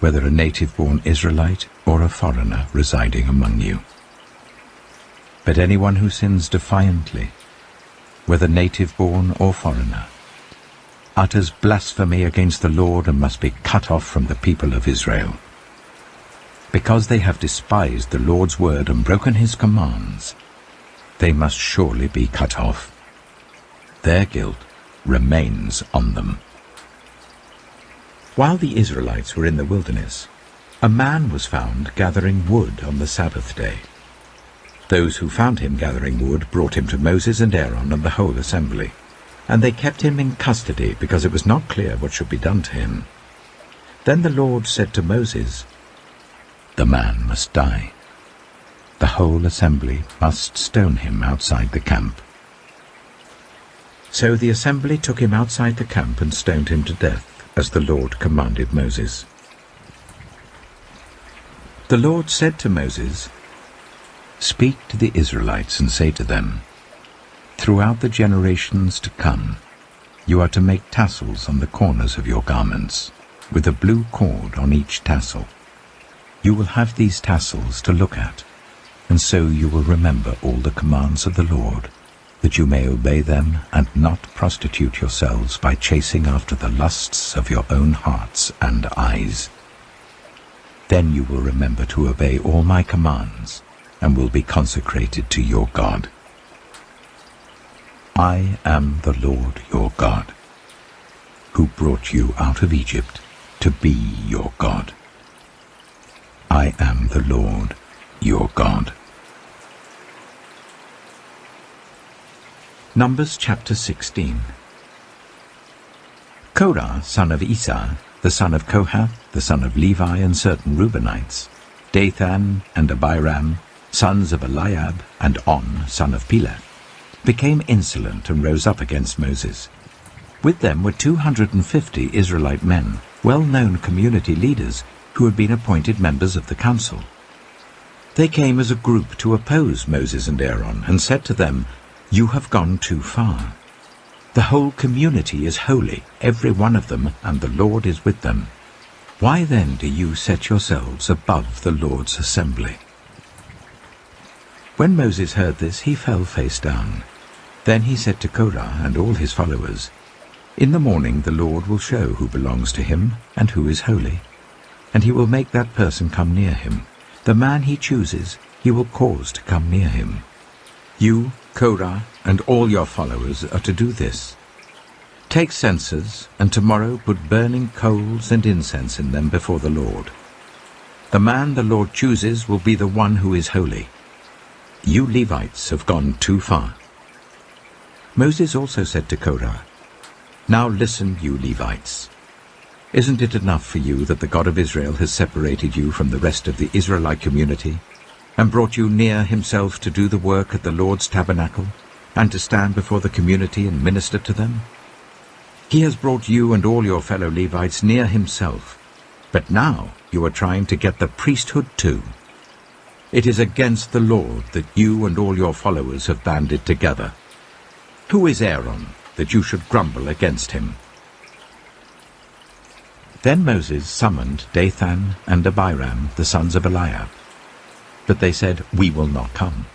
whether a native-born Israelite or a foreigner residing among you. But anyone who sins defiantly, whether native-born or foreigner, utters blasphemy against the Lord and must be cut off from the people of Israel. Because they have despised the Lord's word and broken his commands, they must surely be cut off. Their guilt remains on them. While the Israelites were in the wilderness, a man was found gathering wood on the Sabbath day. Those who found him gathering wood brought him to Moses and Aaron and the whole assembly, and they kept him in custody because it was not clear what should be done to him. Then the Lord said to Moses, "The man must die. The whole assembly must stone him outside the camp." So the assembly took him outside the camp and stoned him to death, as the Lord commanded Moses. The Lord said to Moses, "Speak to the Israelites and say to them, throughout the generations to come, you are to make tassels on the corners of your garments, with a blue cord on each tassel. You will have these tassels to look at, and so you will remember all the commands of the Lord, that you may obey them and not prostitute yourselves by chasing after the lusts of your own hearts and eyes. Then you will remember to obey all my commands, and will be consecrated to your God. I am the Lord your God, who brought you out of Egypt to be your God. I am the Lord your God." Numbers chapter 16. Korah, son of Esau, the son of Kohath, the son of Levi, and certain Reubenites, Dathan and Abiram, sons of Eliab, and On, son of Peleth, became insolent and rose up against Moses. With them were 250 Israelite men, well-known community leaders, who had been appointed members of the council. They came as a group to oppose Moses and Aaron, and said to them, "You have gone too far. The whole community is holy, every one of them, and the Lord is with them. Why then do you set yourselves above the Lord's assembly?" When Moses heard this, he fell face down. Then he said to Korah and all his followers, "In the morning the Lord will show who belongs to him and who is holy, and he will make that person come near him. The man he chooses he will cause to come near him. You, Korah, and all your followers are to do this. Take censers, and tomorrow put burning coals and incense in them before the Lord. The man the Lord chooses will be the one who is holy. You Levites have gone too far." Moses also said to Korah, "Now listen, you Levites. Isn't it enough for you that the God of Israel has separated you from the rest of the Israelite community and brought you near himself to do the work at the Lord's tabernacle and to stand before the community and minister to them? He has brought you and all your fellow Levites near himself, but now you are trying to get the priesthood too. It is against the Lord that you and all your followers have banded together. Who is Aaron that you should grumble against him?" Then Moses summoned Dathan and Abiram, the sons of Eliab. But they said, "We will not come.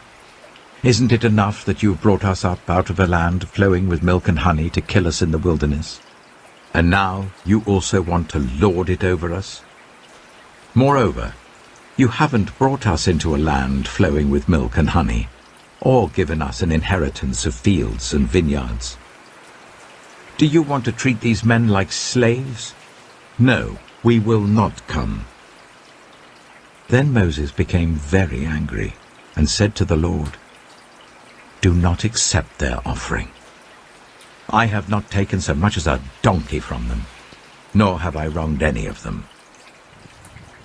Isn't it enough that you have brought us up out of a land flowing with milk and honey to kill us in the wilderness? And now you also want to lord it over us? Moreover, you haven't brought us into a land flowing with milk and honey, or given us an inheritance of fields and vineyards. Do you want to treat these men like slaves? No, we will not come." Then Moses became very angry and said to the Lord, "Do not accept their offering. I have not taken so much as a donkey from them, nor have I wronged any of them."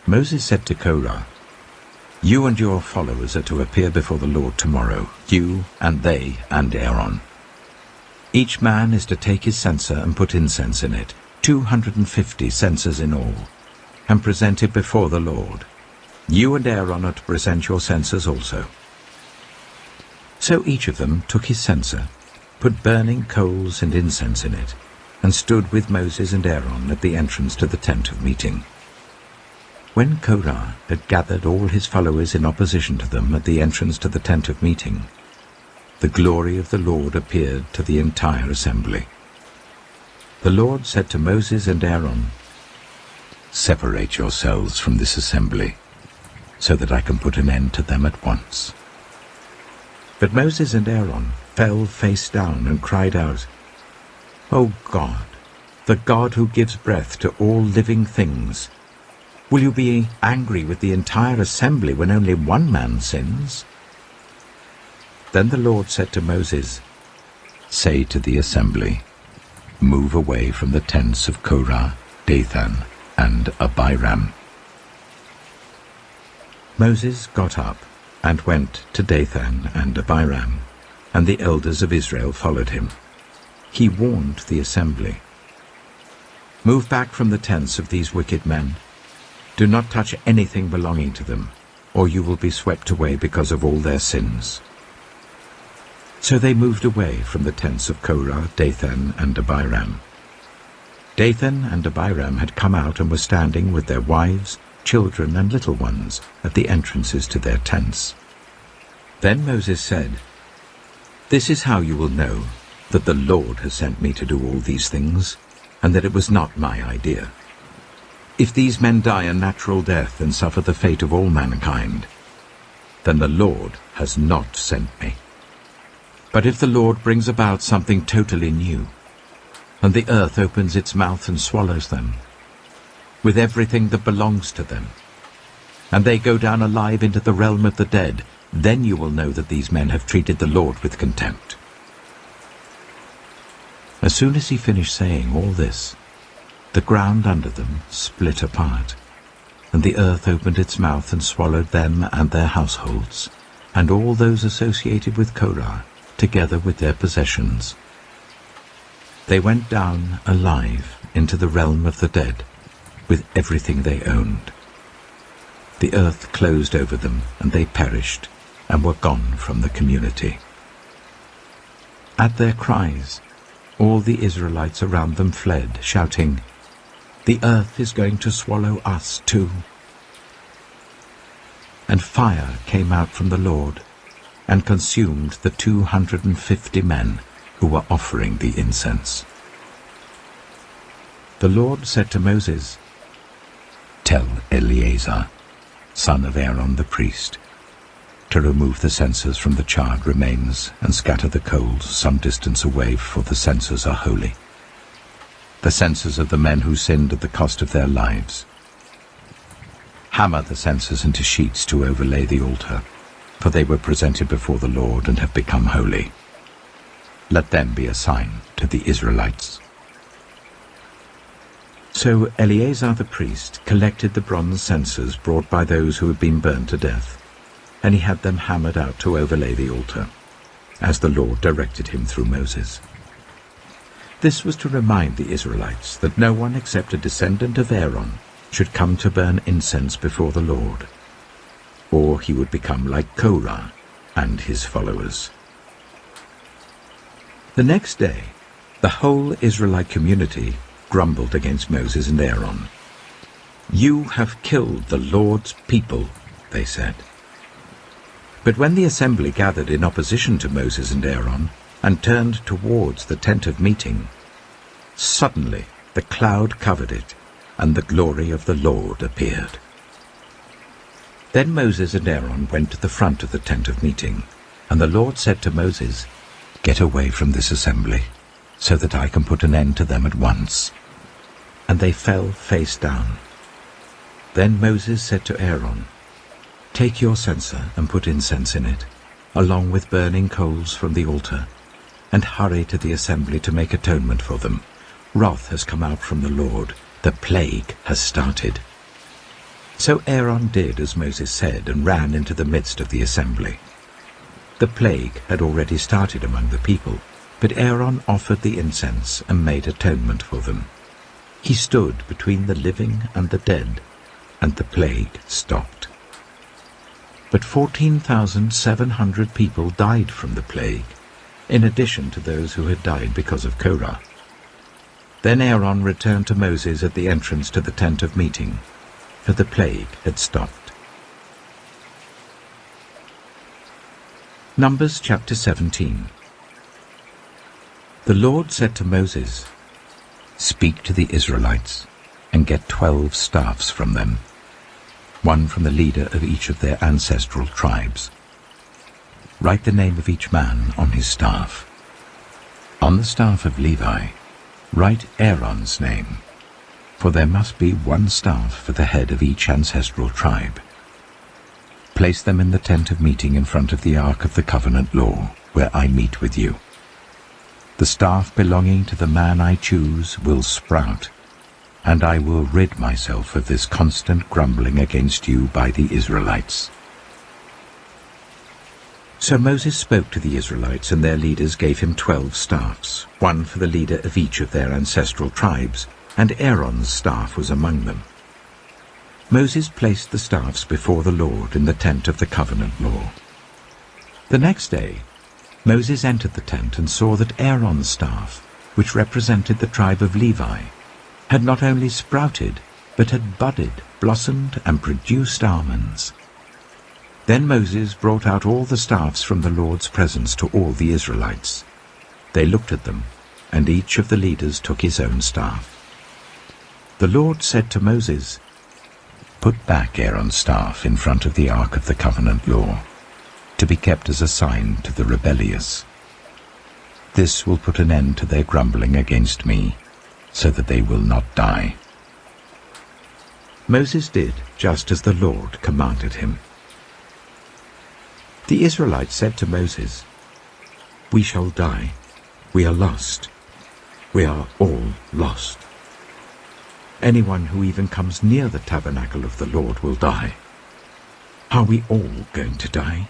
Moses said to Korah, "You and your followers are to appear before the Lord tomorrow, you and they and Aaron. Each man is to take his censer and put incense in it, 250 censers in all, and present it before the Lord. You and Aaron are to present your censers also." So each of them took his censer, put burning coals and incense in it, and stood with Moses and Aaron at the entrance to the tent of meeting. When Korah had gathered all his followers in opposition to them at the entrance to the tent of meeting, the glory of the Lord appeared to the entire assembly. The Lord said to Moses and Aaron, "Separate yourselves from this assembly, so that I can put an end to them at once." But Moses and Aaron fell face down and cried out, "O God, the God who gives breath to all living things, will you be angry with the entire assembly when only one man sins?" Then the Lord said to Moses, "Say to the assembly, move away from the tents of Korah, Dathan, and Abiram." Moses got up and went to Dathan and Abiram, and the elders of Israel followed him. He warned the assembly, "Move back from the tents of these wicked men. Do not touch anything belonging to them, or you will be swept away because of all their sins." So they moved away from the tents of Korah, Dathan, and Abiram. Dathan and Abiram had come out and were standing with their wives, children, and little ones at the entrances to their tents. Then Moses said, "This is how you will know that the Lord has sent me to do all these things, and that it was not my idea. If these men die a natural death and suffer the fate of all mankind, then the Lord has not sent me. But if the Lord brings about something totally new, and the earth opens its mouth and swallows them, with everything that belongs to them, and they go down alive into the realm of the dead, then you will know that these men have treated the Lord with contempt." As soon as he finished saying all this, the ground under them split apart, and the earth opened its mouth and swallowed them and their households, and all those associated with Korah, together with their possessions. They went down alive into the realm of the dead, with everything they owned. The earth closed over them, and they perished, and were gone from the community. At their cries, all the Israelites around them fled, shouting, "The earth is going to swallow us too." And fire came out from the Lord and consumed the 250 men who were offering the incense. The Lord said to Moses, "Tell Eleazar, son of Aaron the priest, to remove the censers from the charred remains and scatter the coals some distance away, for the censers are holy, the censers of the men who sinned at the cost of their lives. Hammer the censers into sheets to overlay the altar, for they were presented before the Lord and have become holy. Let them be a sign to the Israelites." So Eleazar the priest collected the bronze censers brought by those who had been burned to death, and he had them hammered out to overlay the altar, as the Lord directed him through Moses. This was to remind the Israelites that no one except a descendant of Aaron should come to burn incense before the Lord, or he would become like Korah and his followers. The next day, the whole Israelite community grumbled against Moses and Aaron. "You have killed the Lord's people," they said. But when the assembly gathered in opposition to Moses and Aaron and turned towards the tent of meeting, suddenly the cloud covered it, and the glory of the Lord appeared. Then Moses and Aaron went to the front of the tent of meeting, and the Lord said to Moses, "Get away from this assembly, so that I can put an end to them at once." And they fell face down. Then Moses said to Aaron, "Take your censer and put incense in it, along with burning coals from the altar, and hurry to the assembly to make atonement for them. Wrath has come out from the Lord. The plague has started." So Aaron did as Moses said and ran into the midst of the assembly. The plague had already started among the people, but Aaron offered the incense and made atonement for them. He stood between the living and the dead, and the plague stopped. But 14,700 people died from the plague, in addition to those who had died because of Korah. Then Aaron returned to Moses at the entrance to the tent of meeting, for the plague had stopped. Numbers chapter 17. The Lord said to Moses, "Speak to the Israelites, and get 12 staffs from them, one from the leader of each of their ancestral tribes. Write the name of each man on his staff. On the staff of Levi, write Aaron's name, for there must be one staff for the head of each ancestral tribe. Place them in the tent of meeting in front of the ark of the covenant law, where I meet with you. The staff belonging to the man I choose will sprout, and I will rid myself of this constant grumbling against you by the Israelites." So Moses spoke to the Israelites, and their leaders gave him 12 staffs, one for the leader of each of their ancestral tribes, and Aaron's staff was among them. Moses placed the staffs before the Lord in the tent of the covenant law. The next day, Moses entered the tent and saw that Aaron's staff, which represented the tribe of Levi, had not only sprouted, but had budded, blossomed, and produced almonds. Then Moses brought out all the staffs from the Lord's presence to all the Israelites. They looked at them, and each of the leaders took his own staff. The Lord said to Moses, "Put back Aaron's staff in front of the ark of the covenant law, to be kept as a sign to the rebellious. This will put an end to their grumbling against me, so that they will not die." Moses did just as the Lord commanded him. The Israelites said to Moses, "We shall die. We are lost. We are all lost. Anyone who even comes near the tabernacle of the Lord will die. Are we all going to die?"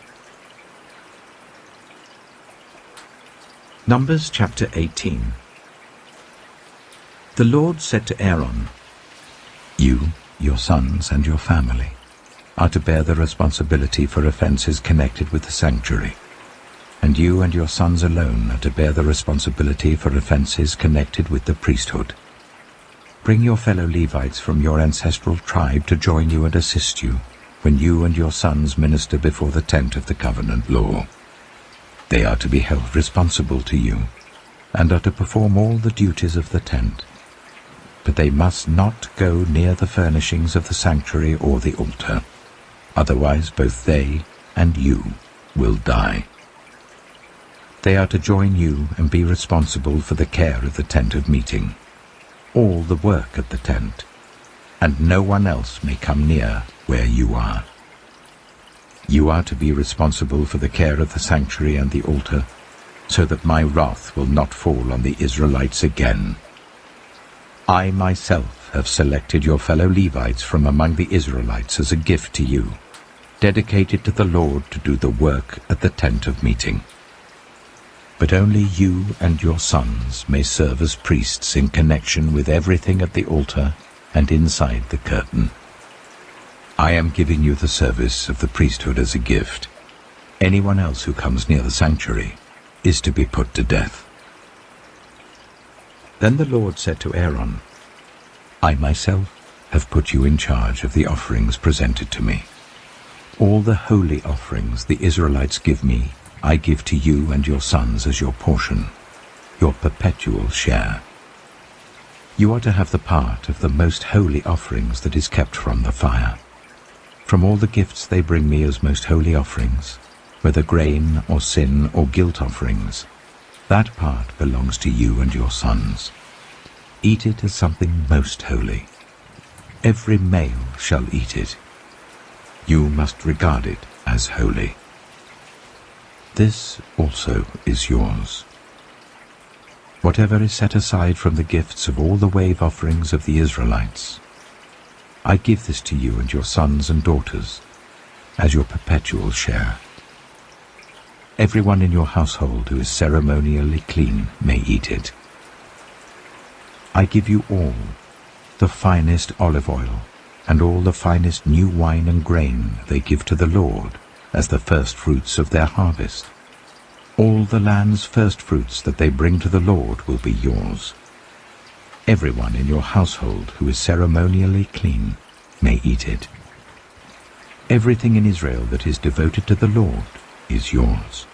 Numbers chapter 18. The Lord said to Aaron, "You, your sons, and your family are to bear the responsibility for offenses connected with the sanctuary, and and you and your sons alone are to bear the responsibility for offenses connected with the priesthood. Bring your fellow Levites from your ancestral tribe to join you and assist you when you and your sons minister before the tent of the covenant law. They are to be held responsible to you, and are to perform all the duties of the tent. But they must not go near the furnishings of the sanctuary or the altar, otherwise both they and you will die. They are to join you and be responsible for the care of the tent of meeting, all the work at the tent, and no one else may come near where you are. You are to be responsible for the care of the sanctuary and the altar, so that my wrath will not fall on the Israelites again. I myself have selected your fellow Levites from among the Israelites as a gift to you, dedicated to the Lord to do the work at the tent of meeting. But only you and your sons may serve as priests in connection with everything at the altar and inside the curtain. I am giving you the service of the priesthood as a gift. Anyone else who comes near the sanctuary is to be put to death." Then the Lord said to Aaron, "I myself have put you in charge of the offerings presented to me. All the holy offerings the Israelites give me, I give to you and your sons as your portion, your perpetual share. You are to have the part of the most holy offerings that is kept from the fire. From all the gifts they bring me as most holy offerings, whether grain or sin or guilt offerings, that part belongs to you and your sons. Eat it as something most holy. Every male shall eat it. You must regard it as holy. This also is yours. Whatever is set aside from the gifts of all the wave offerings of the Israelites, I give this to you and your sons and daughters as your perpetual share. Everyone in your household who is ceremonially clean may eat it. I give you all the finest olive oil and all the finest new wine and grain they give to the Lord as the first fruits of their harvest. All the land's first fruits that they bring to the Lord will be yours. Everyone in your household who is ceremonially clean may eat it. Everything in Israel that is devoted to the Lord is yours.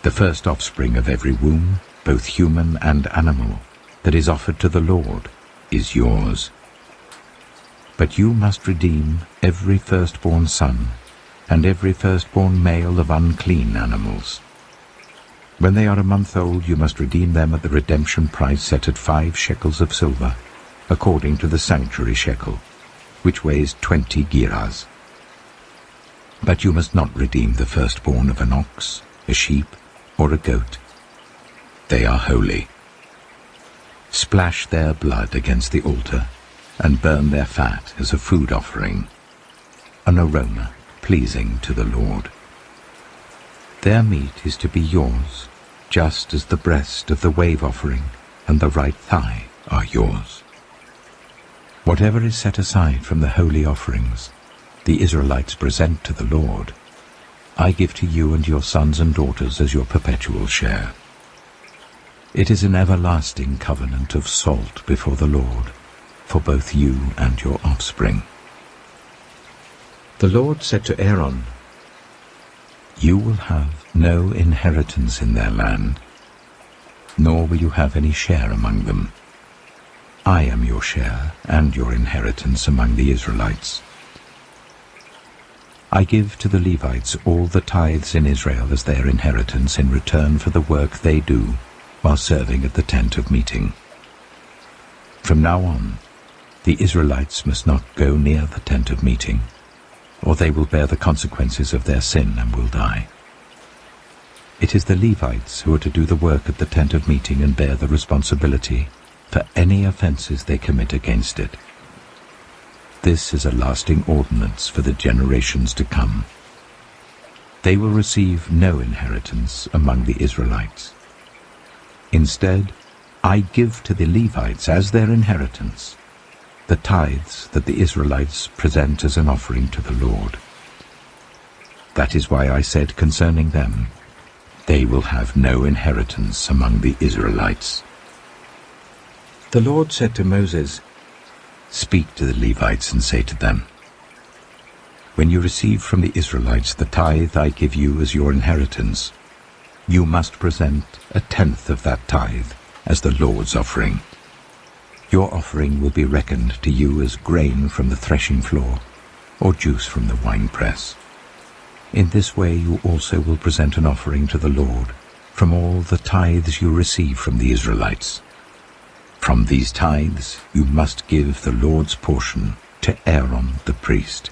The first offspring of every womb, both human and animal, that is offered to the Lord is yours. But you must redeem every firstborn son and every firstborn male of unclean animals. When they are a month old, you must redeem them at the redemption price set at 5 shekels of silver, according to the sanctuary shekel, which weighs 20 gerahs. But you must not redeem the firstborn of an ox, a sheep, or a goat. They are holy. Splash their blood against the altar, and burn their fat as a food offering, an aroma pleasing to the Lord. Their meat is to be yours, just as the breast of the wave offering and the right thigh are yours. Whatever is set aside from the holy offerings the Israelites present to the Lord, I give to you and your sons and daughters as your perpetual share. It is an everlasting covenant of salt before the Lord, for both you and your offspring." The Lord said to Aaron, "You will have no inheritance in their land, nor will you have any share among them. I am your share and your inheritance among the Israelites. I give to the Levites all the tithes in Israel as their inheritance in return for the work they do while serving at the tent of meeting. From now on, the Israelites must not go near the tent of meeting, or they will bear the consequences of their sin and will die. It is the Levites who are to do the work at the tent of meeting and bear the responsibility for any offenses they commit against it. This is a lasting ordinance for the generations to come. They will receive no inheritance among the Israelites. Instead, I give to the Levites as their inheritance the tithes that the Israelites present as an offering to the Lord. That is why I said concerning them, They will have no inheritance among the Israelites. The Lord said to Moses, "Speak to the Levites and say to them, when you receive from the Israelites the tithe I give you as your inheritance, you must present 1/10 of that tithe as the Lord's offering. Your offering will be reckoned to you as grain from the threshing floor, or juice from the winepress. In this way you also will present an offering to the Lord from all the tithes you receive from the Israelites. From these tithes you must give the Lord's portion to Aaron the priest.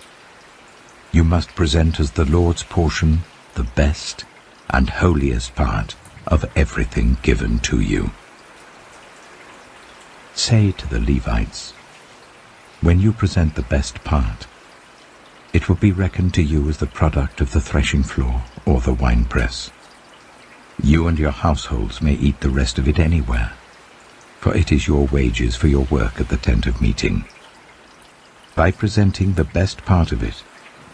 You must present as the Lord's portion the best and holiest part of everything given to you. Say to the Levites, when you present the best part, it will be reckoned to you as the product of the threshing floor or the winepress. You and your households may eat the rest of it anywhere, for it is your wages for your work at the tent of meeting. By presenting the best part of it,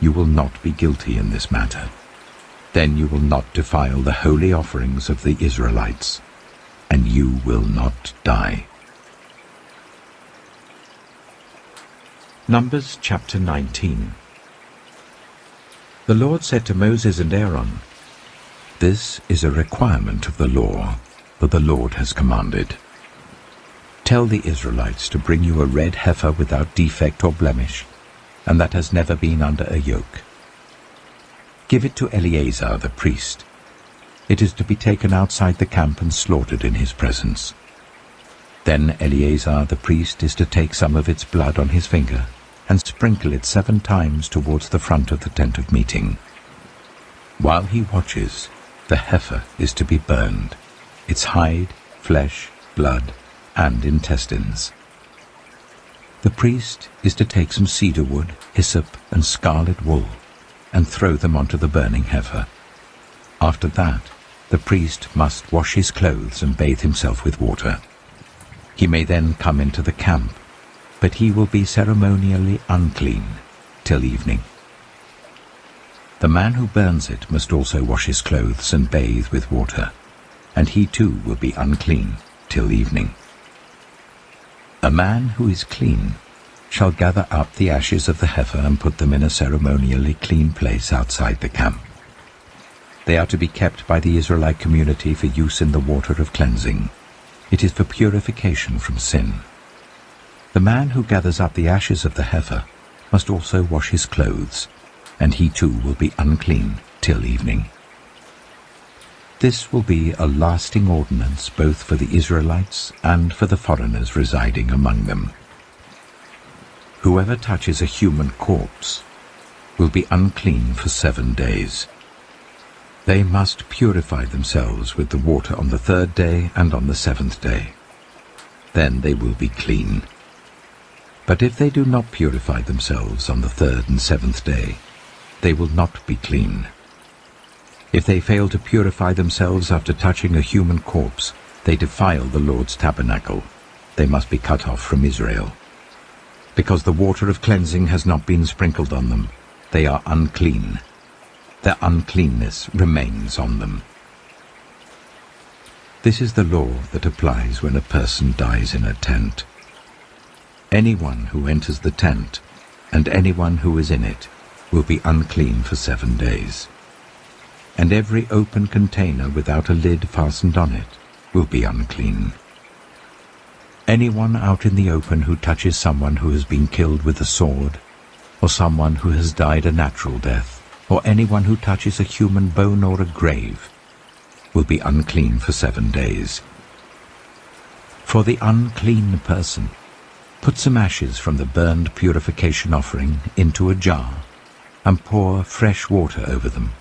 you will not be guilty in this matter. Then you will not defile the holy offerings of the Israelites, and you will not die." Numbers chapter 19. The Lord said to Moses and Aaron, "This is a requirement of the law that the Lord has commanded. Tell the Israelites to bring you a red heifer without defect or blemish, and that has never been under a yoke. Give it to Eleazar the priest. It is to be taken outside the camp and slaughtered in his presence. Then Eleazar the priest is to take some of its blood on his finger and sprinkle it 7 times towards the front of the tent of meeting. While he watches, the heifer is to be burned, its hide, flesh, blood, and intestines. The priest is to take some cedar wood, hyssop, and scarlet wool, and throw them onto the burning heifer. After that, the priest must wash his clothes and bathe himself with water. He may then come into the camp, but he will be ceremonially unclean till evening. The man who burns it must also wash his clothes and bathe with water, and he too will be unclean till evening. A man who is clean shall gather up the ashes of the heifer and put them in a ceremonially clean place outside the camp. They are to be kept by the Israelite community for use in the water of cleansing. It is for purification from sin. The man who gathers up the ashes of the heifer must also wash his clothes, and he too will be unclean till evening. This will be a lasting ordinance both for the Israelites and for the foreigners residing among them. Whoever touches a human corpse will be unclean for 7 days. They must purify themselves with the water on the 3rd day and on the 7th day. Then they will be clean. But if they do not purify themselves on the 3rd and 7th day, they will not be clean. If they fail to purify themselves after touching a human corpse, they defile the Lord's tabernacle. They must be cut off from Israel. Because the water of cleansing has not been sprinkled on them, they are unclean. Their uncleanness remains on them. This is the law that applies when a person dies in a tent. Anyone who enters the tent, and anyone who is in it, will be unclean for 7 days. And every open container without a lid fastened on it will be unclean. Anyone out in the open who touches someone who has been killed with a sword, or someone who has died a natural death, or anyone who touches a human bone or a grave, will be unclean for 7 days. For the unclean person, put some ashes from the burned purification offering into a jar, and pour fresh water over them.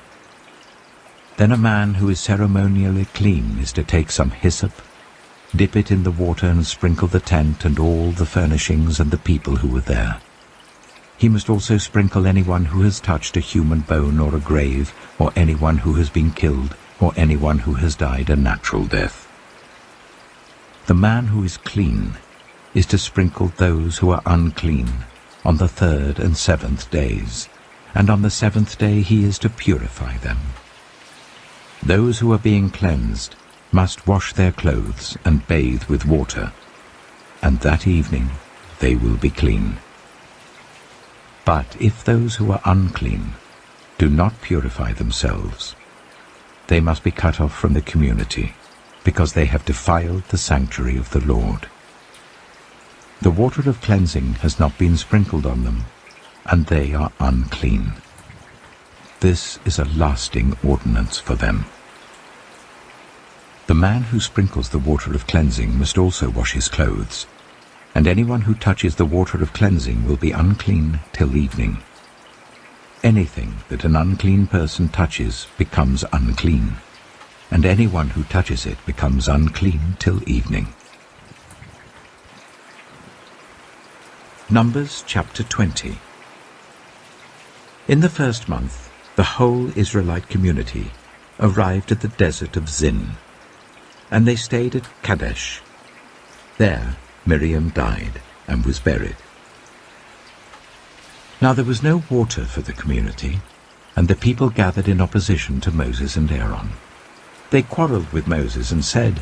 Then a man who is ceremonially clean is to take some hyssop, dip it in the water and sprinkle the tent and all the furnishings and the people who were there. He must also sprinkle anyone who has touched a human bone or a grave, or anyone who has been killed, or anyone who has died a natural death. The man who is clean is to sprinkle those who are unclean on the 3rd and 7th days, and on the 7th day he is to purify them. Those who are being cleansed must wash their clothes and bathe with water, and that evening they will be clean. But if those who are unclean do not purify themselves, they must be cut off from the community, because they have defiled the sanctuary of the Lord. The water of cleansing has not been sprinkled on them, and they are unclean. This is a lasting ordinance for them. The man who sprinkles the water of cleansing must also wash his clothes, and anyone who touches the water of cleansing will be unclean till evening. Anything that an unclean person touches becomes unclean, and anyone who touches it becomes unclean till evening. Numbers chapter 20. In the first month, the whole Israelite community arrived at the desert of Zin, and they stayed at Kadesh. There Miriam died and was buried. Now there was no water for the community, and the people gathered in opposition to Moses and Aaron. They quarreled with Moses and said,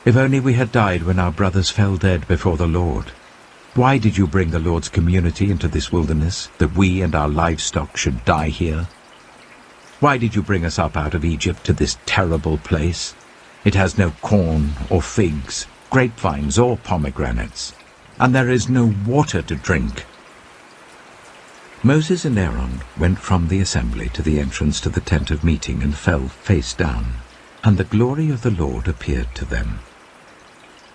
"If only we had died when our brothers fell dead before the Lord. Why did you bring the Lord's community into this wilderness, that we and our livestock should die here? Why did you bring us up out of Egypt to this terrible place? It has no corn or figs, grapevines or pomegranates, and there is no water to drink." Moses and Aaron went from the assembly to the entrance to the tent of meeting and fell face down, and the glory of the Lord appeared to them.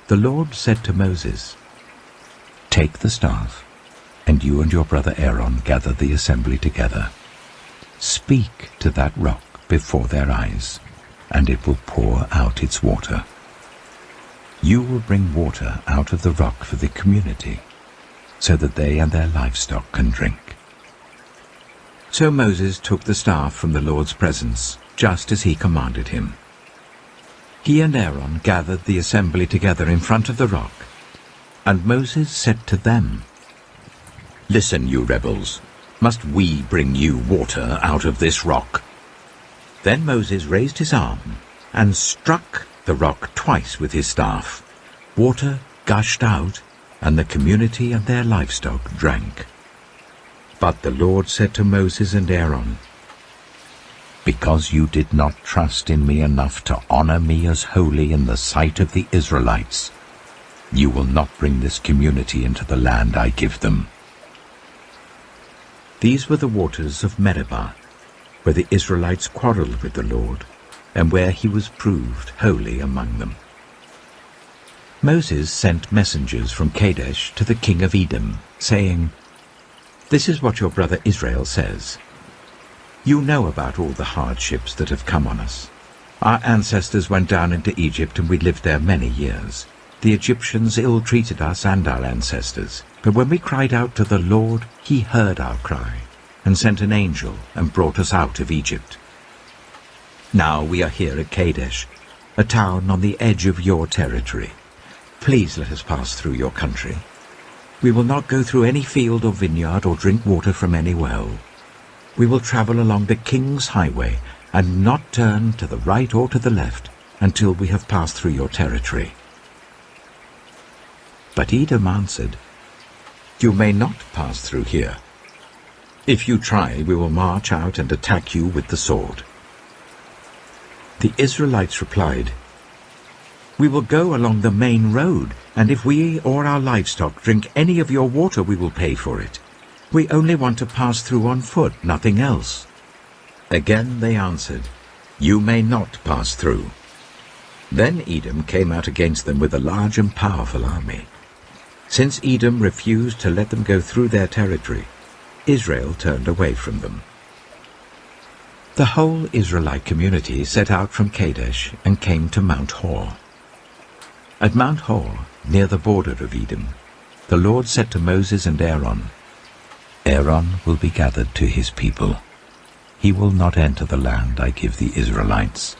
The Lord said to Moses, "Take the staff, and you and your brother Aaron gather the assembly together. Speak to that rock before their eyes, and it will pour out its water. You will bring water out of the rock for the community, so that they and their livestock can drink." So Moses took the staff from the Lord's presence, just as he commanded him. He and Aaron gathered the assembly together in front of the rock, and Moses said to them, "Listen, you rebels, must we bring you water out of this rock?" Then Moses raised his arm and struck the rock twice with his staff. Water gushed out, and the community and their livestock drank. But the Lord said to Moses and Aaron, "Because you did not trust in me enough to honor me as holy in the sight of the Israelites, you will not bring this community into the land I give them." These were the waters of Meribah, where the Israelites quarreled with the Lord, and where he was proved holy among them. Moses sent messengers from Kadesh to the king of Edom, saying, "This is what your brother Israel says. You know about all the hardships that have come on us. Our ancestors went down into Egypt, and we lived there many years. The Egyptians ill-treated us and our ancestors, but when we cried out to the Lord, he heard our cry, and sent an angel and brought us out of Egypt. Now we are here at Kadesh, a town on the edge of your territory. Please let us pass through your country. We will not go through any field or vineyard or drink water from any well. We will travel along the king's highway and not turn to the right or to the left until we have passed through your territory." But Edom answered, "You may not pass through here. If you try, we will march out and attack you with the sword." The Israelites replied, "We will go along the main road, and if we or our livestock drink any of your water, we will pay for it. We only want to pass through on foot, nothing else." Again they answered, "You may not pass through." Then Edom came out against them with a large and powerful army. Since Edom refused to let them go through their territory, Israel turned away from them. The whole Israelite community set out from Kadesh and came to Mount Hor. At Mount Hor, near the border of Edom, the Lord said to Moses and Aaron, "Aaron will be gathered to his people. He will not enter the land I give the Israelites,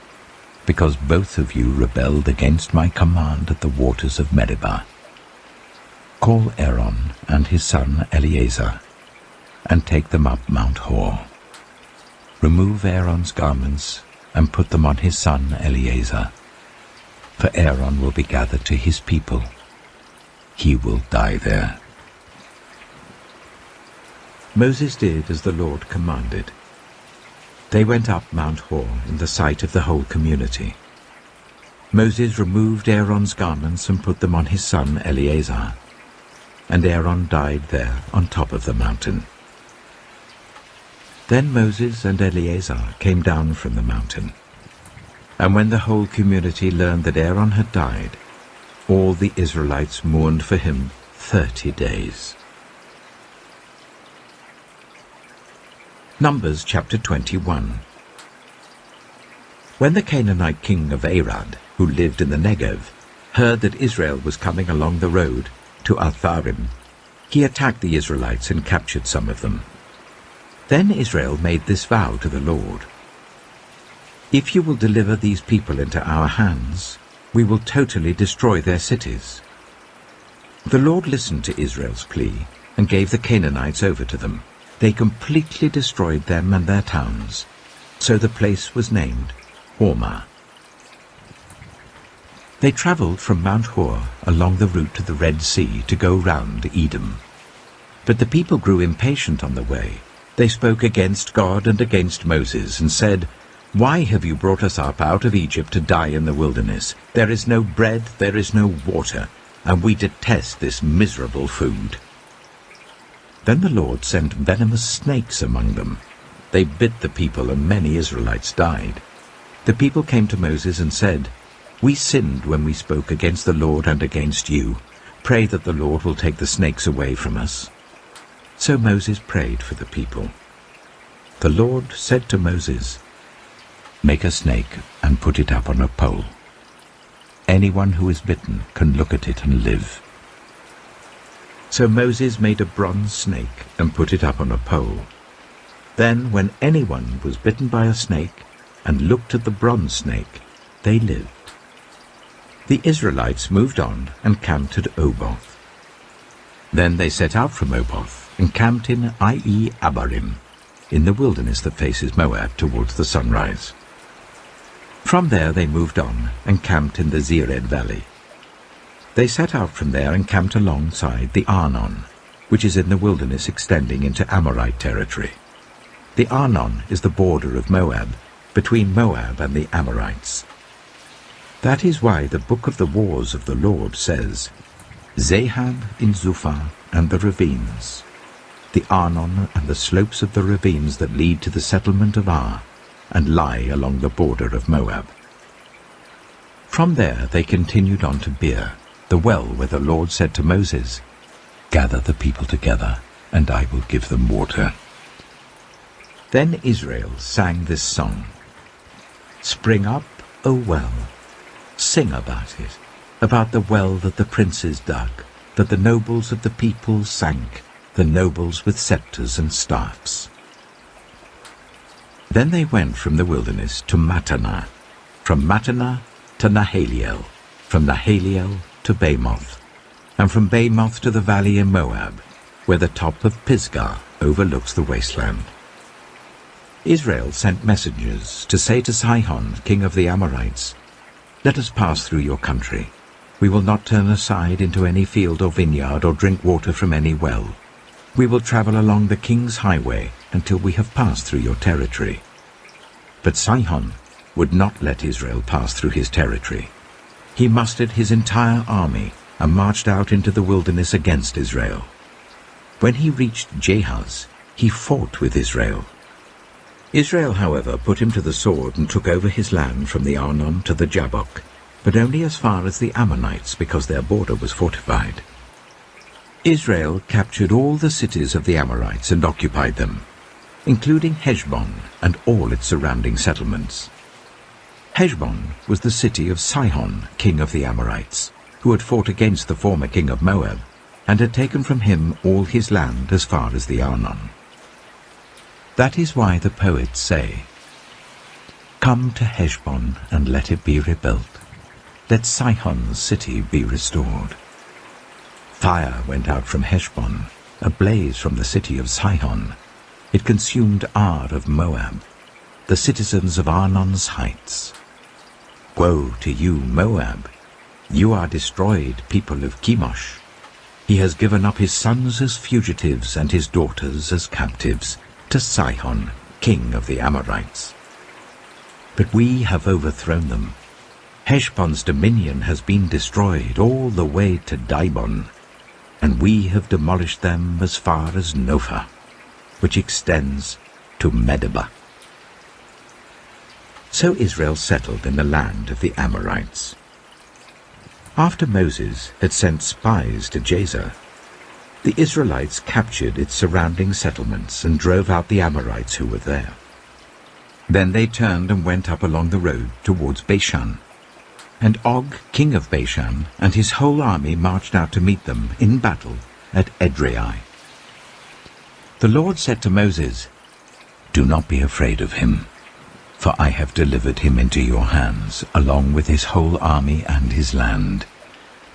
because both of you rebelled against my command at the waters of Meribah. Call Aaron and his son Eleazar, and take them up Mount Hor. Remove Aaron's garments and put them on his son Eleazar. For Aaron will be gathered to his people. He will die there." Moses did as the Lord commanded. They went up Mount Hor in the sight of the whole community. Moses removed Aaron's garments and put them on his son Eleazar, and Aaron died there on top of the mountain. Then Moses and Eleazar came down from the mountain, and when the whole community learned that Aaron had died, all the Israelites mourned for him 30 days. Numbers chapter 21. When the Canaanite king of Arad, who lived in the Negev, heard that Israel was coming along the road to Altharim, he attacked the Israelites and captured some of them. Then Israel made this vow to the Lord: "If you will deliver these people into our hands, we will totally destroy their cities." The Lord listened to Israel's plea and gave the Canaanites over to them. They completely destroyed them and their towns, so the place was named Hormah. They travelled from Mount Hor along the route to the Red Sea to go round Edom. But the people grew impatient on the way. They spoke against God and against Moses and said, "Why have you brought us up out of Egypt to die in the wilderness? There is no bread, there is no water, and we detest this miserable food." Then the Lord sent venomous snakes among them. They bit the people, and many Israelites died. The people came to Moses and said, "We sinned when we spoke against the Lord and against you. Pray that the Lord will take the snakes away from us." So Moses prayed for the people. The Lord said to Moses, "Make a snake and put it up on a pole. Anyone who is bitten can look at it and live." So Moses made a bronze snake and put it up on a pole. Then when anyone was bitten by a snake and looked at the bronze snake, they lived. The Israelites moved on and camped at Oboth. Then they set out from Oboth and camped in Abarim, in the wilderness that faces Moab towards the sunrise. From there they moved on and camped in the Zered Valley. They set out from there and camped alongside the Arnon, which is in the wilderness extending into Amorite territory. The Arnon is the border of Moab, between Moab and the Amorites. That is why the book of the wars of the Lord says, "Zahab in Zuphah and the ravines, the Arnon and the slopes of the ravines that lead to the settlement of Ar, and lie along the border of Moab." From there they continued on to Beer, the well where the Lord said to Moses, "Gather the people together, and I will give them water." Then Israel sang this song: "Spring up, O well, sing about it, about the well that the princes dug, that the nobles of the people sank, the nobles with scepters and staffs." Then they went from the wilderness to Mattanah, from Mattanah to Nahaliel, from Nahaliel to Bamoth, and from Bamoth to the valley in Moab, where the top of Pisgah overlooks the wasteland. Israel sent messengers to say to Sihon, king of the Amorites, "Let us pass through your country. We will not turn aside into any field or vineyard or drink water from any well. We will travel along the king's highway until we have passed through your territory." But Sihon would not let Israel pass through his territory. He mustered his entire army and marched out into the wilderness against Israel. When he reached Jahaz, he fought with Israel. Israel, however, put him to the sword and took over his land from the Arnon to the Jabbok, but only as far as the Ammonites, because their border was fortified. Israel captured all the cities of the Amorites and occupied them, including Heshbon and all its surrounding settlements. Heshbon was the city of Sihon, king of the Amorites, who had fought against the former king of Moab, and had taken from him all his land as far as the Arnon. That is why the poets say, "Come to Heshbon and let it be rebuilt. Let Sihon's city be restored." Fire went out from Heshbon, a blaze from the city of Sihon. It consumed Ar of Moab. the citizens of Arnon's heights. Woe to you, Moab! You are destroyed, people of Chemosh. He has given up his sons as fugitives and his daughters as captives to Sihon, king of the Amorites. But we have overthrown them. Heshbon's dominion has been destroyed all the way to Dibon, and we have demolished them as far as Nophah, which extends to Medeba. So Israel settled in the land of the Amorites. After Moses had sent spies to Jazer, the Israelites captured its surrounding settlements and drove out the Amorites who were there. Then they turned and went up along the road towards Bashan. And Og, king of Bashan, and his whole army marched out to meet them in battle at Edrei. The Lord said to Moses, "Do not be afraid of him, for I have delivered him into your hands, along with his whole army and his land.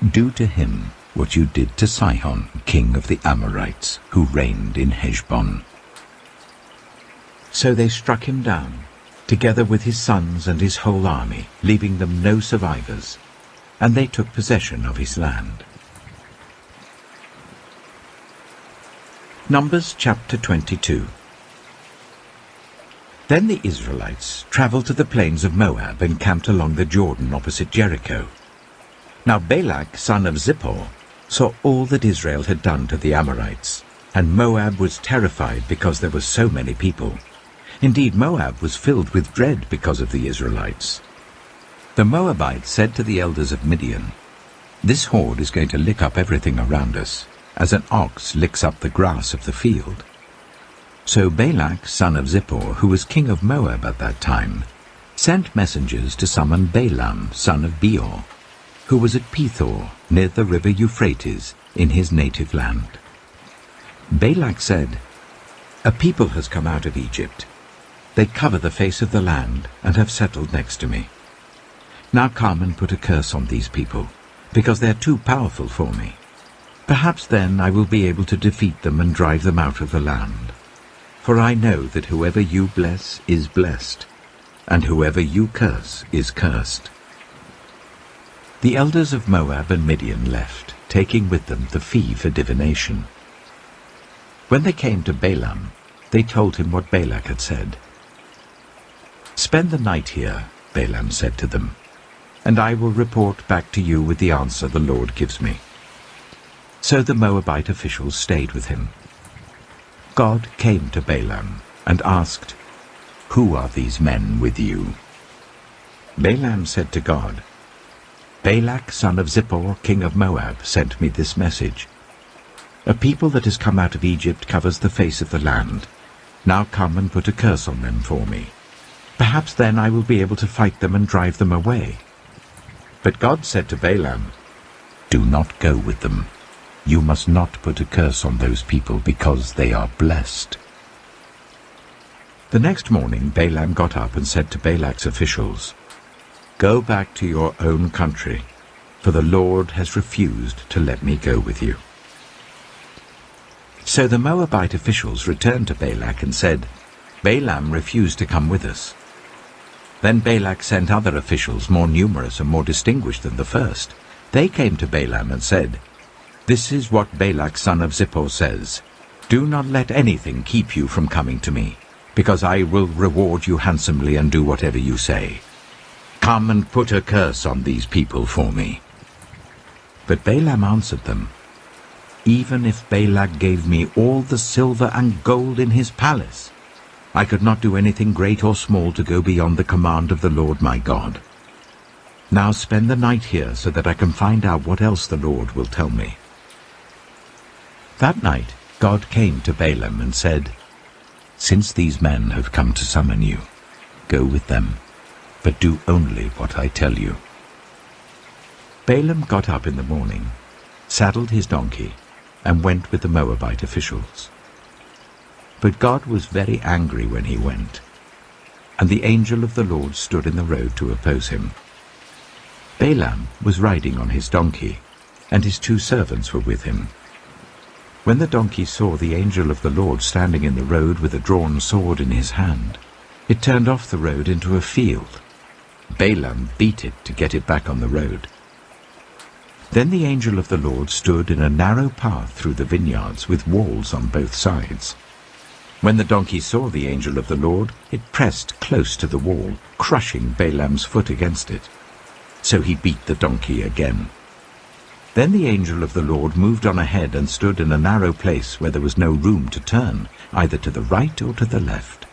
Do to him what you did to Sihon, king of the Amorites, who reigned in Heshbon." So they struck him down, together with his sons and his whole army, leaving them no survivors, and they took possession of his land. Numbers chapter 22. Then the Israelites traveled to the plains of Moab and camped along the Jordan opposite Jericho. Now Balak, son of Zippor, saw all that Israel had done to the Amorites, and Moab was terrified because there were so many people. Indeed, Moab was filled with dread because of the Israelites. The Moabites said to the elders of Midian, "This horde is going to lick up everything around us, as an ox licks up the grass of the field." So Balak, son of Zippor, who was king of Moab at that time, sent messengers to summon Balaam, son of Beor, who was at Pethor, near the river Euphrates, in his native land. Balak said, "A people has come out of Egypt. They cover the face of the land and have settled next to me. Now come and put a curse on these people, because they are too powerful for me. Perhaps then I will be able to defeat them and drive them out of the land. For I know that whoever you bless is blessed, and whoever you curse is cursed." The elders of Moab and Midian left, taking with them the fee for divination. When they came to Balaam, they told him what Balak had said. "Spend the night here," Balaam said to them, "and I will report back to you with the answer the Lord gives me." So the Moabite officials stayed with him. God came to Balaam and asked, "Who are these men with you?" Balaam said to God, "Balak, son of Zippor, king of Moab, sent me this message. A people that has come out of Egypt covers the face of the land. Now come and put a curse on them for me. Perhaps then I will be able to fight them and drive them away." But God said to Balaam, "Do not go with them. You must not put a curse on those people because they are blessed." The next morning Balaam got up and said to Balak's officials, "Go back to your own country, for the Lord has refused to let me go with you." So the Moabite officials returned to Balak and said, "Balaam refused to come with us." Then Balak sent other officials more numerous and more distinguished than the first. They came to Balaam and said, "This is what Balak son of Zippor says. Do not let anything keep you from coming to me, because I will reward you handsomely and do whatever you say. Come and put a curse on these people for me." But Balaam answered them, "Even if Balak gave me all the silver and gold in his palace, I could not do anything great or small to go beyond the command of the Lord my God. Now spend the night here so that I can find out what else the Lord will tell me." That night God came to Balaam and said, "Since these men have come to summon you, go with them, but do only what I tell you." Balaam got up in the morning, saddled his donkey, and went with the Moabite officials. But God was very angry when he went, and the angel of the Lord stood in the road to oppose him. Balaam was riding on his donkey, and his 2 servants were with him. When the donkey saw the angel of the Lord standing in the road with a drawn sword in his hand, It turned off the road into a field. Balaam beat it to get it back on the road. Then the angel of the Lord stood in a narrow path through the vineyards with walls on both sides. When the donkey saw the angel of the Lord, it pressed close to the wall, crushing Balaam's foot against it. So he beat the donkey again. Then the angel of the Lord moved on ahead and stood in a narrow place where there was no room to turn, either to the right or to the left.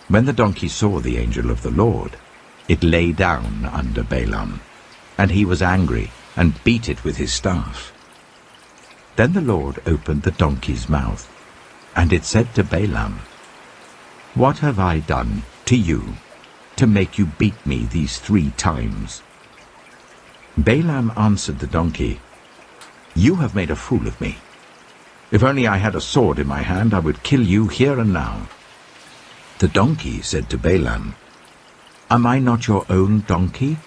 When the donkey saw the angel of the Lord, it lay down under Balaam, and he was angry and beat it with his staff. Then the Lord opened the donkey's mouth, and it said to Balaam, "What have I done to you to make you beat me these 3 times?" Balaam answered the donkey, "You have made a fool of me. If only I had a sword in my hand, I would kill you here and now." The donkey said to Balaam, "Am I not your own donkey,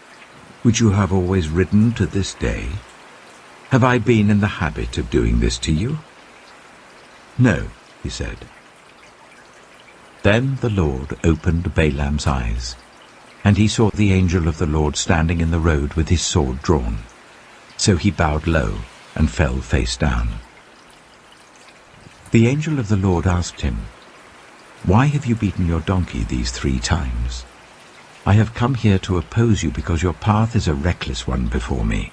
which you have always ridden to this day? Have I been in the habit of doing this to you?" "No," he said. Then the Lord opened Balaam's eyes, and he saw the angel of the Lord standing in the road with his sword drawn. So he bowed low and fell face down. The angel of the Lord asked him, "Why have you beaten your donkey these 3 times? I have come here to oppose you because your path is a reckless one before me.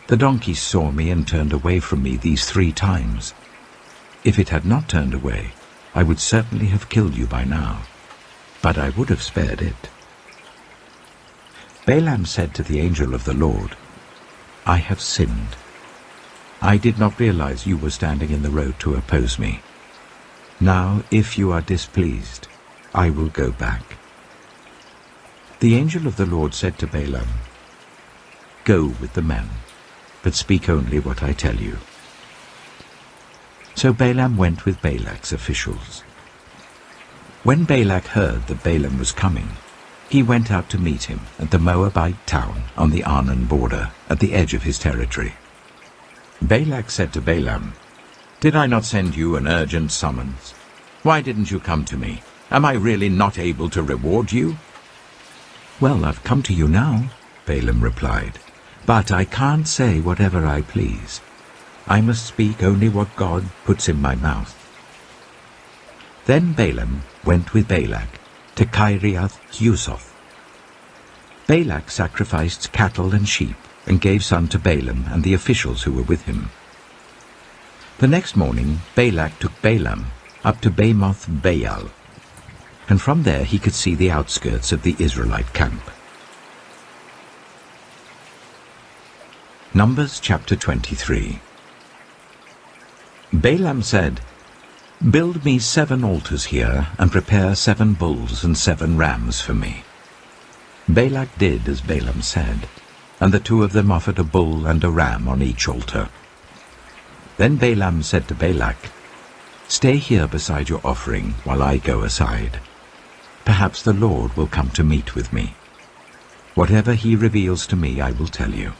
The donkey saw me and turned away from me these 3 times. If it had not turned away, I would certainly have killed you by now, but I would have spared it." Balaam said to the angel of the Lord, "I have sinned. I did not realize you were standing in the road to oppose me. Now, if you are displeased, I will go back." The angel of the Lord said to Balaam, "Go with the men, but speak only what I tell you." So Balaam went with Balak's officials. When Balak heard that Balaam was coming, he went out to meet him at the Moabite town on the Arnon border, at the edge of his territory. Balak said to Balaam, "Did I not send you an urgent summons? Why didn't you come to me? Am I really not able to reward you?" "Well, I've come to you now," Balaam replied, "but I can't say whatever I please. I must speak only what God puts in my mouth." Then Balaam went with Balak to Kiriath-Huzoth. Balak sacrificed cattle and sheep and gave some to Balaam and the officials who were with him. The next morning Balak took Balaam up to Bamoth Baal, and from there he could see the outskirts of the Israelite camp. Numbers chapter 23. Balaam said, "Build me 7 altars here, and prepare 7 bulls and 7 rams for me." Balak did as Balaam said, and the 2 of them offered a bull and a ram on each altar. Then Balaam said to Balak, "Stay here beside your offering while I go aside. Perhaps the Lord will come to meet with me. Whatever he reveals to me I will tell you."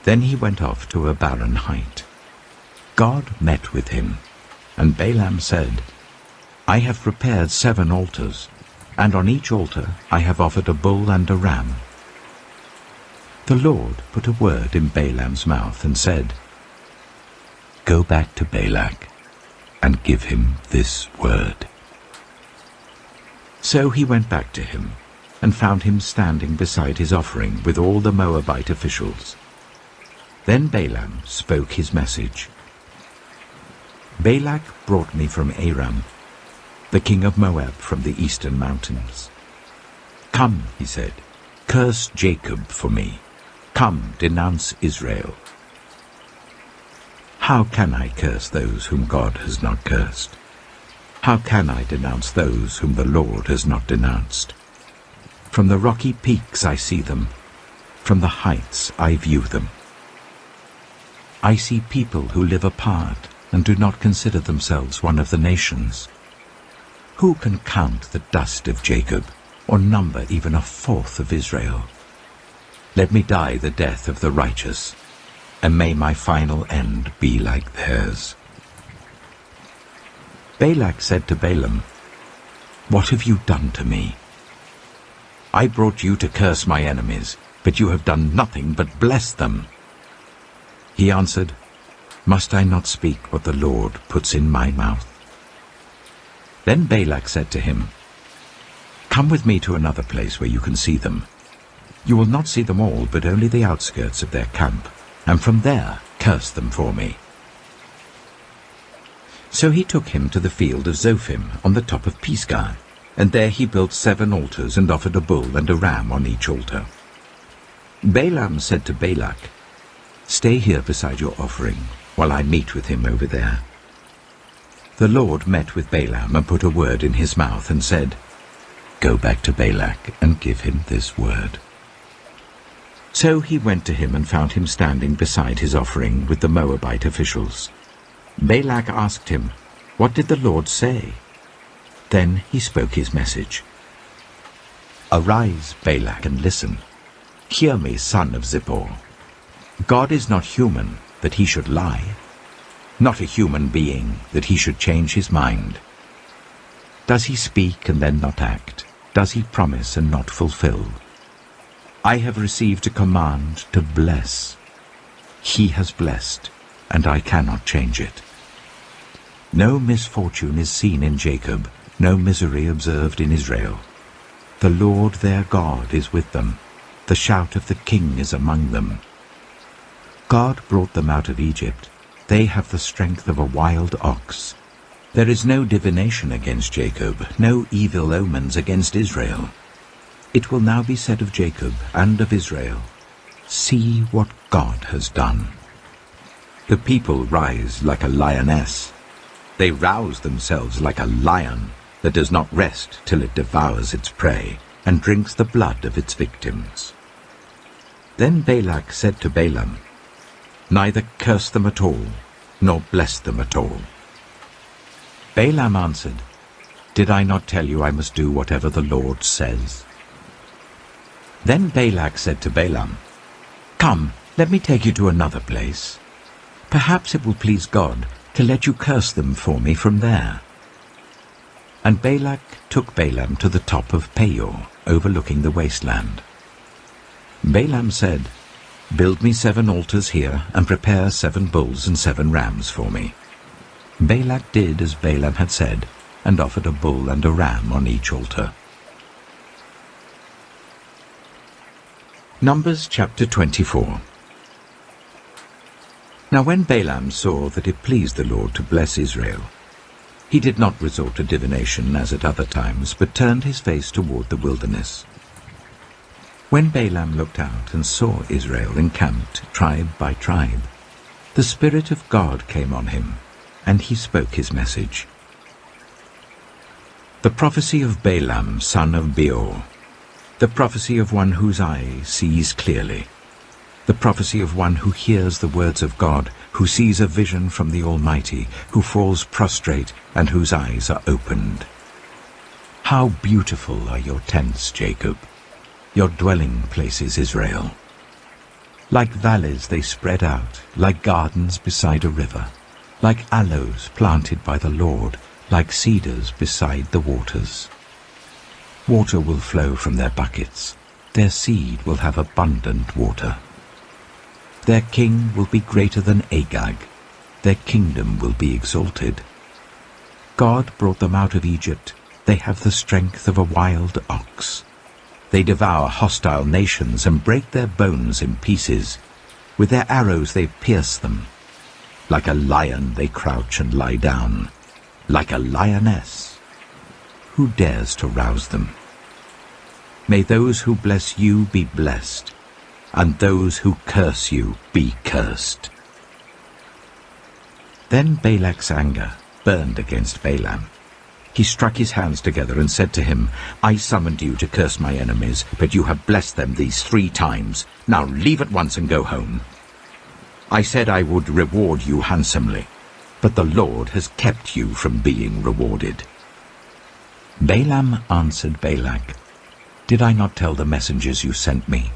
Then he went off to a barren height. God met with him, and Balaam said, "I have prepared 7 altars, and on each altar I have offered a bull and a ram." The Lord put a word in Balaam's mouth and said, "Go back to Balak and give him this word." So he went back to him and found him standing beside his offering with all the Moabite officials. Then Balaam spoke his message. "Balak brought me from Aram, the king of Moab from the eastern mountains. Come," he said, "curse Jacob for me. Come, denounce Israel." How can I curse those whom God has not cursed? How can I denounce those whom the Lord has not denounced? From the rocky peaks I see them. From the heights I view them. I see people who live apart and do not consider themselves one of the nations. Who can count the dust of Jacob, or number even a fourth of Israel? Let me die the death of the righteous, and may my final end be like theirs. Balak said to Balaam, "What have you done to me? I brought you to curse my enemies, but you have done nothing but bless them." He answered, "Must I not speak what the Lord puts in my mouth?" Then Balak said to him, "Come with me to another place where you can see them. You will not see them all, but only the outskirts of their camp, and from there curse them for me." So he took him to the field of Zophim on the top of Pisgah, and there he built 7 altars and offered a bull and a ram on each altar. Balaam said to Balak, "Stay here beside your offering, while I meet with him over there." The Lord met with Balaam and put a word in his mouth and said, "Go back to Balak and give him this word." So he went to him and found him standing beside his offering with the Moabite officials. Balak asked him, "What did the Lord say?" Then he spoke his message. "Arise, Balak, and listen. Hear me, son of Zippor. God is not human, that he should lie, not a human being, that he should change his mind. Does he speak and then not act? Does he promise and not fulfill? I have received a command to bless. He has blessed, and I cannot change it. No misfortune is seen in Jacob, no misery observed in Israel. The Lord their God is with them. The shout of the king is among them. God brought them out of Egypt. They have the strength of a wild ox. There is no divination against Jacob, no evil omens against Israel. It will now be said of Jacob and of Israel, see what God has done. The people rise like a lioness. They rouse themselves like a lion that does not rest till it devours its prey and drinks the blood of its victims. Then Balak said to Balaam, neither curse them at all, nor bless them at all. Balaam answered, did I not tell you I must do whatever the Lord says? Then Balak said to Balaam, come, let me take you to another place. Perhaps it will please God to let you curse them for me from there. And Balak took Balaam to the top of Peor, overlooking the wasteland. Balaam said, build me 7 altars here, and prepare 7 bulls and 7 rams for me. Balak did as Balaam had said, and offered a bull and a ram on each altar. Numbers chapter 24. Now when Balaam saw that it pleased the Lord to bless Israel, he did not resort to divination as at other times, but turned his face toward the wilderness. When Balaam looked out and saw Israel encamped tribe by tribe, the Spirit of God came on him, and he spoke his message. The prophecy of Balaam, son of Beor, the prophecy of one whose eye sees clearly, the prophecy of one who hears the words of God, who sees a vision from the Almighty, who falls prostrate and whose eyes are opened. How beautiful are your tents, Jacob, your dwelling places, Israel. Like valleys they spread out, like gardens beside a river, like aloes planted by the Lord, like cedars beside the waters. Water will flow from their buckets, their seed will have abundant water. Their king will be greater than Agag, their kingdom will be exalted. God brought them out of Egypt, they have the strength of a wild ox. They devour hostile nations and break their bones in pieces. With their arrows they pierce them. Like a lion they crouch and lie down. Like a lioness. Who dares to rouse them? May those who bless you be blessed, and those who curse you be cursed. Then Balak's anger burned against Balaam. He struck his hands together and said to him, I summoned you to curse my enemies, but you have blessed them these 3 times. Now leave at once and go home. I said I would reward you handsomely, but the Lord has kept you from being rewarded. Balaam answered Balak, did I not tell the messengers you sent me?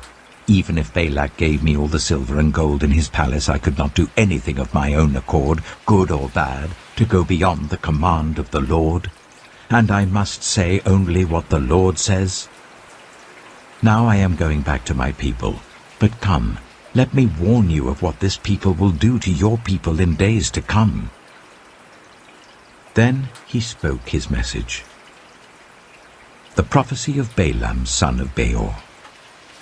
Even if Balak gave me all the silver and gold in his palace, I could not do anything of my own accord, good or bad, to go beyond the command of the Lord. and I must say only what the Lord says? Now I am going back to my people, but come, let me warn you of what this people will do to your people in days to come." Then he spoke his message. The prophecy of Balaam, son of Beor.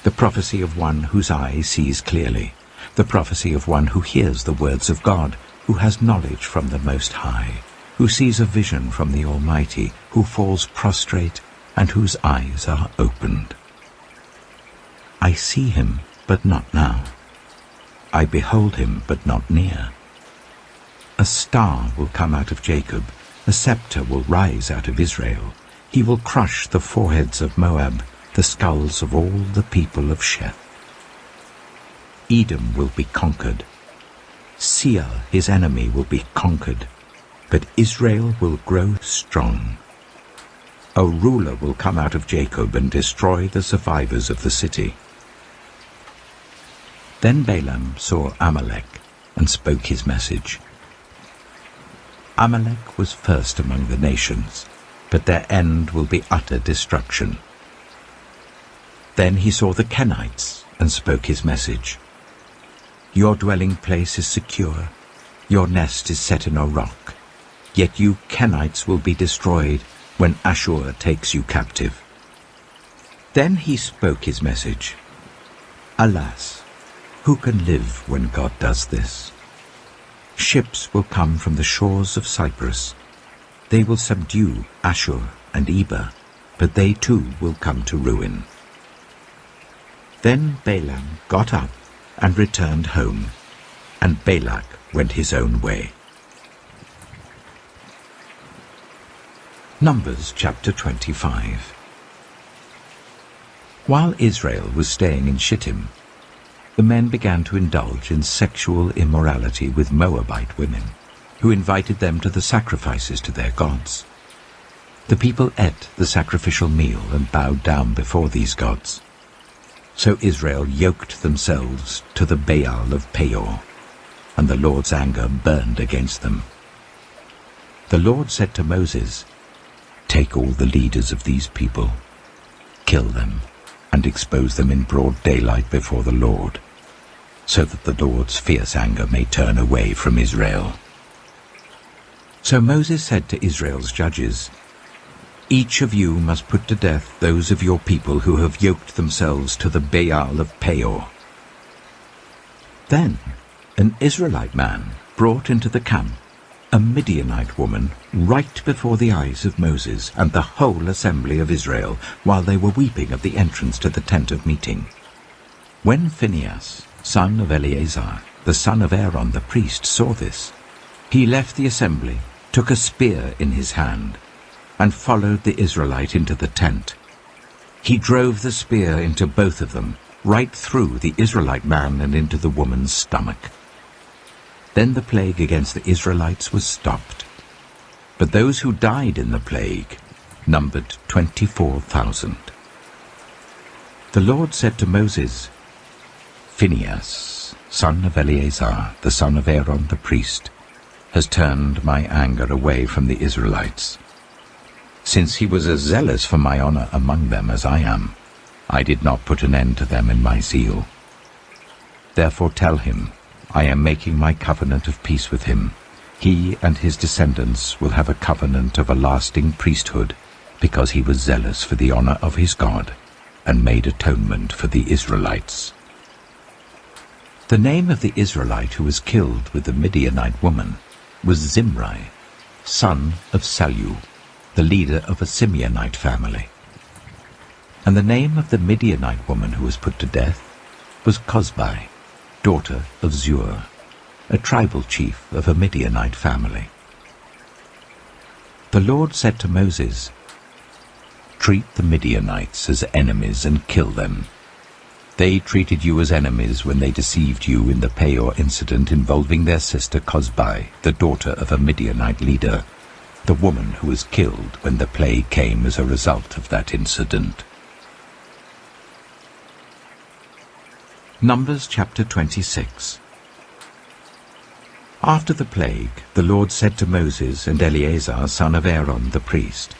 The prophecy of one whose eye sees clearly. The prophecy of one who hears the words of God, who has knowledge from the Most High, who sees a vision from the Almighty, who falls prostrate, and whose eyes are opened. I see him, but not now. I behold him, but not near. A star will come out of Jacob, a scepter will rise out of Israel. He will crush the foreheads of Moab, the skulls of all the people of Sheth. Edom will be conquered. Seir, his enemy, will be conquered, but Israel will grow strong. A ruler will come out of Jacob and destroy the survivors of the city. Then Balaam saw Amalek and spoke his message. Amalek was first among the nations, but their end will be utter destruction. Then he saw the Kenites and spoke his message. Your dwelling place is secure, your nest is set in a rock, yet you Kenites will be destroyed when Ashur takes you captive. Then he spoke his message. Alas, who can live when God does this? Ships will come from the shores of Cyprus. They will subdue Ashur and Eber, but they too will come to ruin. Then Balaam got up and returned home, and Balak went his own way. Numbers chapter 25. While Israel was staying in Shittim, the men began to indulge in sexual immorality with Moabite women, who invited them to the sacrifices to their gods. The people ate the sacrificial meal and bowed down before these gods. So Israel yoked themselves to the Baal of Peor, and the Lord's anger burned against them. The Lord said to Moses, "Take all the leaders of these people, kill them, and expose them in broad daylight before the Lord, so that the Lord's fierce anger may turn away from Israel." So Moses said to Israel's judges, "Each of you must put to death those of your people who have yoked themselves to the Baal of Peor." Then an Israelite man brought into the camp a Midianite woman right before the eyes of Moses and the whole assembly of Israel, while they were weeping at the entrance to the tent of meeting. When Phinehas, son of Eleazar, the son of Aaron the priest, saw this, he left the assembly, took a spear in his hand, and followed the Israelite into the tent. He drove the spear into both of them, right through the Israelite man and into the woman's stomach. Then the plague against the Israelites was stopped. But those who died in the plague numbered 24,000. The Lord said to Moses, "Phinehas, son of Eleazar, the son of Aaron the priest, has turned my anger away from the Israelites. Since he was as zealous for my honor among them as I am, I did not put an end to them in my zeal. Therefore tell him, I am making my covenant of peace with him. He and his descendants will have a covenant of a lasting priesthood, because he was zealous for the honor of his God, and made atonement for the Israelites." The name of the Israelite who was killed with the Midianite woman was Zimri, son of Salu, the leader of a Simeonite family. And the name of the Midianite woman who was put to death was Cozbi, daughter of Zur, a tribal chief of a Midianite family. The Lord said to Moses, "Treat the Midianites as enemies and kill them. They treated you as enemies when they deceived you in the Peor incident involving their sister Cozbi, the daughter of a Midianite leader, the woman who was killed when the plague came as a result of that incident." Numbers chapter 26. After the plague, the Lord said to Moses and Eleazar, son of Aaron the priest,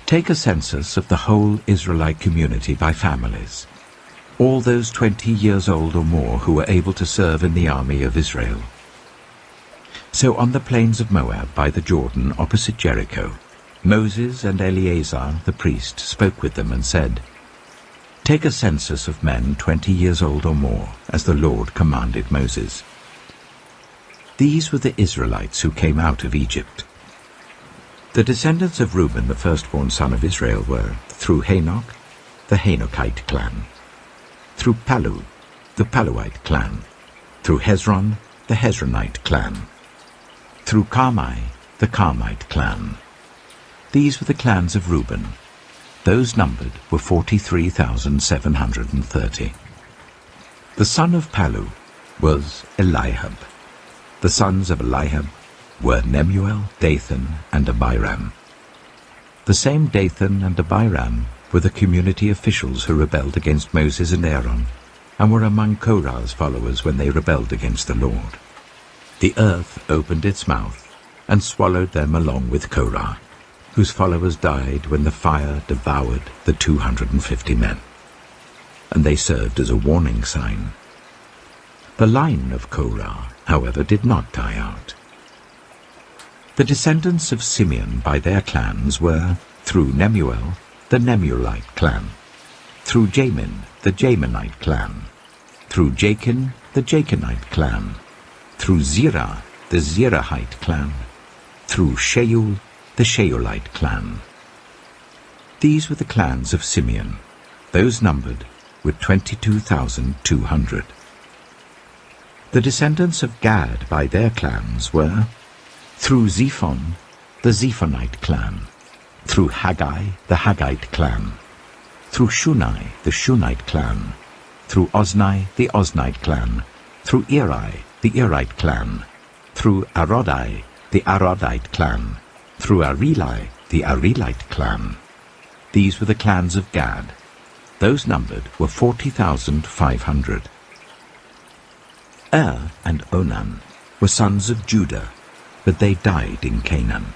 Take a census of the whole Israelite community by families, all those 20 years old or more who were able to serve in the army of Israel. So on the plains of Moab by the Jordan opposite Jericho, Moses and Eleazar the priest spoke with them and said, "Take a census of men 20 years old or more, as the Lord commanded Moses." These were the Israelites who came out of Egypt. The descendants of Reuben, the firstborn son of Israel, were, through Hanok, the Hanokite clan; through Palu, the Paluite clan; through Hezron, the Hezronite clan; through Carmi, the Carmite clan. These were the clans of Reuben. Those numbered were 43,730. The son of Palu was Eliab. The sons of Eliab were Nemuel, Dathan, and Abiram. The same Dathan and Abiram were the community officials who rebelled against Moses and Aaron, and were among Korah's followers when they rebelled against the Lord. The earth opened its mouth and swallowed them along with Korah, whose followers died when the fire devoured the 250 men, and they served as a warning sign. The line of Korah, however, did not die out. The descendants of Simeon by their clans were, through Nemuel, the Nemuelite clan; through Jamin, the Jaminite clan; through Jachin, the Jachinite clan; through Zerah, the Zerahite clan; through Sheol, the Sheolite clan. These were the clans of Simeon. Those numbered were 22,200. The descendants of Gad by their clans were, through Zephon, the Zephonite clan; through Haggai, the Haggite clan; through Shunai, the Shunite clan; through Ozni, the Oznite clan; through Eri, the Erite clan; through Arodai, the Arodite clan; through Areli, the Arelite clan. These were the clans of Gad. Those numbered were 40,500. And Onan were sons of Judah, but they died in Canaan.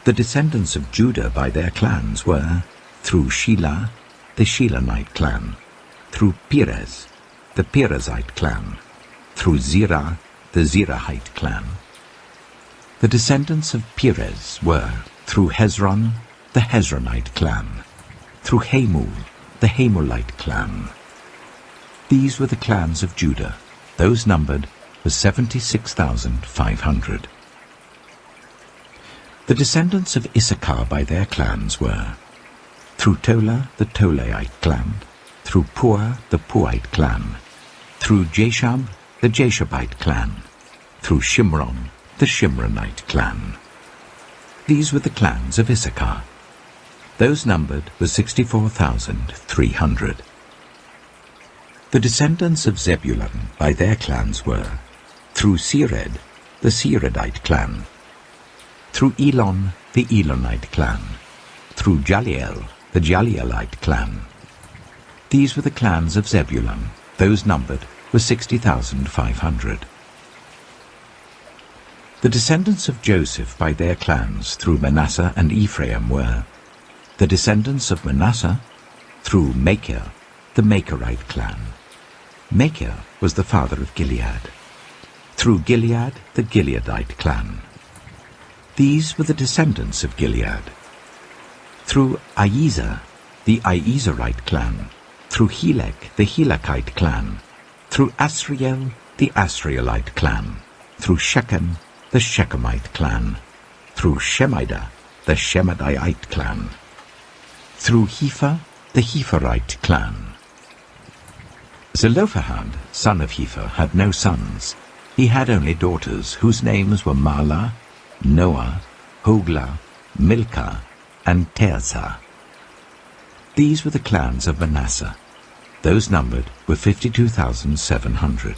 The descendants of Judah by their clans were, through Shelah, the Shelahite clan; through Perez, the Perezite clan; through Zerah, the Zerahite clan. The descendants of Perez were, through Hezron, the Hezronite clan; through Hamul, the Hamulite clan. These were the clans of Judah. Those numbered were 76,500. The descendants of Issachar by their clans were, through Tola, the Tolaite clan; through Puah, the Puahite clan; through Jashab, the Jashabite clan; through Shimron, the Shimronite clan. These were the clans of Issachar. Those numbered were 64,300. The descendants of Zebulun by their clans were, through Sered, the Seredite clan; through Elon, the Elonite clan; through Jaliel, the Jalielite clan. These were the clans of Zebulun. Those numbered were 60,500. The descendants of Joseph by their clans through Manasseh and Ephraim were, the descendants of Manasseh, through Machir, the Machirite clan. Machir was the father of Gilead; through Gilead, the Gileadite clan. These were the descendants of Gilead. Through Iezer, the Iezerite clan; through Helek, the Helekite clan; through Asriel, the Asrielite clan; through Shechem, the Shechemite clan; through Shemida, the Shemidite clan; through Hepher, the Hepherite clan. Zelophehad, son of Hepher, had no sons. He had only daughters, whose names were Mahlah, Noah, Hoglah, Milcah, and Tirzah. These were the clans of Manasseh. Those numbered were 52,700.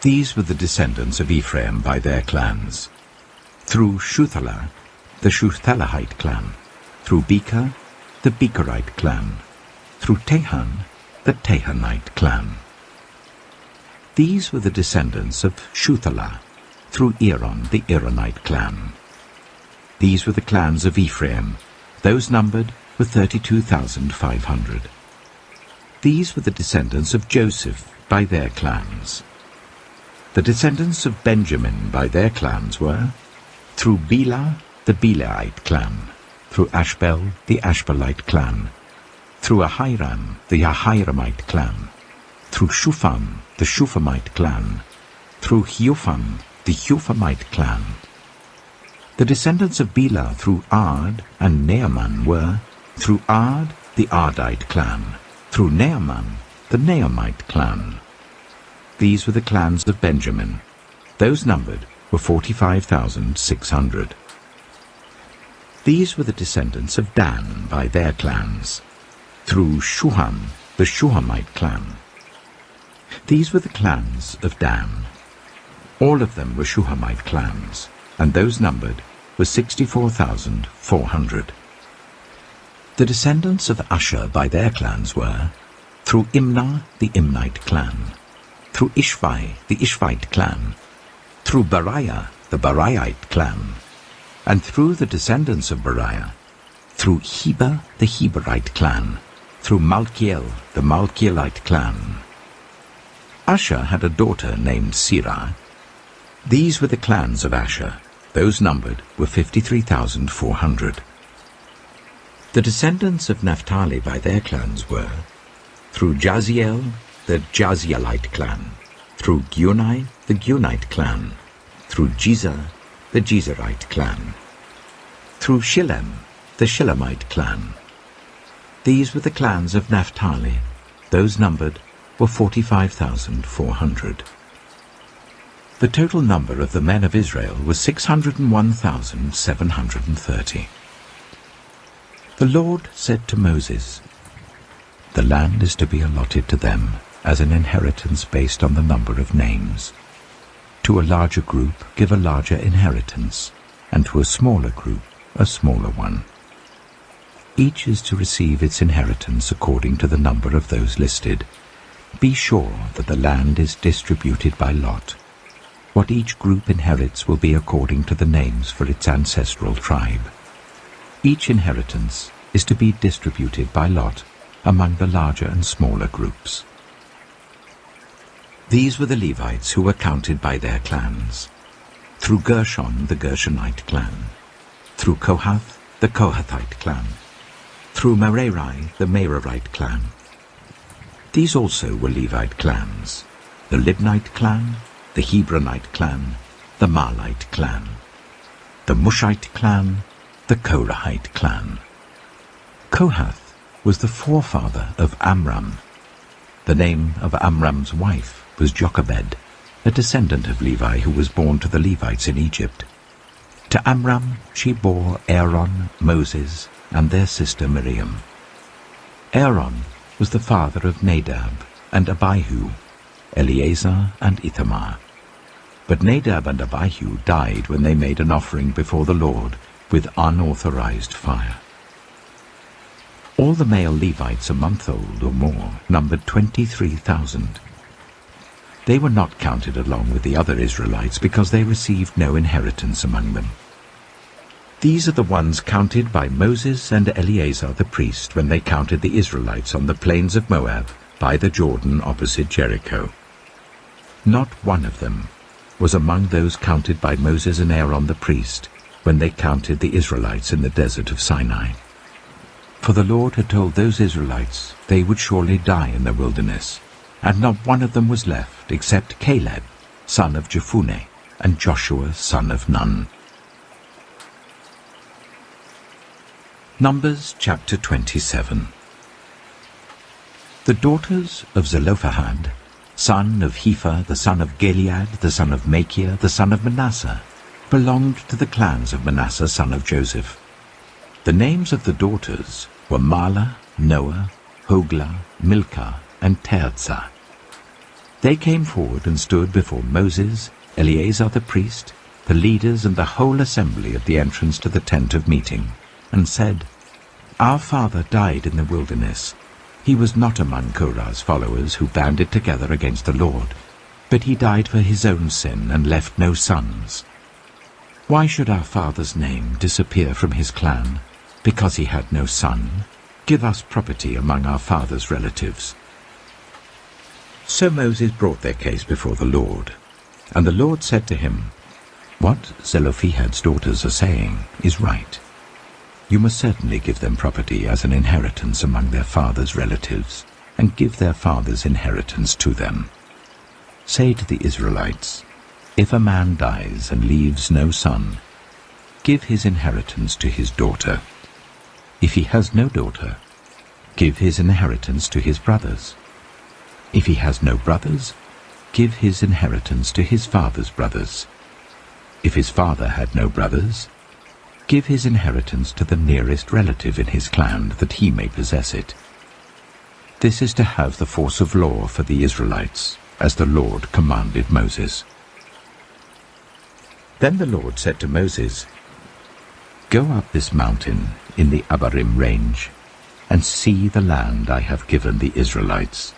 These were the descendants of Ephraim by their clans. Through Shuthelah, the Shuthelahite clan; through Becher, the Becherite clan; through Tehan, the Tehanite clan. These were the descendants of Shuthelah, through Aaron, the Aaronite clan. These were the clans of Ephraim. Those numbered were 32,500. These were the descendants of Joseph by their clans. The descendants of Benjamin by their clans were, through Bela, the Belaite clan, through Ashbel, the Ashbelite clan, through Ahiram, the Ahiramite clan, through Shufam, the Shufamite clan, through Hufam, the Hufamite clan. The descendants of Bela through Ard and Naaman were, through Ard, the Ardite clan, through Naaman, the Naamite clan. These were the clans of Benjamin. Those numbered were 45,600. These were the descendants of Dan by their clans, through Shuham, the Shuhamite clan. These were the clans of Dan. All of them were Shuhamite clans, and those numbered were 64,400. The descendants of Asher by their clans were, through Imnah, the Imnite clan, through Ishvi, the Ishvite clan, through Beriah, the Beriahite clan, and through the descendants of Beriah, through Heber, the Heberite clan, through Malkiel, the Malkielite clan. Asher had a daughter named Sirah. These were the clans of Asher. Those numbered were 53,400. The descendants of Naphtali by their clans were, through Jaziel, the Jazielite clan, through Gunai, the Gunite clan, through Jezer, the Jezerite clan, through Shillem, the Shillemite clan. These were the clans of Naphtali. Those numbered were 45,400. The total number of the men of Israel was 601,730. The Lord said to Moses, "The land is to be allotted to them as an inheritance based on the number of names. To a larger group give a larger inheritance, and to a smaller group a smaller one. Each is to receive its inheritance according to the number of those listed. Be sure that the land is distributed by lot. What each group inherits will be according to the names for its ancestral tribe. Each inheritance is to be distributed by lot among the larger and smaller groups." These were the Levites who were counted by their clans. Through Gershon, the Gershonite clan. Through Kohath, the Kohathite clan. Through Merari, the Merarite clan. These also were Levite clans: the Libnite clan, the Hebronite clan, the Marlite clan, the Mushite clan, the Korahite clan. Kohath was the forefather of Amram. The name of Amram's wife was Jochebed, a descendant of Levi who was born to the Levites in Egypt. To Amram she bore Aaron, Moses, and their sister Miriam. Aaron was the father of Nadab and Abihu, Eleazar and Ithamar. But Nadab and Abihu died when they made an offering before the Lord with unauthorized fire. All the male Levites a month old or more numbered 23,000. They were not counted along with the other Israelites because they received no inheritance among them. These are the ones counted by Moses and Eleazar the priest when they counted the Israelites on the plains of Moab by the Jordan opposite Jericho. Not one of them was among those counted by Moses and Aaron the priest when they counted the Israelites in the desert of Sinai. For the Lord had told those Israelites they would surely die in the wilderness, and not one of them was left except Caleb, son of Jephunneh, and Joshua, son of Nun. Numbers chapter 27. The daughters of Zelophehad, son of Hepher, the son of Gilead, the son of Machir, the son of Manasseh, belonged to the clans of Manasseh, son of Joseph. The names of the daughters were Mahlah, Noah, Hoglah, Milcah, and Tirzah. They came forward and stood before Moses, Eleazar the priest, the leaders and the whole assembly at the entrance to the tent of meeting, and said, "Our father died in the wilderness. He was not among Korah's followers who banded together against the Lord, but he died for his own sin and left no sons. Why should our father's name disappear from his clan, because he had no son? Give us property among our father's relatives." So Moses brought their case before the Lord, and the Lord said to him, "What Zelophehad's daughters are saying is right. You must certainly give them property as an inheritance among their father's relatives, and give their father's inheritance to them. Say to the Israelites, if a man dies and leaves no son, give his inheritance to his daughter. If he has no daughter, give his inheritance to his brothers. If he has no brothers, give his inheritance to his father's brothers. If his father had no brothers, give his inheritance to the nearest relative in his clan, that he may possess it. This is to have the force of law for the Israelites, as the Lord commanded Moses." Then the Lord said to Moses, "Go up this mountain in the Abarim range, and see the land I have given the Israelites.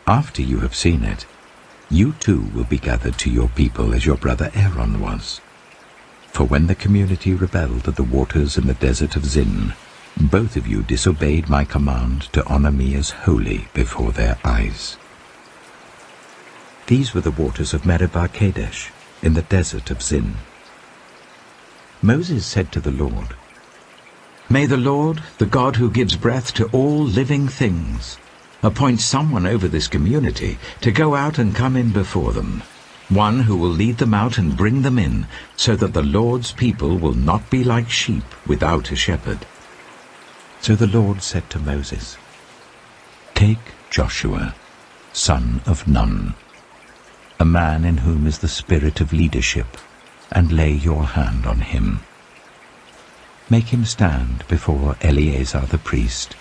After you have seen it, you too will be gathered to your people as your brother Aaron was. For when the community rebelled at the waters in the desert of Zin, both of you disobeyed my command to honor me as holy before their eyes." These were the waters of Meribah Kadesh, in the desert of Zin. Moses said to the Lord, "May the Lord, the God who gives breath to all living things, appoint someone over this community to go out and come in before them, one who will lead them out and bring them in, so that the Lord's people will not be like sheep without a shepherd." So the Lord said to Moses, "Take Joshua, son of Nun, a man in whom is the spirit of leadership, and lay your hand on him. Make him stand before Eleazar the priest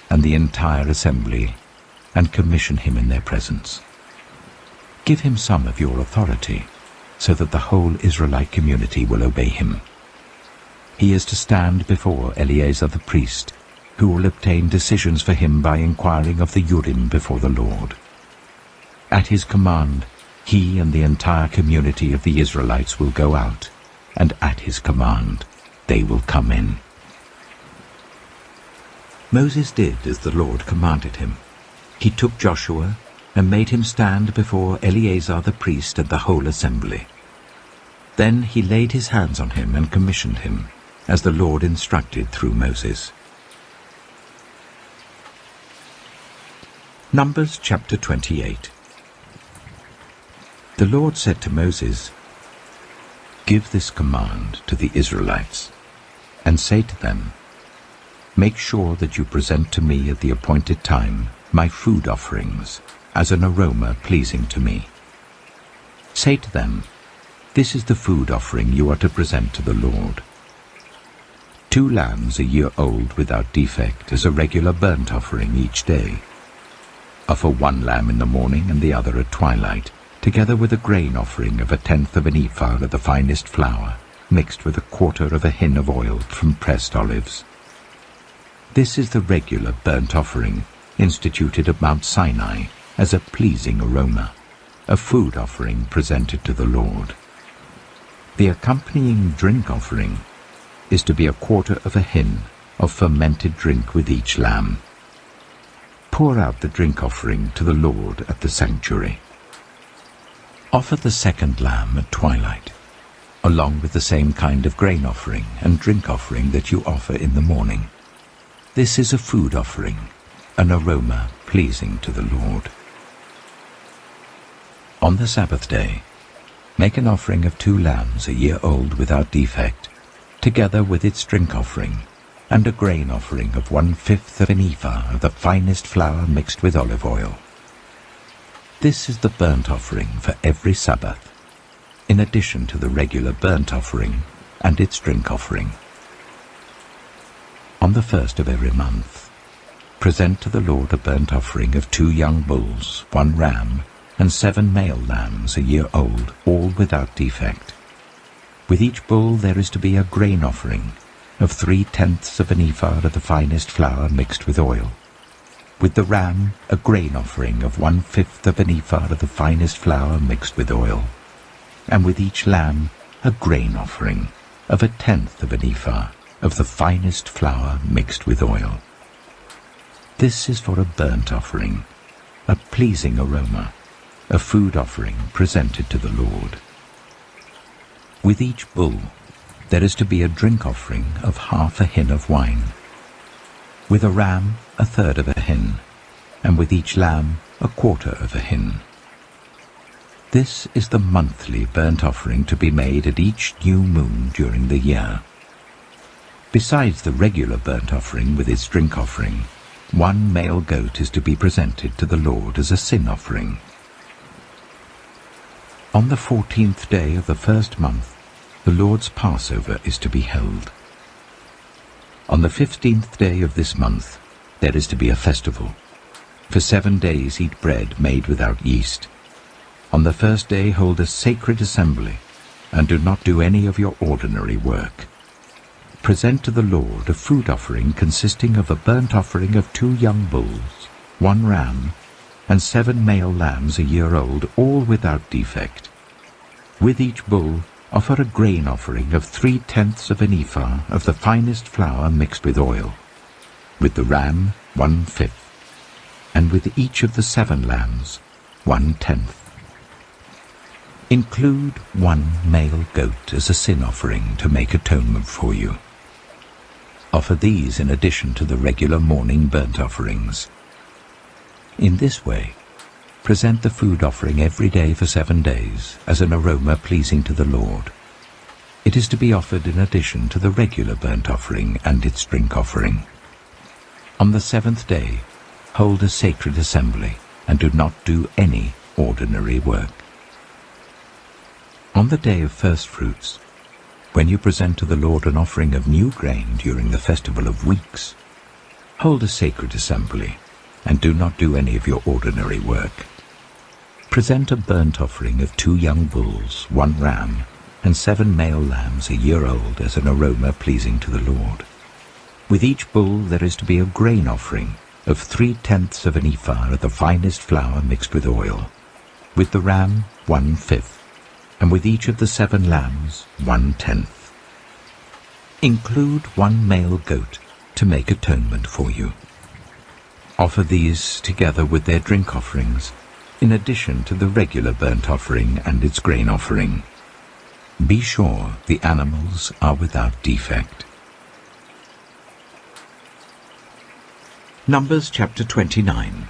and the entire assembly, and commission him in their presence. Give him some of your authority, so that the whole Israelite community will obey him. He is to stand before Eleazar the priest, who will obtain decisions for him by inquiring of the Urim before the Lord. At his command, he and the entire community of the Israelites will go out, and at his command they will come in." Moses did as the Lord commanded him. He took Joshua and made him stand before Eleazar the priest and the whole assembly. Then he laid his hands on him and commissioned him, as the Lord instructed through Moses. Numbers chapter 28. The Lord said to Moses, "Give this command to the Israelites, and say to them, make sure that you present to me at the appointed time my food offerings as an aroma pleasing to me. Say to them, this is the food offering you are to present to the Lord. 2 lambs a year old without defect as a regular burnt offering each day. Offer 1 lamb in the morning and the other at twilight, together with a grain offering of 1/10 of an ephah of the finest flour, mixed with 1/4 of a hin of oil from pressed olives. This is the regular burnt offering instituted at Mount Sinai as a pleasing aroma, a food offering presented to the Lord. The accompanying drink offering is to be 1/4 of a hin of fermented drink with each lamb. Pour out the drink offering to the Lord at the sanctuary. Offer the 2nd lamb at twilight, along with the same kind of grain offering and drink offering that you offer in the morning. This is a food offering, an aroma pleasing to the Lord. On the Sabbath day, make an offering of 2 lambs a year old without defect, together with its drink offering, and a grain offering of 1/5 of an ephah of the finest flour mixed with olive oil. This is the burnt offering for every Sabbath, in addition to the regular burnt offering and its drink offering. On the 1st of every month, present to the Lord a burnt offering of 2 young bulls, 1 ram, and 7 male lambs a year old, all without defect. With each bull there is to be a grain offering of 3/10 of an ephah of the finest flour mixed with oil. With the ram, a grain offering of 1/5 of an ephah of the finest flour mixed with oil. And with each lamb, a grain offering of 1/10 of an ephah of the finest flour mixed with oil. This is for a burnt offering, a pleasing aroma, a food offering presented to the Lord. With each bull there is to be a drink offering of 1/2 a hin of wine. With a ram 1/3 of a hin, and with each lamb 1/4 of a hin. This is the monthly burnt offering to be made at each new moon during the year. Besides the regular burnt offering with its drink offering, 1 male goat is to be presented to the Lord as a sin offering. On the 14th day of the first month, the Lord's Passover is to be held. On the 15th day of this month, there is to be a festival. For 7 days eat bread made without yeast. On the first day hold a sacred assembly, and do not do any of your ordinary work. Present to the Lord a food offering consisting of a burnt offering of 2 young bulls, 1 ram, and 7 male lambs a year old, all without defect. With each bull offer a grain offering of 3/10 of an ephah of the finest flour mixed with oil. With the ram 1/5, and with each of the 7 lambs 1/10. Include 1 male goat as a sin offering to make atonement for you. Offer these in addition to the regular morning burnt offerings. In this way, present the food offering every day for 7 days as an aroma pleasing to the Lord. It is to be offered in addition to the regular burnt offering and its drink offering. On the 7th day, hold a sacred assembly, and do not do any ordinary work. On the day of first fruits, when you present to the Lord an offering of new grain during the festival of weeks, hold a sacred assembly, and do not do any of your ordinary work. Present a burnt offering of 2 young bulls, 1 ram, and 7 male lambs a year old as an aroma pleasing to the Lord. With each bull there is to be a grain offering of 3/10 of an ephah of the finest flour mixed with oil. With the ram 1/5, and with each of the 7 lambs 1/10. Include 1 male goat to make atonement for you. Offer these together with their drink offerings, in addition to the regular burnt offering and its grain offering. Be sure the animals are without defect. Numbers chapter 29.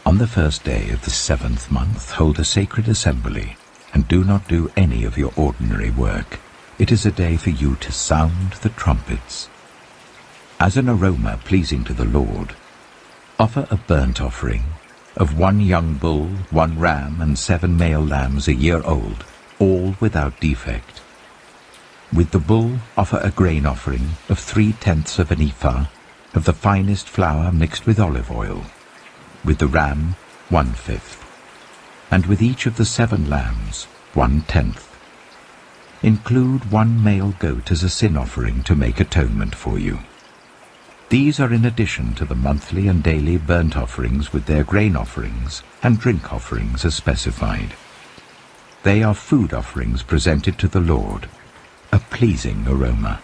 On the first day of the 7th month hold a sacred assembly, and do not do any of your ordinary work. It is a day for you to sound the trumpets. As an aroma pleasing to the Lord, offer a burnt offering of 1 young bull, 1 ram, and 7 male lambs a year old, all without defect. With the bull offer a grain offering of 3/10 of an ephah of the finest flour mixed with olive oil. With the ram 1/5, and with each of the 7 lambs 1/10. Include 1 male goat as a sin offering to make atonement for you. These are in addition to the monthly and daily burnt offerings with their grain offerings and drink offerings as specified. They are food offerings presented to the Lord, a pleasing aroma.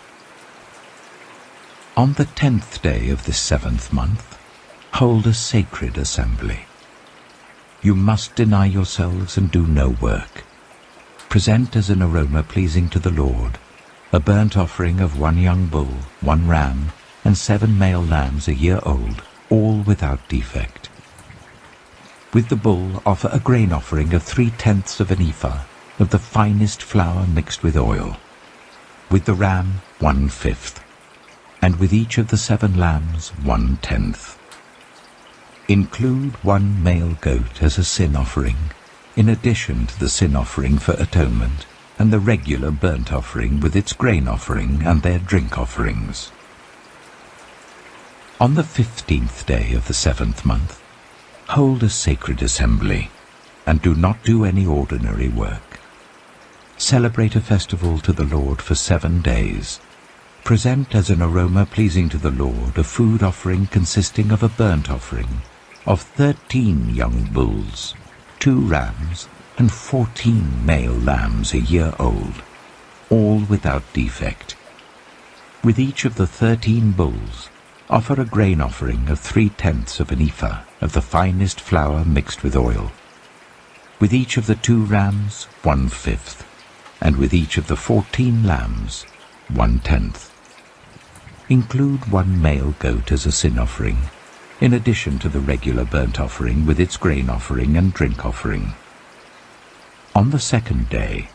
On the 10th day of this 7th month, hold a sacred assembly. You must deny yourselves and do no work. Present as an aroma pleasing to the Lord a burnt offering of 1 young bull, 1 ram, and 7 male lambs a year old, all without defect. With the bull offer a grain offering of 3/10 of an ephah of the finest flour mixed with oil. With the ram 1/5, and with each of the 7 lambs 1/10. Include 1 male goat as a sin offering, in addition to the sin offering for atonement and the regular burnt offering with its grain offering and their drink offerings. On the 15th day of the 7th month, hold a sacred assembly, and do not do any ordinary work. Celebrate a festival to the Lord for 7 days. Present as an aroma pleasing to the Lord a food offering consisting of a burnt offering of 13 young bulls, 2 rams, and 14 male lambs a year old, all without defect. With each of the 13 bulls, offer a grain offering of 3/10 of an ephah of the finest flour mixed with oil. With each of the 2 rams, 1/5, and with each of the 14 lambs, 1/10. Include 1 male goat as a sin offering, in addition to the regular burnt offering with its grain offering and drink offering. On the 2nd day,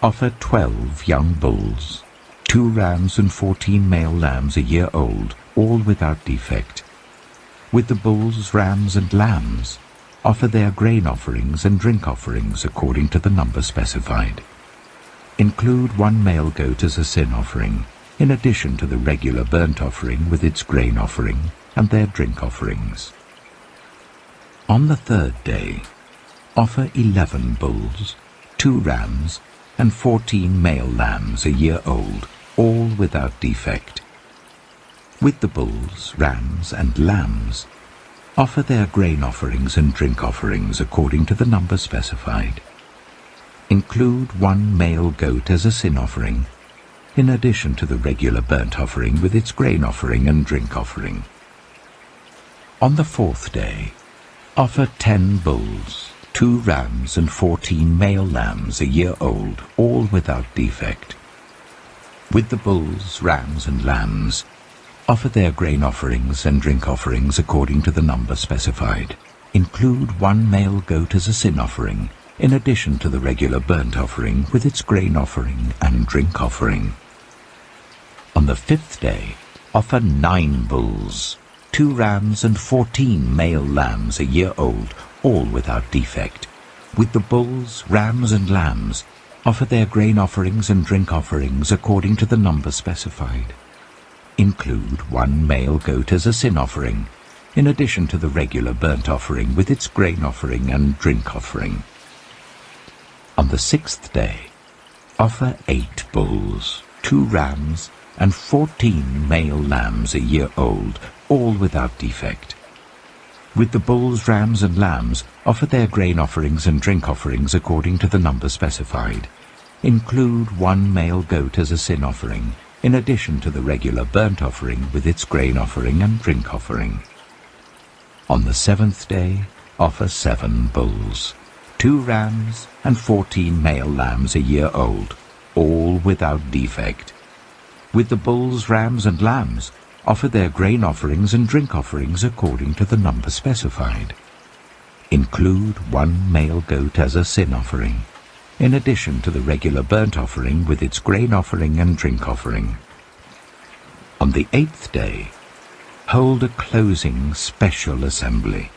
offer 12 young bulls, 2 rams and 14 male lambs a year old, all without defect. With the bulls, rams, and lambs, offer their grain offerings and drink offerings according to the number specified. Include 1 male goat as a sin offering, in addition to the regular burnt offering with its grain offering and their drink offerings. On the 3rd day, offer 11 bulls, 2 rams, and 14 male lambs a year old, all without defect. With the bulls, rams, and lambs, offer their grain offerings and drink offerings according to the number specified. Include 1 male goat as a sin offering, in addition to the regular burnt offering with its grain offering and drink offering. On the 4th day, offer 10 bulls, 2 rams, and 14 male lambs a year old, all without defect. With the bulls, rams, and lambs, offer their grain offerings and drink offerings according to the number specified. Include 1 male goat as a sin offering, in addition to the regular burnt offering with its grain offering and drink offering. On the 5th day, offer 9 bulls, 2 rams, and 14 male lambs a year old, all without defect. With the bulls, rams, and lambs, offer their grain offerings and drink offerings according to the number specified. Include 1 male goat as a sin offering, in addition to the regular burnt offering with its grain offering and drink offering. On the 6th day, offer 8 bulls, 2 rams, and 14 male lambs a year old, all without defect. With the bulls, rams, and lambs, offer their grain offerings and drink offerings according to the number specified. Include 1 male goat as a sin offering, in addition to the regular burnt offering with its grain offering and drink offering. On the 7th day, offer 7 bulls, 2 rams, and 14 male lambs a year old, all without defect. With the bulls, rams, and lambs, offer their grain offerings and drink offerings according to the number specified. Include 1 male goat as a sin offering, in addition to the regular burnt offering with its grain offering and drink offering. On the 8th day, hold a closing special assembly,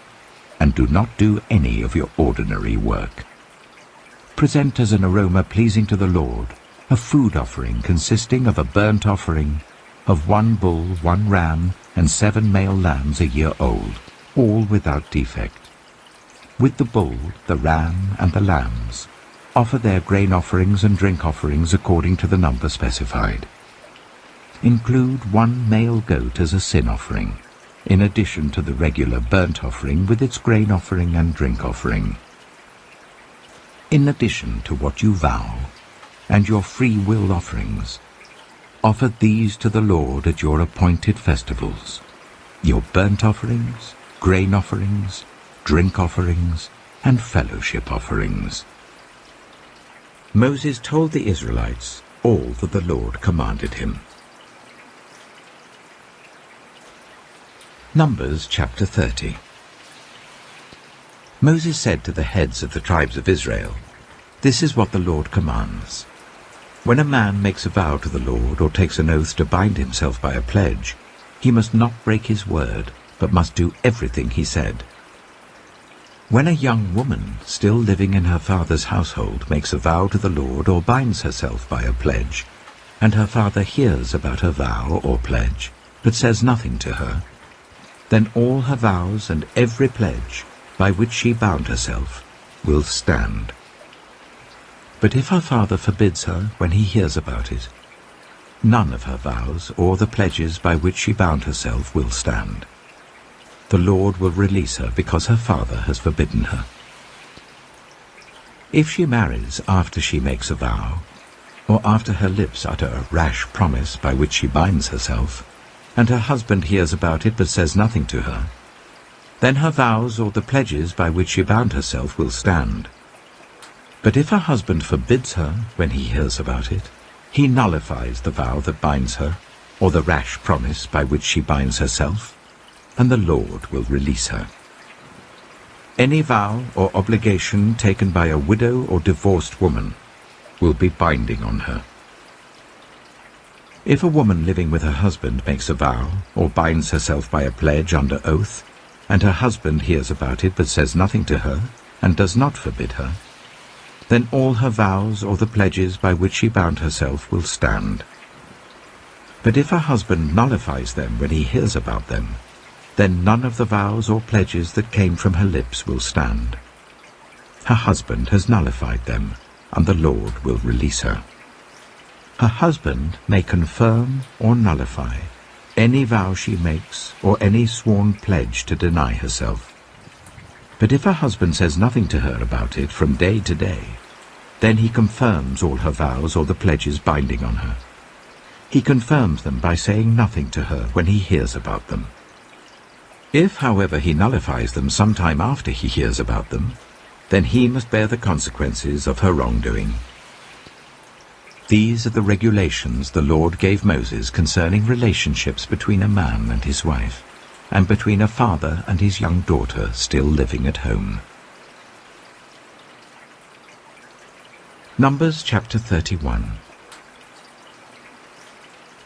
and do not do any of your ordinary work. Present as an aroma pleasing to the Lord a food offering consisting of a burnt offering of 1 bull, 1 ram, and 7 male lambs a year old, all without defect. With the bull, the ram, and the lambs, offer their grain offerings and drink offerings according to the number specified. Include 1 male goat as a sin offering, in addition to the regular burnt offering with its grain offering and drink offering. In addition to what you vow, and your free will offerings, offer these to the Lord at your appointed festivals: your burnt offerings, grain offerings, drink offerings, and fellowship offerings. Moses told the Israelites all that the Lord commanded him. Numbers chapter 30. Moses said to the heads of the tribes of Israel, "This is what the Lord commands. When a man makes a vow to the Lord or takes an oath to bind himself by a pledge, he must not break his word, but must do everything he said. When a young woman still living in her father's household makes a vow to the Lord or binds herself by a pledge, and her father hears about her vow or pledge, but says nothing to her, then all her vows and every pledge by which she bound herself will stand. But if her father forbids her when he hears about it, none of her vows or the pledges by which she bound herself will stand. The Lord will release her because her father has forbidden her." If she marries after she makes a vow, or after her lips utter a rash promise by which she binds herself, and her husband hears about it but says nothing to her, then her vows or the pledges by which she bound herself will stand. But if her husband forbids her when he hears about it, he nullifies the vow that binds her, or the rash promise by which she binds herself, and the Lord will release her. Any vow or obligation taken by a widow or divorced woman will be binding on her. If a woman living with her husband makes a vow or binds herself by a pledge under oath, and her husband hears about it but says nothing to her and does not forbid her, then all her vows or the pledges by which she bound herself will stand. But if her husband nullifies them when he hears about them, then none of the vows or pledges that came from her lips will stand. Her husband has nullified them, and the Lord will release her. Her husband may confirm or nullify any vow she makes or any sworn pledge to deny herself. But if her husband says nothing to her about it from day to day, then he confirms all her vows or the pledges binding on her. He confirms them by saying nothing to her when he hears about them. If, however, he nullifies them some time after he hears about them, then he must bear the consequences of her wrongdoing. These are the regulations the Lord gave Moses concerning relationships between a man and his wife, and between a father and his young daughter still living at home. Numbers chapter 31.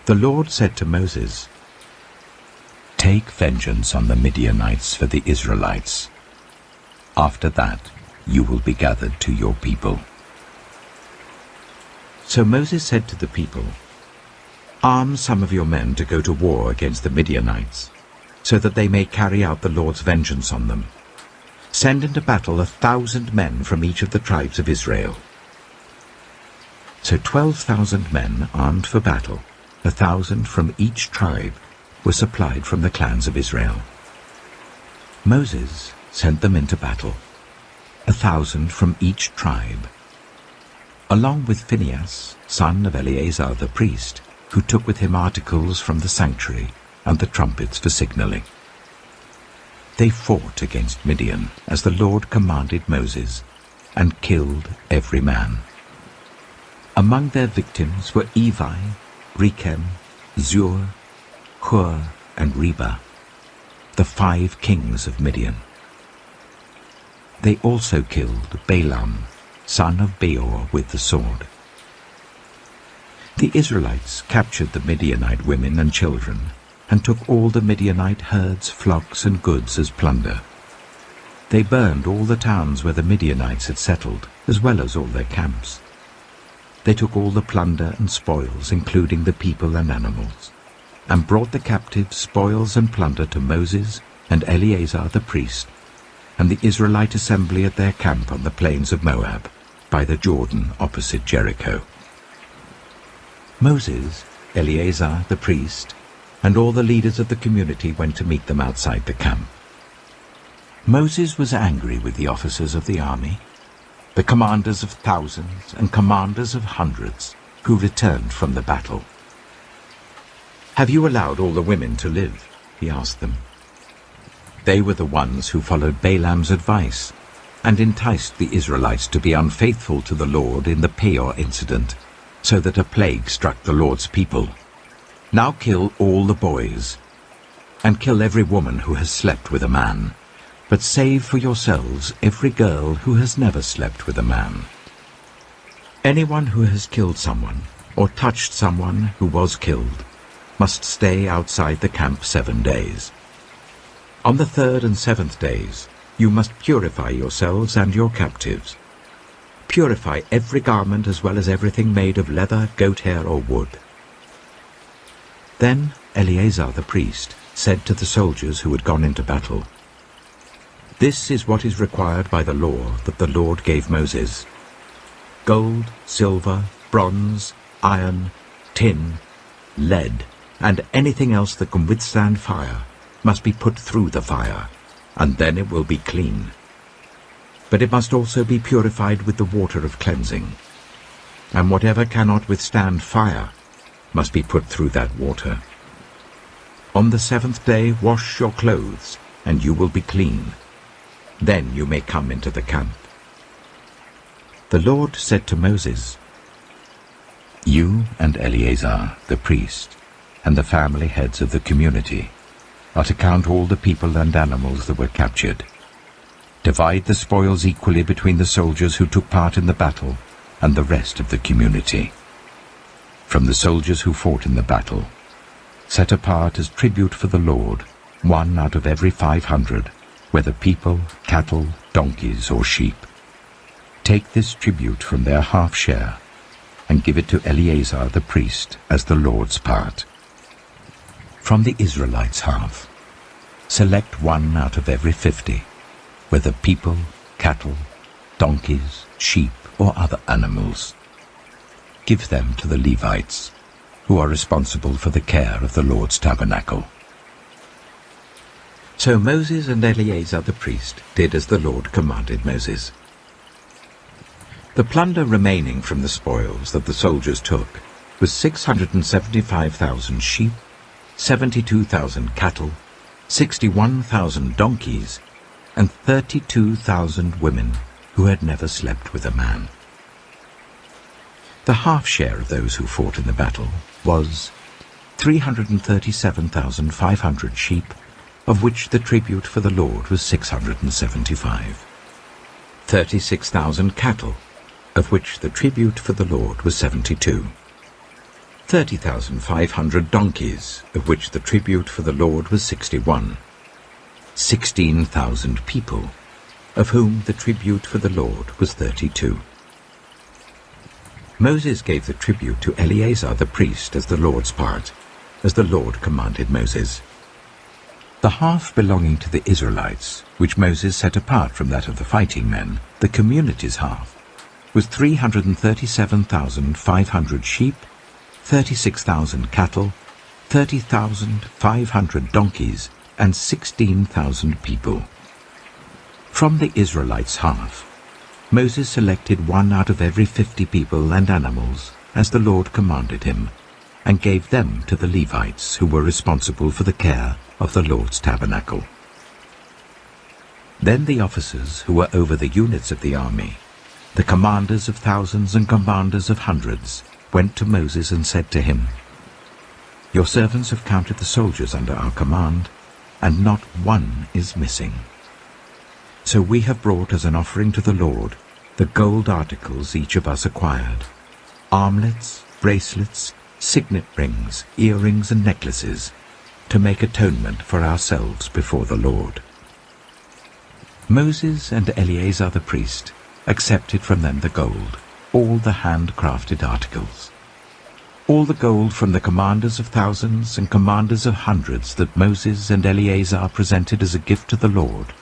The Lord said to Moses, "Take vengeance on the Midianites for the Israelites. After that you will be gathered to your people." So Moses said to the people, "Arm some of your men to go to war against the Midianites, so that they may carry out the Lord's vengeance on them. Send into battle 1,000 men from each of the tribes of Israel." So 12,000 men armed for battle, 1,000 from each tribe, were supplied from the clans of Israel. Moses sent them into battle, 1,000 from each tribe, along with Phinehas, son of Eleazar the priest, who took with him articles from the sanctuary and the trumpets for signaling. They fought against Midian, as the Lord commanded Moses, and killed every man. Among their victims were Evi, Rechem, Zur, Hur, and Reba, the 5 kings of Midian. They also killed Balaam, son of Beor, with the sword. The Israelites captured the Midianite women and children, and took all the Midianite herds, flocks, and goods as plunder. They burned all the towns where the Midianites had settled, as well as all their camps. They took all the plunder and spoils, including the people and animals, and brought the captives, spoils, and plunder to Moses and Eleazar the priest, and the Israelite assembly at their camp on the plains of Moab, by the Jordan opposite Jericho. Moses, Eleazar the priest, and all the leaders of the community went to meet them outside the camp. Moses was angry with the officers of the army, the commanders of thousands and commanders of hundreds, who returned from the battle. "Have you allowed all the women to live?" he asked them. They were the ones who followed Balaam's advice and enticed the Israelites to be unfaithful to the Lord in the Peor incident, so that a plague struck the Lord's people. Now kill all the boys, and kill every woman who has slept with a man, but save for yourselves every girl who has never slept with a man. Anyone who has killed someone, or touched someone who was killed, must stay outside the camp 7 days. On the 3rd and 7th days, you must purify yourselves and your captives. Purify every garment as well as everything made of leather, goat hair, or wood. Then Eleazar the priest said to the soldiers who had gone into battle, "This is what is required by the law that the Lord gave Moses. Gold, silver, bronze, iron, tin, lead, and anything else that can withstand fire must be put through the fire, and then it will be clean. but it must also be purified with the water of cleansing. And whatever cannot withstand fire must be put through that water. On the 7th day wash your clothes, and you will be clean. Then you may come into the camp. The Lord said to Moses, "You and Eleazar, the priest, and the family heads of the community, are to count all the people and animals that were captured. Divide the spoils equally between the soldiers who took part in the battle and the rest of the community. From the soldiers who fought in the battle, set apart as tribute for the Lord 1 out of every 500, whether people, cattle, donkeys, or sheep. Take this tribute from their half share and give it to Eleazar the priest as the Lord's part. From the Israelites' half, select 1 out of every 50, whether people, cattle, donkeys, sheep, or other animals. Give them to the Levites, who are responsible for the care of the Lord's tabernacle." So Moses and Eleazar the priest did as the Lord commanded Moses. The plunder remaining from the spoils that the soldiers took was 675,000 sheep, 72,000 cattle, 61,000 donkeys, and 32,000 women who had never slept with a man. The half share of those who fought in the battle was 337,500 sheep, of which the tribute for the Lord was 675. 36,000 cattle, of which the tribute for the Lord was 72. 30,500 donkeys, of which the tribute for the Lord was 61. 16,000 people, of whom the tribute for the Lord was 32. Moses gave the tribute to Eleazar the priest as the Lord's part, as the Lord commanded Moses. The half belonging to the Israelites, which Moses set apart from that of the fighting men, the community's half, was 337,500 sheep, 36,000 cattle, 30,500 donkeys, and 16,000 people. From the Israelites' half, Moses selected 1 out of every 50 people and animals, as the Lord commanded him, and gave them to the Levites, who were responsible for the care of the Lord's tabernacle. Then the officers who were over the units of the army, the commanders of thousands and commanders of hundreds, went to Moses and said to him, "Your servants have counted the soldiers under our command, and not one is missing. So we have brought as an offering to the Lord the gold articles each of us acquired, armlets, bracelets, signet rings, earrings, and necklaces, to make atonement for ourselves before the Lord." Moses and Eleazar the priest accepted from them the gold, all the handcrafted articles. All the gold from the commanders of thousands and commanders of hundreds that Moses and Eleazar presented as a gift to the Lord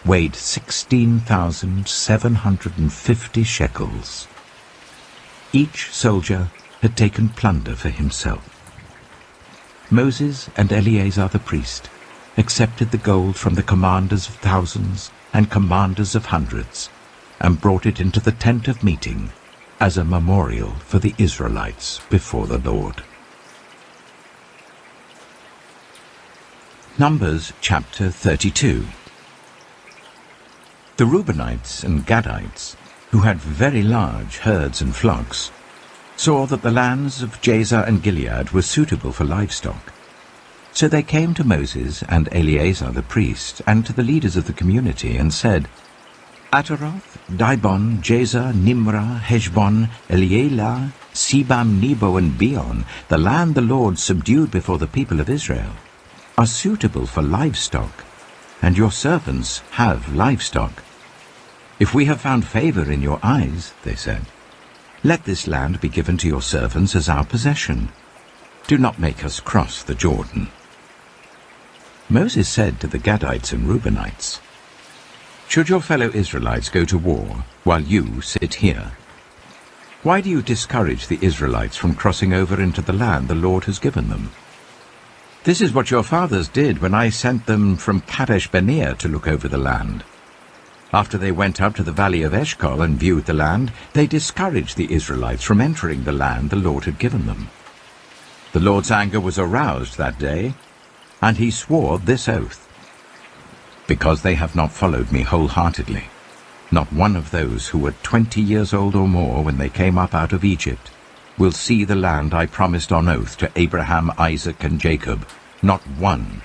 weighed 16,750 shekels. Each soldier had taken plunder for himself. Moses and Eleazar the priest accepted the gold from the commanders of thousands and commanders of hundreds, and brought it into the tent of meeting as a memorial for the Israelites before the Lord. Numbers chapter 32. The Reubenites and Gadites, who had very large herds and flocks, saw that the lands of Jazer and Gilead were suitable for livestock. So they came to Moses and Eleazar the priest, and to the leaders of the community, and said, "Ataroth, Dibon, Jazer, Nimrah, Heshbon, Elealeh, Sebam, Nebo, and Beon, the land the Lord subdued before the people of Israel, are suitable for livestock, and your servants have livestock. If we have found favor in your eyes," they said, "let this land be given to your servants as our possession. Do not make us cross the Jordan." Moses said to the Gadites and Reubenites, "Should your fellow Israelites go to war while you sit here? Why do you discourage the Israelites from crossing over into the land the Lord has given them? This is what your fathers did when I sent them from Kadesh Barnea to look over the land. After they went up to the valley of Eshcol and viewed the land, they discouraged the Israelites from entering the land the Lord had given them. The Lord's anger was aroused that day, and he swore this oath: "Because they have not followed me wholeheartedly, not one of those who were 20 years old or more when they came up out of Egypt will see the land I promised on oath to Abraham, Isaac, and Jacob, not one,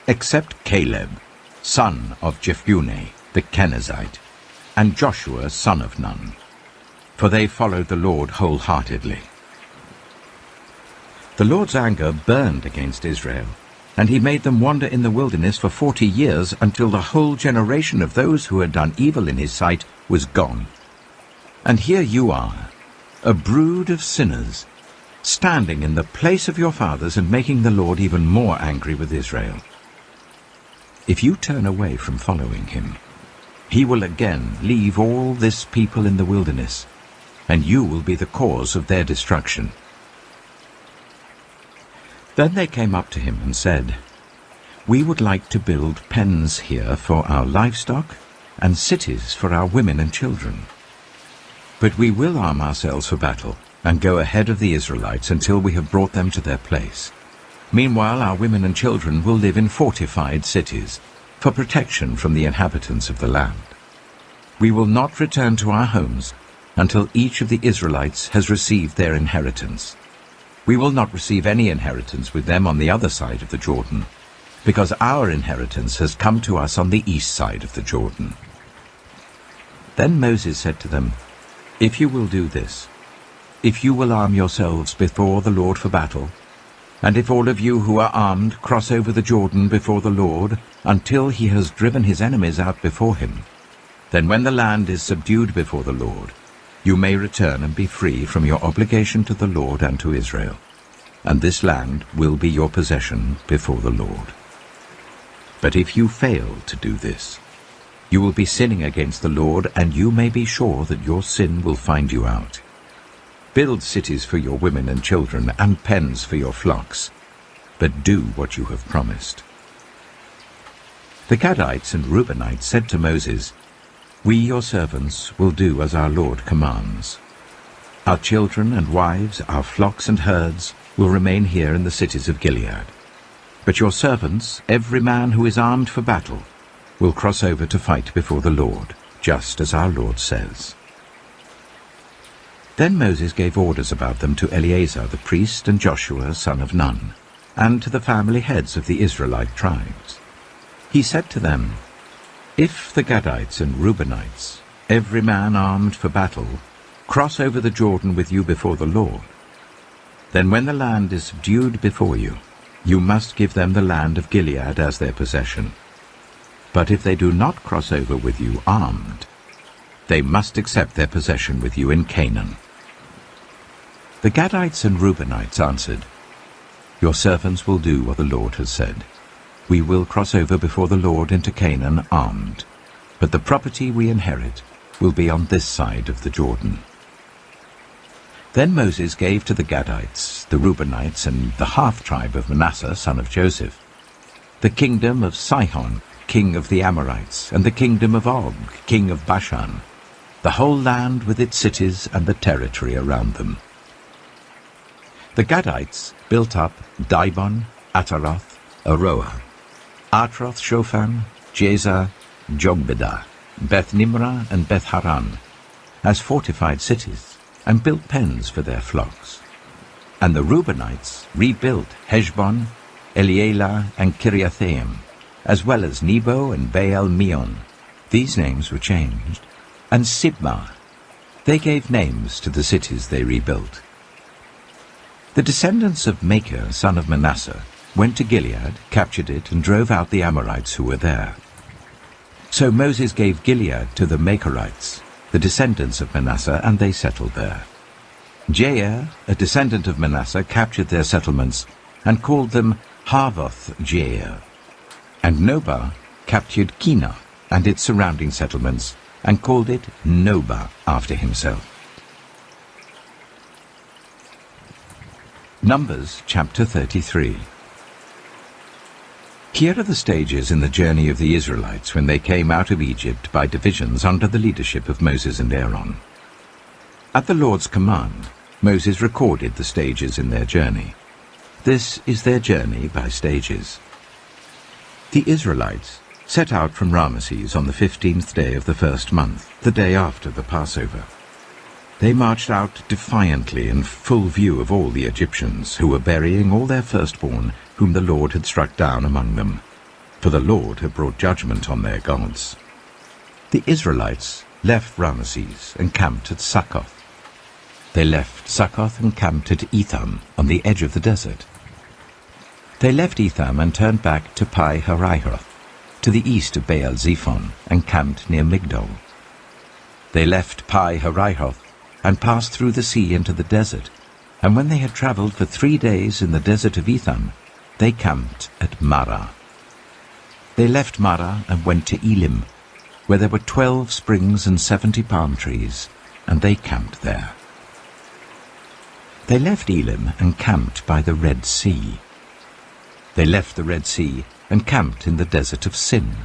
except Caleb, son of Jephunneh, the Kenizzite, and Joshua, son of Nun, for they followed the Lord wholeheartedly." The Lord's anger burned against Israel, and he made them wander in the wilderness for 40 years until the whole generation of those who had done evil in his sight was gone. And here you are, a brood of sinners, standing in the place of your fathers and making the Lord even more angry with Israel. If you turn away from following him, he will again leave all this people in the wilderness, and you will be the cause of their destruction. Then they came up to him and said, "We would like to build pens here for our livestock and cities for our women and children. But we will arm ourselves for battle and go ahead of the Israelites until we have brought them to their place. Meanwhile, our women and children will live in fortified cities for protection from the inhabitants of the land. We will not return to our homes until each of the Israelites has received their inheritance. We will not receive any inheritance with them on the other side of the Jordan, because our inheritance has come to us on the east side of the Jordan." Then Moses said to them, "If you will do this, if you will arm yourselves before the Lord for battle, and if all of you who are armed cross over the Jordan before the Lord until he has driven his enemies out before him, then when the land is subdued before the Lord, you may return and be free from your obligation to the Lord and to Israel, and this land will be your possession before the Lord. But if you fail to do this, you will be sinning against the Lord, and you may be sure that your sin will find you out. Build cities for your women and children, and pens for your flocks, but do what you have promised." The Gadites and Reubenites said to Moses, "We, your servants, will do as our Lord commands. Our children and wives, our flocks and herds, will remain here in the cities of Gilead. But your servants, every man who is armed for battle, will cross over to fight before the Lord, just as our Lord says." Then Moses gave orders about them to Eleazar the priest and Joshua son of Nun, and to the family heads of the Israelite tribes. He said to them, "If the Gadites and Reubenites, every man armed for battle, cross over the Jordan with you before the Lord, then when the land is subdued before you, you must give them the land of Gilead as their possession. But if they do not cross over with you armed, they must accept their possession with you in Canaan." The Gadites and Reubenites answered, "Your servants will do what the Lord has said. We will cross over before the Lord into Canaan armed, but the property we inherit will be on this side of the Jordan." Then Moses gave to the Gadites, the Reubenites, and the half-tribe of Manasseh, son of Joseph, the kingdom of Sihon, king of the Amorites, and the kingdom of Og, king of Bashan, the whole land with its cities and the territory around them. The Gadites built up Dibon, Ataroth, Aroah, Atroth-Shophan, Jazer, Jogbedah, Beth-Nimrah, and Beth-Haran, as fortified cities, and built pens for their flocks. And the Reubenites rebuilt Heshbon, Elealeh, and Kiriathaim, as well as Nebo and Baal-Meon. These names were changed. And Sibmah. They gave names to the cities they rebuilt. The descendants of Machir, son of Manasseh, went to Gilead, captured it, and drove out the Amorites who were there. So Moses gave Gilead to the Machirites, the descendants of Manasseh, and they settled there. Jair, a descendant of Manasseh, captured their settlements and called them Havoth-Jair. And Nobah captured Kinah and its surrounding settlements and called it Nobah after himself. Numbers chapter 33. Here are the stages in the journey of the Israelites when they came out of Egypt by divisions under the leadership of Moses and Aaron. At the Lord's command, Moses recorded the stages in their journey. This is their journey by stages. The Israelites set out from Ramesses on the 15th day of the first month, the day after the Passover. They marched out defiantly in full view of all the Egyptians, who were burying all their firstborn, whom the Lord had struck down among them, for the Lord had brought judgment on their gods. The Israelites left Ramesses and camped at Succoth. They left Succoth and camped at Etham, on the edge of the desert. They left Etham and turned back to Pi-hahiroth, to the east of Baal-zephon, and camped near Migdol. They left Pi-hahiroth and passed through the sea into the desert, and when they had travelled for 3 days in the desert of Etham, they camped at Marah. They left Marah and went to Elim, where there were 12 springs and 70 palm trees, and they camped there. They left Elim and camped by the Red Sea. They left the Red Sea and camped in the desert of Sin.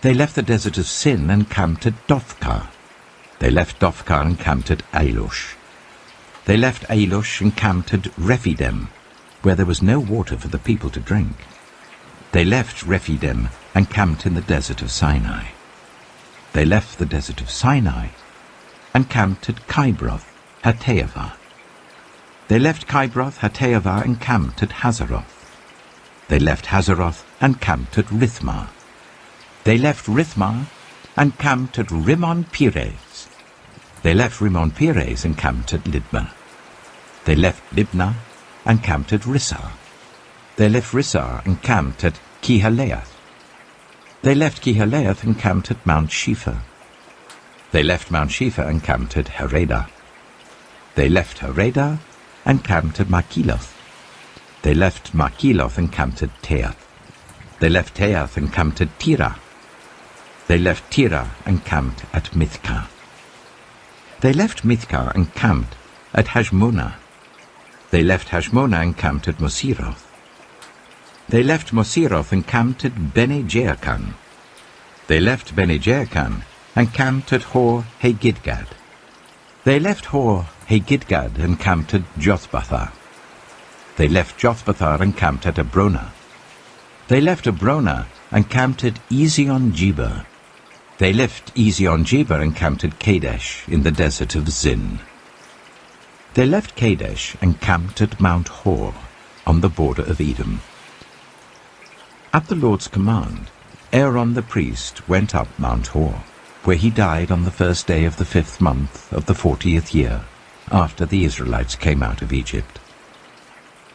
They left the desert of Sin and camped at Dophkah. They left Dophkah and camped at Ailush. They left Ailush and camped at Rephidim, where there was no water for the people to drink. They left Rephidim and camped in the desert of Sinai. They left the desert of Sinai and camped at Kibroth Hattaavah. They left Kibroth Hattaavah and camped at Hazeroth. They left Hazeroth and camped at Rithmah. They left Rithmah and camped at Rimmon-Perez. They left Rimmon-Perez and camped at Libnah. They left Libnah and camped at Rissah. They left Rissah and camped at Kehalath. They left Kehalath and camped at Mount Shepher. They left Mount Shepher and camped at Haredah. They left Haredah and camped at Makheloth. They left Makheloth and camped at Teath. They left Teath and camped at Tirah. They left Tirah and camped at Mithkah. They left Mithkah and camped at Hashmonah. They left Hashmonah and camped at Moseroth. They left Moseroth and camped at Bene-Jaakhan. They left Bene-Jaakhan and camped at Hor-Haggidgad. They left Hor-Haggidgad and camped at Jothbathah. They left Jothbathah and camped at Abronah. They left Abronah and camped at Ezion-Geber. They left Ezion-Geber and camped at Kadesh in the desert of Zin. They left Kadesh and camped at Mount Hor, on the border of Edom. At the Lord's command, Aaron the priest went up Mount Hor, where he died on the first day of the 5th month of the 40th year, after the Israelites came out of Egypt.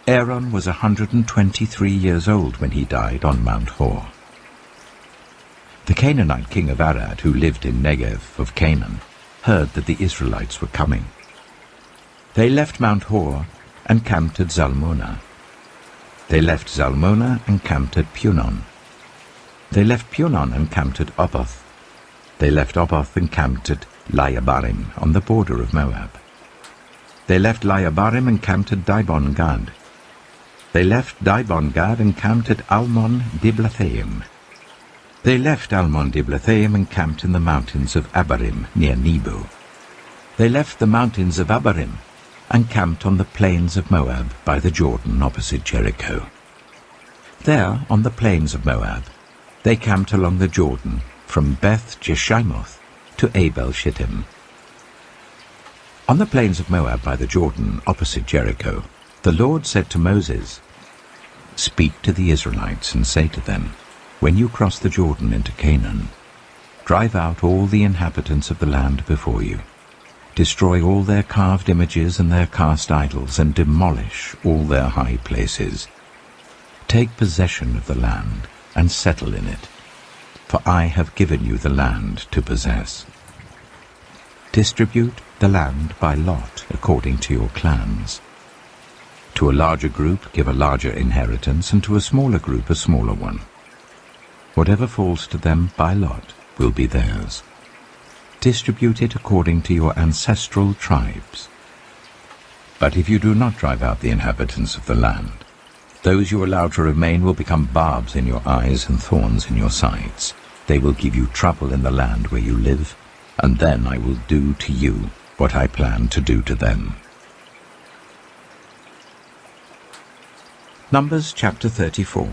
Aaron was 123 years old when he died on Mount Hor. The Canaanite king of Arad, who lived in Negev of Canaan, heard that the Israelites were coming. They left Mount Hor and camped at Zalmonah. They left Zalmonah and camped at Punon. They left Punon and camped at Oboth. They left Oboth and camped at Layabarim, on the border of Moab. They left Layabarim and camped at Dibon-Gad. They left Dibon-Gad and camped at Almon-Diblathaim. They left Almon-Diblathaim and camped in the mountains of Abarim, near Nebo. They left the mountains of Abarim and camped on the plains of Moab by the Jordan opposite Jericho. There, on the plains of Moab, they camped along the Jordan from Beth-Jeshimoth to Abel-Shittim. On the plains of Moab by the Jordan opposite Jericho, the Lord said to Moses, "Speak to the Israelites and say to them, when you cross the Jordan into Canaan, drive out all the inhabitants of the land before you. Destroy all their carved images and their cast idols, and demolish all their high places. Take possession of the land and settle in it, for I have given you the land to possess. Distribute the land by lot according to your clans. To a larger group give a larger inheritance, and to a smaller group a smaller one. Whatever falls to them by lot will be theirs. Distribute it according to your ancestral tribes. But if you do not drive out the inhabitants of the land, Those you allow to remain will become barbs in your eyes and thorns in your sides. They will give you trouble in the land where you live, and then I will do to you what I plan to do to them. Numbers chapter 34.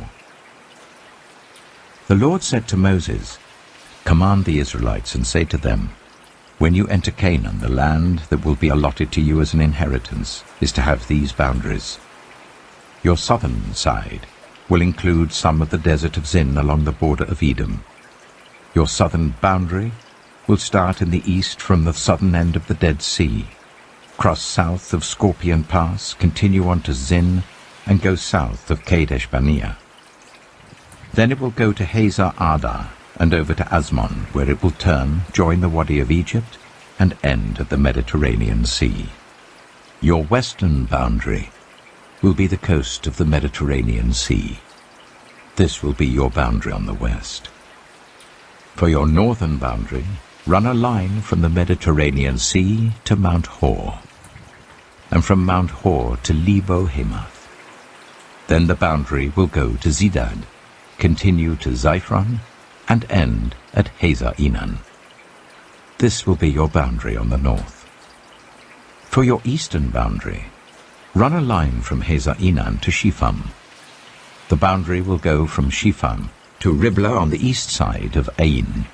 The Lord said to Moses, "Command the Israelites and say to them, when you enter Canaan, the land that will be allotted to you as an inheritance is to have these boundaries. Your southern side will include some of the desert of Zin along the border of Edom. Your southern boundary will start in the east from the southern end of the Dead Sea, cross south of Scorpion Pass, continue on to Zin, and go south of Kadesh Barnea. Then it will go to Hazar Adar and over to Asmon, where it will turn, join the Wadi of Egypt, and end at the Mediterranean Sea. Your western boundary will be the coast of the Mediterranean Sea. This will be your boundary on the west. For your northern boundary, run a line from the Mediterranean Sea to Mount Hor, and from Mount Hor to Lebo Hamath. Then the boundary will go to Zidad, continue to Ziphren, and end at Hazar Enan. This will be your boundary on the north. For your eastern boundary, run a line from Hazar Enan to Shepham. The boundary will go from Shepham to Riblah on the east side of Ain,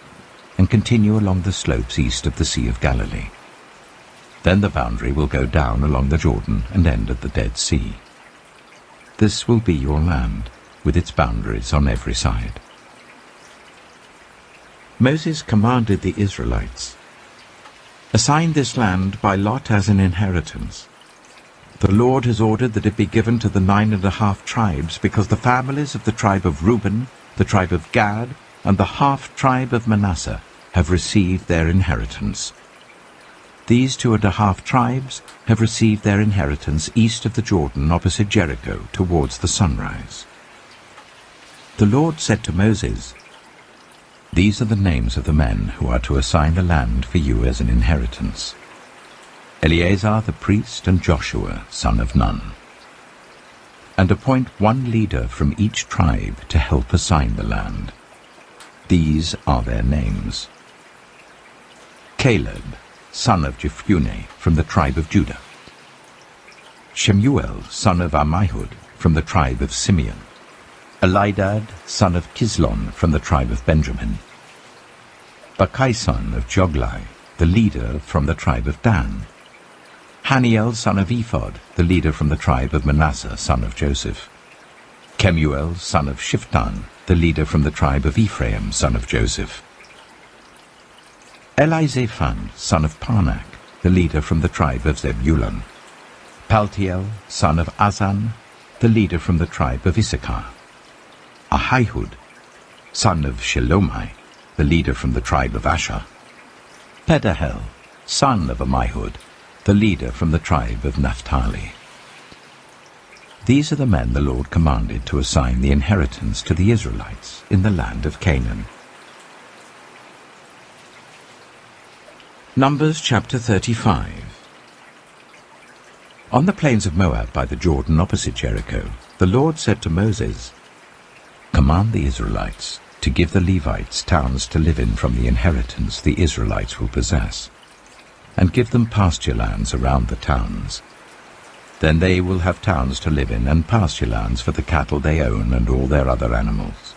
and continue along the slopes east of the Sea of Galilee. Then the boundary will go down along the Jordan and end at the Dead Sea. This will be your land, with its boundaries on every side. Moses commanded the Israelites, "Assign this land by lot as an inheritance. The Lord has ordered that it be given to the 9.5 tribes, because the families of the tribe of Reuben, the tribe of Gad, and the half-tribe of Manasseh have received their inheritance. These 2.5 tribes have received their inheritance east of the Jordan opposite Jericho towards the sunrise." The Lord said to Moses, "These are the names of the men who are to assign the land for you as an inheritance: Eleazar the priest and Joshua son of Nun. And appoint one leader from each tribe to help assign the land. These are their names: Caleb, son of Jephunneh, from the tribe of Judah; Shemuel, son of Ammihud, from the tribe of Simeon; Elidad, son of Kislon, from the tribe of Benjamin; Bakai, son of Joglai, the leader from the tribe of Dan; Haniel, son of Ephod, the leader from the tribe of Manasseh, son of Joseph; Kemuel, son of Shiftan, the leader from the tribe of Ephraim, son of Joseph; Elizaphan, son of Parnak, the leader from the tribe of Zebulun; Paltiel, son of Azan, the leader from the tribe of Issachar; Ahihud, son of Shelomai, the leader from the tribe of Asher; Pedahel, son of Ammihud, the leader from the tribe of Naphtali. These are the men the Lord commanded to assign the inheritance to the Israelites in the land of Canaan. Numbers chapter 35. On the plains of Moab by the Jordan opposite Jericho, the Lord said to Moses, "Command the Israelites to give the Levites towns to live in from the inheritance the Israelites will possess, and give them pasture lands around the towns. Then they will have towns to live in and pasture lands for the cattle they own and all their other animals.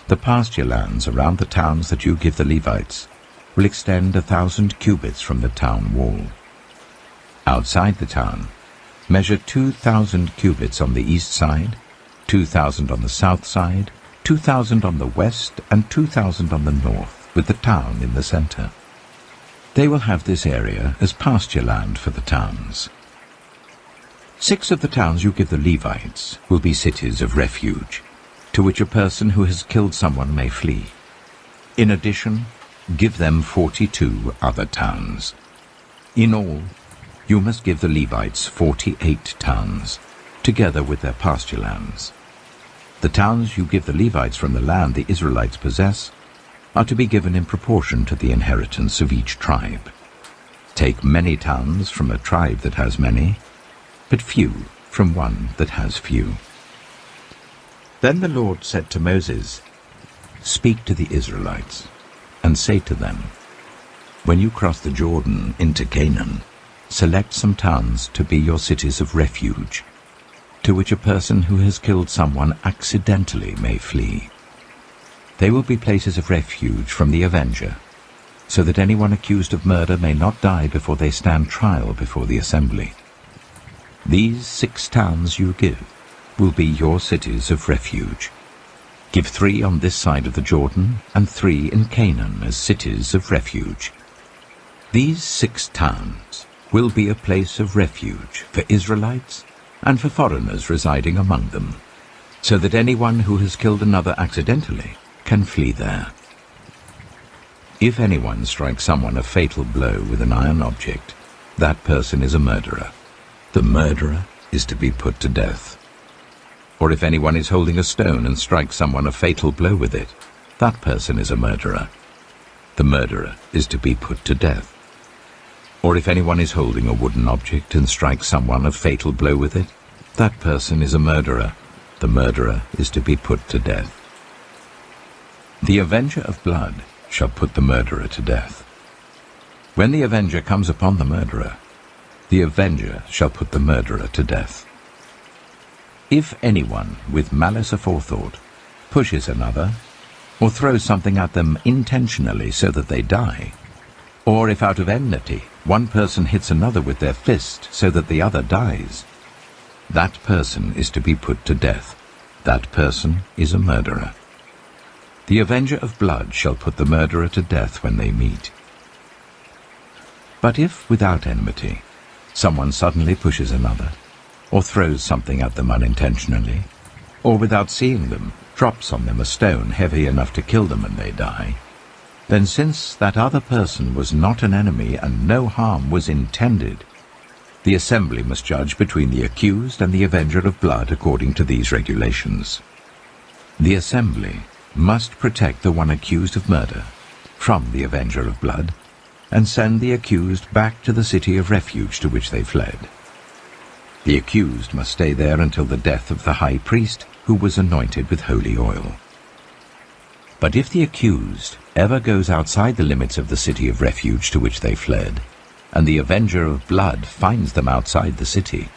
The pasture lands around the towns that you give the Levites will extend 1,000 cubits from the town wall. Outside the town, measure 2,000 cubits on the east side, 2,000 on the south side, 2,000 on the west, and 2,000 on the north, with the town in the center. They will have this area as pasture land for the towns. 6 of the towns you give the Levites will be cities of refuge, to which a person who has killed someone may flee. In addition, give them 42 other towns. In all, you must give the Levites 48 towns, together with their pasture lands. The towns you give the Levites from the land the Israelites possess are to be given in proportion to the inheritance of each tribe. Take many towns from a tribe that has many, but few from one that has few. Then the Lord said to Moses, "Speak to the Israelites, and say to them, when you cross the Jordan into Canaan, select some towns to be your cities of refuge, to which a person who has killed someone accidentally may flee. They will be places of refuge from the avenger, so that anyone accused of murder may not die before they stand trial before the assembly. These 6 towns you give will be your cities of refuge. Give 3 on this side of the Jordan, and 3 in Canaan as cities of refuge. These 6 towns will be a place of refuge for Israelites and for foreigners residing among them, so that anyone who has killed another accidentally can flee there. If anyone strikes someone a fatal blow with an iron object, that person is a murderer. The murderer is to be put to death. Or if anyone is holding a stone and strikes someone a fatal blow with it, that person is a murderer. The murderer is to be put to death. Or if anyone is holding a wooden object and strikes someone a fatal blow with it, that person is a murderer. The murderer is to be put to death. The avenger of blood shall put the murderer to death. When the avenger comes upon the murderer, the avenger shall put the murderer to death. If anyone with malice aforethought pushes another, or throws something at them intentionally so that they die, or if out of enmity one person hits another with their fist so that the other dies, that person is to be put to death. That person is a murderer. The avenger of blood shall put the murderer to death when they meet. But if, without enmity, someone suddenly pushes another, or throws something at them unintentionally, or without seeing them, drops on them a stone heavy enough to kill them and they die, then since that other person was not an enemy and no harm was intended, the assembly must judge between the accused and the avenger of blood according to these regulations. The assembly must protect the one accused of murder from the avenger of blood, and send the accused back to the city of refuge to which they fled. The accused must stay there until the death of the high priest, who was anointed with holy oil. But if the accused ever goes outside the limits of the city of refuge to which they fled, and the avenger of blood finds them outside the city,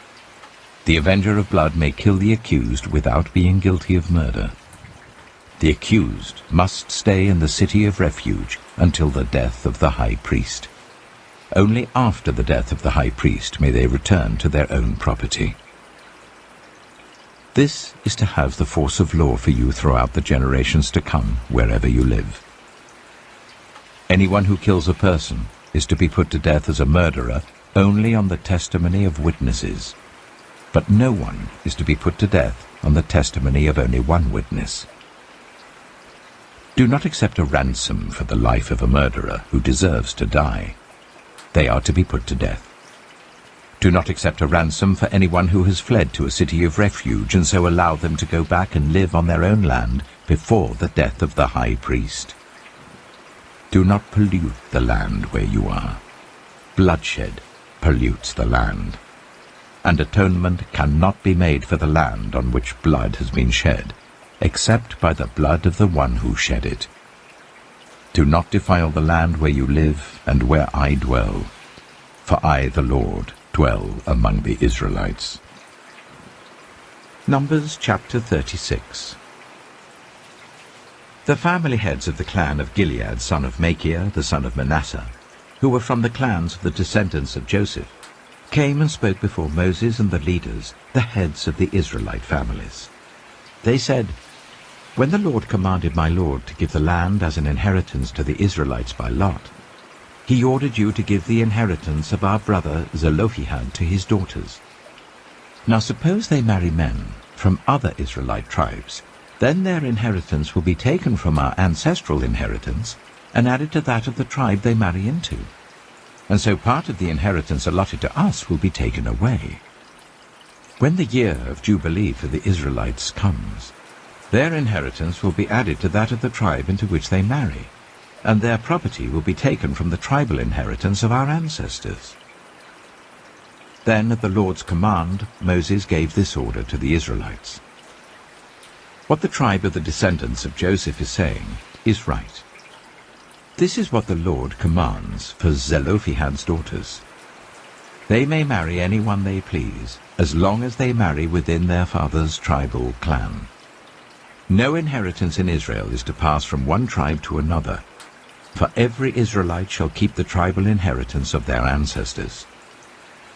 the avenger of blood may kill the accused without being guilty of murder. The accused must stay in the city of refuge until the death of the high priest. Only after the death of the high priest may they return to their own property. This is to have the force of law for you throughout the generations to come, wherever you live. Anyone who kills a person is to be put to death as a murderer only on the testimony of witnesses, but no one is to be put to death on the testimony of only one witness. Do not accept a ransom for the life of a murderer who deserves to die. They are to be put to death. Do not accept a ransom for anyone who has fled to a city of refuge and so allow them to go back and live on their own land before the death of the high priest. Do not pollute the land where you are. Bloodshed pollutes the land, and atonement cannot be made for the land on which blood has been shed, except by the blood of the one who shed it. Do not defile the land where you live and where I dwell, for I, the Lord, dwell among the Israelites. Numbers chapter 36. The family heads of the clan of Gilead, son of Machir, the son of Manasseh, who were from the clans of the descendants of Joseph, came and spoke before Moses and the leaders, the heads of the Israelite families. They said, "When the Lord commanded my Lord to give the land as an inheritance to the Israelites by lot, he ordered you to give the inheritance of our brother Zelophehad to his daughters. Now suppose they marry men from other Israelite tribes, then their inheritance will be taken from our ancestral inheritance and added to that of the tribe they marry into. And so part of the inheritance allotted to us will be taken away. When the year of Jubilee for the Israelites comes, their inheritance will be added to that of the tribe into which they marry, and their property will be taken from the tribal inheritance of our ancestors." Then at the Lord's command, Moses gave this order to the Israelites. What the tribe of the descendants of Joseph is saying is right. This is what the Lord commands for Zelophehad's daughters. They may marry anyone they please, as long as they marry within their father's tribal clan. No inheritance in Israel is to pass from one tribe to another, for every Israelite shall keep the tribal inheritance of their ancestors.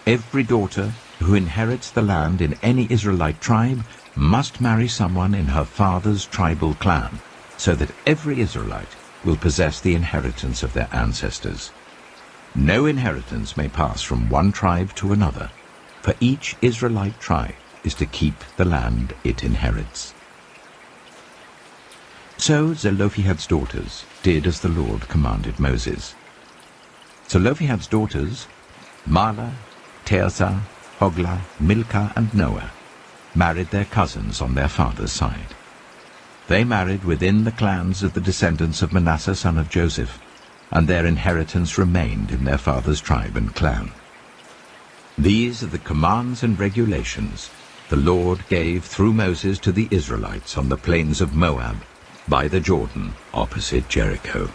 Every daughter who inherits the land in any Israelite tribe must marry someone in her father's tribal clan, so that every Israelite will possess the inheritance of their ancestors. No inheritance may pass from one tribe to another, for each Israelite tribe is to keep the land it inherits. So Zelophehad's daughters did as the Lord commanded Moses. Zelophehad's daughters, Mahlah, Tirzah, Hoglah, Milcah, and Noah, married their cousins on their father's side. They married within the clans of the descendants of Manasseh son of Joseph, and their inheritance remained in their father's tribe and clan. These are the commands and regulations the Lord gave through Moses to the Israelites on the plains of Moab, by the Jordan, opposite Jericho.